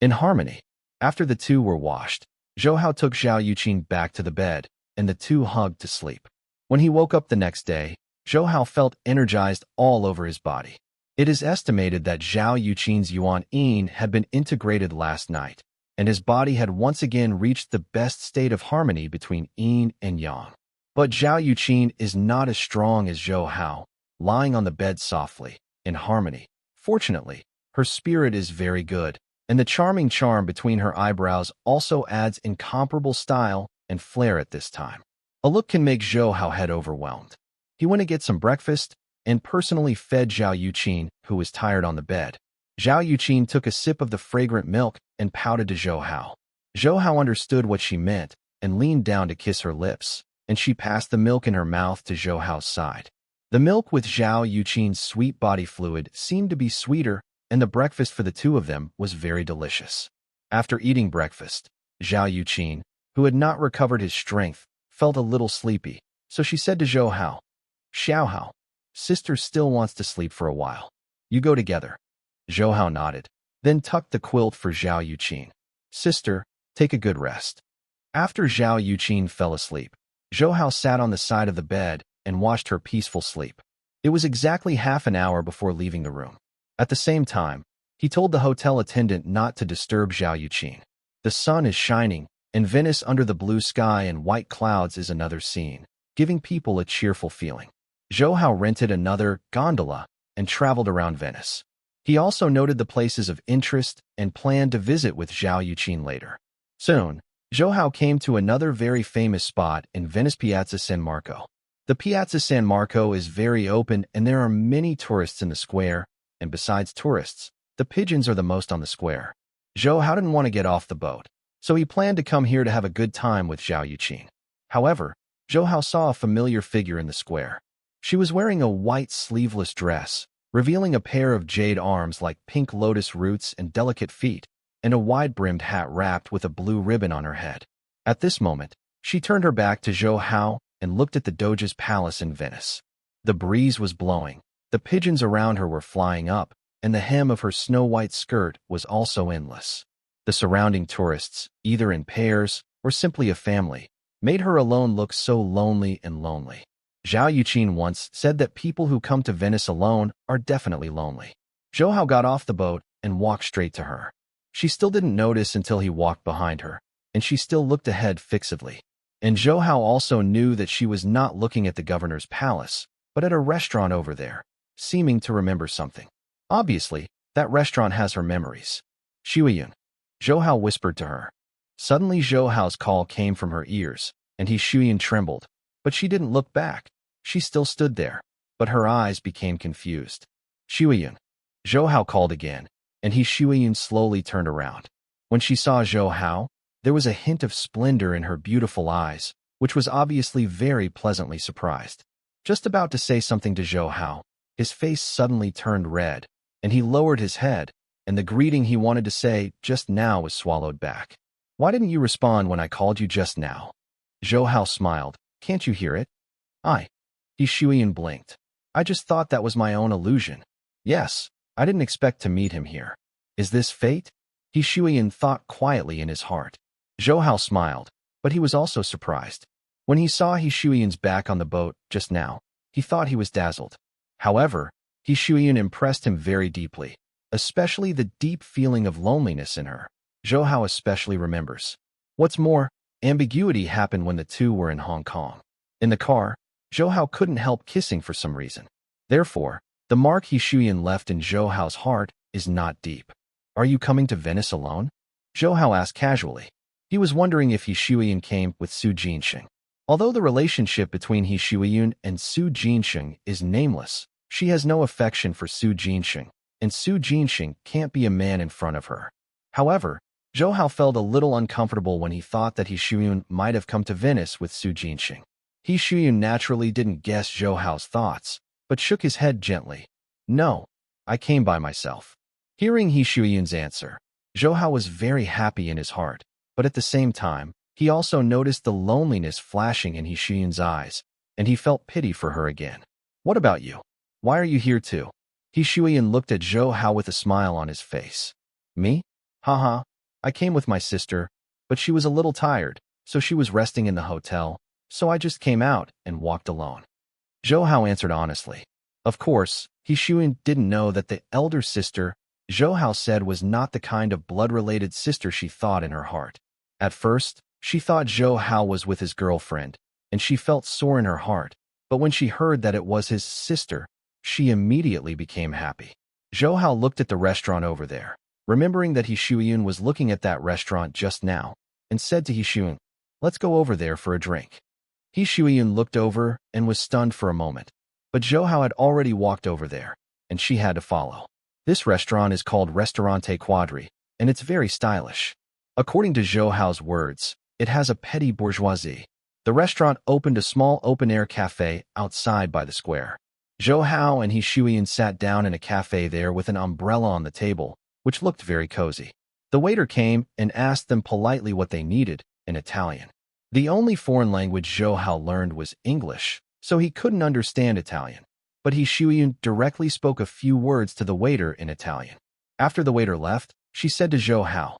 In harmony. After the two were washed, Zhou Hao took Zhao Yuqin back to the bed, and the two hugged to sleep. When he woke up the next day, Zhou Hao felt energized all over his body. It is estimated that Zhao Yuqin's Yuan Yin had been integrated last night, and his body had once again reached the best state of harmony between Yin and Yang. But Zhao Yuqin is not as strong as Zhou Hao, lying on the bed softly, in harmony. Fortunately, her spirit is very good, and the charming charm between her eyebrows also adds incomparable style and flair at this time. A look can make Zhou Hao head overwhelmed. He went to get some breakfast and personally fed Zhao Yuqin, who was tired on the bed. Zhao Yuqin took a sip of the fragrant milk and pouted to Zhou Hao. Zhou Hao understood what she meant and leaned down to kiss her lips, and she passed the milk in her mouth to Zhou Hao's side. The milk with Zhao Yuqin's sweet body fluid seemed to be sweeter, and the breakfast for the two of them was very delicious. After eating breakfast, Zhao Yuqin, who had not recovered his strength, felt a little sleepy, so she said to Zhou Hao, "Xiao Hao, sister still wants to sleep for a while. You go together." Zhou Hao nodded, then tucked the quilt for Zhao Yuqin. "Sister, take a good rest." After Zhao Yuqin fell asleep, Zhou Hao sat on the side of the bed and watched her peaceful sleep. It was exactly half an hour before leaving the room. At the same time, he told the hotel attendant not to disturb Zhao Yuqin. The sun is shining, and Venice under the blue sky and white clouds is another scene, giving people a cheerful feeling. Zhou Hao rented another gondola and traveled around Venice. He also noted the places of interest and planned to visit with Zhao Yuqin later. Soon, Zhou Hao came to another very famous spot in Venice, Piazza San Marco. The Piazza San Marco is very open and there are many tourists in the square, and besides tourists, the pigeons are the most on the square. Zhou Hao didn't want to get off the boat, so he planned to come here to have a good time with Zhao Yuqin. However, Zhou Hao saw a familiar figure in the square. She was wearing a white sleeveless dress, revealing a pair of jade arms like pink lotus roots and delicate feet, and a wide-brimmed hat wrapped with a blue ribbon on her head. At this moment, she turned her back to Zhou Hao and looked at the Doge's palace in Venice. The breeze was blowing, the pigeons around her were flying up, and the hem of her snow-white skirt was also endless. The surrounding tourists, either in pairs or simply a family, made her alone look so lonely and lonely. Zhao Yuqin once said that people who come to Venice alone are definitely lonely. Zhou Hao got off the boat and walked straight to her. She still didn't notice until he walked behind her, and she still looked ahead fixedly. And Zhou Hao also knew that she was not looking at the governor's palace, but at a restaurant over there, seeming to remember something. Obviously, that restaurant has her memories. "Shuiyun," Zhou Hao whispered to her. Suddenly Zhou Hao's call came from her ears, and Shuiyun trembled, but she didn't look back. She still stood there, but her eyes became confused. "Shuiyun," Zhou Hao called again, and Shuiyun slowly turned around. When she saw Zhou Hao, there was a hint of splendor in her beautiful eyes, which was obviously very pleasantly surprised. Just about to say something to Zhou Hao, his face suddenly turned red, and he lowered his head, and the greeting he wanted to say just now was swallowed back. "Why didn't you respond when I called you just now?" Zhou Hao smiled. "Can't you hear it?" Shuiyun blinked. "I just thought that was my own illusion. Yes, I didn't expect to meet him here. Is this fate?" Shuiyun thought quietly in his heart. Zhou Hao smiled, but he was also surprised. When he saw Shuiyun's back on the boat just now, he thought he was dazzled. However, Shuiyun impressed him very deeply, especially the deep feeling of loneliness in her. Zhou Hao especially remembers. What's more, ambiguity happened when the two were in Hong Kong. In the car, Zhou Hao couldn't help kissing for some reason. Therefore, the mark Shuiyun left in Zhou Hao's heart is not deep. "Are you coming to Venice alone?" Zhou Hao asked casually. He was wondering if Shuiyun came with Su Jinsheng. Although the relationship between Shuiyun and Su Jinsheng is nameless, she has no affection for Su Jinsheng, and Su Jinsheng can't be a man in front of her. However, Zhou Hao felt a little uncomfortable when he thought that Shuiyun might have come to Venice with Su Jinsheng. Shuiyun naturally didn't guess Zhou Hao's thoughts, but shook his head gently. "No, I came by myself." Hearing Shuiyun's answer, Zhou Hao was very happy in his heart, but at the same time, he also noticed the loneliness flashing in Shuiyun's eyes, and he felt pity for her again. "What about you? Why are you here too? He Shuiyan looked at Zhou Hao with a smile on his face. Me? Haha, I came with my sister, but she was a little tired, so she was resting in the hotel, so I just came out and walked alone. Zhou Hao answered honestly. Of course, He Shuiyan didn't know that the elder sister, Zhou Hao said, was not the kind of blood-related sister she thought in her heart. At first, she thought Zhou Hao was with his girlfriend, and she felt sore in her heart, but when she heard that it was his sister, she immediately became happy. Zhou Hao looked at the restaurant over there, remembering that He Shuiyan was looking at that restaurant just now, and said to He Shuiyan, "Let's go over there for a drink." He Shuiyan looked over and was stunned for a moment, but Zhou Hao had already walked over there, and she had to follow. This restaurant is called Restaurante Quadri, and it's very stylish. According to Zhou Hao's words, it has a petty bourgeoisie. The restaurant opened a small open-air cafe outside by the square. Zhou Hao and He Shuiyan sat down in a cafe there with an umbrella on the table, which looked very cozy. The waiter came and asked them politely what they needed, in Italian. The only foreign language Zhou Hao learned was English, so he couldn't understand Italian. But He Shuiyan directly spoke a few words to the waiter in Italian. After the waiter left, she said to Zhou Hao,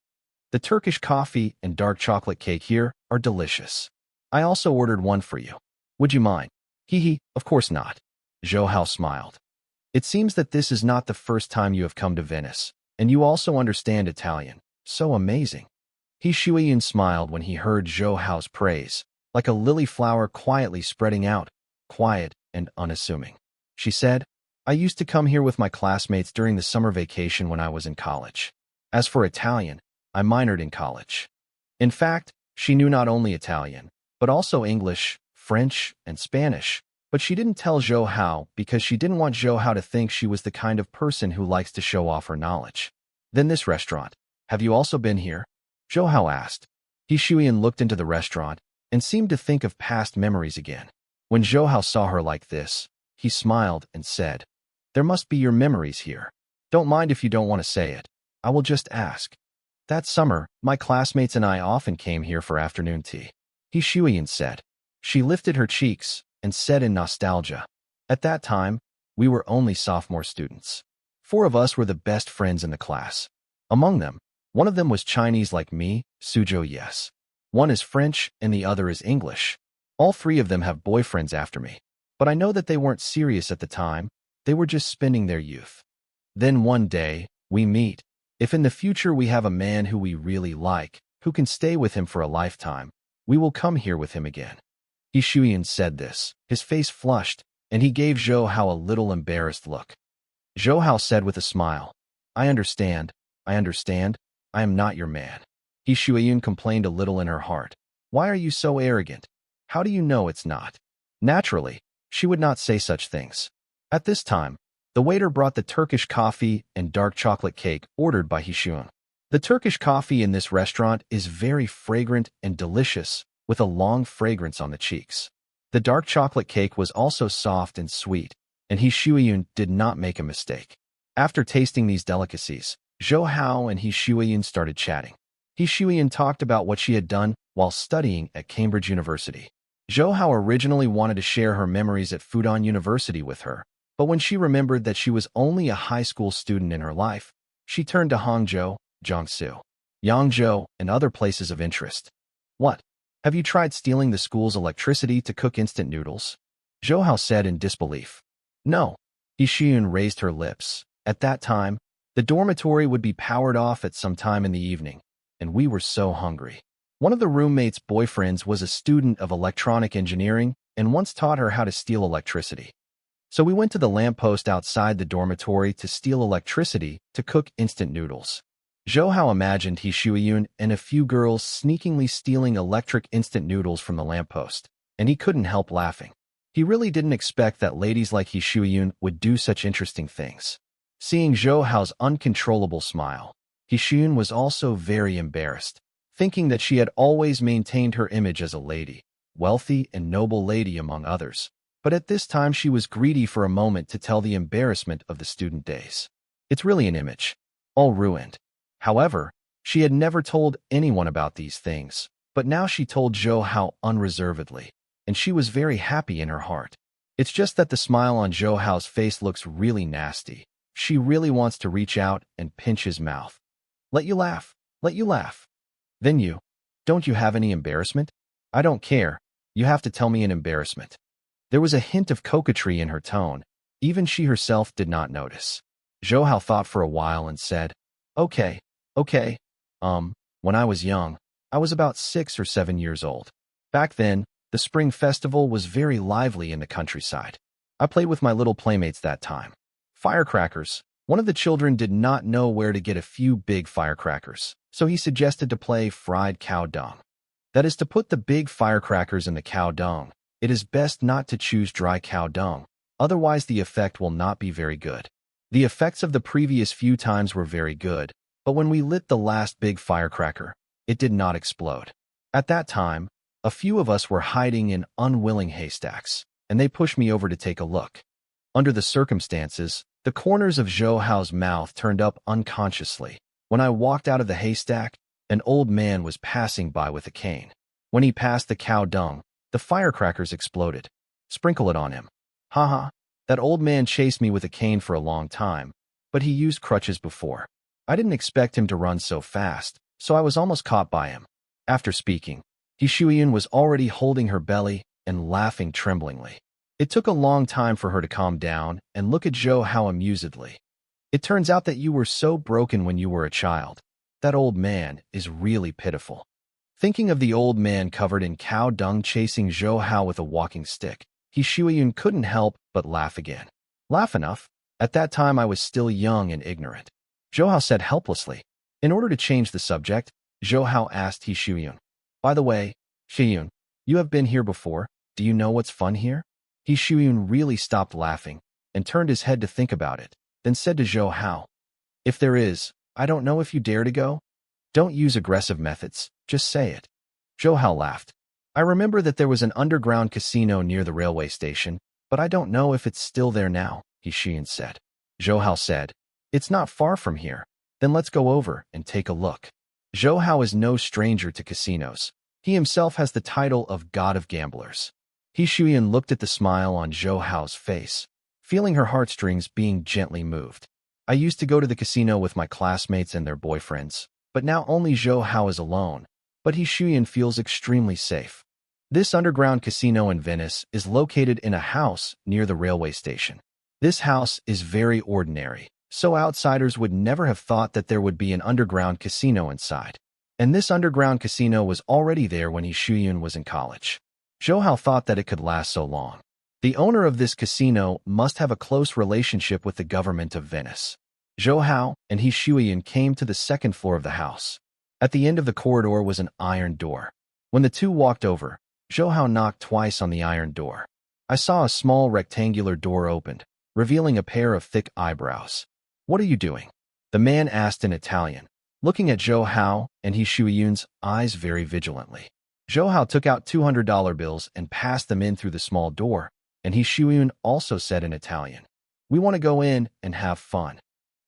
"The Turkish coffee and dark chocolate cake here are delicious. I also ordered one for you. Would you mind?" Hee, of course not. Zhou Hao smiled. "It seems that this is not the first time you have come to Venice, and you also understand Italian. So amazing." He Shuiyan smiled when he heard Zhou Hao's praise, like a lily flower quietly spreading out, quiet and unassuming. She said, "I used to come here with my classmates during the summer vacation when I was in college. As for Italian, I minored in college." In fact, she knew not only Italian, but also English, French, and Spanish, but she didn't tell Zhou Hao because she didn't want Zhou Hao to think she was the kind of person who likes to show off her knowledge. "Then this restaurant, have you also been here?" Zhou Hao asked. He Shuiyan looked into the restaurant and seemed to think of past memories again. When Zhou Hao saw her like this, he smiled and said, "There must be your memories here. Don't mind if you don't want to say it. I will just ask. That summer, my classmates and I often came here for afternoon tea." He Shuiyan said. She lifted her cheeks and said in nostalgia, "At that time, we were only sophomore students. 4 of us were the best friends in the class. Among them, one of them was Chinese like me, Suzhou yes. One is French and the other is English. All 3 of them have boyfriends after me. But I know that they weren't serious at the time. They were just spending their youth. Then one day, we meet. If in the future we have a man who we really like, who can stay with him for a lifetime, we will come here with him again." He Shuiyan said this. His face flushed, and he gave Zhou Hao a little embarrassed look. Zhou Hao said with a smile, I understand. I am not your man." He Shuiyan complained a little in her heart. "Why are you so arrogant? How do you know it's not?" Naturally, she would not say such things. At this time, the waiter brought the Turkish coffee and dark chocolate cake ordered by He Shuiyan. The Turkish coffee in this restaurant is very fragrant and delicious, with a long fragrance on the cheeks. The dark chocolate cake was also soft and sweet, and He Shuiyan did not make a mistake. After tasting these delicacies, Zhou Hao and He Shuiyan started chatting. He Shuiyan talked about what she had done while studying at Cambridge University. Zhou Hao originally wanted to share her memories at Fudan University with her, but when she remembered that she was only a high school student in her life, she turned to Hangzhou, Jiangsu, Yangzhou, and other places of interest. "What? Have you tried stealing the school's electricity to cook instant noodles?" Zhou Hao said in disbelief. "No." He Shuiyan raised her lips. At that time, the dormitory would be powered off at some time in the evening, and we were so hungry. One of the roommate's boyfriends was a student of electronic engineering and once taught her how to steal electricity. So we went to the lamppost outside the dormitory to steal electricity to cook instant noodles. Zhou Hao imagined He Shuiyan and a few girls sneakingly stealing electric instant noodles from the lamppost, and he couldn't help laughing. He really didn't expect that ladies like He Shuiyan would do such interesting things. Seeing Zhou Hao's uncontrollable smile, He Shuiyan was also very embarrassed, thinking that she had always maintained her image as a lady, wealthy and noble lady among others. But at this time she was greedy for a moment to tell the embarrassment of the student days. It's really an image. All ruined. However, she had never told anyone about these things, but now she told Zhou Hao unreservedly, and she was very happy in her heart. It's just that the smile on Zhou Hao's face looks really nasty. She really wants to reach out and pinch his mouth. Let you laugh. Let you laugh. Then you. Don't you have any embarrassment? I don't care. You have to tell me an embarrassment. There was a hint of coquetry in her tone. Even she herself did not notice. Zhou Hao thought for a while and said, Okay. When I was young, I was about 6 or 7 years old. Back then, the spring festival was very lively in the countryside. I played with my little playmates that time. Firecrackers. One of the children did not know where to get a few big firecrackers, so he suggested to play fried cow dung. That is to put the big firecrackers in the cow dung. It is best not to choose dry cow dung, otherwise the effect will not be very good. The effects of the previous few times were very good, but when we lit the last big firecracker, it did not explode. At that time, a few of us were hiding in unwilling haystacks, and they pushed me over to take a look. Under the circumstances, the corners of Zhou Hao's mouth turned up unconsciously. When I walked out of the haystack, an old man was passing by with a cane. When he passed the cow dung, the firecrackers exploded. Sprinkle it on him. Haha, that old man chased me with a cane for a long time, but he used crutches before. I didn't expect him to run so fast, so I was almost caught by him. After speaking, He Shuiyun was already holding her belly and laughing tremblingly. It took a long time for her to calm down and look at Zhou Hao amusedly. It turns out that you were so broken when you were a child. That old man is really pitiful. Thinking of the old man covered in cow dung chasing Zhou Hao with a walking stick, He Shuiyun couldn't help but laugh again. Laugh enough? At that time I was still young and ignorant. Zhou Hao said helplessly. In order to change the subject, Zhou Hao asked He Shuiyun, By the way, Shuiyun, you have been here before. Do you know what's fun here? He Shuiyun really stopped laughing and turned his head to think about it, then said to Zhou Hao, If there is, I don't know if you dare to go. Don't use aggressive methods, just say it. Zhou Hao laughed. I remember that there was an underground casino near the railway station, but I don't know if it's still there now, He Shuiyun said. Zhou Hao said, It's not far from here. Then let's go over and take a look. Zhou Hao is no stranger to casinos. He himself has the title of God of Gamblers. He Shuiyun looked at the smile on Zhou Hao's face, feeling her heartstrings being gently moved. I used to go to the casino with my classmates and their boyfriends, but now only Zhou Hao is alone, but He Shuiyun feels extremely safe. This underground casino in Venice is located in a house near the railway station. This house is very ordinary, so outsiders would never have thought that there would be an underground casino inside. And this underground casino was already there when He Shuiyun was in college. Zhou Hao thought that it could last so long. The owner of this casino must have a close relationship with the government of Venice. Zhou Hao and He Shuiyun came to the second floor of the house. At the end of the corridor was an iron door. When the two walked over, Zhou Hao knocked twice on the iron door. I saw a small rectangular door opened, revealing a pair of thick eyebrows. What are you doing? The man asked in Italian, looking at Zhou Hao and He Shuiyun's eyes very vigilantly. Zhou Hao took out $200 bills and passed them in through the small door, and He Shuiyun also said in Italian, We want to go in and have fun.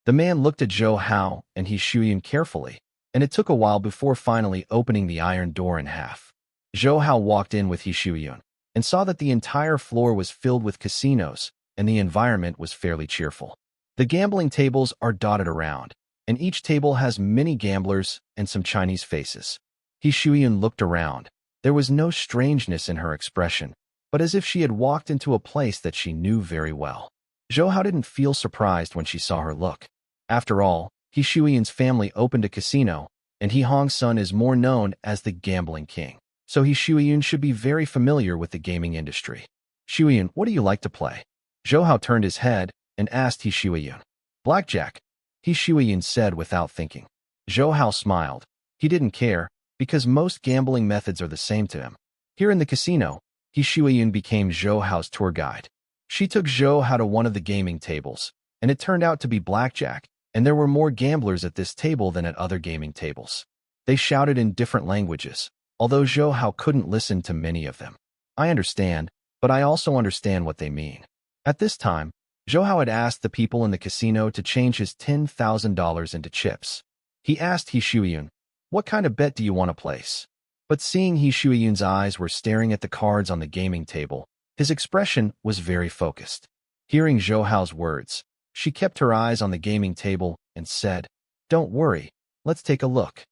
The man looked at Zhou Hao and He Shuiyun carefully, and it took a while before finally opening the iron door in half. Zhou Hao walked in with He Shuiyun and saw that the entire floor was filled with casinos, and the environment was fairly cheerful. The gambling tables are dotted around, and each table has many gamblers and some Chinese faces. He Shuiyun looked around. There was no strangeness in her expression, but as if she had walked into a place that she knew very well. Zhou Hao didn't feel surprised when she saw her look. After all, He Shuiyun's family opened a casino, and He Hong's son is more known as the gambling king, so He Shuiyun should be very familiar with the gaming industry. Shuiyun, what do you like to play? Zhou Hao turned his head and asked He Shuiyun. Blackjack, He Shuiyun said without thinking. Zhou Hao smiled. He didn't care, because most gambling methods are the same to him. Here in the casino, He Shuiyun became Zhou Hao's tour guide. She took Zhou Hao to one of the gaming tables, and it turned out to be blackjack, and there were more gamblers at this table than at other gaming tables. They shouted in different languages, although Zhou Hao couldn't listen to many of them. I understand, but I also understand what they mean. At this time, Zhou Hao had asked the people in the casino to change his $10,000 into chips. He asked He Shuiyun, What kind of bet do you want to place? But seeing He Shuiyun's eyes were staring at the cards on the gaming table, His expression was very focused. Hearing Zhou Hao's words, she kept her eyes on the gaming table and said, "Don't worry, let's take a look."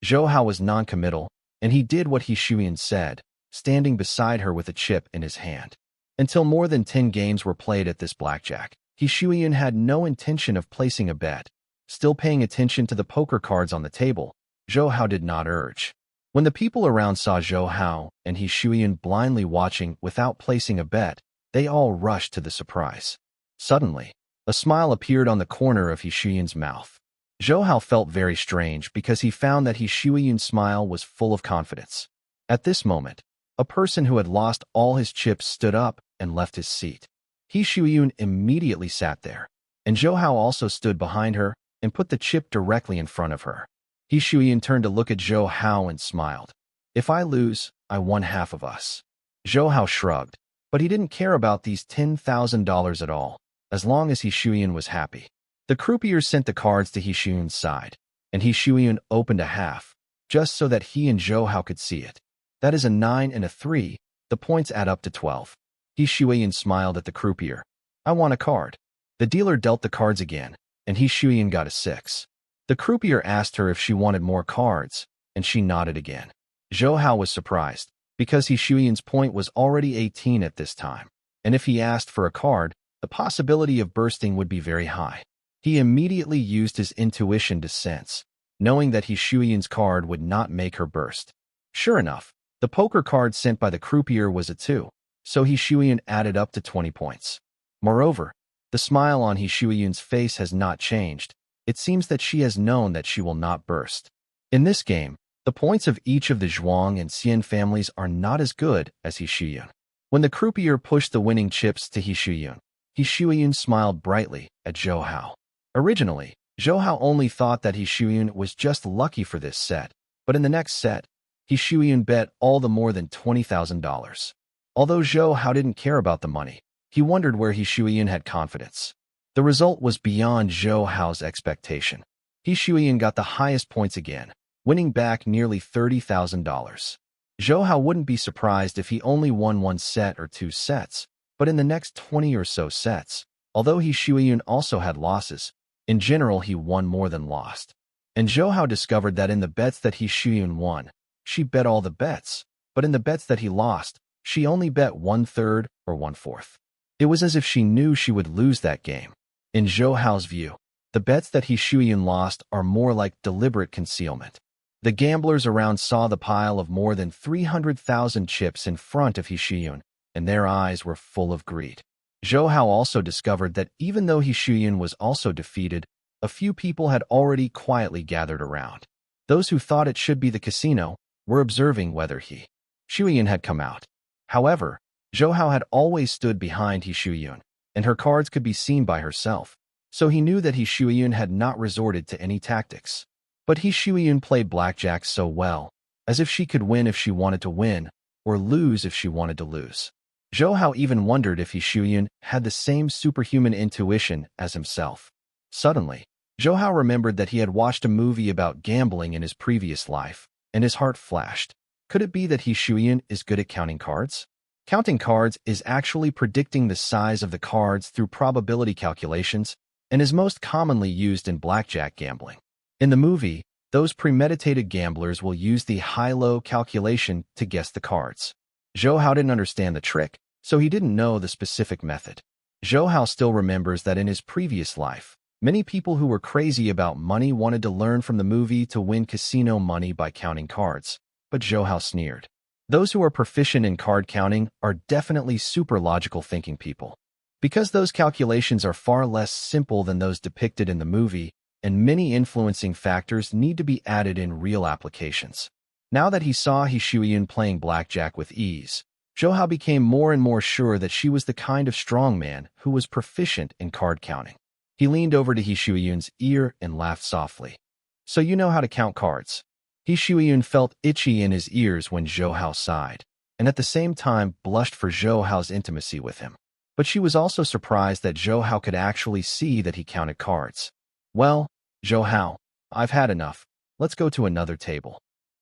Zhou Hao was non-committal, and he did what He Shuyan said, standing beside her with a chip in his hand. Until more than 10 games were played at this blackjack, He Shuyan had no intention of placing a bet. Still paying attention to the poker cards on the table, Zhou Hao did not urge. When the people around saw Zhou Hao and He Shuyan blindly watching without placing a bet, they all rushed to the surprise. Suddenly, a smile appeared on the corner of He Shuyan's mouth. Zhou Hao felt very strange because he found that He Shuyan's smile was full of confidence. At this moment, a person who had lost all his chips stood up and left his seat. He Shuyan immediately sat there, and Zhou Hao also stood behind her and put the chip directly in front of her. He Shuyan turned to look at Zhou Hao and smiled. "If I lose, I won half of us." Zhou Hao shrugged, but he didn't care about these $10,000 at all, as long as He Shuyan was happy. The croupier sent the cards to He Shuyan's side, and He Shuyan opened a half, just so that he and Zhou Hao could see it. That is a 9 and a 3, the points add up to 12. He Shuyan smiled at the croupier. "I want a card." The dealer dealt the cards again, and He Shuyan got a 6. The croupier asked her if she wanted more cards, and she nodded again. Zhou Hao was surprised, because He Shuyan's point was already 18 at this time, and if he asked for a card, the possibility of bursting would be very high. He immediately used his intuition to sense, knowing that He Shuyan's card would not make her burst. Sure enough, the poker card sent by the croupier was a 2, so He Shuyan added up to 20 points. Moreover, the smile on He Shuyan's face has not changed. It seems that she has known that she will not burst. In this game, the points of each of the Zhuang and Xian families are not as good as He Shuyan. When the croupier pushed the winning chips to He Shuyan smiled brightly at Zhou Hao. Originally, Zhou Hao only thought that He Shuyan was just lucky for this set, but in the next set, He Shuyan bet all the more than $20,000. Although Zhou Hao didn't care about the money, he wondered where He Shuyan had confidence. The result was beyond Zhou Hao's expectation. He Shuyan got the highest points again, winning back nearly $30,000. Zhou Hao wouldn't be surprised if he only won one set or two sets, but in the next 20 or so sets, although He Shuyan also had losses, in general he won more than lost. And Zhou Hao discovered that in the bets that He Shuyan won, she bet all the bets, but in the bets that he lost, she only bet 1/3 or 1/4. It was as if she knew she would lose that game. In Zhou Hao's view, the bets that He Shuyan lost are more like deliberate concealment. The gamblers around saw the pile of more than 300,000 chips in front of He Shuyan, and their eyes were full of greed. Zhou Hao also discovered that even though He Shuyan was also defeated, a few people had already quietly gathered around. Those who thought it should be the casino were observing whether He Shuyan had come out. However, Zhou Hao had always stood behind He Shuyan, and her cards could be seen by herself, so he knew that He Shuyan had not resorted to any tactics. But He Shuyan played blackjack so well, as if she could win if she wanted to win, or lose if she wanted to lose. Zhou Hao even wondered if He Shuyan had the same superhuman intuition as himself. Suddenly, Zhou Hao remembered that he had watched a movie about gambling in his previous life, and his heart flashed. Could it be that He Shuyan is good at counting cards? Counting cards is actually predicting the size of the cards through probability calculations and is most commonly used in blackjack gambling. In the movie, those premeditated gamblers will use the high-low calculation to guess the cards. Zhou Hao didn't understand the trick, so he didn't know the specific method. Zhou Hao still remembers that in his previous life, many people who were crazy about money wanted to learn from the movie to win casino money by counting cards, but Zhou Hao sneered. Those who are proficient in card counting are definitely super logical thinking people. Because those calculations are far less simple than those depicted in the movie, and many influencing factors need to be added in real applications. Now that he saw He Shuyan playing blackjack with ease, Zhou Hao became more and more sure that she was the kind of strong man who was proficient in card counting. He leaned over to He Shuyan's ear and laughed softly. "So you know how to count cards?" He Shuyan felt itchy in his ears when Zhou Hao sighed, and at the same time blushed for Zhou Hao's intimacy with him. But she was also surprised that Zhou Hao could actually see that he counted cards. "Well, Zhou Hao, I've had enough. Let's go to another table."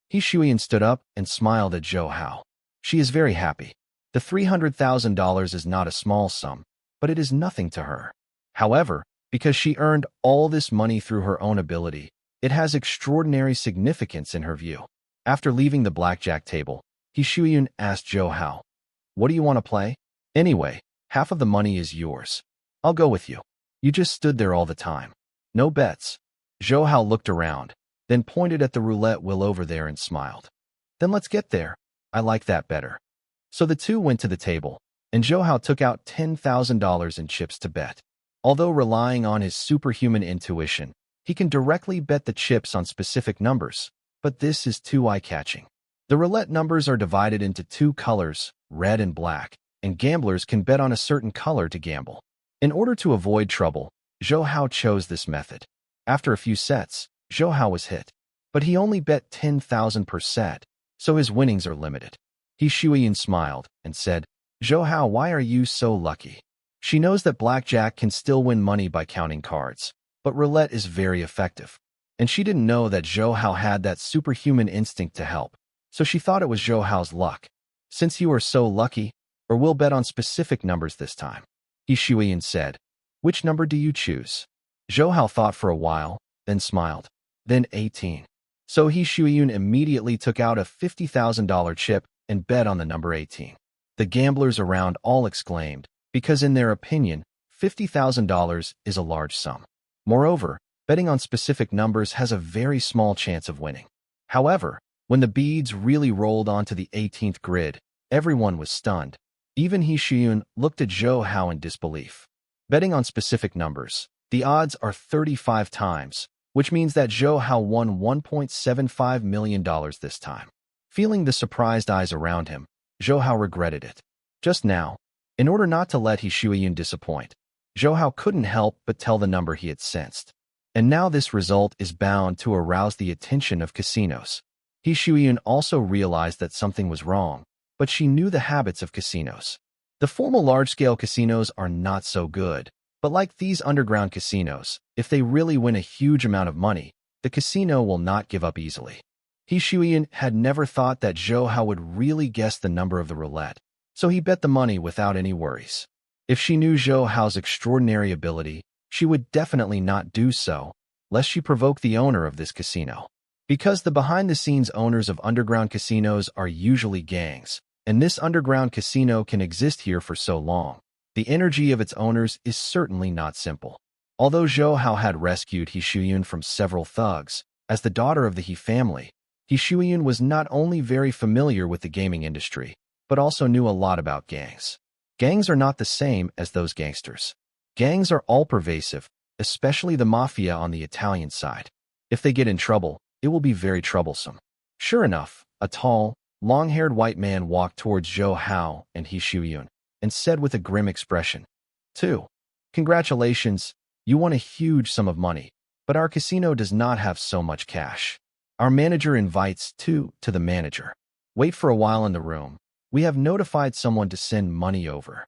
He Shuyan stood up and smiled at Zhou Hao. "She is very happy. The $300,000 is not a small sum, but it is nothing to her. However, because she earned all this money through her own ability, it has extraordinary significance in her view. After leaving the blackjack table, He Shuyun asked Zhou Hao, "What do you want to play? Anyway, half of the money is yours. I'll go with you. You just stood there all the time. No bets." Zhou Hao looked around, then pointed at the roulette wheel over there and smiled. "Then let's get there. I like that better." So the two went to the table, and Zhou Hao took out $10,000 in chips to bet. Although relying on his superhuman intuition, he can directly bet the chips on specific numbers, but this is too eye-catching. The roulette numbers are divided into two colors, red and black, and gamblers can bet on a certain color to gamble. In order to avoid trouble, Zhou Hao chose this method. After a few sets, Zhou Hao was hit, but he only bet 10,000 per set, so his winnings are limited. He Shuyun smiled and said, "Zhou Hao, why are you so lucky?" She knows that blackjack can still win money by counting cards, but roulette is very effective. And she didn't know that Zhou Hao had that superhuman instinct to help, so she thought it was Zhou Hao's luck. "Since you are so lucky, or we'll bet on specific numbers this time," He Shuyun said. "Which number do you choose?" Zhou Hao thought for a while, then smiled. "Then 18. So He Shuyun immediately took out a $50,000 chip and bet on the number 18. The gamblers around all exclaimed, because in their opinion, $50,000 is a large sum. Moreover, betting on specific numbers has a very small chance of winning. However, when the beads really rolled onto the 18th grid, everyone was stunned. Even He Shuyun looked at Zhou Hao in disbelief. Betting on specific numbers, the odds are 35 times, which means that Zhou Hao won $1.75 million this time. Feeling the surprised eyes around him, Zhou Hao regretted it. Just now, in order not to let He Shuyun disappoint, Zhou Hao couldn't help but tell the number he had sensed. And now this result is bound to arouse the attention of casinos. He Shuyun also realized that something was wrong, but she knew the habits of casinos. The formal large-scale casinos are not so good, but like these underground casinos, if they really win a huge amount of money, the casino will not give up easily. He Shuyun had never thought that Zhou Hao would really guess the number of the roulette, so he bet the money without any worries. If she knew Zhou Hao's extraordinary ability, she would definitely not do so, lest she provoke the owner of this casino. Because the behind-the-scenes owners of underground casinos are usually gangs, and this underground casino can exist here for so long, the energy of its owners is certainly not simple. Although Zhou Hao had rescued He Shuyun from several thugs, as the daughter of the He family, He Shuyun was not only very familiar with the gaming industry, but also knew a lot about gangs. Gangs are not the same as those gangsters. Gangs are all-pervasive, especially the mafia on the Italian side. If they get in trouble, it will be very troublesome. Sure enough, a tall, long-haired white man walked towards Zhou Hao and He Shuyun and said with a grim expression, "2. Congratulations, you won a huge sum of money, but our casino does not have so much cash. Our manager invites 2 to the manager. Wait for a while in the room. We have notified someone to send money over."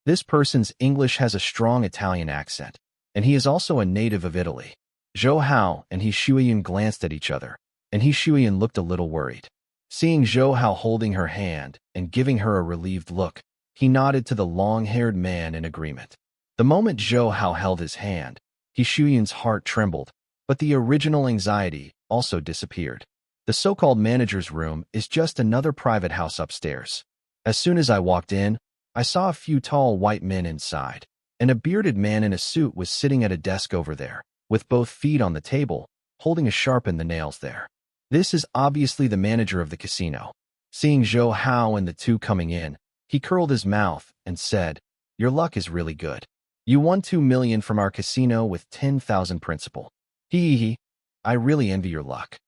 This person's English has a strong Italian accent, and he is also a native of Italy. Zhou Hao and He Shuyun glanced at each other, and He Shuyun looked a little worried. Seeing Zhou Hao holding her hand and giving her a relieved look, he nodded to the long-haired man in agreement. The moment Zhou Hao held his hand, He Shuyun's heart trembled, but the original anxiety also disappeared. The so-called manager's room is just another private house upstairs. As soon as I walked in, I saw a few tall white men inside, and a bearded man in a suit was sitting at a desk over there, with both feet on the table, holding a sharpened nails there. This is obviously the manager of the casino. Seeing Zhou Hao and the two coming in, he curled his mouth and said, "Your luck is really good. You won 2 million from our casino with 10,000 principal. Hee. I really envy your luck."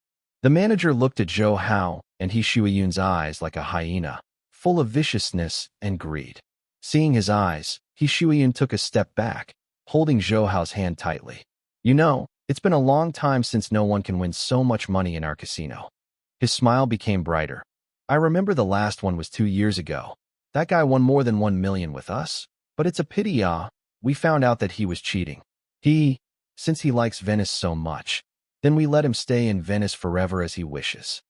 The manager looked at Zhou Hao and He Shuyun's eyes like a hyena, full of viciousness and greed. Seeing his eyes, He Shuyun took a step back, holding Zhou Hao's hand tightly. "You know, it's been a long time since no one can win so much money in our casino." His smile became brighter. "I remember the last one was 2 years ago. That guy won more than 1 million with us, but it's a pity, we found out that he was cheating. Since he likes Venice so much, then we let him stay in Venice forever as he wishes."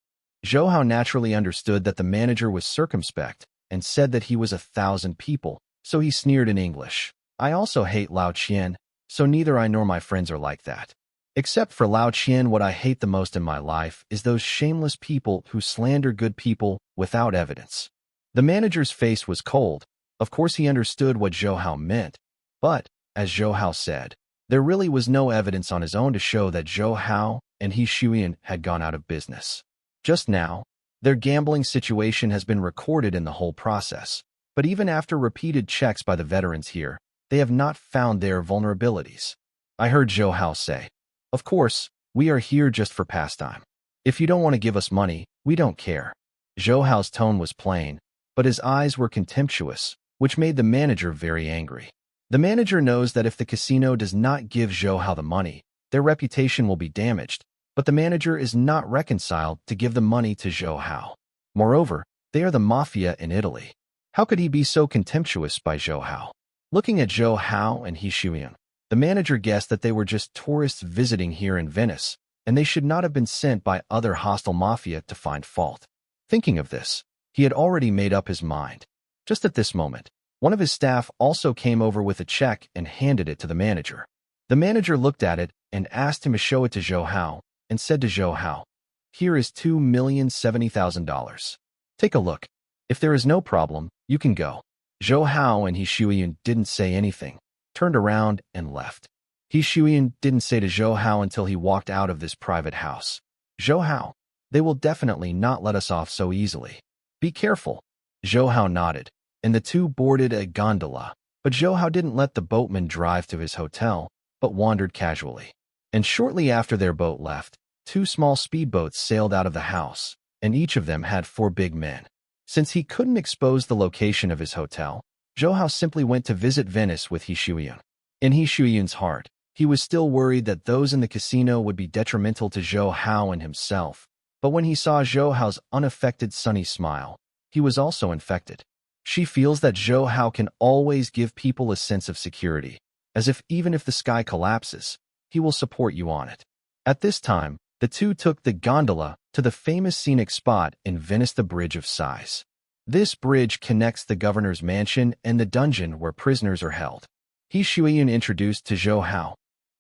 Zhou Hao naturally understood that the manager was circumspect, and said that he was 1,000 people, so he sneered in English. I also hate Lao Qian, so neither I nor my friends are like that. Except for Lao Qian, what I hate the most in my life is those shameless people who slander good people without evidence. The manager's face was cold. Of course he understood what Zhou Hao meant, but, as Zhou Hao said, there really was no evidence on his own to show that Zhou Hao and He Shuyan had gone out of business. Just now, their gambling situation has been recorded in the whole process, but even after repeated checks by the veterans here, they have not found their vulnerabilities. I heard Zhou Hao say, "Of course, we are here just for pastime. If you don't want to give us money, we don't care." Zhou Hao's tone was plain, but his eyes were contemptuous, which made the manager very angry. The manager knows that if the casino does not give Zhou Hao the money, their reputation will be damaged, but the manager is not reconciled to give the money to Zhou Hao. Moreover, they are the mafia in Italy. How could he be so contemptuous by Zhou Hao? Looking at Zhou Hao and He Shuyan, the manager guessed that they were just tourists visiting here in Venice, and they should not have been sent by other hostile mafia to find fault. Thinking of this, he had already made up his mind. Just at this moment, one of his staff also came over with a check and handed it to the manager. The manager looked at it and asked him to show it to Zhou Hao, and said to Zhou Hao, "Here is $2,070,000. Take a look. If there is no problem, you can go." Zhou Hao and He Shuyan didn't say anything, turned around and left. He Shuyan didn't say to Zhou Hao until he walked out of this private house, "Zhou Hao, they will definitely not let us off so easily. Be careful." Zhou Hao nodded, and the two boarded a gondola, but Zhou Hao didn't let the boatman drive to his hotel, but wandered casually. And shortly after their boat left, two small speedboats sailed out of the house, and each of them had 4 big men. Since he couldn't expose the location of his hotel, Zhou Hao simply went to visit Venice with He Shuyan. In He Shuyan's heart, he was still worried that those in the casino would be detrimental to Zhou Hao and himself, but when he saw Zhou Hao's unaffected sunny smile, he was also infected. She feels that Zhou Hao can always give people a sense of security, as if even if the sky collapses, he will support you on it. At this time, the two took the gondola to the famous scenic spot in Venice, the Bridge of Sighs. This bridge connects the governor's mansion and the dungeon where prisoners are held. He Shuyan introduced to Zhou Hao,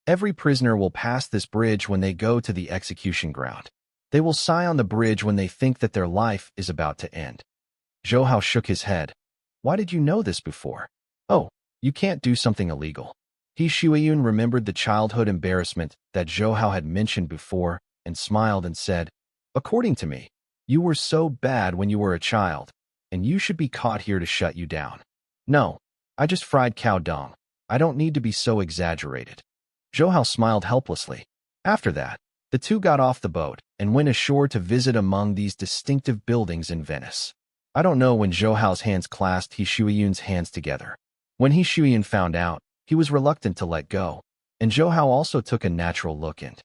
"Every prisoner will pass this bridge when they go to the execution ground. They will sigh on the bridge when they think that their life is about to end." Zhou Hao shook his head. "Why did you know this before?" "Oh, you can't do something illegal." He Shuyan remembered the childhood embarrassment that Zhou Hao had mentioned before and smiled and said, "According to me, you were so bad when you were a child, and you should be caught here to shut you down." "No, I just fried cow dung. I don't need to be so exaggerated." Zhou Hao smiled helplessly. After that, the two got off the boat and went ashore to visit among these distinctive buildings in Venice. I don't know when Zhou Hao's hands clasped He Shuyan's hands together. When He Shuyan found out, he was reluctant to let go, and Zhou Hao also took a natural look and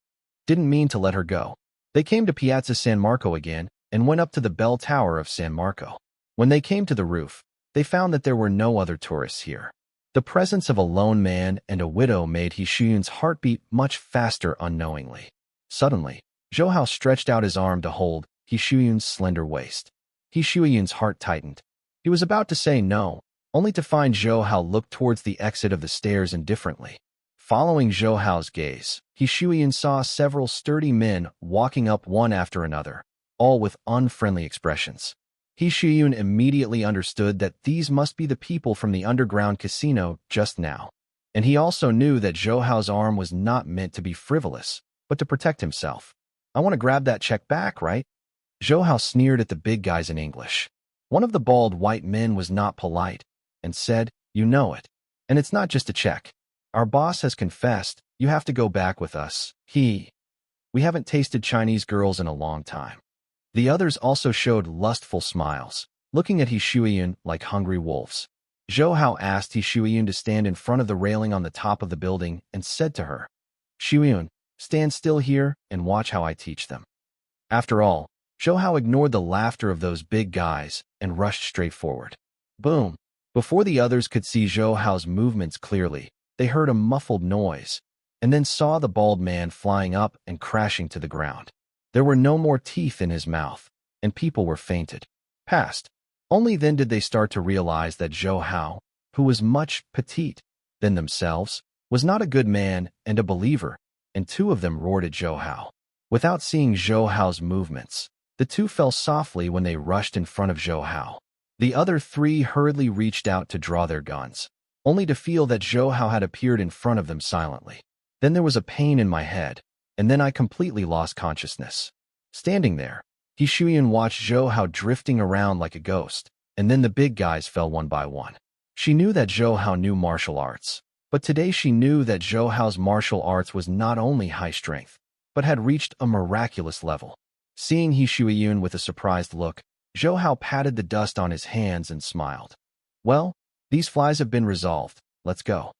didn't mean to let her go. They came to Piazza San Marco again and went up to the bell tower of San Marco. When they came to the roof, they found that there were no other tourists here. The presence of a lone man and a widow made He Shuyan's heart beat much faster unknowingly. Suddenly, Zhou Hao stretched out his arm to hold He Shuyan's slender waist. He Shuyan's heart tightened. He was about to say no, only to find Zhou Hao look towards the exit of the stairs indifferently. Following Zhou Hao's gaze, He Shuyan saw several sturdy men walking up one after another, all with unfriendly expressions. He Shuyan immediately understood that these must be the people from the underground casino just now. And he also knew that Zhou Hao's arm was not meant to be frivolous, but to protect himself. "I want to grab that check back, right?" Zhou Hao sneered at the big guys in English. One of the bald white men was not polite, and said, "You know it. And it's not just a check. Our boss has confessed, you have to go back with us. We haven't tasted Chinese girls in a long time." The others also showed lustful smiles, looking at He Shuyan like hungry wolves. Zhou Hao asked He Shuyan to stand in front of the railing on the top of the building and said to her, "Shuyan, stand still here and watch how I teach them." After all, Zhou Hao ignored the laughter of those big guys and rushed straight forward. Boom! Before the others could see Zhou Hao's movements clearly, they heard a muffled noise, and then saw the bald man flying up and crashing to the ground. There were no more teeth in his mouth, and people were fainted. Past. Only then did they start to realize that Zhou Hao, who was much petite than themselves, was not a good man and a believer, and two of them roared at Zhou Hao. Without seeing Zhou Hao's movements, the two fell softly when they rushed in front of Zhou Hao. The other three hurriedly reached out to draw their guns, only to feel that Zhou Hao had appeared in front of them silently. Then there was a pain in my head, and then I completely lost consciousness. Standing there, He Shuyan watched Zhou Hao drifting around like a ghost, and then the big guys fell one by one. She knew that Zhou Hao knew martial arts, but today she knew that Zhou Hao's martial arts was not only high strength, but had reached a miraculous level. Seeing He Shuyan with a surprised look, Zhou Hao patted the dust on his hands and smiled. Well, these flies have been resolved, let's go.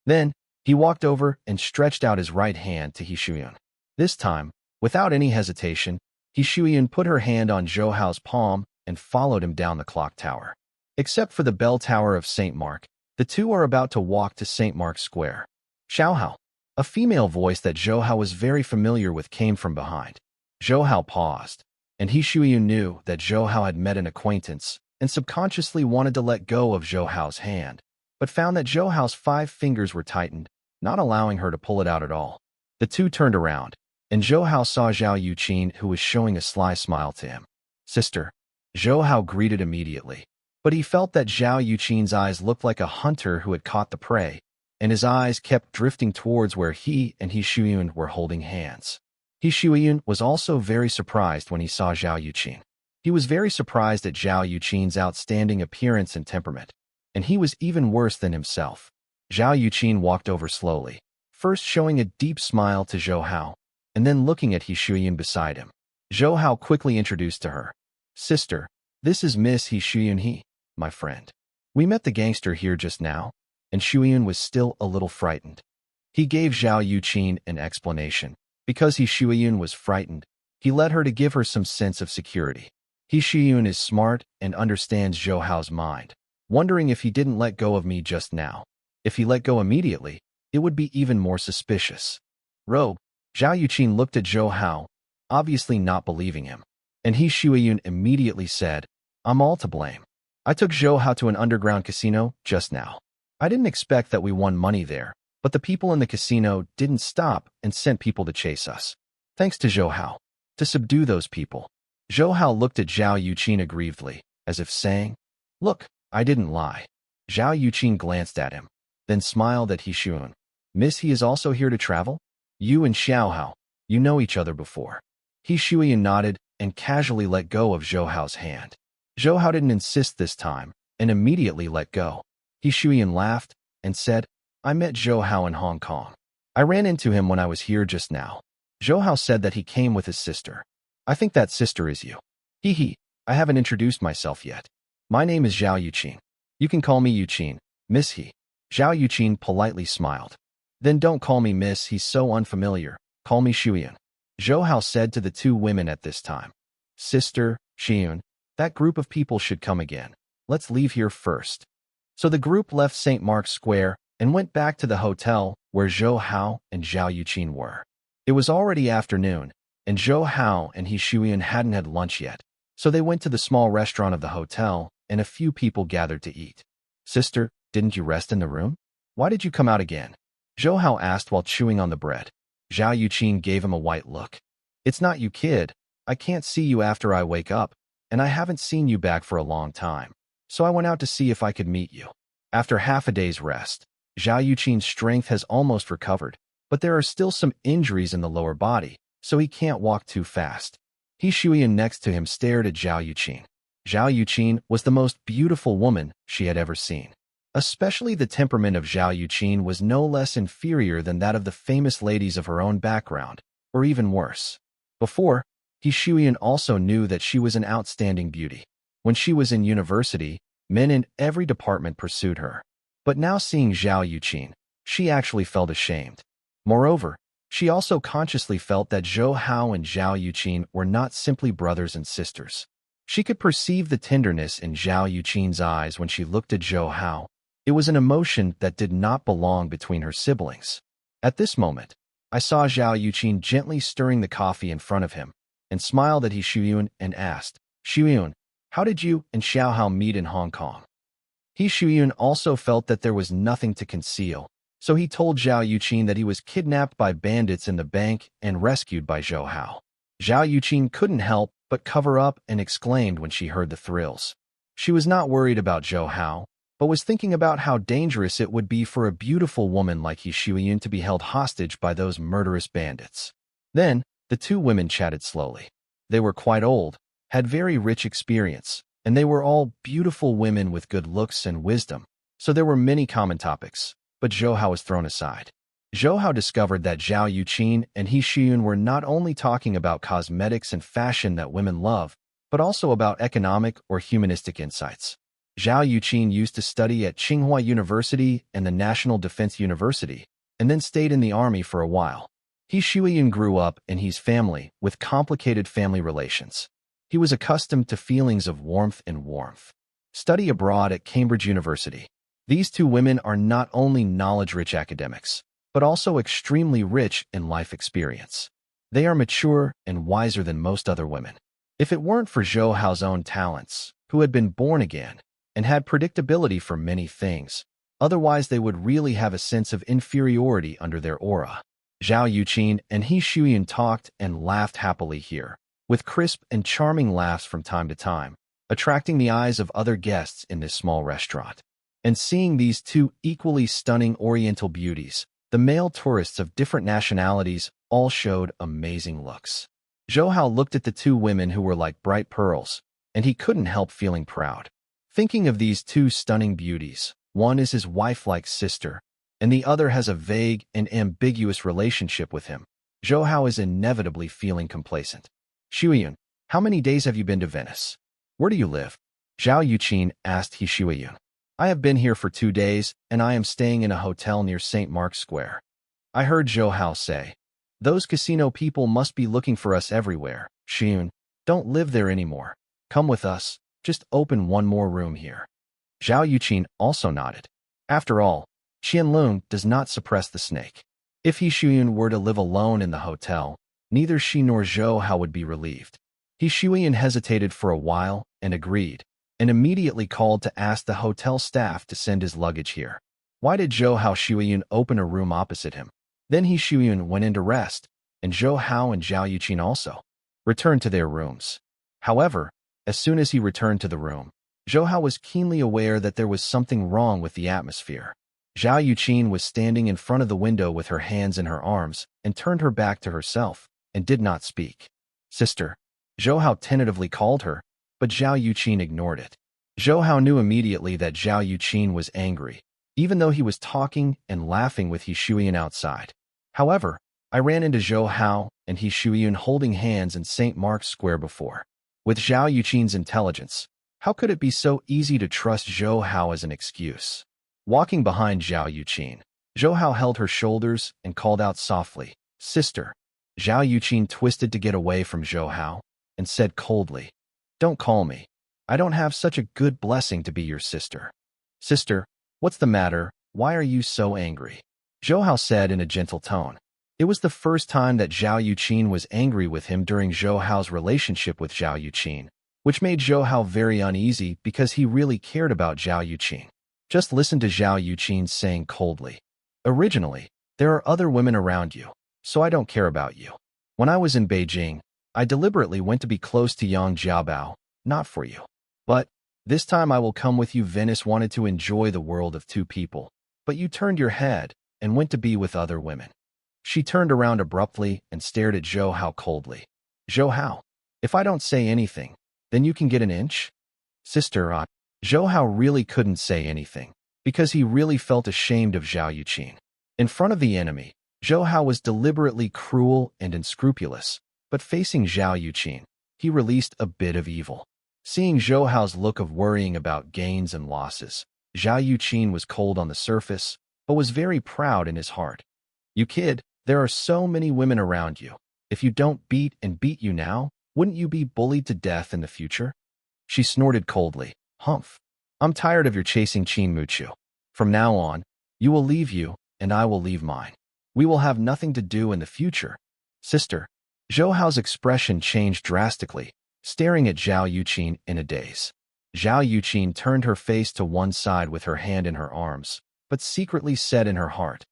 Then, he walked over and stretched out his right hand to He Shuyan. This time, without any hesitation, He Shuyan put her hand on Zhou Hao's palm and followed him down the clock tower. Except for the bell tower of St. Mark, the two are about to walk to St. Mark's Square. Xiao Hao, a female voice that Zhou Hao was very familiar with, came from behind. Zhou Hao paused, and He Shuyan knew that Zhou Hao had met an acquaintance and subconsciously wanted to let go of Zhou Hao's hand, but found that Zhou Hao's 5 fingers were tightened, not allowing her to pull it out at all. The two turned around, and Zhou Hao saw Zhao Yuqin, who was showing a sly smile to him. Sister, Zhou Hao greeted immediately, but he felt that Zhao Yuqin's eyes looked like a hunter who had caught the prey, and his eyes kept drifting towards where he and He Shuyan were holding hands. He Shuyan was also very surprised when he saw Zhao Yuqin. He was very surprised at Zhao Yuqin's outstanding appearance and temperament, and he was even worse than himself. Zhao Yuqin walked over slowly, first showing a deep smile to Zhou Hao, and then looking at He Shuyan beside him. Zhou Hao quickly introduced to her. Sister, this is Miss He Shuyan, my friend. We met the gangster here just now, and Shuyan was still a little frightened. He gave Zhao Yuqin an explanation. Because He Shuyan was frightened, he led her to give her some sense of security. He Shuyan is smart and understands Zhou Hao's mind, wondering if he didn't let go of me just now. If he let go immediately, it would be even more suspicious. Rogue, Zhao Yuqin looked at Zhou Hao, obviously not believing him, and He Shuyan immediately said, I'm all to blame. I took Zhou Hao to an underground casino just now. I didn't expect that we won money there, but the people in the casino didn't stop and sent people to chase us. Thanks to Zhou Hao. To subdue those people. Zhou Hao looked at Zhao Yuqin aggrievedly, as if saying, Look, I didn't lie. Zhao Yuqin glanced at him, then smiled at He Shuyan. Miss, he is also here to travel? You and Xiao Hao, you know each other before. He Shuyan nodded and casually let go of Zhou Hao's hand. Zhou Hao didn't insist this time, and immediately let go. He Shuyan laughed and said, I met Zhou Hao in Hong Kong. I ran into him when I was here just now. Zhou Hao said that he came with his sister. I think that sister is you. Hee, I haven't introduced myself yet. My name is Zhao Yuqin. You can call me Yuqin, Miss He. Zhao Yuqin politely smiled. Then don't call me Miss, he's so unfamiliar. Call me Shuyan. Zhou Hao said to the two women at this time. Sister, Shuyan, that group of people should come again. Let's leave here first. So the group left St. Mark's Square and went back to the hotel where Zhou Hao and Zhao Yuqin were. It was already afternoon, and Zhou Hao and He Shuyan hadn't had lunch yet, so they went to the small restaurant of the hotel, and a few people gathered to eat. Sister, didn't you rest in the room? Why did you come out again? Zhou Hao asked while chewing on the bread. Zhao Yuqin gave him a white look. It's not you, kid. I can't see you after I wake up, and I haven't seen you back for a long time, so I went out to see if I could meet you. After half a day's rest, Zhao Yuqin's strength has almost recovered, but there are still some injuries in the lower body, so he can't walk too fast. He Shuyan next to him stared at Zhao Yuqin. Zhao Yuqin was the most beautiful woman she had ever seen. Especially the temperament of Zhao Yuqin was no less inferior than that of the famous ladies of her own background, or even worse. Before, He Shuyan also knew that she was an outstanding beauty. When she was in university, men in every department pursued her. But now seeing Zhao Yuqin, she actually felt ashamed. Moreover, she also consciously felt that Zhou Hao and Zhao Yuqin were not simply brothers and sisters. She could perceive the tenderness in Zhao Yuqin's eyes when she looked at Zhou Hao. It was an emotion that did not belong between her siblings. At this moment, I saw Zhao Yuqin gently stirring the coffee in front of him, and smiled at He Shuyan and asked, Shuyan, How did you and Xiao Hao meet in Hong Kong? He Shuyun also felt that there was nothing to conceal, so he told Zhao Yuqin that he was kidnapped by bandits in the bank and rescued by Zhou Hao. Zhao Yuqin couldn't help but cover up and exclaimed when she heard the thrills. She was not worried about Zhou Hao, but was thinking about how dangerous it would be for a beautiful woman like He Shuyun to be held hostage by those murderous bandits. Then, the two women chatted slowly. They were quite old, had very rich experience, and they were all beautiful women with good looks and wisdom, so there were many common topics, but Zhou Hao was thrown aside. Zhou Hao discovered that Zhao Yuqin and He Shuyun were not only talking about cosmetics and fashion that women love, but also about economic or humanistic insights. Zhao Yuqin used to study at Tsinghua University and the National Defense University, and then stayed in the army for a while. He Shuyun grew up in his family with complicated family relations. He was accustomed to feelings of warmth and warmth. Study abroad at Cambridge University. These two women are not only knowledge-rich academics, but also extremely rich in life experience. They are mature and wiser than most other women. If it weren't for Zhou Hao's own talents, who had been born again, and had predictability for many things, otherwise they would really have a sense of inferiority under their aura. Zhao Yuqin and He Shuyun talked and laughed happily here, with crisp and charming laughs from time to time, attracting the eyes of other guests in this small restaurant. And seeing these two equally stunning Oriental beauties, the male tourists of different nationalities all showed amazing looks. Zhou Hao looked at the two women who were like bright pearls, and he couldn't help feeling proud. Thinking of these two stunning beauties, one is his wife-like sister, and the other has a vague and ambiguous relationship with him, Zhou Hao is inevitably feeling complacent. Shuyun, how many days have you been to Venice? Where do you live? Zhao Yuqin asked He Shuyun. I have been here for 2 days, and I am staying in a hotel near St. Mark's Square. I heard Zhou Hao say, those casino people must be looking for us everywhere. Shuyun, don't live there anymore. Come with us. Just open one more room here. Zhao Yuqin also nodded. After all, Qianlong does not suppress the snake. If He Shuyun were to live alone in the hotel, neither she nor Zhou Hao would be relieved. He Shuyun hesitated for a while and agreed, and immediately called to ask the hotel staff to send his luggage here. Why did Zhou Hao Shuyun open a room opposite him? Then He Shuyun went in to rest, and Zhou Hao and Zhao Yuqin also returned to their rooms. However, as soon as he returned to the room, Zhou Hao was keenly aware that there was something wrong with the atmosphere. Zhao Yuqin was standing in front of the window with her hands in her arms and turned her back to herself and did not speak. Sister, Zhou Hao tentatively called her, but Zhao Yuqin ignored it. Zhou Hao knew immediately that Zhao Yuqin was angry, even though he was talking and laughing with He Shuyun outside. However, I ran into Zhou Hao and He Shuyun holding hands in St. Mark's Square before. With Zhao Yuqin's intelligence, how could it be so easy to trust Zhou Hao as an excuse? Walking behind Zhao Yuqin, Zhou Hao held her shoulders and called out softly, Sister. Zhao Yuqin twisted to get away from Zhou Hao and said coldly, Don't call me. I don't have such a good blessing to be your sister. Sister, what's the matter? Why are you so angry? Zhou Hao said in a gentle tone. It was the first time that Zhao Yuqin was angry with him during Zhou Hao's relationship with Zhao Yuqin, which made Zhou Hao very uneasy because he really cared about Zhao Yuqin. Just listen to Zhao Yuqin saying coldly, Originally, there are other women around you, so I don't care about you. When I was in Beijing, I deliberately went to be close to Yang Jiabao, not for you. But this time I will come with you. Venice wanted to enjoy the world of two people, but you turned your head and went to be with other women. She turned around abruptly and stared at Zhou Hao coldly. Zhou Hao, if I don't say anything, then you can get an inch? Sister, Zhou Hao really couldn't say anything, because he really felt ashamed of Zhao Yuqin. In front of the enemy, Zhou Hao was deliberately cruel and unscrupulous, but facing Zhao Yuqin, he released a bit of evil. Seeing Zhou Hao's look of worrying about gains and losses, Zhao Yuqin was cold on the surface, but was very proud in his heart. You kid, there are so many women around you. If you don't beat you now, wouldn't you be bullied to death in the future? She snorted coldly. Humph. I'm tired of your chasing Qin Muchu. From now on, you will leave you, and I will leave mine. We will have nothing to do in the future. Sister. Zhou Hao's expression changed drastically, staring at Zhao Yuqin in a daze. Zhao Yuqin turned her face to one side with her hand in her arms, but secretly said in her heart,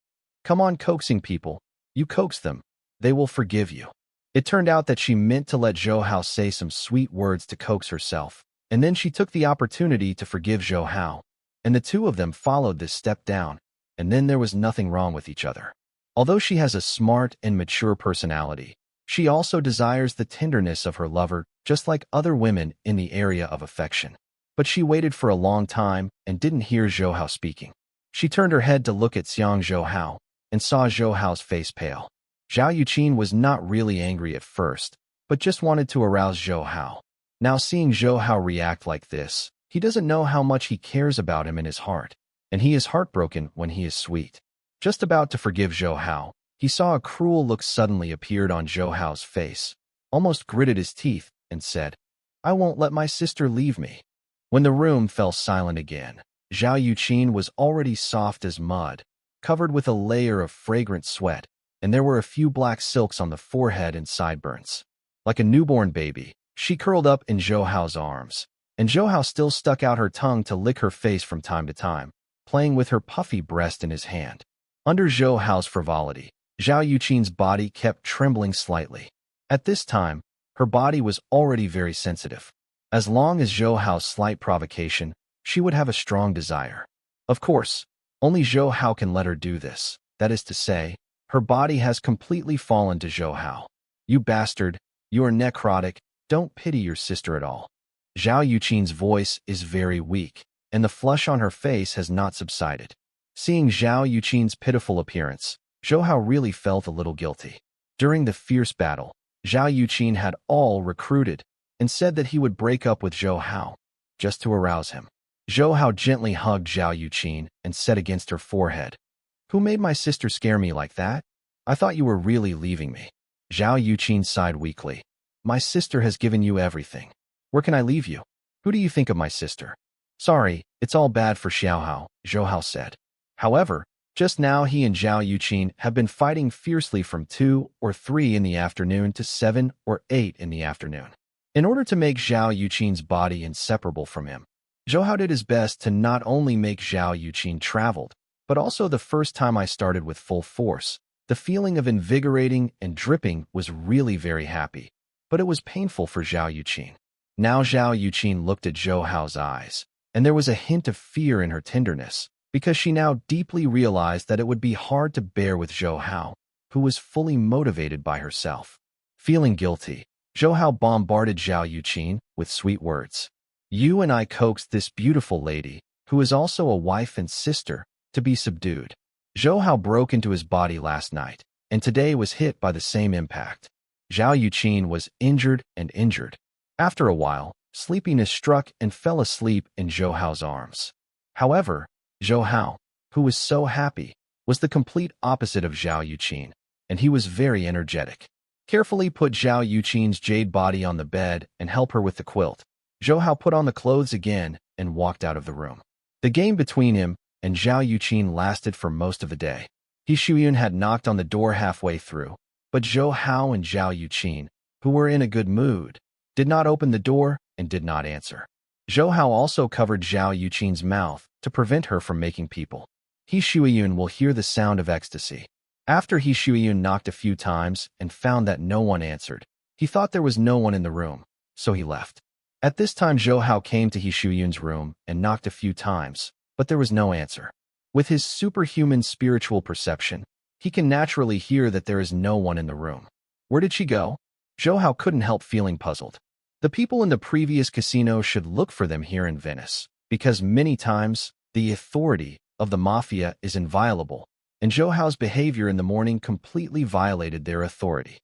"Come on, coaxing people. You coax them. They will forgive you." It turned out that she meant to let Zhou Hao say some sweet words to coax herself, and then she took the opportunity to forgive Zhou Hao, and the two of them followed this step down, and then there was nothing wrong with each other. Although she has a smart and mature personality, she also desires the tenderness of her lover, just like other women in the area of affection. But she waited for a long time and didn't hear Zhou Hao speaking. She turned her head to look at Xiang Zhou Hao and saw Zhou Hao's face pale. Zhao Yuqin was not really angry at first, but just wanted to arouse Zhou Hao. Now seeing Zhou Hao react like this, he doesn't know how much he cares about him in his heart, and he is heartbroken when he is sweet. Just about to forgive Zhou Hao, he saw a cruel look suddenly appeared on Zhou Hao's face, almost gritted his teeth, and said, "I won't let my sister leave me." When the room fell silent again, Zhao Yuqin was already soft as mud, covered with a layer of fragrant sweat, and there were a few black silks on the forehead and sideburns. Like a newborn baby, she curled up in Zhou Hao's arms, and Zhou Hao still stuck out her tongue to lick her face from time to time, playing with her puffy breast in his hand. Under Zhou Hao's frivolity, Zhao Yuqin's body kept trembling slightly. At this time, her body was already very sensitive. As long as Zhou Hao's slight provocation, she would have a strong desire. Of course, only Zhou Hao can let her do this. That is to say, her body has completely fallen to Zhou Hao. "You bastard, you are necrotic, don't pity your sister at all." Zhao Yuqin's voice is very weak, and the flush on her face has not subsided. Seeing Zhao Yuqin's pitiful appearance, Zhou Hao really felt a little guilty. During the fierce battle, Zhao Yuqin had all recruited and said that he would break up with Zhou Hao, just to arouse him. Zhou Hao gently hugged Zhao Yuqin and said against her forehead, "Who made my sister scare me like that? I thought you were really leaving me." Zhao Yuqin sighed weakly. "My sister has given you everything. Where can I leave you? Who do you think of my sister?" "Sorry, it's all bad for Xiao Hao," Zhou Hao said. However, just now he and Zhao Yuqin have been fighting fiercely from 2 or 3 in the afternoon to 7 or 8 in the afternoon. In order to make Zhao Yuqin's body inseparable from him, Zhou Hao did his best to not only make Zhao Yuqin traveled, but also the first time I started with full force. The feeling of invigorating and dripping was really very happy, but it was painful for Zhao Yuqin. Now Zhao Yuqin looked at Zhou Hao's eyes, and there was a hint of fear in her tenderness, because she now deeply realized that it would be hard to bear with Zhou Hao, who was fully motivated by herself. Feeling guilty, Zhou Hao bombarded Zhao Yuqin with sweet words. "You and I coaxed this beautiful lady, who is also a wife and sister, to be subdued. Zhou Hao broke into his body last night, and today was hit by the same impact. Zhao Yuqin was injured and injured. After a while, sleepiness struck and fell asleep in Zhou Hao's arms. However, Zhou Hao, who was so happy, was the complete opposite of Zhao Yuqin, and he was very energetic. Carefully put Zhao Yuqin's jade body on the bed and help her with the quilt. Zhou Hao put on the clothes again and walked out of the room. The game between him and Zhao Yuqin lasted for most of the day. He Shuyun had knocked on the door halfway through, but Zhou Hao and Zhao Yuqin, who were in a good mood, did not open the door and did not answer. Zhou Hao also covered Zhao Yuqin's mouth to prevent her from making people. He Shuyun will hear the sound of ecstasy. After He Shuyun knocked a few times and found that no one answered, he thought there was no one in the room, so he left. At this time Zhou Hao came to He Shuyun's room and knocked a few times, but there was no answer. With his superhuman spiritual perception, he can naturally hear that there is no one in the room. Where did she go? Zhou Hao couldn't help feeling puzzled. The people in the previous casino should look for them here in Venice, because many times the authority of the mafia is inviolable, and Zhou Hao's behavior in the morning completely violated their authority.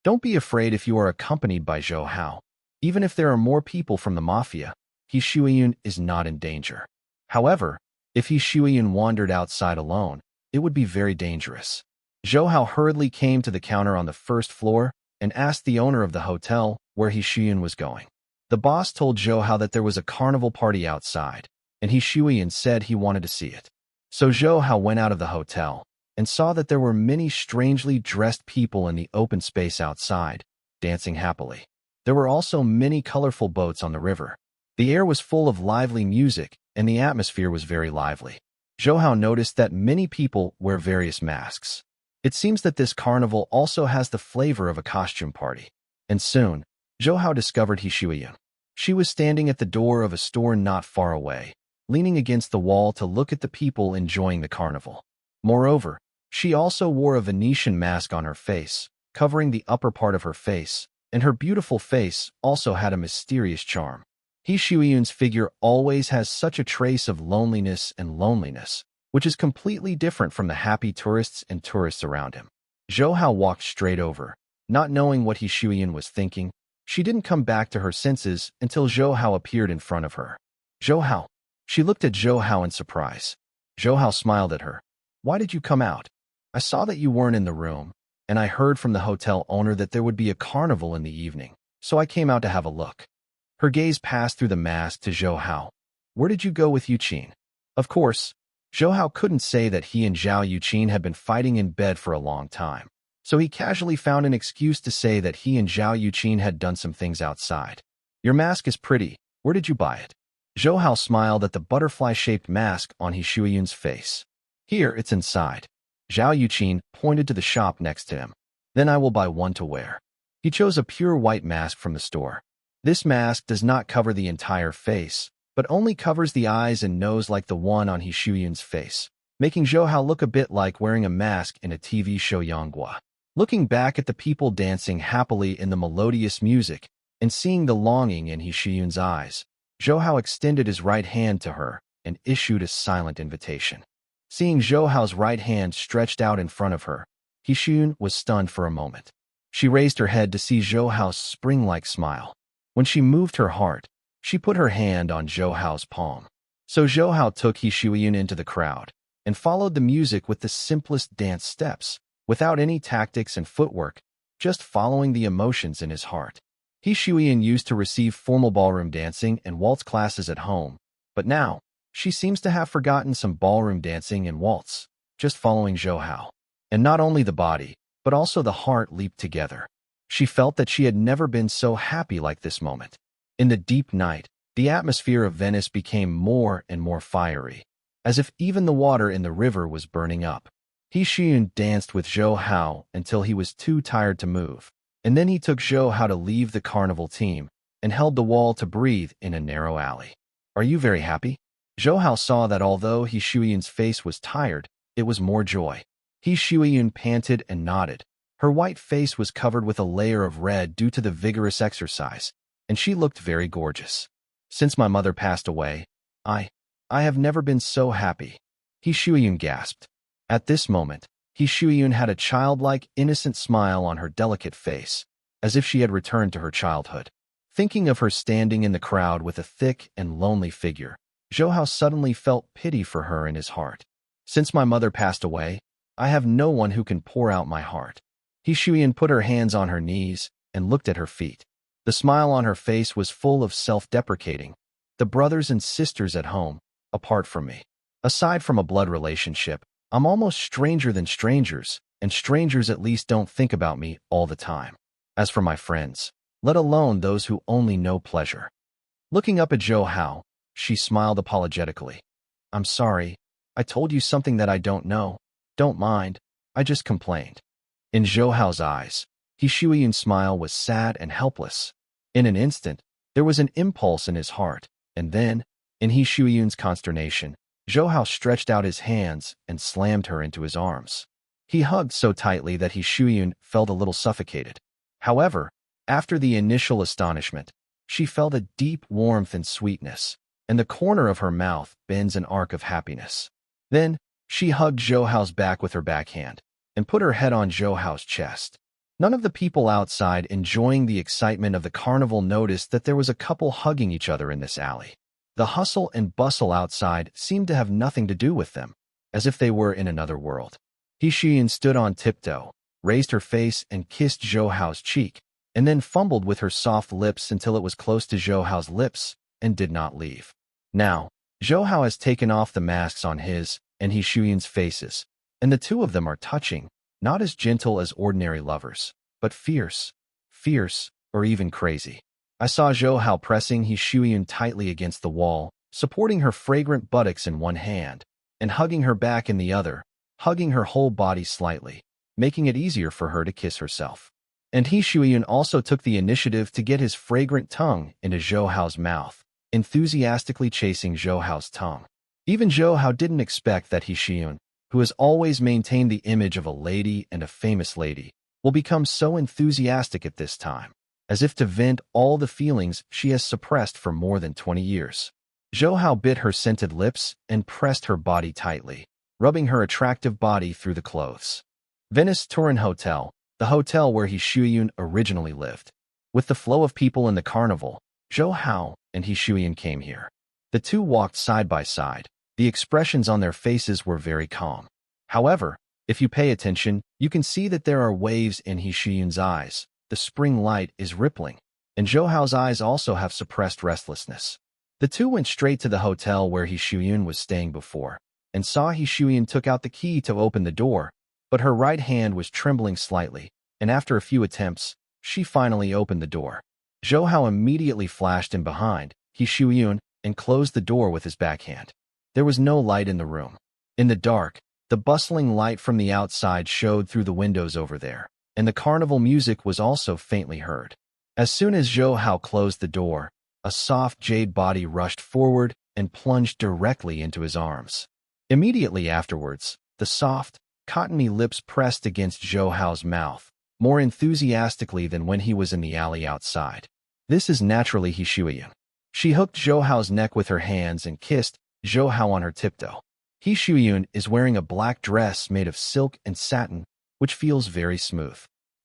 Don't be afraid if you are accompanied by Zhou Hao. Even if there are more people from the mafia, He Shuyun is not in danger. However, if He Shuyun wandered outside alone, it would be very dangerous. Zhou Hao hurriedly came to the counter on the first floor and asked the owner of the hotel where He Shuyun was going. The boss told Zhou Hao that there was a carnival party outside, and He Shuyun said he wanted to see it. So Zhou Hao went out of the hotel and saw that there were many strangely dressed people in the open space outside, dancing happily. There were also many colorful boats on the river. The air was full of lively music, and the atmosphere was very lively. Zhou noticed that many people wear various masks. It seems that this carnival also has the flavor of a costume party. And soon, Zhou discovered He Shuiyun. She was standing at the door of a store not far away, leaning against the wall to look at the people enjoying the carnival. Moreover, she also wore a Venetian mask on her face, covering the upper part of her face, and her beautiful face also had a mysterious charm. He Shuiyun's figure always has such a trace of loneliness, which is completely different from the happy tourists and tourists around him. Zhou walked straight over. Not knowing what He Shuiyun was thinking, she didn't come back to her senses until Zhou appeared in front of her. Zhou. She looked at Zhou in surprise. Zhou smiled at her. Why did you come out? I saw that you weren't in the room, and I heard from the hotel owner that there would be a carnival in the evening, so I came out to have a look. Her gaze passed through the mask to Zhou. Where did you go with Yuqin? Of course, Zhou couldn't say that he and Zhao Yuqin had been fighting in bed for a long time, so he casually found an excuse to say that he and Zhao Yuqin had done some things outside. Your mask is pretty. Where did you buy it? Zhou smiled at the butterfly-shaped mask on He Shuiyun's face. Here, it's inside. Zhao Yuqin pointed to the shop next to him. Then I will buy one to wear. He chose a pure white mask from the store. This mask does not cover the entire face, but only covers the eyes and nose like the one on He Shuiyun's face, making Zhou look a bit like wearing a mask in a TV show Manhwa. Looking back at the people dancing happily in the melodious music and seeing the longing in He Shuiyun's eyes, Zhou extended his right hand to her and issued a silent invitation. Seeing Zhou's right hand stretched out in front of her, He Shuiyun was stunned for a moment. She raised her head to see Zhou's spring-like smile. When she moved her heart, she put her hand on Zhou's palm. So Zhou took He Shuiyun into the crowd and followed the music with the simplest dance steps, without any tactics and footwork, just following the emotions in his heart. He Shuiyun used to receive formal ballroom dancing and waltz classes at home, but now, she seems to have forgotten some ballroom dancing and waltz, just following Zhou. And not only the body, but also the heart leaped together. She felt that she had never been so happy like this moment. In the deep night, the atmosphere of Venice became more and more fiery, as if even the water in the river was burning up. He Shuiyun danced with Zhou until he was too tired to move, and then he took Zhou to leave the carnival team and held the wall to breathe in a narrow alley. Are you very happy? Zhou saw that although He Shuiyun's face was tired, it was more joy. He Shuiyun panted and nodded. Her white face was covered with a layer of red due to the vigorous exercise, and she looked very gorgeous. Since my mother passed away, I have never been so happy. He Shuiyun gasped. At this moment, He Shuiyun had a childlike, innocent smile on her delicate face, as if she had returned to her childhood. Thinking of her standing in the crowd with a thick and lonely figure, Zhou suddenly felt pity for her in his heart. Since my mother passed away, I have no one who can pour out my heart. He Shuiyun put her hands on her knees and looked at her feet. The smile on her face was full of self-deprecating. The brothers and sisters at home, apart from me. Aside from a blood relationship, I'm almost stranger than strangers, and strangers at least don't think about me all the time. As for my friends, let alone those who only know pleasure. Looking up at Zhou, she smiled apologetically. I'm sorry, I told you something that I don't know. Don't mind, I just complained. In Zhou's eyes, He Shuiyun's smile was sad and helpless. In an instant, there was an impulse in his heart, and then, in He Shuiyun's consternation, Zhou stretched out his hands and slammed her into his arms. He hugged so tightly that He Shuiyun felt a little suffocated. However, after the initial astonishment, she felt a deep warmth and sweetness, and the corner of her mouth bends an arc of happiness. Then, she hugged Zhou's back with her backhand, and put her head on Zhou's chest. None of the people outside enjoying the excitement of the carnival noticed that there was a couple hugging each other in this alley. The hustle and bustle outside seemed to have nothing to do with them, as if they were in another world. He Shuiyun stood on tiptoe, raised her face and kissed Zhou's cheek, and then fumbled with her soft lips until it was close to Zhou's lips, and did not leave. Now, Zhou has taken off the masks on his and He Shuiyun's faces, and the two of them are touching, not as gentle as ordinary lovers, but fierce, or even crazy. I saw Zhou Hao pressing He Shuiyun tightly against the wall, supporting her fragrant buttocks in one hand, and hugging her back in the other, hugging her whole body slightly, making it easier for her to kiss herself. And He Shuiyun also took the initiative to get his fragrant tongue into Zhou Hao's mouth, enthusiastically chasing Zhou Hao's tongue. Even Zhou Hao didn't expect that He Shuiyun, who has always maintained the image of a lady and a famous lady, will become so enthusiastic at this time, as if to vent all the feelings she has suppressed for more than 20 years. Zhou Hao bit her scented lips and pressed her body tightly, rubbing her attractive body through the clothes. Venice Turin Hotel, the hotel where He Shuiyun originally lived. With the flow of people in the carnival, Zhou Hao and He Shuiyun came here. The two walked side by side. The expressions on their faces were very calm. However, if you pay attention, you can see that there are waves in He Shuiyun's eyes. The spring light is rippling, and Zhou Hao's eyes also have suppressed restlessness. The two went straight to the hotel where He Shuiyun was staying before, and saw He Shuiyun took out the key to open the door, but her right hand was trembling slightly, and after a few attempts, she finally opened the door. Zhou Hao immediately flashed in behind He Shuiyun and closed the door with his backhand. There was no light in the room. In the dark, the bustling light from the outside showed through the windows over there, and the carnival music was also faintly heard. As soon as Zhou Hao closed the door, a soft jade body rushed forward and plunged directly into his arms. Immediately afterwards, the soft, cottony lips pressed against Zhou Hao's mouth, more enthusiastically than when he was in the alley outside. This is naturally He Shuiyun. She hooked Zhou Hao's neck with her hands and kissed Zhou Hao on her tiptoe. He Shuiyun is wearing a black dress made of silk and satin, which feels very smooth.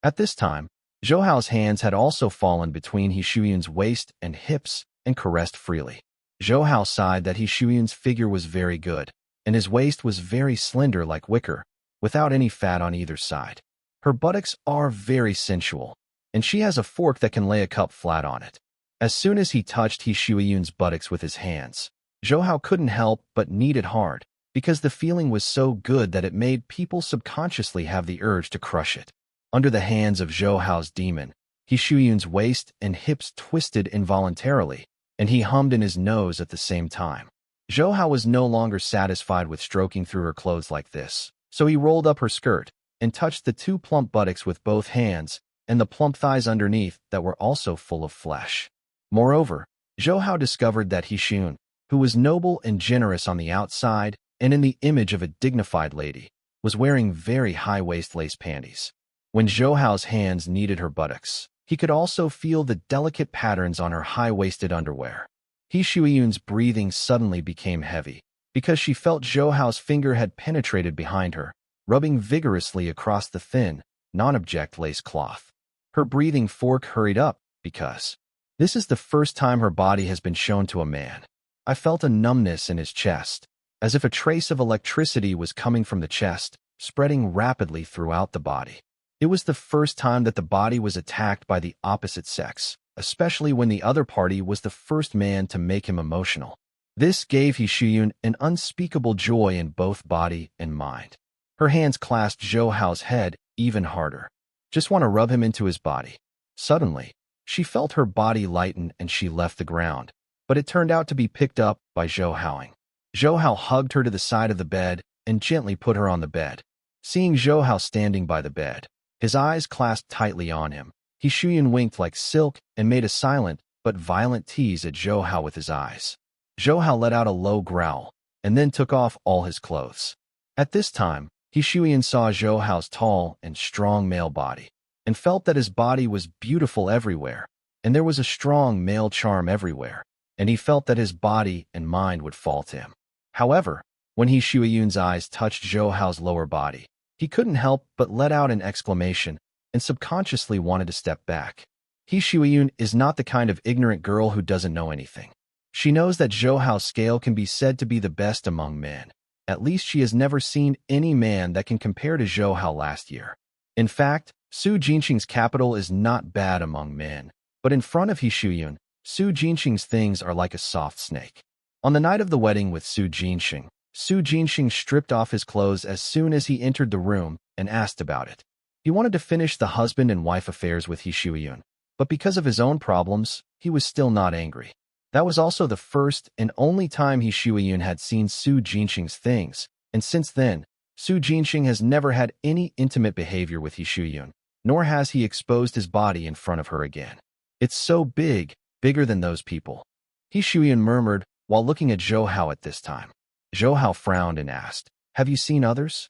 At this time, Zhou Hao's hands had also fallen between He Shuiyun's waist and hips and caressed freely. Zhou Hao sighed that He Shuiyun's figure was very good, and his waist was very slender like wicker, without any fat on either side. Her buttocks are very sensual, and she has a fork that can lay a cup flat on it. As soon as he touched He Shuiyun's buttocks with his hands, Zhou Hao couldn't help but knead it hard, because the feeling was so good that it made people subconsciously have the urge to crush it. Under the hands of Zhou Hao's demon, He Shuiyun's waist and hips twisted involuntarily, and he hummed in his nose at the same time. Zhou Hao was no longer satisfied with stroking through her clothes like this, so he rolled up her skirt and touched the two plump buttocks with both hands and the plump thighs underneath that were also full of flesh. Moreover, Zhou Hao discovered that He Shuiyun, who was noble and generous on the outside and in the image of a dignified lady, was wearing very high-waist lace panties. When Zhou Hao's hands kneaded her buttocks, he could also feel the delicate patterns on her high-waisted underwear. He Shuiyun's breathing suddenly became heavy, because she felt Zhou Hao's finger had penetrated behind her, rubbing vigorously across the thin, non-object lace cloth. Her breathing fork hurried up, because this is the first time her body has been shown to a man. I felt a numbness in his chest, as if a trace of electricity was coming from the chest, spreading rapidly throughout the body. It was the first time that the body was attacked by the opposite sex, especially when the other party was the first man to make him emotional. This gave He Shuiyun an unspeakable joy in both body and mind. Her hands clasped Zhou Hao's head even harder. Just want to rub him into his body. Suddenly, she felt her body lighten and she left the ground, but it turned out to be picked up by Zhou Hao. Zhou Hao hugged her to the side of the bed and gently put her on the bed. Seeing Zhou Hao standing by the bed, his eyes clasped tightly on him, He Shuiyun winked like silk and made a silent but violent tease at Zhou Hao with his eyes. Zhou Hao let out a low growl and then took off all his clothes. At this time, He Shuiyun saw Zhou Hao's tall and strong male body and felt that his body was beautiful everywhere, and there was a strong male charm everywhere, and he felt that his body and mind would fall to him. However, when He Shuiyun's eyes touched Zhou Hao's lower body, he couldn't help but let out an exclamation and subconsciously wanted to step back. He Shuiyun is not the kind of ignorant girl who doesn't know anything. She knows that Zhou Hao's scale can be said to be the best among men. At least she has never seen any man that can compare to Zhou Hao last year. In fact, Su Jinxing's capital is not bad among men, but in front of He Shuiyun, Su Jinxing's things are like a soft snake. On the night of the wedding with Su Jinxing stripped off his clothes as soon as he entered the room and asked about it. He wanted to finish the husband and wife affairs with He Shuiyun, But because of his own problems, he was still not angry. That was also the first and only time He Shuiyun had seen Su Jinxing's things, and since then, Su Jinxing has never had any intimate behavior with He Shuiyun, nor has he exposed his body in front of her again. It's so big, bigger than those people. He Shuiyun murmured while looking at Zhou Hao at this time. Zhou Hao frowned and asked, "Have you seen others?"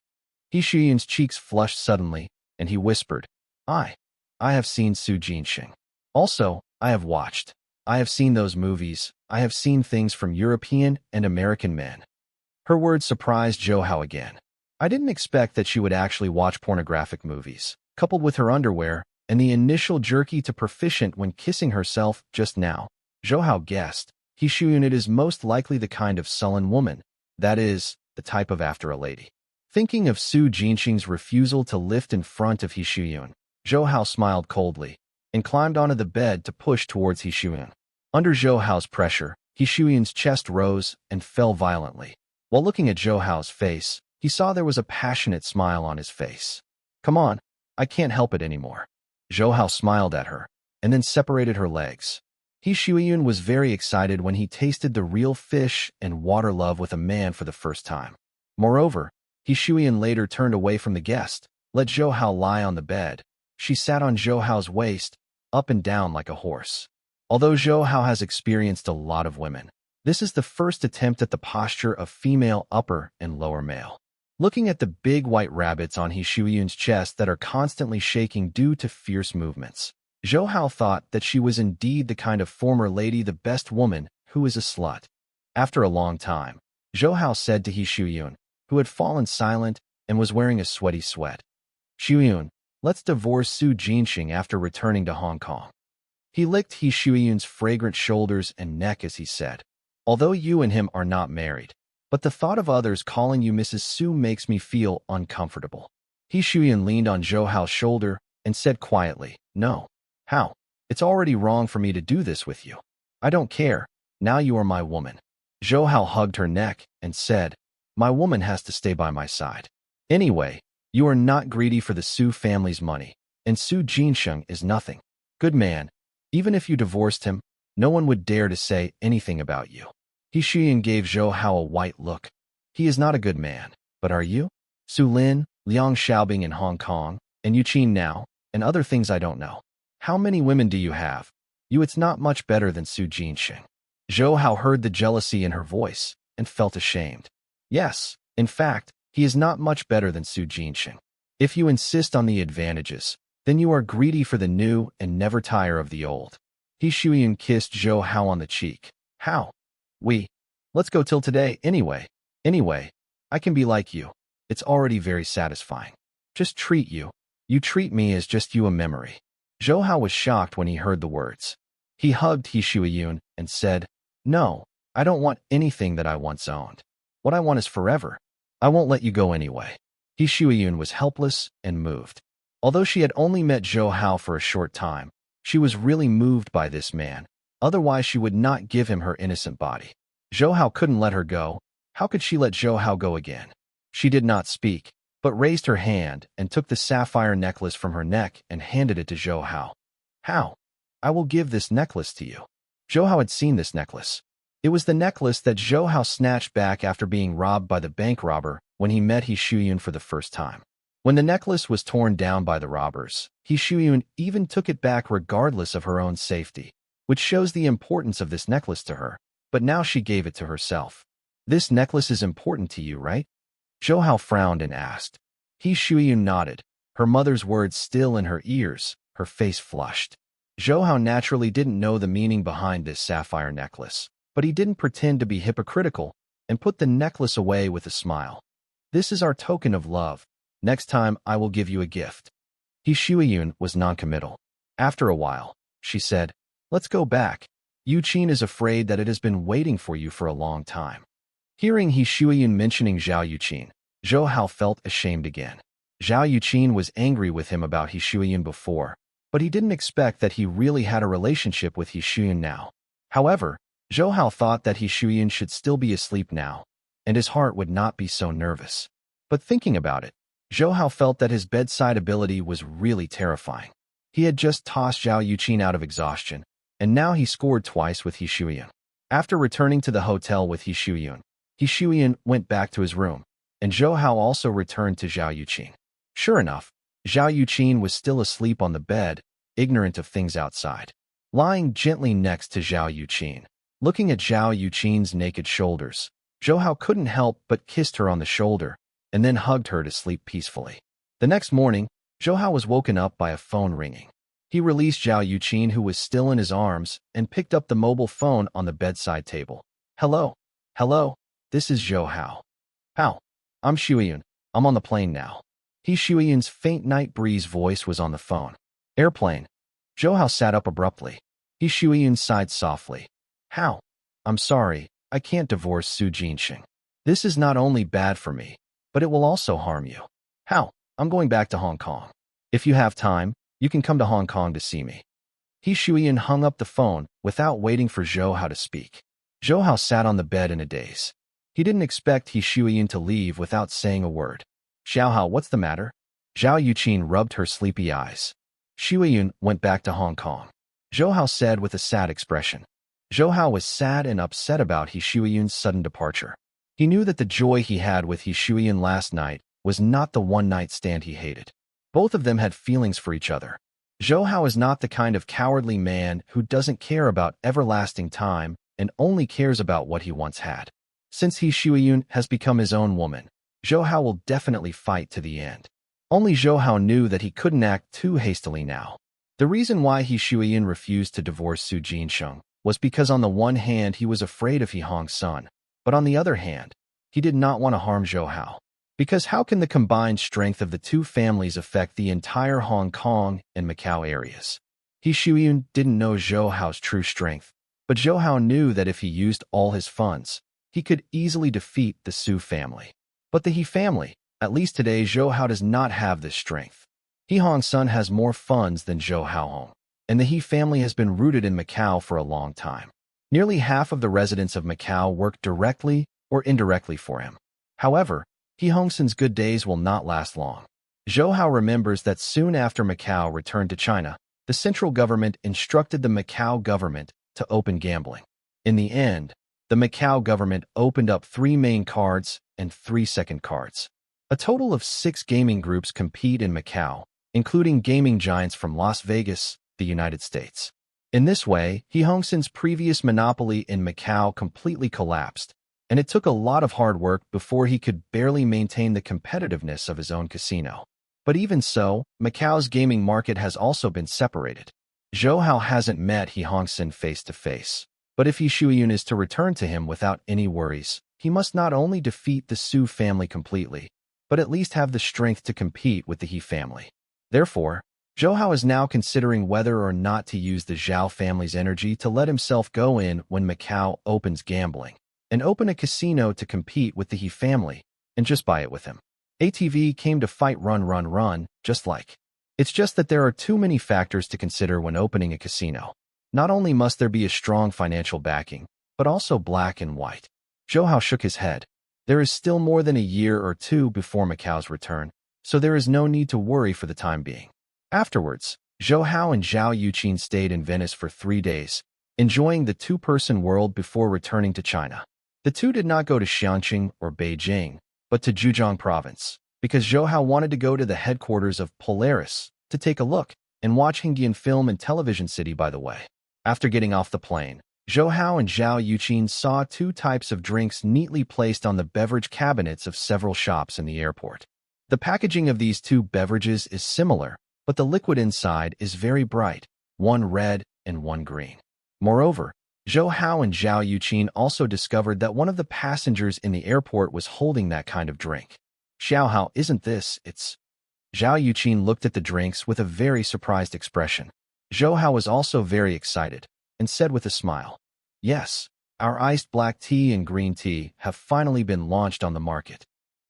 He Shuiyun's cheeks flushed suddenly, and he whispered, I have seen Su Jinxing. Also, I have watched. I have seen those movies. I have seen things from European and American men. Her words surprised Zhou Hao again. I didn't expect that she would actually watch pornographic movies. Coupled with her underwear and the initial jerky to proficient when kissing herself just now, Zhou Hao guessed, He Shuiyun it is most likely the kind of sullen woman, that is, the type of after a lady. Thinking of Su Jinxing's refusal to lift in front of He Shuiyun, Zhou Hao smiled coldly and climbed onto the bed to push towards He Shuiyun. Under Zhou Hao's pressure, He Shuiyun's chest rose and fell violently. While looking at Zhou Hao's face, he saw there was a passionate smile on his face. Come on, I can't help it anymore. Zhou Hao smiled at her and then separated her legs. He Shuiyun was very excited when he tasted the real fish and water love with a man for the first time. Moreover, He Shuiyun later turned away from the guest, let Zhou Hao lie on the bed. She sat on Zhou Hao's waist, up and down like a horse. Although Zhou Hao has experienced a lot of women, this is the first attempt at the posture of female upper and lower male. Looking at the big white rabbits on He Shuiyun's chest that are constantly shaking due to fierce movements, Zhou Hao thought that she was indeed the kind of former lady, the best woman, who is a slut. After a long time, Zhou Hao said to He Shuiyun, who had fallen silent and was wearing a sweaty sweat, Shuiyun, let's divorce Su Jinxing after returning to Hong Kong. He licked He Shuiyun's fragrant shoulders and neck as he said, although you and him are not married, but the thought of others calling you Mrs. Su makes me feel uncomfortable. He Shuiyun leaned on Zhou Hao's shoulder and said quietly, No. How? It's already wrong for me to do this with you. I don't care. Now you are my woman. Zhou Hao hugged her neck and said, My woman has to stay by my side. Anyway, you are not greedy for the Su family's money, and Su Jinxing is nothing. Good man. Even if you divorced him, no one would dare to say anything about you. He Shuiyun gave Zhou Hao a white look. He is not a good man, but are you? Su Lin, Liang Xiaobing in Hong Kong, and Yu Qin now, and other things I don't know. How many women do you have? It's not much better than Su Jinxing. Zhou Hao heard the jealousy in her voice and felt ashamed. Yes, in fact, he is not much better than Su Jinxing. If you insist on the advantages, then you are greedy for the new and never tire of the old. He Shuiyun kissed Zhou Hao on the cheek. How? Let's go till today anyway. Anyway, I can be like you. It's already very satisfying. Just treat you. You treat me as just you a memory. Zhou Hao was shocked when he heard the words. He hugged He Shuiyun and said, No, I don't want anything that I once owned. What I want is forever. I won't let you go anyway. He Shuiyun was helpless and moved. Although she had only met Zhou Hao for a short time, she was really moved by this man. Otherwise, she would not give him her innocent body. Zhou Hao couldn't let her go. How could she let Zhou Hao go again? She did not speak, but raised her hand and took the sapphire necklace from her neck and handed it to Zhou Hao. How? I will give this necklace to you. Zhou Hao had seen this necklace. It was the necklace that Zhou Hao snatched back after being robbed by the bank robber when he met He Shuiyun for the first time. When the necklace was torn down by the robbers, He Shuiyun even took it back regardless of her own safety, which shows the importance of this necklace to her, but now she gave it to herself. This necklace is important to you, right? Zhou Hao frowned and asked. He Shuiyun nodded, her mother's words still in her ears, her face flushed. Zhou Hao naturally didn't know the meaning behind this sapphire necklace, but he didn't pretend to be hypocritical and put the necklace away with a smile. This is our token of love. Next time I will give you a gift. He Shuiyun was noncommittal. After a while, she said, Let's go back. Yu Qin is afraid that it has been waiting for you for a long time. Hearing He Shuiyun mentioning Zhao Yuqin, Zhou Hao felt ashamed again. Zhao Yuqin was angry with him about He Shuiyun before, but he didn't expect that he really had a relationship with He Shuiyun now. However, Zhou Hao thought that He Shuiyun should still be asleep now, and his heart would not be so nervous. But thinking about it, Zhou Hao felt that his bedside ability was really terrifying. He had just tossed Zhao Yuqin out of exhaustion, and now he scored twice with He Shuiyun. After returning to the hotel with He Shuiyun went back to his room, and Zhou Hao also returned to Zhao Yuqin. Sure enough, Zhao Yuqin was still asleep on the bed, ignorant of things outside. Lying gently next to Zhao Yuqin, looking at Zhao Yuqin's naked shoulders, Zhou Hao couldn't help but kissed her on the shoulder and then hugged her to sleep peacefully. The next morning, Zhou Hao was woken up by a phone ringing. He released Zhao Yuqin, who was still in his arms, and picked up the mobile phone on the bedside table. Hello? Hello? This is Zhou Hao. How? I'm Shuiyun. I'm on the plane now. He Shuiyun's faint night breeze voice was on the phone. Airplane. Zhou Hao sat up abruptly. He Shuiyun sighed softly. How? I'm sorry, I can't divorce Su Jinxing. This is not only bad for me, but it will also harm you. How? I'm going back to Hong Kong. If you have time, you can come to Hong Kong to see me. He Shuiyun hung up the phone without waiting for Zhou Hao to speak. Zhou Hao sat on the bed in a daze. He didn't expect He Shuiyun to leave without saying a word. Zhou Hao, what's the matter? Zhao Yuqin rubbed her sleepy eyes. Shuiyun went back to Hong Kong. Zhou Hao said with a sad expression. Zhou Hao was sad and upset about He Shuiyun's sudden departure. He knew that the joy he had with He Shuiyun last night was not the one-night stand he hated. Both of them had feelings for each other. Zhou Hao is not the kind of cowardly man who doesn't care about everlasting time and only cares about what he once had. Since He Shuiyun has become his own woman, Zhou Hao will definitely fight to the end. Only Zhou Hao knew that he couldn't act too hastily now. The reason why He Shuiyun refused to divorce Su Jinxing was because on the one hand he was afraid of He Hong's son, but on the other hand, he did not want to harm Zhou Hao. Because how can the combined strength of the two families affect the entire Hong Kong and Macau areas? He Shuiyun didn't know Zhou Hao's true strength, but Zhou Hao knew that if he used all his funds, he could easily defeat the Su family. But the He family, at least today, Zhou Hao does not have this strength. He Hong's son has more funds than Zhou Hao Hong, and the He family has been rooted in Macau for a long time. Nearly half of the residents of Macau work directly or indirectly for him. However, He Hongson's good days will not last long. Zhou Hao remembers that soon after Macau returned to China, the central government instructed the Macau government to open gambling. In the end, the Macau government opened up 3 main cards and 3 second cards. A total of 6 gaming groups compete in Macau, including gaming giants from Las Vegas, the United States. In this way, He Hongson's previous monopoly in Macau completely collapsed, and it took a lot of hard work before he could barely maintain the competitiveness of his own casino. But even so, Macau's gaming market has also been separated. Zhou Hao hasn't met He Hongson face-to-face, but if He Shuiyun is to return to him without any worries, he must not only defeat the Su family completely, but at least have the strength to compete with the He family. Therefore, Zhou Hao is now considering whether or not to use the Zhao family's energy to let himself go in when Macau opens gambling, and open a casino to compete with the He family, and just buy it with him. ATV came to fight run, just like. It's just that there are too many factors to consider when opening a casino. Not only must there be a strong financial backing, but also black and white. Zhou Hao shook his head. There is still more than a year or 2 before Macau's return, so there is no need to worry for the time being. Afterwards, Zhou Hao and Zhao Yuqin stayed in Venice for 3 days, enjoying the two-person world before returning to China. The two did not go to Xianqing or Beijing, but to Zhejiang province, because Zhou Hao wanted to go to the headquarters of Polaris to take a look and watch Hengdian Film and Television City by the way. After getting off the plane, Zhou Hao and Zhao Yuqin saw 2 types of drinks neatly placed on the beverage cabinets of several shops in the airport. The packaging of these 2 beverages is similar, but the liquid inside is very bright, one red and one green. Moreover, Zhou Hao and Zhao Yuqin also discovered that one of the passengers in the airport was holding that kind of drink. Xiao Hao, isn't this, it's... Zhao Yuqin looked at the drinks with a very surprised expression. Zhou Hao was also very excited, and said with a smile, yes, our iced black tea and green tea have finally been launched on the market.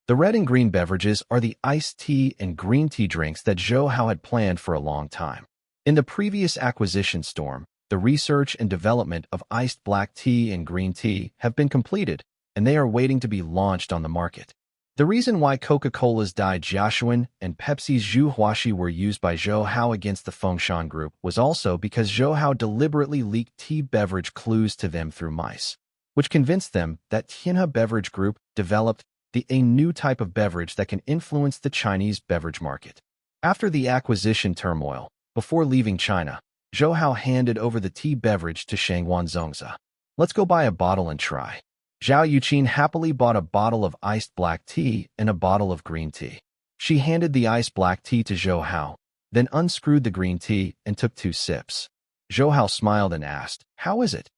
The red and green beverages are the iced tea and green tea drinks that Zhou Hao had planned for a long time. In the previous acquisition storm, the research and development of iced black tea and green tea have been completed, and they are waiting to be launched on the market. The reason why Coca-Cola's Dai Jiaxuan and Pepsi's Zhu Huaxi were used by Zhou Hao against the Fengshan Group was also because Zhou Hao deliberately leaked tea beverage clues to them through mice, which convinced them that Tianhe Beverage Group developed a new type of beverage that can influence the Chinese beverage market. After the acquisition turmoil, before leaving China, Zhou Hao handed over the tea beverage to Shangwan Zongzi. Let's go buy a bottle and try. Zhao Yuqin happily bought a bottle of iced black tea and a bottle of green tea. She handed the iced black tea to Zhou Hao, then unscrewed the green tea and took 2 sips. Zhou Hao smiled and asked, "How is it?"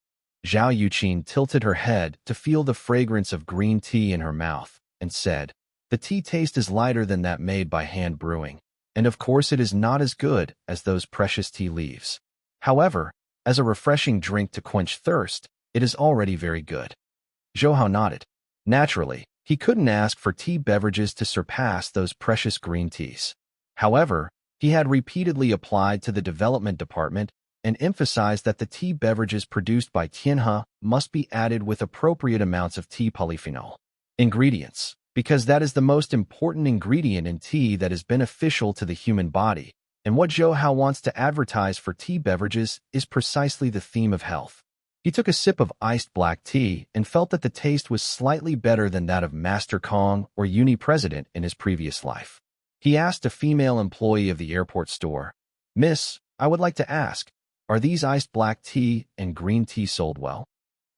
Zhao Yuqin tilted her head to feel the fragrance of green tea in her mouth and said, "The tea taste is lighter than that made by hand brewing, and of course it is not as good as those precious tea leaves. However, as a refreshing drink to quench thirst, it is already very good." Zhou Hao nodded. Naturally, he couldn't ask for tea beverages to surpass those precious green teas. However, he had repeatedly applied to the development department and emphasized that the tea beverages produced by Tianhe must be added with appropriate amounts of tea polyphenol ingredients, because that is the most important ingredient in tea that is beneficial to the human body, and what Zhou Hao wants to advertise for tea beverages is precisely the theme of health. He took a sip of iced black tea and felt that the taste was slightly better than that of Master Kong or Uni President in his previous life. He asked a female employee of the airport store, "Miss, I would like to ask, are these iced black tea and green tea sold well?"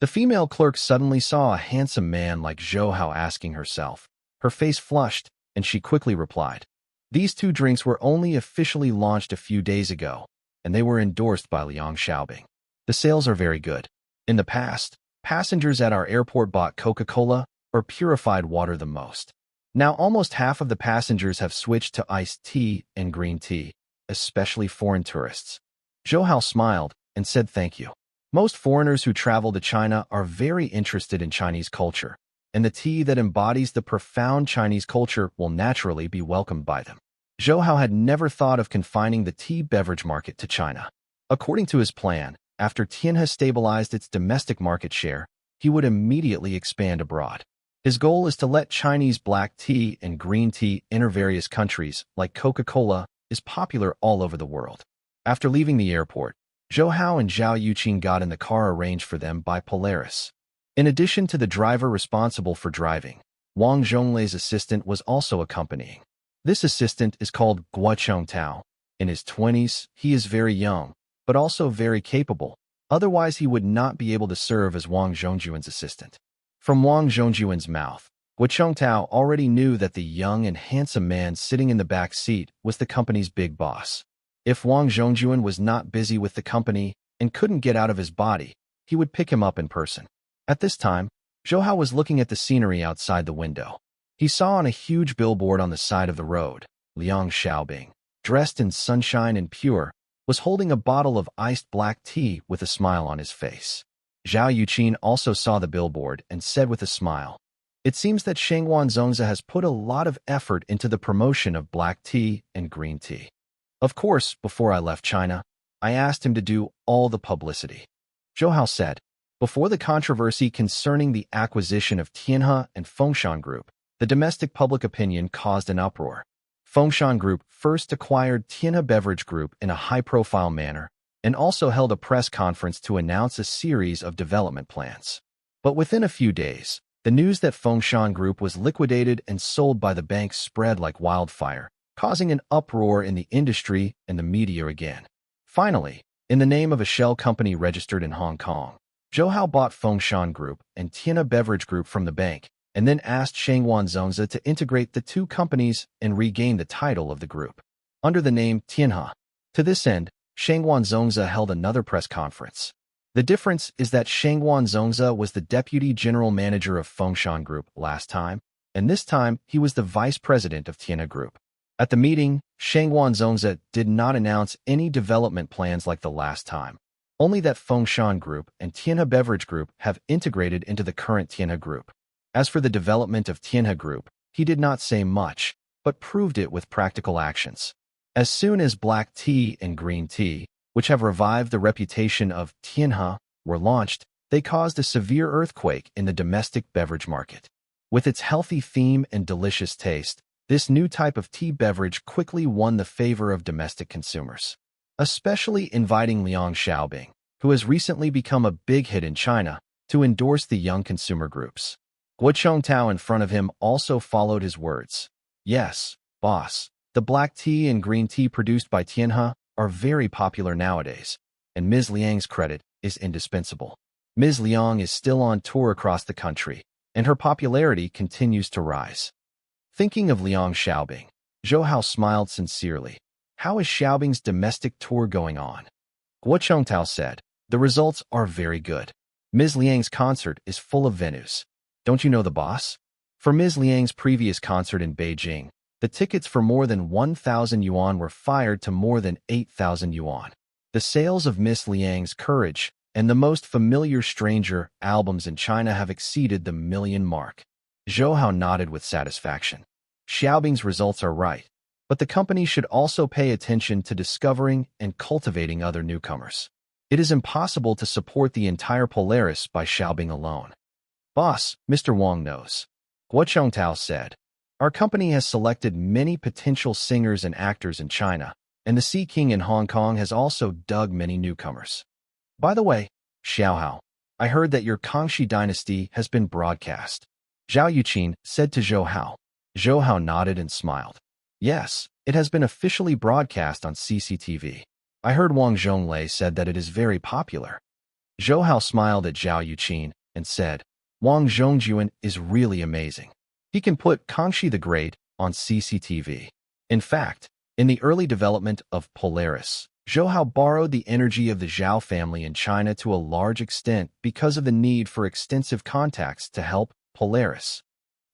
The female clerk suddenly saw a handsome man like Zhou Hao asking herself. Her face flushed, and she quickly replied, "These 2 drinks were only officially launched a few days ago, and they were endorsed by Liang Xiaobing. The sales are very good. In the past, passengers at our airport bought Coca-Cola or purified water the most. Now almost half of the passengers have switched to iced tea and green tea, especially foreign tourists." Zhou Hao smiled and said thank you. Most foreigners who travel to China are very interested in Chinese culture, and the tea that embodies the profound Chinese culture will naturally be welcomed by them. Zhou Hao had never thought of confining the tea beverage market to China. According to his plan, after Tianhe stabilized its domestic market share, he would immediately expand abroad. His goal is to let Chinese black tea and green tea enter various countries, like Coca-Cola is popular all over the world. After leaving the airport, Zhou Hao and Zhao Yuqin got in the car arranged for them by Polaris. In addition to the driver responsible for driving, Wang Zhonglei's assistant was also accompanying. This assistant is called Guo Chongtao. In his 20s, he is very young, but also very capable. Otherwise, he would not be able to serve as Wang Zhongjuan's assistant. From Wang Zhongjuan's mouth, Guo Chongtao already knew that the young and handsome man sitting in the back seat was the company's big boss. If Wang Zhongjuan was not busy with the company and couldn't get out of his body, he would pick him up in person. At this time, Zhou Hao was looking at the scenery outside the window. He saw on a huge billboard on the side of the road, Liang Xiaobing, dressed in sunshine and pure, was holding a bottle of iced black tea with a smile on his face. Zhao Yuqin also saw the billboard and said with a smile, "It seems that Shangwan Zongzi has put a lot of effort into the promotion of black tea and green tea. Of course, before I left China, I asked him to do all the publicity." Zhou Hao said, "Before the controversy concerning the acquisition of Tianhe and Fengshan Group, the domestic public opinion caused an uproar. Fengshan Group first acquired Tianhe Beverage Group in a high-profile manner and also held a press conference to announce a series of development plans. But within a few days, the news that Fengshan Group was liquidated and sold by the bank spread like wildfire, causing an uproar in the industry and the media again. Finally, in the name of a shell company registered in Hong Kong, Zhou Hao bought Fengshan Group and Tianhe Beverage Group from the bank, and then asked Shangwan Zongzi to integrate the 2 companies and regain the title of the group under the name Tianhe. To this end, Shangwan Zongzi held another press conference. The difference is that Shangwan Zongzi was the deputy general manager of Fengshan Group last time, and this time he was the vice president of Tianhe Group. At the meeting, Shangwan Zongzi did not announce any development plans like the last time, only that Fengshan Group and Tianhe Beverage Group have integrated into the current Tianhe Group. As for the development of Tianhe Group, he did not say much, but proved it with practical actions. As soon as black tea and green tea, which have revived the reputation of Tianhe, were launched, they caused a severe earthquake in the domestic beverage market. With its healthy theme and delicious taste, this new type of tea beverage quickly won the favor of domestic consumers, especially inviting Liang Xiaobing, who has recently become a big hit in China, to endorse the young consumer groups. Guo Chongtao in front of him also followed his words. Yes, boss, the black tea and green tea produced by Tianhe are very popular nowadays, and Ms. Liang's credit is indispensable. Ms. Liang is still on tour across the country, and her popularity continues to rise. Thinking of Liang Xiaobing, Zhou Hao smiled sincerely. How is Xiaobing's domestic tour going on? Guo Chongtao said, the results are very good. Ms. Liang's concert is full of venues. Don't you know the boss? For Ms. Liang's previous concert in Beijing, the tickets for more than 1,000 yuan were fired to more than 8,000 yuan. The sales of Miss Liang's Courage and the Most Familiar Stranger albums in China have exceeded the million mark. Zhou Hao nodded with satisfaction. Xiaobing's results are right, but the company should also pay attention to discovering and cultivating other newcomers. It is impossible to support the entire Polaris by Xiaobing alone. Boss, Mr. Wang knows. Guo Chongtao said. Our company has selected many potential singers and actors in China, and the Sea King in Hong Kong has also dug many newcomers. By the way, Xiao Hao, I heard that your Kangxi dynasty has been broadcast. Zhao Yuqin said to Zhou Hao. Zhou Hao nodded and smiled. Yes, it has been officially broadcast on CCTV. I heard Wang Zhonglei said that it is very popular. Zhou Hao smiled at Zhao Yuqin and said, Wang Zhongjuan is really amazing. He can put Kangxi the Great on CCTV. In fact, in the early development of Polaris, Zhou Hao borrowed the energy of the Zhao family in China to a large extent because of the need for extensive contacts to help Polaris.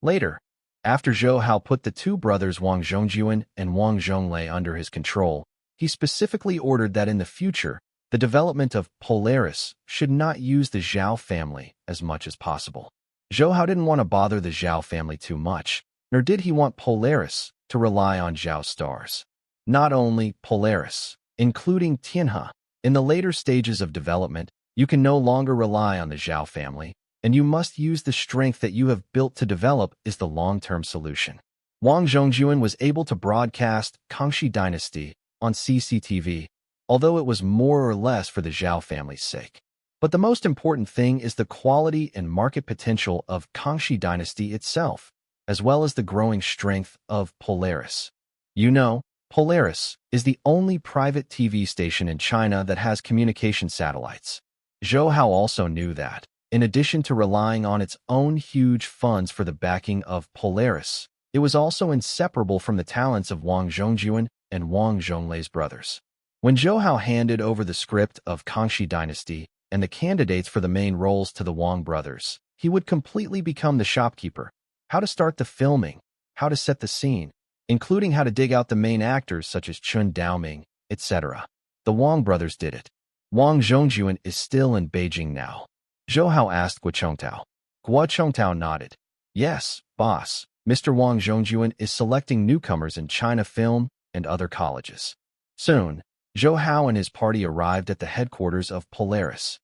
Later, after Zhou Hao put the two brothers Wang Zhongjuan and Wang Zhonglei under his control, he specifically ordered that in the future, the development of Polaris should not use the Zhao family as much as possible. Zhou Hao didn't want to bother the Zhao family too much, nor did he want Polaris to rely on Zhao stars. Not only Polaris, including Tianhe, in the later stages of development, you can no longer rely on the Zhao family, and you must use the strength that you have built to develop is the long-term solution. Wang Zhongjuan was able to broadcast Kangxi Dynasty on CCTV, although it was more or less for the Zhao family's sake. But the most important thing is the quality and market potential of Kangxi Dynasty itself, as well as the growing strength of Polaris. You know, Polaris is the only private TV station in China that has communication satellites. Zhou Hao also knew that, in addition to relying on its own huge funds for the backing of Polaris, it was also inseparable from the talents of Wang Zhongjuan and Wang Zhonglei's brothers. When Zhou Hao handed over the script of Kangxi Dynasty and the candidates for the main roles to the Wang brothers, he would completely become the shopkeeper, how to start the filming, how to set the scene, including how to dig out the main actors such as Chun Daoming, etc. The Wang brothers did it. Wang Zhongjuan is still in Beijing now. Zhou Hao asked Guo Chongtao. Guo Chongtao nodded. Yes, boss, Mr. Wang Zhongjuan is selecting newcomers in China film and other colleges. Soon, Zhou Hao and his party arrived at the headquarters of Polaris.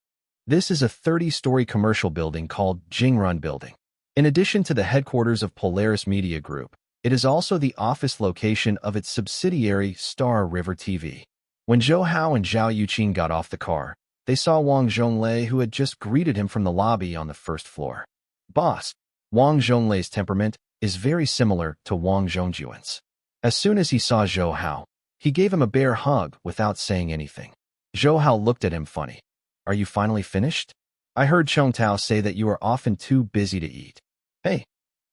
This is a 30-story commercial building called Jingrun Building. In addition to the headquarters of Polaris Media Group, it is also the office location of its subsidiary Star River TV. When Zhou Hao and Zhao Yuqin got off the car, they saw Wang Zhonglei who had just greeted him from the lobby on the first floor. Boss, Wang Zhonglei's temperament is very similar to Wang Zhongjuan's. As soon as he saw Zhou Hao, he gave him a bear hug without saying anything. Zhou Hao looked at him funny. Are you finally finished? I heard Chongtao say that you are often too busy to eat. Hey,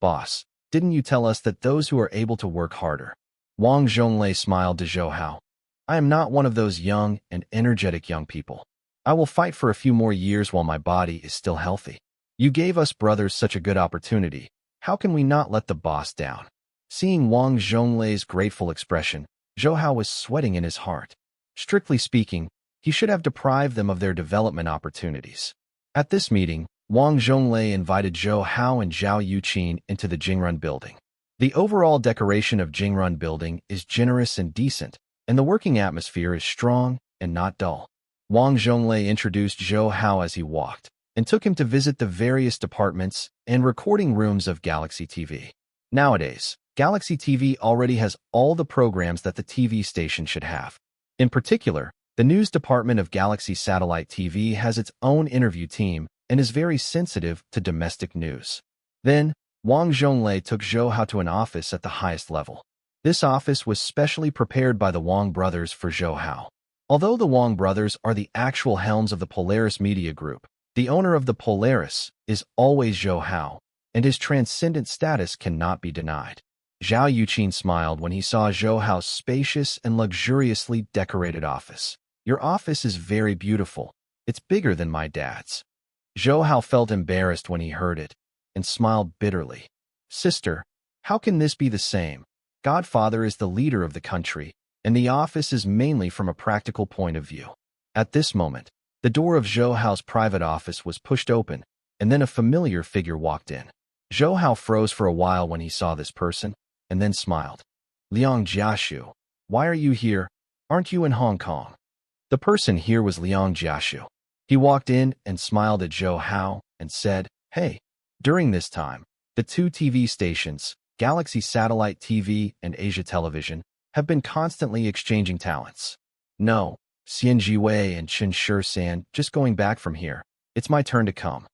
boss, didn't you tell us that those who are able to work harder? Wang Zhonglei smiled to Zhou Hao. I am not one of those young and energetic young people. I will fight for a few more years while my body is still healthy. You gave us brothers such a good opportunity. How can we not let the boss down? Seeing Wang Zhonglei's grateful expression, Zhou Hao was sweating in his heart. Strictly speaking, he should have deprived them of their development opportunities. At this meeting, Wang Zhonglei invited Zhou Hao and Zhao Yuqin into the Jingrun Building. The overall decoration of Jingrun Building is generous and decent, and the working atmosphere is strong and not dull. Wang Zhonglei introduced Zhou Hao as he walked, and took him to visit the various departments and recording rooms of Galaxy TV. Nowadays, Galaxy TV already has all the programs that the TV station should have. In particular, the news department of Galaxy Satellite TV has its own interview team and is very sensitive to domestic news. Then, Wang Zhonglei took Zhou Hao to an office at the highest level. This office was specially prepared by the Wang brothers for Zhou Hao. Although the Wang brothers are the actual helms of the Polaris Media Group, the owner of the Polaris is always Zhou Hao, and his transcendent status cannot be denied. Zhao Yuqin smiled when he saw Zhou Hao's spacious and luxuriously decorated office. Your office is very beautiful. It's bigger than my dad's. Zhou Hao felt embarrassed when he heard it, and smiled bitterly. Sister, how can this be the same? Godfather is the leader of the country, and the office is mainly from a practical point of view. At this moment, the door of Zhou Hao's private office was pushed open, and then a familiar figure walked in. Zhou Hao froze for a while when he saw this person, and then smiled. Liang Jiashu, why are you here? Aren't you in Hong Kong? The person here was Liang Jiashu. He walked in and smiled at Zhou Hao and said, Hey. During this time, the two TV stations, Galaxy Satellite TV and Asia Television, have been constantly exchanging talents. No, Xian Jiwei and Chen Shisan, just going back from here. It's my turn to come.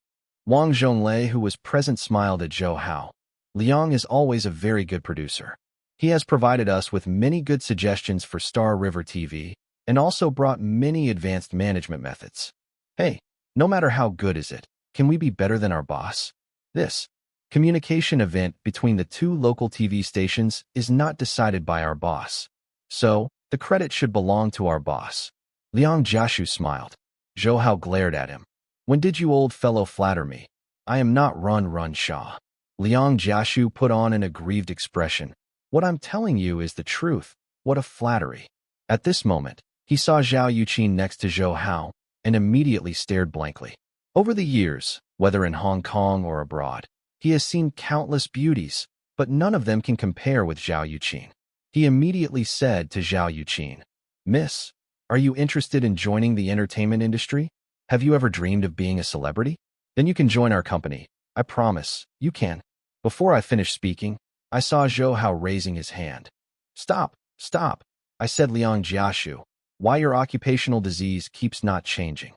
Wang Zhonglei, who was present, smiled at Zhou Hao. Liang is always a very good producer. He has provided us with many good suggestions for Star River TV and also brought many advanced management methods. Hey, no matter how good is it, can we be better than our boss? This communication event between the two local TV stations is not decided by our boss. So, the credit should belong to our boss. Liang Jiashu smiled. Zhou Hao glared at him. When did you old fellow flatter me? I am not Run Shaw. Liang Jiashu put on an aggrieved expression. What I'm telling you is the truth. What a flattery. At this moment, he saw Zhao Yuqin next to Zhou Hao and immediately stared blankly. Over the years, whether in Hong Kong or abroad, he has seen countless beauties, but none of them can compare with Zhao Yuqin. He immediately said to Zhao Yuqin, Miss, are you interested in joining the entertainment industry? Have you ever dreamed of being a celebrity? Then you can join our company. I promise, you can. Before I finished speaking, I saw Zhou Hao raising his hand. Stop, stop, I said Liang Jiashu. Why your occupational disease keeps not changing?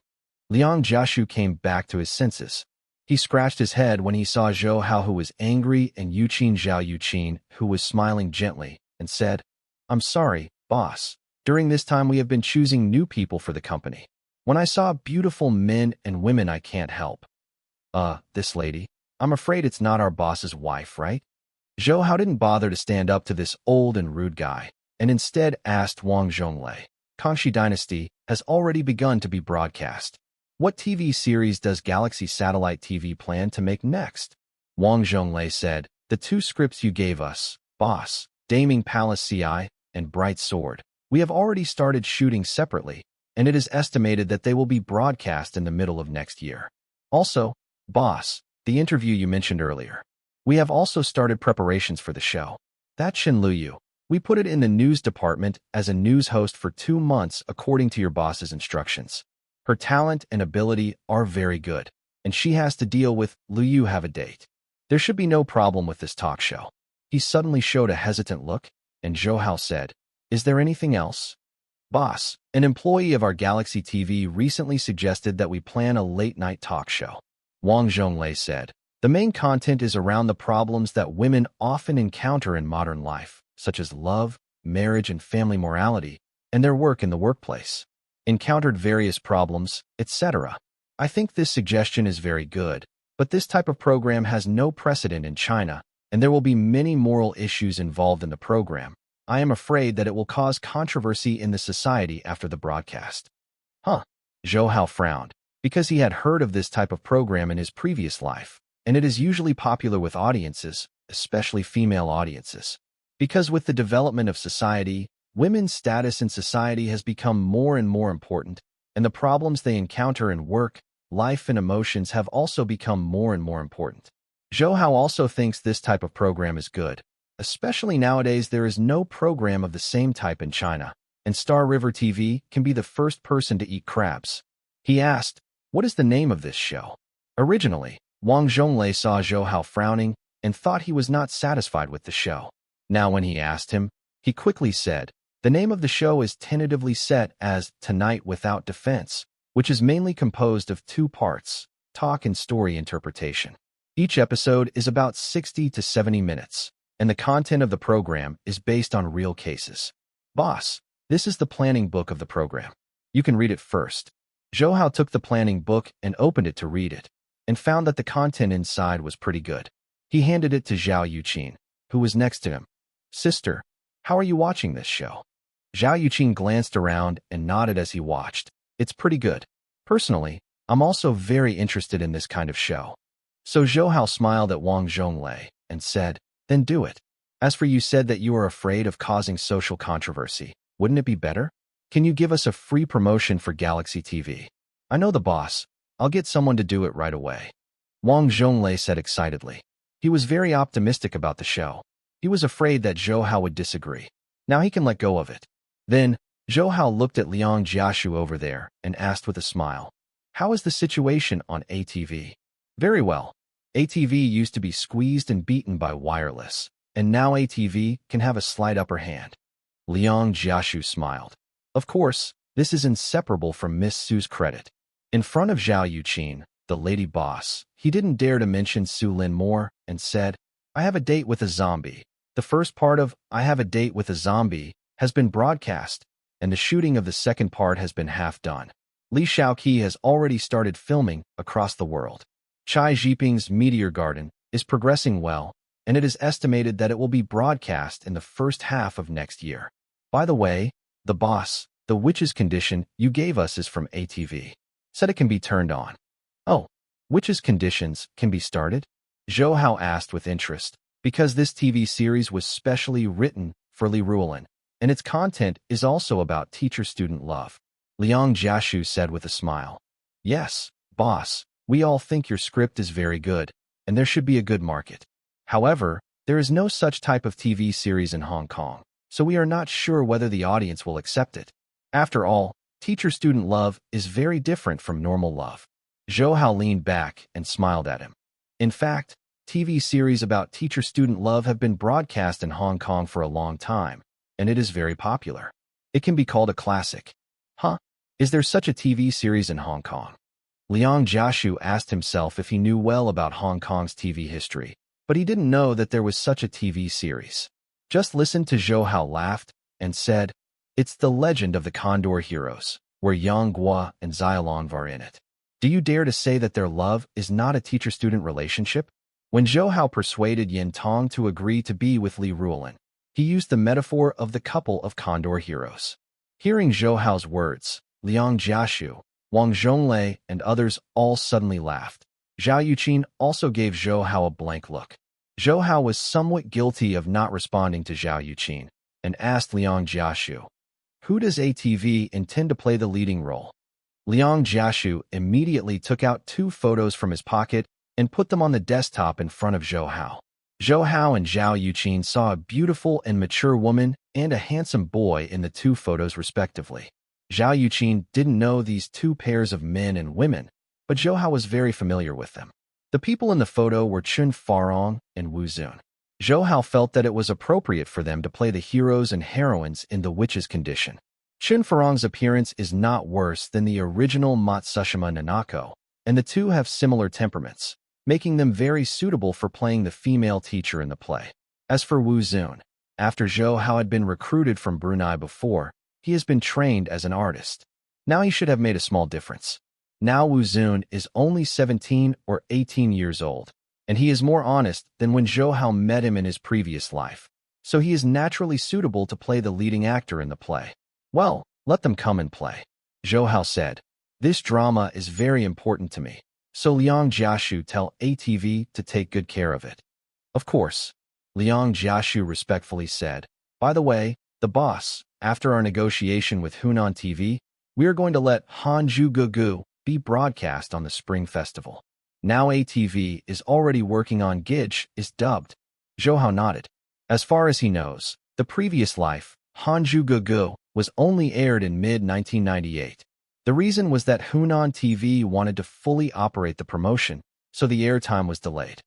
Liang Jiashu came back to his senses. He scratched his head when he saw Zhou Hao, who was angry, and Zhao Yuqin, who was smiling gently, and said, I'm sorry, boss. During this time we have been choosing new people for the company. When I saw beautiful men and women, I can't help. This lady. I'm afraid it's not our boss's wife, right? Zhou Hao didn't bother to stand up to this old and rude guy, and instead asked Wang Zhonglei. Kangxi Dynasty has already begun to be broadcast. What TV series does Galaxy Satellite TV plan to make next? Wang Zhonglei said, The two scripts you gave us, Boss, Daming Palace CI, and Bright Sword, we have already started shooting separately, and it is estimated that they will be broadcast in the middle of next year. Also, Boss, the interview you mentioned earlier. We have also started preparations for the show. That Shen Luyu. We put it in the news department as a news host for 2 months according to your boss's instructions. Her talent and ability are very good, and she has to deal with Luyu have a date. There should be no problem with this talk show. He suddenly showed a hesitant look, and Zhou Hao said, Is there anything else? Boss, an employee of our Galaxy TV recently suggested that we plan a late-night talk show. Wang Zhonglei said, The main content is around the problems that women often encounter in modern life, such as love, marriage, and family morality, and their work in the workplace. Encountered various problems, etc. I think this suggestion is very good, but this type of program has no precedent in China, and there will be many moral issues involved in the program. I am afraid that it will cause controversy in the society after the broadcast. Zhou Hao frowned, because he had heard of this type of program in his previous life, and it is usually popular with audiences, especially female audiences. Because with the development of society, women's status in society has become more and more important, and the problems they encounter in work, life, and emotions have also become more and more important. Zhou Hao also thinks this type of program is good. Especially nowadays, there is no program of the same type in China, and Star River TV can be the first person to eat crabs. He asked, What is the name of this show? Originally, Wang Zhonglei saw Zhou Hao frowning and thought he was not satisfied with the show. Now when he asked him, he quickly said, "The name of the show is tentatively set as Tonight Without Defense, which is mainly composed of 2 parts, talk and story interpretation. Each episode is about 60 to 70 minutes, and the content of the program is based on real cases. Boss, this is the planning book of the program. You can read it first." Zhou Hao took the planning book and opened it to read it, and found that the content inside was pretty good. He handed it to Zhao Yuqin, who was next to him. "Sister, how are you watching this show?" Zhao Yuqin glanced around and nodded as he watched. "It's pretty good. Personally, I'm also very interested in this kind of show." So Zhou Hao smiled at Wang Zhonglei and said, "Then do it. As for you said that you are afraid of causing social controversy. Wouldn't it be better? Can you give us a free promotion for Galaxy TV? I know the boss. I'll get someone to do it right away." Wang Zhonglei said excitedly. He was very optimistic about the show. He was afraid that Zhou Hao would disagree. Now he can let go of it. Then, Zhou Hao looked at Liang Jiashu over there and asked with a smile, "How is the situation on ATV?" "Very well. ATV used to be squeezed and beaten by wireless, and now ATV can have a slight upper hand." Liang Jiashu smiled. Of course, this is inseparable from Miss Su's credit. In front of Zhao Yuqin, the lady boss, he didn't dare to mention Su Lin more and said, "I have a date with a zombie. The first part of I Have a Date with a Zombie has been broadcast, and the shooting of the second part has been half done. Li Shaoqi has already started filming across the world. Chai Jiping's Meteor Garden is progressing well, and it is estimated that it will be broadcast in the first half of next year. By the way, the boss, the witch's condition you gave us is from ATV. Said it can be turned on." "Oh, witch's conditions can be started?" Zhou Hao asked with interest, because this TV series was specially written for Li Ruolin, and its content is also about teacher-student love. Liang Jiashu said with a smile, "Yes, boss, we all think your script is very good, and there should be a good market. However, there is no such type of TV series in Hong Kong, so we are not sure whether the audience will accept it. After all, teacher-student love is very different from normal love." Zhou Hao leaned back and smiled at him. In fact, TV series about teacher-student love have been broadcast in Hong Kong for a long time, and it is very popular. It can be called a classic. Huh? Is there such a TV series in Hong Kong? Liang Jiashu asked himself if he knew well about Hong Kong's TV history, but he didn't know that there was such a TV series. Just listened to Zhou Hao laughed and said, "It's The Legend of the Condor Heroes, where Yang Guo and Xiaolong are in it. Do you dare to say that their love is not a teacher-student relationship?" When Zhou Hao persuaded Yin Tong to agree to be with Li Ruolin, he used the metaphor of the couple of Condor heroes. Hearing Zhou Hao's words, Liang Jiashu, Wang Zhonglei, and others all suddenly laughed. Zhao Yuqin also gave Zhou Hao a blank look. Zhou Hao was somewhat guilty of not responding to Zhao Yuqin, and asked Liang Jiashu, "Who does ATV intend to play the leading role?" Liang Jiashu immediately took out 2 photos from his pocket and put them on the desktop in front of Zhou Hao. Zhou Hao and Zhao Yuqin saw a beautiful and mature woman and a handsome boy in the 2 photos respectively. Zhao Yuqin didn't know these 2 pairs of men and women, but Zhou Hao was very familiar with them. The people in the photo were Chun Farong and Wu Zun. Zhou Hao felt that it was appropriate for them to play the heroes and heroines in The Witch's Condition. Chun Farong's appearance is not worse than the original Matsushima Nanako, and the 2 have similar temperaments, making them very suitable for playing the female teacher in the play. As for Wu Zun, after Zhou Hao had been recruited from Brunei before, he has been trained as an artist. Now he should have made a small difference. Now Wu Zun is only 17 or 18 years old, and he is more honest than when Zhou Hao met him in his previous life, so he is naturally suitable to play the leading actor in the play. "Well, let them come and play," Zhou Hao said. "This drama is very important to me, so Liang Jiashu tell ATV to take good care of it." "Of course," Liang Jiashu respectfully said. "By the way, the boss, after our negotiation with Hunan TV, we are going to let Hanju Gugu be broadcast on the Spring Festival. Now ATV is already working on Gidge is dubbed." Zhou Hao nodded. As far as he knows, the previous life, Hanju Gugu, was only aired in mid-1998. The reason was that Hunan TV wanted to fully operate the promotion, so the airtime was delayed.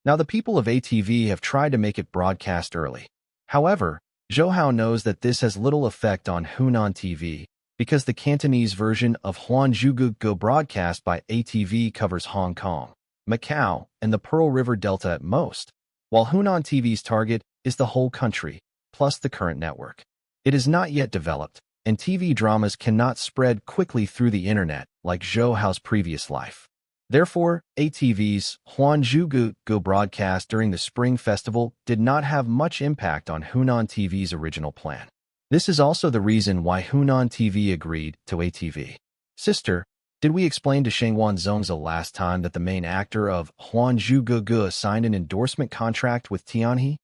Now the people of ATV have tried to make it broadcast early. However, Zhou Hao knows that this has little effect on Hunan TV because the Cantonese version of Huanzhugu Go broadcast by ATV covers Hong Kong, Macau, and the Pearl River Delta at most, while Hunan TV's target is the whole country, plus the current network. It is not yet developed, and TV dramas cannot spread quickly through the internet like Zhou Hao's previous life. Therefore, ATV's Huanzhugu Go broadcast during the Spring Festival did not have much impact on Hunan TV's original plan. This is also the reason why Hunan TV agreed to ATV. Sister, did we explain to Shengwan Zongzi last time that the main actor of Huanzhugu Go signed an endorsement contract with Tianhe?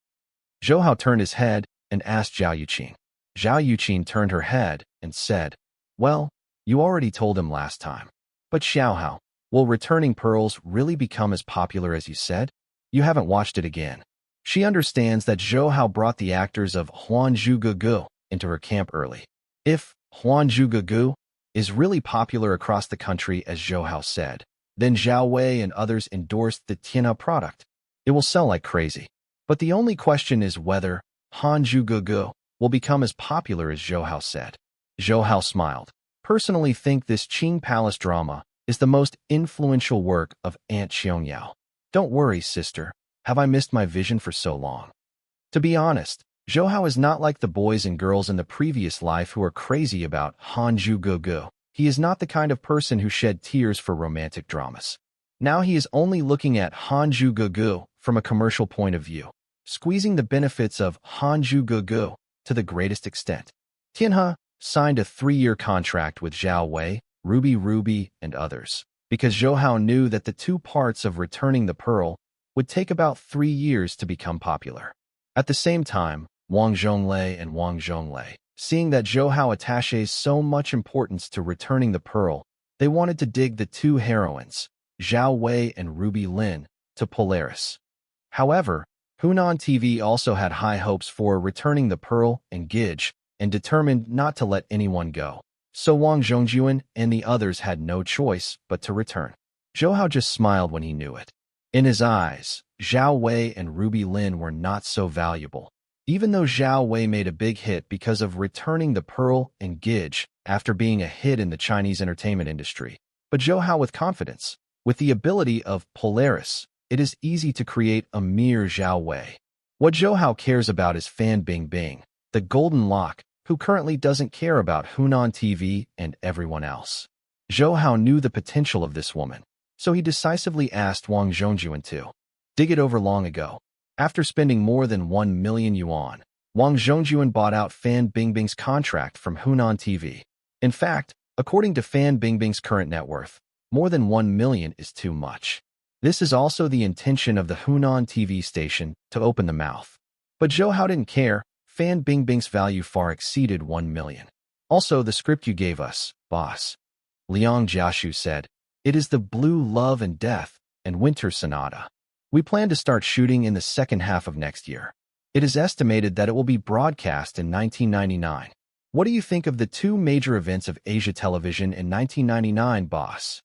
Zhou Hao turned his head and asked Zhao Yuqin. Zhao Yuqin turned her head and said, "Well, you already told him last time. But Xiao Hao, will Returning Pearls really become as popular as you said? You haven't watched it again." She understands that Zhou Hao brought the actors of Huanzhugu Go into her camp early. If Huanzhugu Go is really popular across the country as Zhou Hao said, then Zhao Wei and others endorsed the Tianhe product. It will sell like crazy. But the only question is whether Huanzhugu Go will become as popular as Zhou Hao said. Zhou Hao smiled. Personally think this Qing Palace drama is the most influential work of Aunt Xiangyao. Don't worry, sister. Have I missed my vision for so long? To be honest, Zhou Hao is not like the boys and girls in the previous life who are crazy about Huanzhugu Go. He is not the kind of person who shed tears for romantic dramas. Now he is only looking at Huanzhugu Go from a commercial point of view, squeezing the benefits of Huanzhugu Go to the greatest extent. Tianhe signed a 3-year contract with Zhao Wei, Ruby, and others, because Zhou Hao knew that the two parts of Returning the Pearl would take about 3 years to become popular. At the same time, Wang Zhonglei and Wang Zhonglei, seeing that Zhou Hao attaches so much importance to Returning the Pearl, they wanted to dig the two heroines, Zhao Wei and Ruby Lin, to Polaris. However, Hunan TV also had high hopes for Returning the Pearl and Gige, and determined not to let anyone go. So Wang Zhongjuan and the others had no choice but to return. Zhou Hao just smiled when he knew it. In his eyes, Zhao Wei and Ruby Lin were not so valuable. Even though Zhao Wei made a big hit because of Returning the Pearl and Gige after being a hit in the Chinese entertainment industry. But Zhou Hao with confidence, with the ability of Polaris, it is easy to create a mere Zhao Wei. What Zhou Hao cares about is Fan Bingbing, the golden lock, who currently doesn't care about Hunan TV and everyone else. Zhou Hao knew the potential of this woman, so he decisively asked Wang Zhongjuan to dig it over long ago. After spending more than 1 million yuan, Wang Zhongjuan bought out Fan Bingbing's contract from Hunan TV. In fact, according to Fan Bingbing's current net worth, more than 1 million is too much. This is also the intention of the Hunan TV station to open the mouth. But Zhou Hao didn't care. Fan Bingbing's value far exceeded 1 million. Also, the script you gave us, boss. Liang Jiashu said, it is the Blue Love and Death and Winter Sonata. We plan to start shooting in the second half of next year. It is estimated that it will be broadcast in 1999. What do you think of the two major events of Asia television in 1999, boss?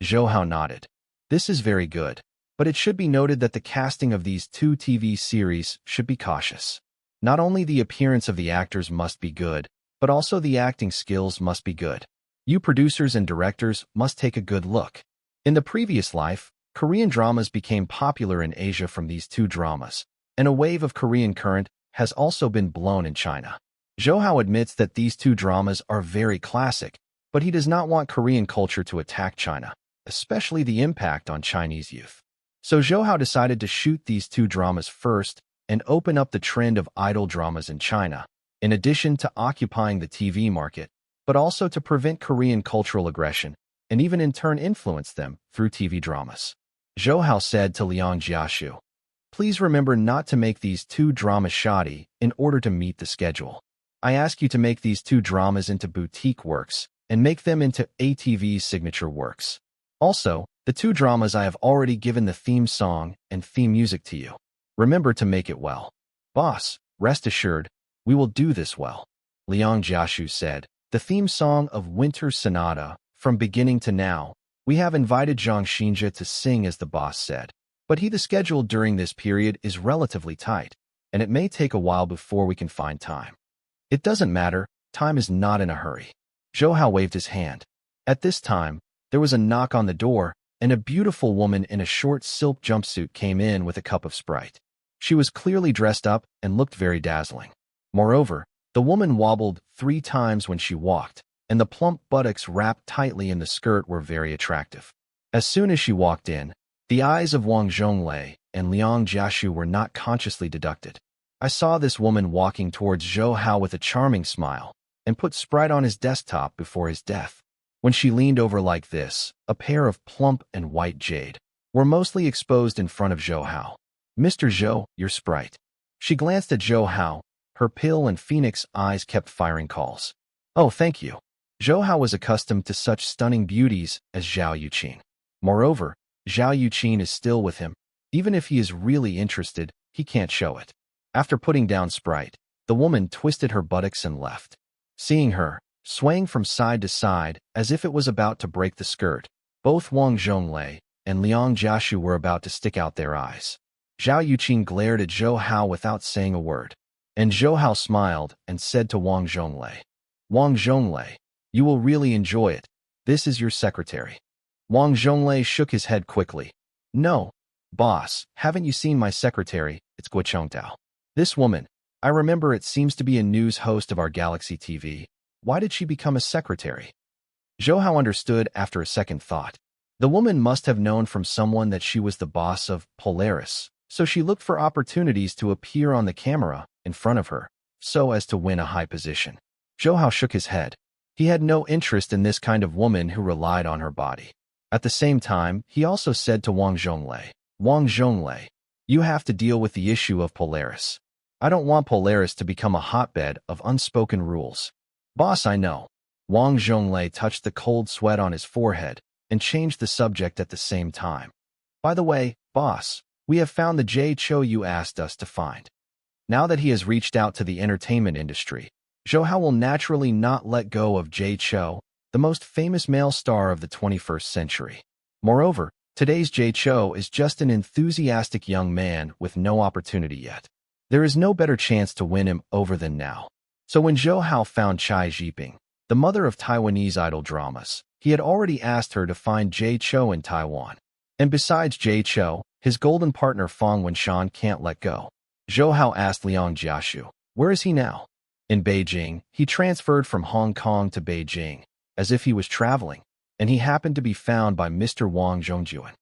Zhou Hao nodded. This is very good, but it should be noted that the casting of these two TV series should be cautious. Not only the appearance of the actors must be good, but also the acting skills must be good. You producers and directors must take a good look. In the previous life, Korean dramas became popular in Asia from these two dramas, and a wave of Korean current has also been blown in China. Zhou Hao admits that these two dramas are very classic, but he does not want Korean culture to attack China, especially the impact on Chinese youth. So Zhou Hao decided to shoot these two dramas first and open up the trend of idol dramas in China, in addition to occupying the TV market, but also to prevent Korean cultural aggression, and even in turn influence them through TV dramas. Zhou Hao said to Liang Jiashu, please remember not to make these two dramas shoddy in order to meet the schedule. I ask you to make these two dramas into boutique works, and make them into ATV's signature works. Also, the two dramas I have already given the theme song and theme music to you. Remember to make it well. Boss, rest assured, we will do this well. Liang Jiashu said, the theme song of Winter Sonata, from beginning to now. We have invited Zhang Xinjia to sing as the boss said, but the schedule during this period is relatively tight, and it may take a while before we can find time. It doesn't matter, time is not in a hurry. Zhou Hao waved his hand. At this time, there was a knock on the door, and a beautiful woman in a short silk jumpsuit came in with a cup of Sprite. She was clearly dressed up and looked very dazzling. Moreover, the woman wobbled 3 times when she walked, and the plump buttocks wrapped tightly in the skirt were very attractive. As soon as she walked in, the eyes of Wang Zhonglei and Liang Jiashu were not consciously deducted. I saw this woman walking towards Zhou Hao with a charming smile, and put Sprite on his desktop before his death. When she leaned over like this, a pair of plump and white jade were mostly exposed in front of Zhou Hao. "Mr. Zhou, your Sprite." She glanced at Zhou Hao. Her pale and phoenix eyes kept firing calls. "Oh, thank you." Zhou Hao was accustomed to such stunning beauties as Zhao Yuqin. Moreover, Zhao Yuqin is still with him. Even if he is really interested, he can't show it. After putting down Sprite, the woman twisted her buttocks and left. Seeing her, swaying from side to side as if it was about to break the skirt, both Wang Zhonglei and Liang Jiashu were about to stick out their eyes. Zhao Yuqin glared at Zhou Hao without saying a word, and Zhou Hao smiled and said to Wang Zhonglei, "Wang Zhonglei, you will really enjoy it. This is your secretary." Wang Zhonglei shook his head quickly. "No, boss, haven't you seen my secretary? It's Guochengtao. This woman, I remember it seems to be a news host of our Galaxy TV. Why did she become a secretary?" Zhou Hao understood after a second thought. The woman must have known from someone that she was the boss of Polaris, so she looked for opportunities to appear on the camera in front of her, so as to win a high position. Zhou Hao shook his head. He had no interest in this kind of woman who relied on her body. At the same time, he also said to Wang Zhonglei, "Wang Zhonglei, you have to deal with the issue of Polaris. I don't want Polaris to become a hotbed of unspoken rules." "Boss, I know." Wang Zhonglei touched the cold sweat on his forehead and changed the subject at the same time. "By the way, boss, we have found the Jay Cho you asked us to find." Now that he has reached out to the entertainment industry, Zhou Hao will naturally not let go of Jay Cho, the most famous male star of the 21st century. Moreover, today's Jay Cho is just an enthusiastic young man with no opportunity yet. There is no better chance to win him over than now. So when Zhou Hao found Chai Jiping, the mother of Taiwanese idol dramas, he had already asked her to find Jay Cho in Taiwan. And besides Jay Cho, his golden partner Fang Wenshan can't let go. Zhou Hao asked Liang Jiashu, "Where is he now?" "In Beijing." He transferred from Hong Kong to Beijing, as if he was traveling, and he happened to be found by Mr. Wang Zhongjuan.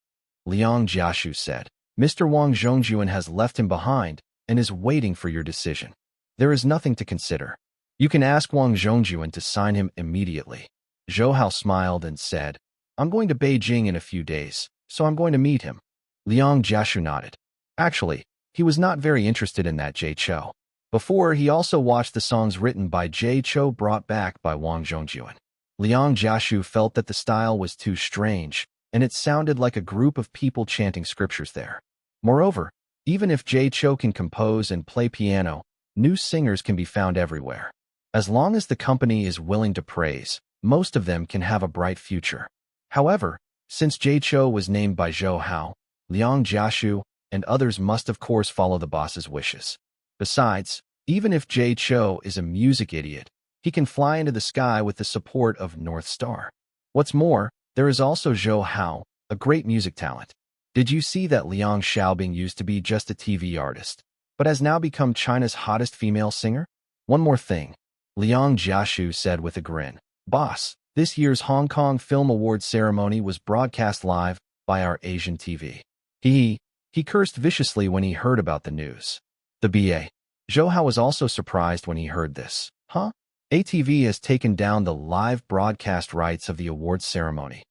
Liang Jiashu said, "Mr. Wang Zhongjuan has left him behind and is waiting for your decision. There is nothing to consider. You can ask Wang Zhongjuan to sign him immediately." Zhou Hao smiled and said, "I'm going to Beijing in a few days, so I'm going to meet him." Liang Jiashu nodded. Actually, he was not very interested in that Jay Cho. Before, he also watched the songs written by Jay Cho brought back by Wang Zhongjuan. Liang Jiashu felt that the style was too strange, and it sounded like a group of people chanting scriptures there. Moreover, even if Jay Cho can compose and play piano, new singers can be found everywhere. As long as the company is willing to praise, most of them can have a bright future. However, since Jay Cho was named by Zhou Hao, Liang Jiashu and others must of course follow the boss's wishes. Besides, even if Jay Cho is a music idiot, he can fly into the sky with the support of North Star. What's more, there is also Zhou Hao, a great music talent. Did you see that Liang Xiaobing used to be just a TV artist, but has now become China's hottest female singer? One more thing, Liang Jiashu said with a grin. "Boss, this year's Hong Kong Film Awards ceremony was broadcast live by our Asian TV. He cursed viciously when he heard about the news. The BA. Zhou Hao was also surprised when he heard this. Huh? ATV has taken down the live broadcast rights of the awards ceremony.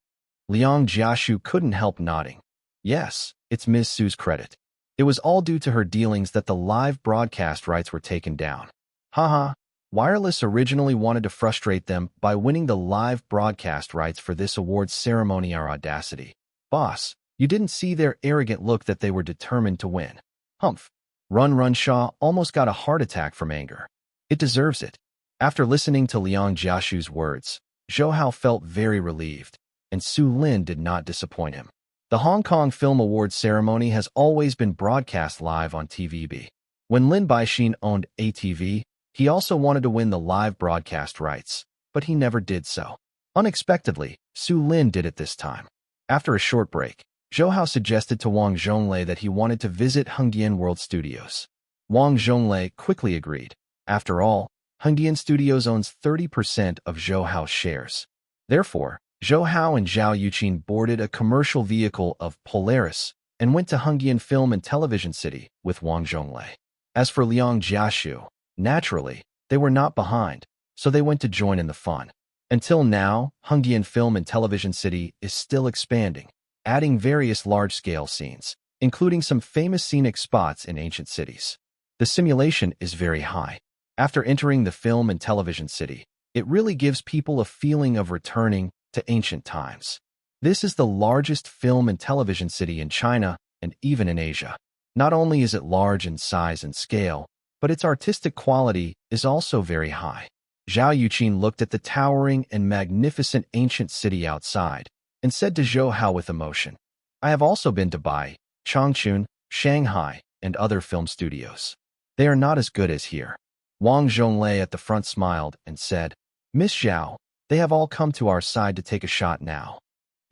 Liang Jiashu couldn't help nodding. Yes, it's Ms. Su's credit. It was all due to her dealings that the live broadcast rights were taken down. Haha. Wireless originally wanted to frustrate them by winning the live broadcast rights for this awards ceremony. Our audacity. Boss, you didn't see their arrogant look that they were determined to win. Humph. Run Shaw almost got a heart attack from anger. It deserves it. After listening to Liang Jiashu's words, Zhou Hao felt very relieved, and Su Lin did not disappoint him. The Hong Kong Film Awards ceremony has always been broadcast live on TVB. When Lin Baixin owned ATV, he also wanted to win the live broadcast rights, but he never did so. Unexpectedly, Su Lin did it this time. After a short break, Zhou Hao suggested to Wang Zhonglei that he wanted to visit Hengdian World Studios. Wang Zhonglei quickly agreed. After all, Hengdian Studios owns 30% of Zhou Hao's shares. Therefore, Zhou Hao and Zhao Yuqin boarded a commercial vehicle of Polaris and went to Hengdian Film and Television City with Wang Zhonglei. As for Liang Jiashu, naturally, they were not behind, so they went to join in the fun. Until now, Hengdian Film and Television City is still expanding, adding various large-scale scenes, including some famous scenic spots in ancient cities. The simulation is very high. After entering the film and television city, it really gives people a feeling of returning to ancient times. This is the largest film and television city in China and even in Asia. Not only is it large in size and scale, but its artistic quality is also very high. Zhao Yuqin looked at the towering and magnificent ancient city outside and said to Zhou Hao with emotion, "I have also been to Bai, Changchun, Shanghai, and other film studios. They are not as good as here." Wang Zhonglei at the front smiled and said, "Miss Zhao, they have all come to our side to take a shot now."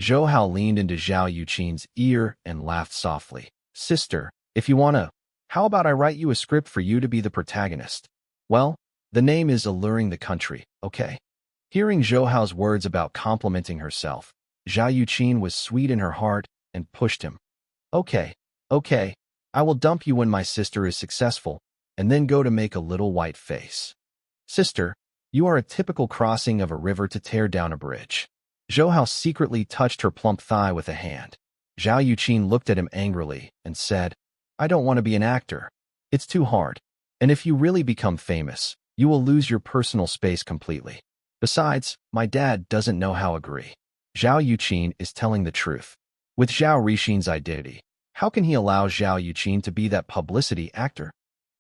Zhou Hao leaned into Zhao Yuqin's ear and laughed softly. "Sister, if you wanna, how about I write you a script for you to be the protagonist? Well, the name is Alluring the Country, okay?" Hearing Zhou Hao's words about complimenting herself, Zhao Yuqin was sweet in her heart and pushed him. Okay, I will dump you when my sister is successful, and then go to make a little white face. Sister, you are a typical crossing of a river to tear down a bridge." Zhou Hao secretly touched her plump thigh with a hand. Zhao Yuqin looked at him angrily and said, "I don't want to be an actor. It's too hard. And if you really become famous, you will lose your personal space completely. Besides, my dad doesn't know how to agree." Zhao Yuqin is telling the truth. With Zhao Rixin's identity, how can he allow Zhao Yuqin to be that publicity actor?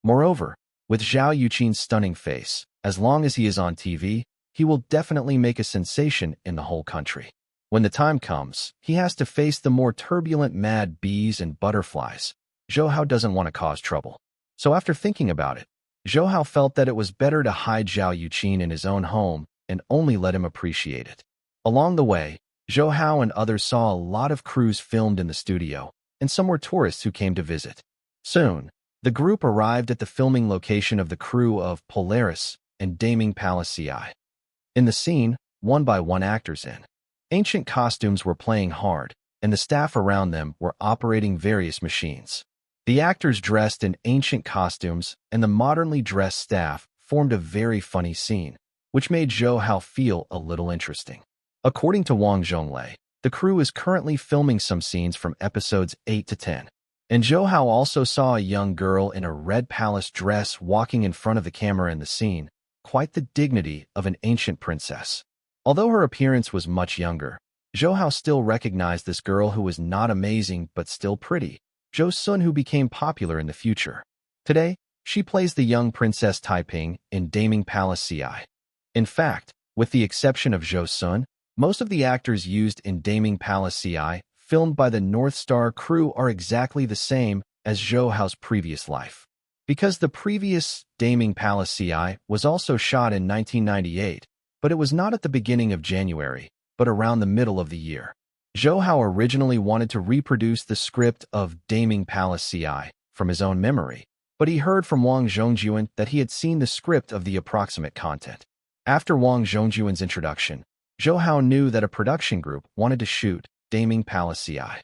Moreover, with Zhao Yuqin's stunning face, as long as he is on TV, he will definitely make a sensation in the whole country. When the time comes, he has to face the more turbulent mad bees and butterflies. Zhou Hao doesn't want to cause trouble. So after thinking about it, Zhou Hao felt that it was better to hide Zhao Yuqin in his own home and only let him appreciate it. Along the way, Zhou Hao and others saw a lot of crews filmed in the studio, and some were tourists who came to visit. Soon, the group arrived at the filming location of the crew of Polaris and Daming Palace CI. In the scene, one by one actors in ancient costumes were playing hard, and the staff around them were operating various machines. The actors dressed in ancient costumes and the modernly dressed staff formed a very funny scene, which made Zhou Hao feel a little interesting. According to Wang Zhonglei, the crew is currently filming some scenes from episodes 8 to 10. And Zhou Hao also saw a young girl in a red palace dress walking in front of the camera in the scene, quite the dignity of an ancient princess. Although her appearance was much younger, Zhou Hao still recognized this girl who was not amazing but still pretty, Zhou Sun, who became popular in the future. Today, she plays the young Princess Taiping in Daming Palace CI. In fact, with the exception of Zhou Sun, most of the actors used in Daming Palace CI filmed by the North Star crew are exactly the same as Zhou Hao's previous life. Because the previous Daming Palace CI was also shot in 1998, but it was not at the beginning of January, but around the middle of the year. Zhou Hao originally wanted to reproduce the script of Daming Palace CI from his own memory, but he heard from Wang Zhongjuan that he had seen the script of the approximate content. After Wang Zhongjuan's introduction, Zhou Hao knew that a production group wanted to shoot Daming Palace CI.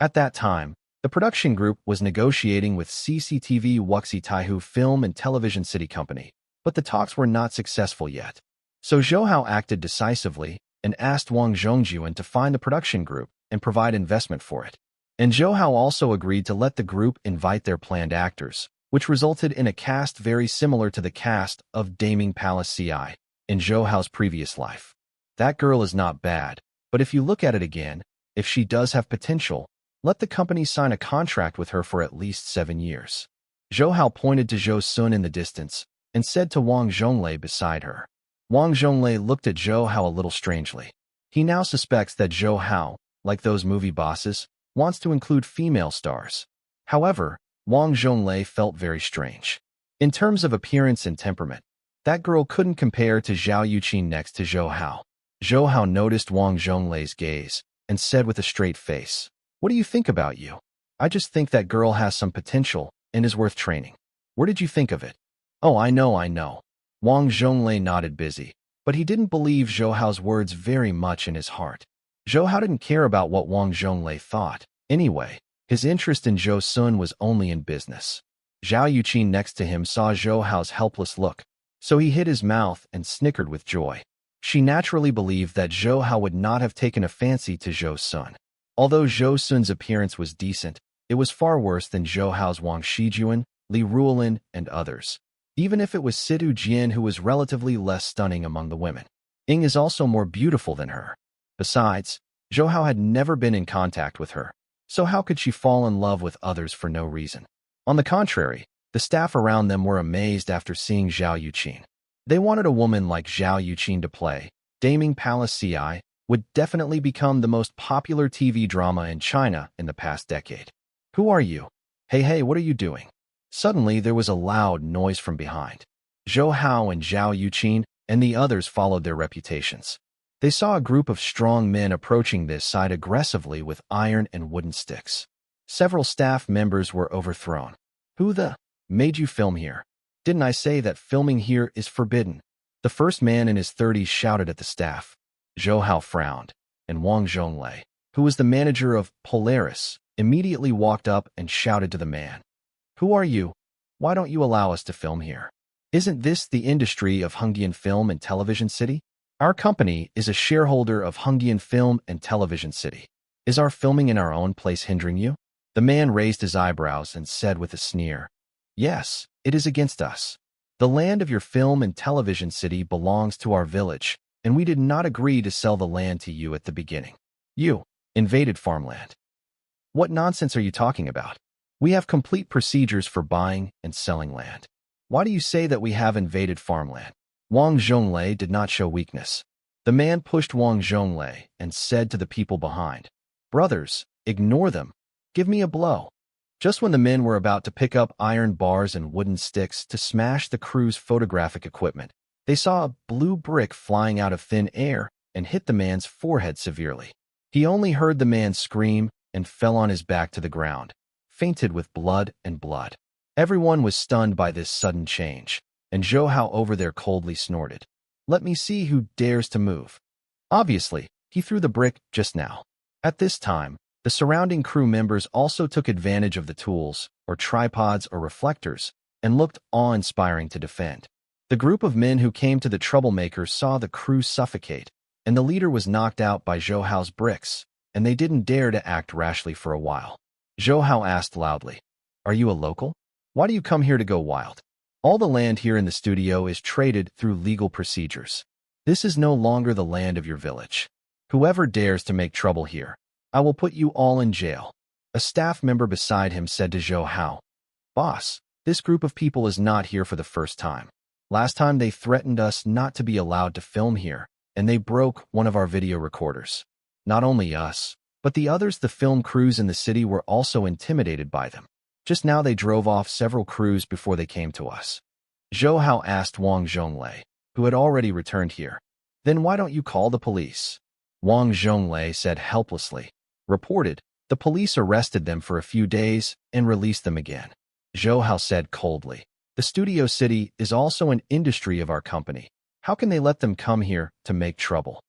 At that time, the production group was negotiating with CCTV Wuxi Taihu Film and Television City Company, but the talks were not successful yet. So Zhou Hao acted decisively and asked Wang Zhongjuan to find the production group and provide investment for it. And Zhou Hao also agreed to let the group invite their planned actors, which resulted in a cast very similar to the cast of Daming Palace CI in Zhou Hao's previous life. That girl is not bad, but if you look at it again, if she does have potential, let the company sign a contract with her for at least 7 years. Zhou Hao pointed to Zhou Sun in the distance and said to Wang Zhonglei beside her. Wang Zhonglei looked at Zhou Hao a little strangely. He now suspects that Zhou Hao, like those movie bosses, wants to include female stars. However, Wang Zhonglei felt very strange. In terms of appearance and temperament, that girl couldn't compare to Zhao Yuqin next to Zhou Hao. Zhou Hao noticed Wang Zhonglei's gaze and said with a straight face, "What do you think about you?" "I just think that girl has some potential and is worth training." "Where did you think of it?" "Oh, I know. Wang Zhonglei nodded busy, but he didn't believe Zhou Hao's words very much in his heart. Zhou Hao didn't care about what Wang Zhonglei thought. Anyway, his interest in Zhou Sun was only in business. Zhao Yuqin next to him saw Zhou Hao's helpless look, so he hid his mouth and snickered with joy. She naturally believed that Zhou Hao would not have taken a fancy to Zhou Sun. Although Zhou Sun's appearance was decent, it was far worse than Zhou Hao's Wang Shijuan, Li Ruolin, and others. Even if it was Situ Jian who was relatively less stunning among the women. Ying is also more beautiful than her. Besides, Zhou Hao had never been in contact with her, so how could she fall in love with others for no reason? On the contrary, the staff around them were amazed after seeing Zhao Yuqin. They wanted a woman like Zhao Yuqin to play. Daming Palace CI would definitely become the most popular TV drama in China in the past decade. "Who are you? Hey, what are you doing?" Suddenly, there was a loud noise from behind. Zhou Hao and Zhao Yuqin and the others followed their reputations. They saw a group of strong men approaching this side aggressively with iron and wooden sticks. Several staff members were overthrown. "Who the made you film here? Didn't I say that filming here is forbidden?" The first man in his 30s shouted at the staff. Zhou Hao frowned, and Wang Zhonglei, who was the manager of Polaris, immediately walked up and shouted to the man. "Who are you? Why don't you allow us to film here? Isn't this the industry of Hongdian Film and Television City? Our company is a shareholder of Hongdian Film and Television City. Is our filming in our own place hindering you?" The man raised his eyebrows and said with a sneer, "Yes, it is against us. The land of your film and television city belongs to our village, and we did not agree to sell the land to you at the beginning. You invaded farmland. What nonsense are you talking about? We have complete procedures for buying and selling land. Why do you say that we have invaded farmland?" Wang Zhonglei did not show weakness. The man pushed Wang Zhonglei and said to the people behind, "Brothers, ignore them. Give me a blow." Just when the men were about to pick up iron bars and wooden sticks to smash the crew's photographic equipment, they saw a blue brick flying out of thin air and hit the man's forehead severely. He only heard the man scream and fell on his back to the ground, fainted with blood. Everyone was stunned by this sudden change, and Zhou Hao over there coldly snorted, "Let me see who dares to move." Obviously, he threw the brick just now. At this time, the surrounding crew members also took advantage of the tools, or tripods or reflectors, and looked awe-inspiring to defend. The group of men who came to the troublemakers saw the crew suffocate, and the leader was knocked out by Zhou Hao's bricks, and they didn't dare to act rashly for a while. Zhou Hao asked loudly, "Are you a local? Why do you come here to go wild? All the land here in the studio is traded through legal procedures. This is no longer the land of your village. Whoever dares to make trouble here, I will put you all in jail." A staff member beside him said to Zhou Hao, "Boss, this group of people is not here for the first time. Last time they threatened us not to be allowed to film here, and they broke one of our video recorders. Not only us, but the others, the film crews in the city, were also intimidated by them. Just now they drove off several crews before they came to us." Zhou Hao asked Wang Zhonglei, who had already returned here, "Then why don't you call the police?" Wang Zhonglei said helplessly, "Reported, the police arrested them for a few days and released them again." Zhou Hao said coldly, "The studio city is also an industry of our company. How can they let them come here to make trouble?"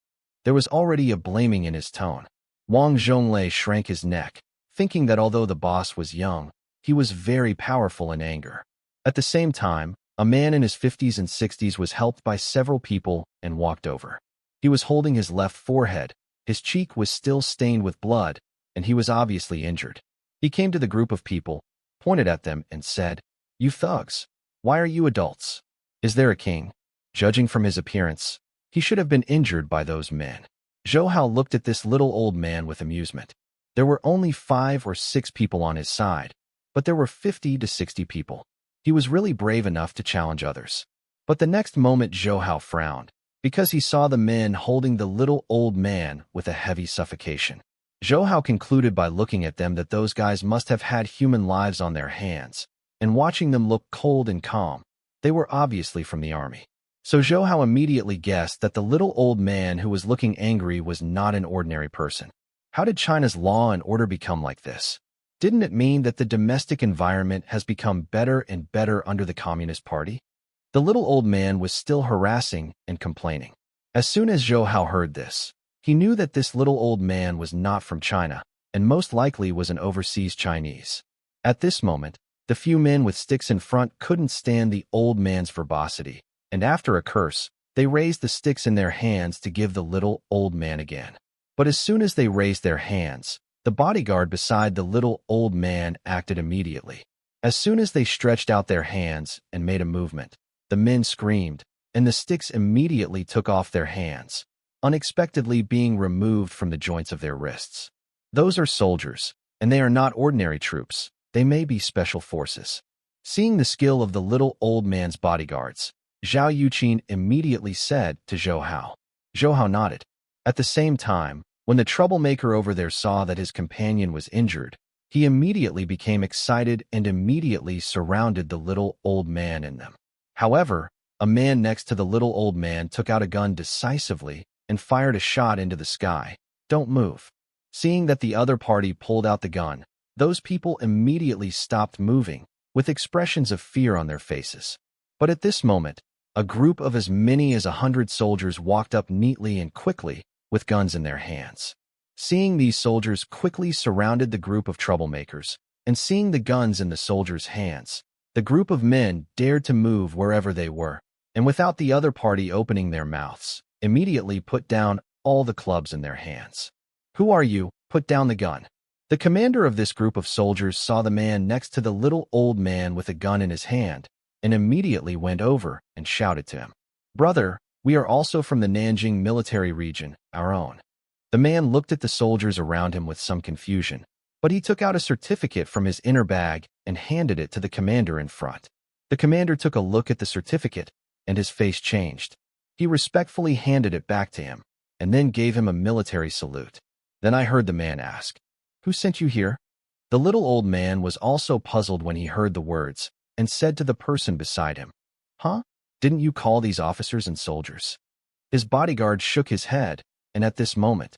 There was already a blaming in his tone. Wang Zhonglei shrank his neck, thinking that although the boss was young, he was very powerful in anger. At the same time, a man in his 50s and 60s was helped by several people and walked over. He was holding his left forehead, his cheek was still stained with blood, and he was obviously injured. He came to the group of people, pointed at them, and said, "You thugs, why are you adults? Is there a king?" Judging from his appearance, he should have been injured by those men. Zhou Hao looked at this little old man with amusement. There were only 5 or 6 people on his side, but there were 50 to 60 people. He was really brave enough to challenge others. But the next moment Zhou Hao frowned, because he saw the men holding the little old man with a heavy suffocation. Zhou Hao concluded by looking at them that those guys must have had human lives on their hands, and watching them look cold and calm, they were obviously from the army. So Zhou Hao immediately guessed that the little old man who was looking angry was not an ordinary person. How did China's law and order become like this? Didn't it mean that the domestic environment has become better and better under the Communist Party? The little old man was still harassing and complaining. As soon as Zhou Hao heard this, he knew that this little old man was not from China, and most likely was an overseas Chinese. At this moment, the few men with sticks in front couldn't stand the old man's verbosity, and after a curse, they raised the sticks in their hands to give the little old man again. But as soon as they raised their hands, the bodyguard beside the little old man acted immediately. As soon as they stretched out their hands and made a movement, the men screamed, and the sticks immediately took off their hands, unexpectedly being removed from the joints of their wrists. Those are soldiers, and they are not ordinary troops. They may be special forces. Seeing the skill of the little old man's bodyguards, Zhao Yuqin immediately said to Zhou Hao. Zhou Hao nodded. At the same time, when the troublemaker over there saw that his companion was injured, he immediately became excited and immediately surrounded the little old man in them. However, a man next to the little old man took out a gun decisively and fired a shot into the sky. Don't move. Seeing that the other party pulled out the gun, those people immediately stopped moving, with expressions of fear on their faces. But at this moment, a group of as many as 100 soldiers walked up neatly and quickly, with guns in their hands. Seeing these soldiers quickly surrounded the group of troublemakers, and seeing the guns in the soldiers' hands, the group of men dared to move wherever they were, and without the other party opening their mouths, immediately put down all the clubs in their hands. Who are you? Put down the gun. The commander of this group of soldiers saw the man next to the little old man with a gun in his hand, and immediately went over and shouted to him. Brother, we are also from the Nanjing military region, our own. The man looked at the soldiers around him with some confusion, but he took out a certificate from his inner bag and handed it to the commander in front. The commander took a look at the certificate, and his face changed. He respectfully handed it back to him, and then gave him a military salute. Then I heard the man ask, "Who sent you here?" The little old man was also puzzled when he heard the words, and said to the person beside him, "Huh? Didn't you call these officers and soldiers?" His bodyguard shook his head, and at this moment,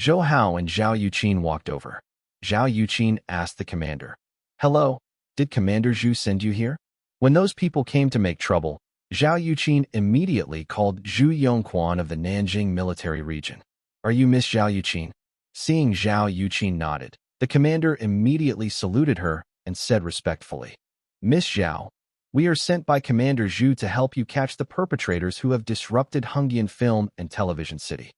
Zhou Hao and Zhao Yuqin walked over. Zhao Yuqin asked the commander, "Hello, did Commander Zhu send you here?" When those people came to make trouble, Zhao Yuqin immediately called Zhu Yongquan of the Nanjing military region. "Are you Miss Zhao Yuqin?" Seeing Zhao Yuqin nodded, the commander immediately saluted her and said respectfully, "Miss Zhao, we are sent by Commander Zhu to help you catch the perpetrators who have disrupted Hungyan Film and Television City."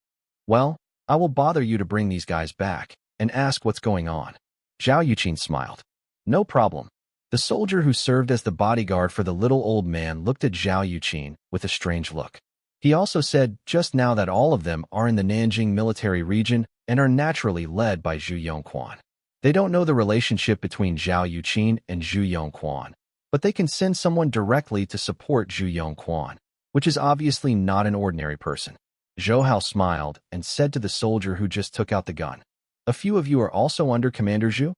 "Well, I will bother you to bring these guys back and ask what's going on." Zhao Yuqin smiled. "No problem." The soldier who served as the bodyguard for the little old man looked at Zhao Yuqin with a strange look. He also said just now that all of them are in the Nanjing military region and are naturally led by Zhu Yongquan. They don't know the relationship between Zhao Yuqin and Zhu Yongquan, but they can send someone directly to support Zhu Yongquan, which is obviously not an ordinary person. Zhou Hao smiled and said to the soldier who just took out the gun, "A few of you are also under Commander Zhu?"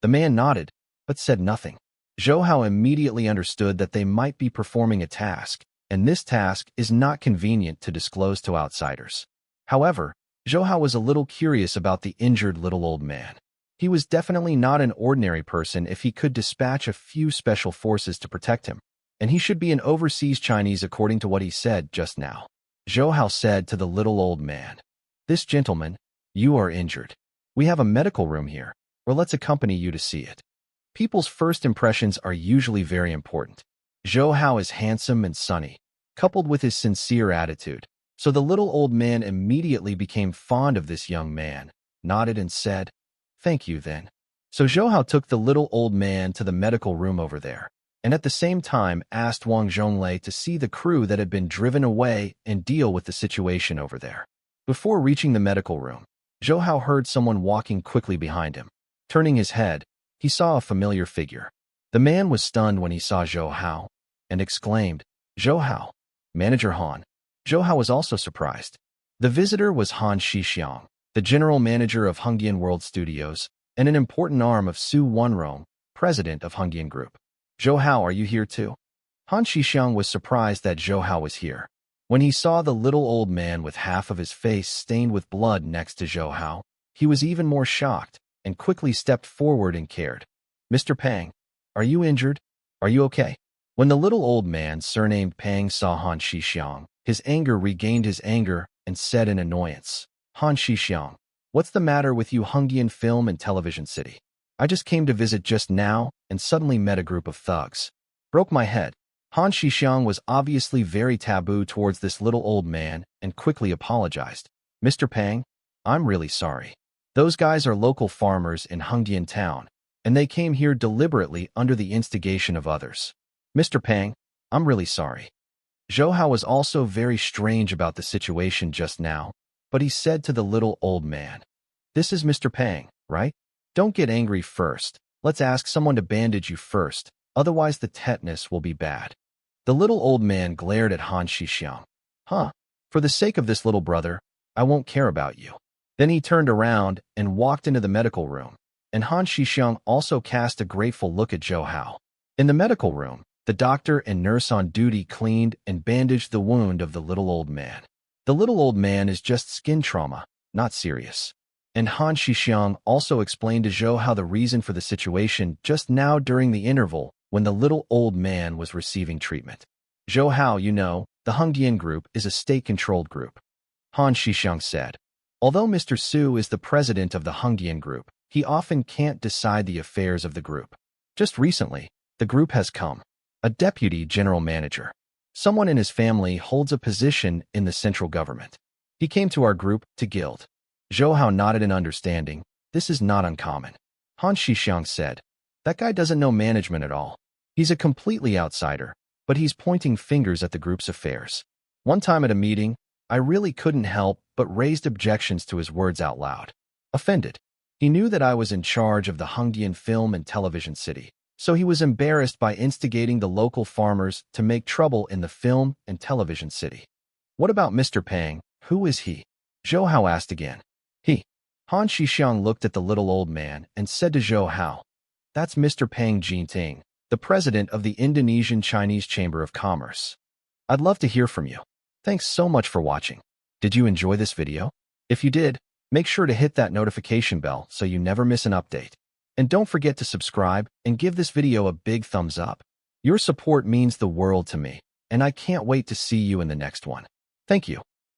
The man nodded, but said nothing. Zhou Hao immediately understood that they might be performing a task, and this task is not convenient to disclose to outsiders. However, Zhou Hao was a little curious about the injured little old man. He was definitely not an ordinary person if he could dispatch a few special forces to protect him, and he should be an overseas Chinese according to what he said just now. Zhou Hao said to the little old man, "This gentleman, you are injured. We have a medical room here, or let's accompany you to see it." People's first impressions are usually very important. Zhou Hao is handsome and sunny, coupled with his sincere attitude, so the little old man immediately became fond of this young man, nodded and said, "Thank you then." So Zhou Hao took the little old man to the medical room over there, and at the same time asked Wang Zhonglei to see the crew that had been driven away and deal with the situation over there. Before reaching the medical room, Zhou Hao heard someone walking quickly behind him. Turning his head, he saw a familiar figure. The man was stunned when he saw Zhou Hao, and exclaimed, "Zhou Hao, Manager Han. Zhou Hao was also surprised. The visitor was Han Shixiang, the general manager of Hongdian World Studios, and an important arm of Su Wenrong, president of Hongdian Group. Zhou Hao, are you here too? Han Shixiang was surprised that Zhou Hao was here. When he saw the little old man with half of his face stained with blood next to Zhou Hao, he was even more shocked and quickly stepped forward and cared. Mr. Pang, are you injured? Are you okay? When the little old man, surnamed Pang, saw Han Shixiang, his anger regained his anger and said in annoyance, Han Shixiang, what's the matter with you, Hongdian Film and Television City? I just came to visit just now and suddenly met a group of thugs. Broke my head. Han Shixiang was obviously very taboo towards this little old man and quickly apologized. Mr. Pang, I'm really sorry. Those guys are local farmers in Hongdian town, and they came here deliberately under the instigation of others. Mr. Pang, I'm really sorry. Zhou Hao was also very strange about the situation just now, but he said to the little old man, This is Mr. Pang, right? Don't get angry first. Let's ask someone to bandage you first, otherwise the tetanus will be bad. The little old man glared at Han Shixiang. Huh, for the sake of this little brother, I won't care about you. Then he turned around and walked into the medical room, and Han Shixiang also cast a grateful look at Zhou Hao. In the medical room, the doctor and nurse on duty cleaned and bandaged the wound of the little old man. The little old man is just skin trauma, not serious. And Han Shixiang also explained to Zhou Hao the reason for the situation just now during the interval when the little old man was receiving treatment. Zhou Hao, you know, the Hongdian Group is a state-controlled group. Han Shixiang said. Although Mr. Su is the president of the Hongdian Group, he often can't decide the affairs of the group. Just recently, the group has come. A deputy general manager. Someone in his family holds a position in the central government. He came to our group to guild. Zhou Hao nodded in understanding. This is not uncommon. Han Shixiang said. That guy doesn't know management at all. He's a completely outsider, but he's pointing fingers at the group's affairs. One time at a meeting, I really couldn't help but raised objections to his words out loud. Offended. He knew that I was in charge of the Hongdian Film and Television City, so he was embarrassed by instigating the local farmers to make trouble in the film and television city. What about Mr. Pang? Who is he? Zhou Hao asked again. He. Han Shixiang looked at the little old man and said to Zhou Hao, That's Mr. Pang Jinting, the president of the Indonesian Chinese Chamber of Commerce. I'd love to hear from you. Thanks so much for watching. Did you enjoy this video? If you did, make sure to hit that notification bell so you never miss an update. And don't forget to subscribe and give this video a big thumbs up. Your support means the world to me, and I can't wait to see you in the next one. Thank you.